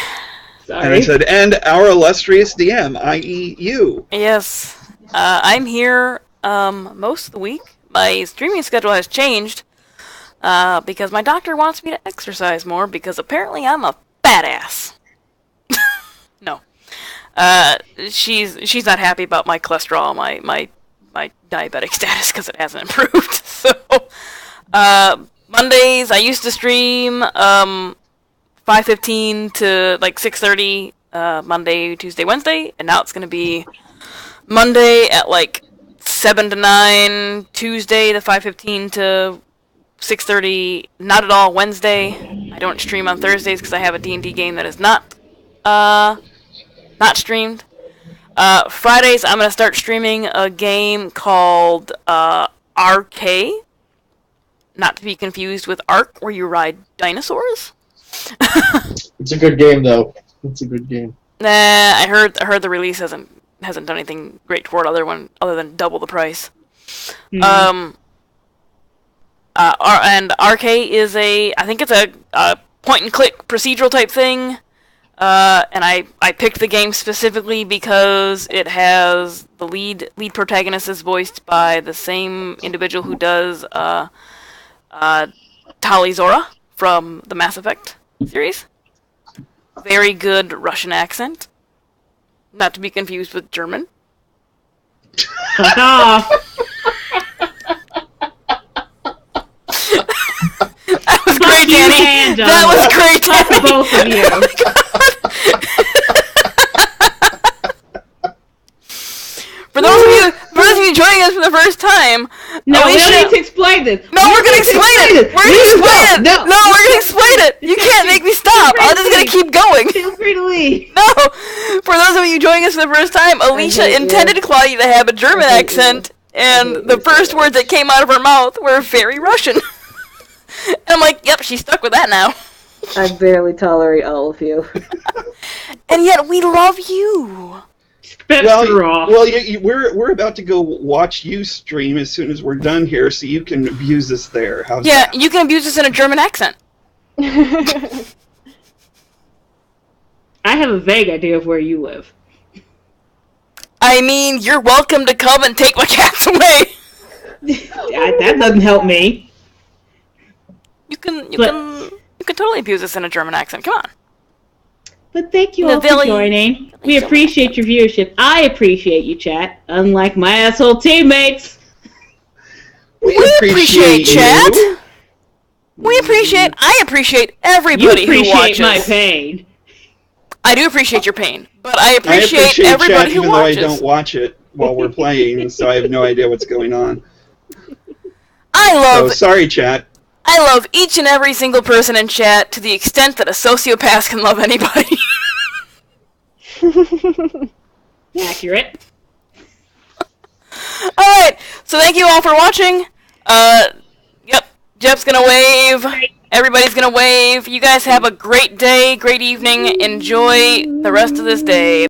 Speaker 1: Sorry.
Speaker 3: And I said, and our illustrious DM, i.e. you.
Speaker 2: Yes. I'm here most of the week. My streaming schedule has changed because my doctor wants me to exercise more because apparently I'm a fat ass. No. She's not happy about my cholesterol, my diabetic status because it hasn't improved. So, Mondays I used to stream 5:15 to like 6:30 Monday, Tuesday, Wednesday, and now it's gonna be Monday at like 7 to 9, Tuesday to 5:15 to 6:30. Not at all Wednesday. I don't stream on Thursdays because I have a D&D game that is not streamed. Fridays I'm gonna start streaming a game called RK. Not to be confused with Ark, where you ride dinosaurs.
Speaker 5: It's a good game, though. It's a good game.
Speaker 2: Nah, I heard the release hasn't done anything great toward other than double the price.
Speaker 1: Mm-hmm.
Speaker 2: And RK is I think it's a point and click procedural type thing. And I picked the game specifically because it has the lead protagonist is voiced by the same individual who does Tali Zora from the Mass Effect series. Very good Russian accent. Not to be confused with German.
Speaker 1: Fuck off.
Speaker 2: That was great, Danny. That was great, Danny.
Speaker 1: Both of you.
Speaker 2: For those of you joining us for the first time,
Speaker 1: No, we
Speaker 2: Alicia...
Speaker 1: don't need to explain this.
Speaker 2: No, we're gonna explain it. We're gonna explain it.
Speaker 1: No,
Speaker 2: we're gonna explain it. You can't make me stop. I'm just gonna keep going.
Speaker 1: Feel free to leave.
Speaker 2: No, for those of you joining us for the first time, Alicia intended Claudia to have a German accent, and the first words that came out of her mouth were very Russian. And I'm like, yep, she's stuck with that now.
Speaker 8: I barely tolerate all of you.
Speaker 2: And yet we love you.
Speaker 3: Well, we're about to go watch you stream as soon as we're done here, so you can abuse us there. How's that?
Speaker 2: You can abuse us in a German accent.
Speaker 1: I have a vague idea of where you live.
Speaker 2: I mean, you're welcome to come and take my cats away.
Speaker 1: That doesn't help me.
Speaker 2: You can totally abuse us in a German accent. Come on.
Speaker 1: But thank you all for joining. We appreciate your viewership. I appreciate you, chat. Unlike my asshole teammates.
Speaker 2: We appreciate chat. I appreciate everybody who watches.
Speaker 1: You appreciate my pain.
Speaker 2: I do appreciate your pain, but I appreciate everybody
Speaker 3: chat,
Speaker 2: who watches.
Speaker 3: Even though I don't watch it while we're playing, so I have no idea what's going on.
Speaker 2: I love.
Speaker 3: So sorry, chat.
Speaker 2: I love each and every single person in chat to the extent that a sociopath can love anybody.
Speaker 1: Accurate.
Speaker 2: Alright, so thank you all for watching. Yep, Jeff's gonna wave. Everybody's gonna wave. You guys have a great day, great evening. Enjoy the rest of this day.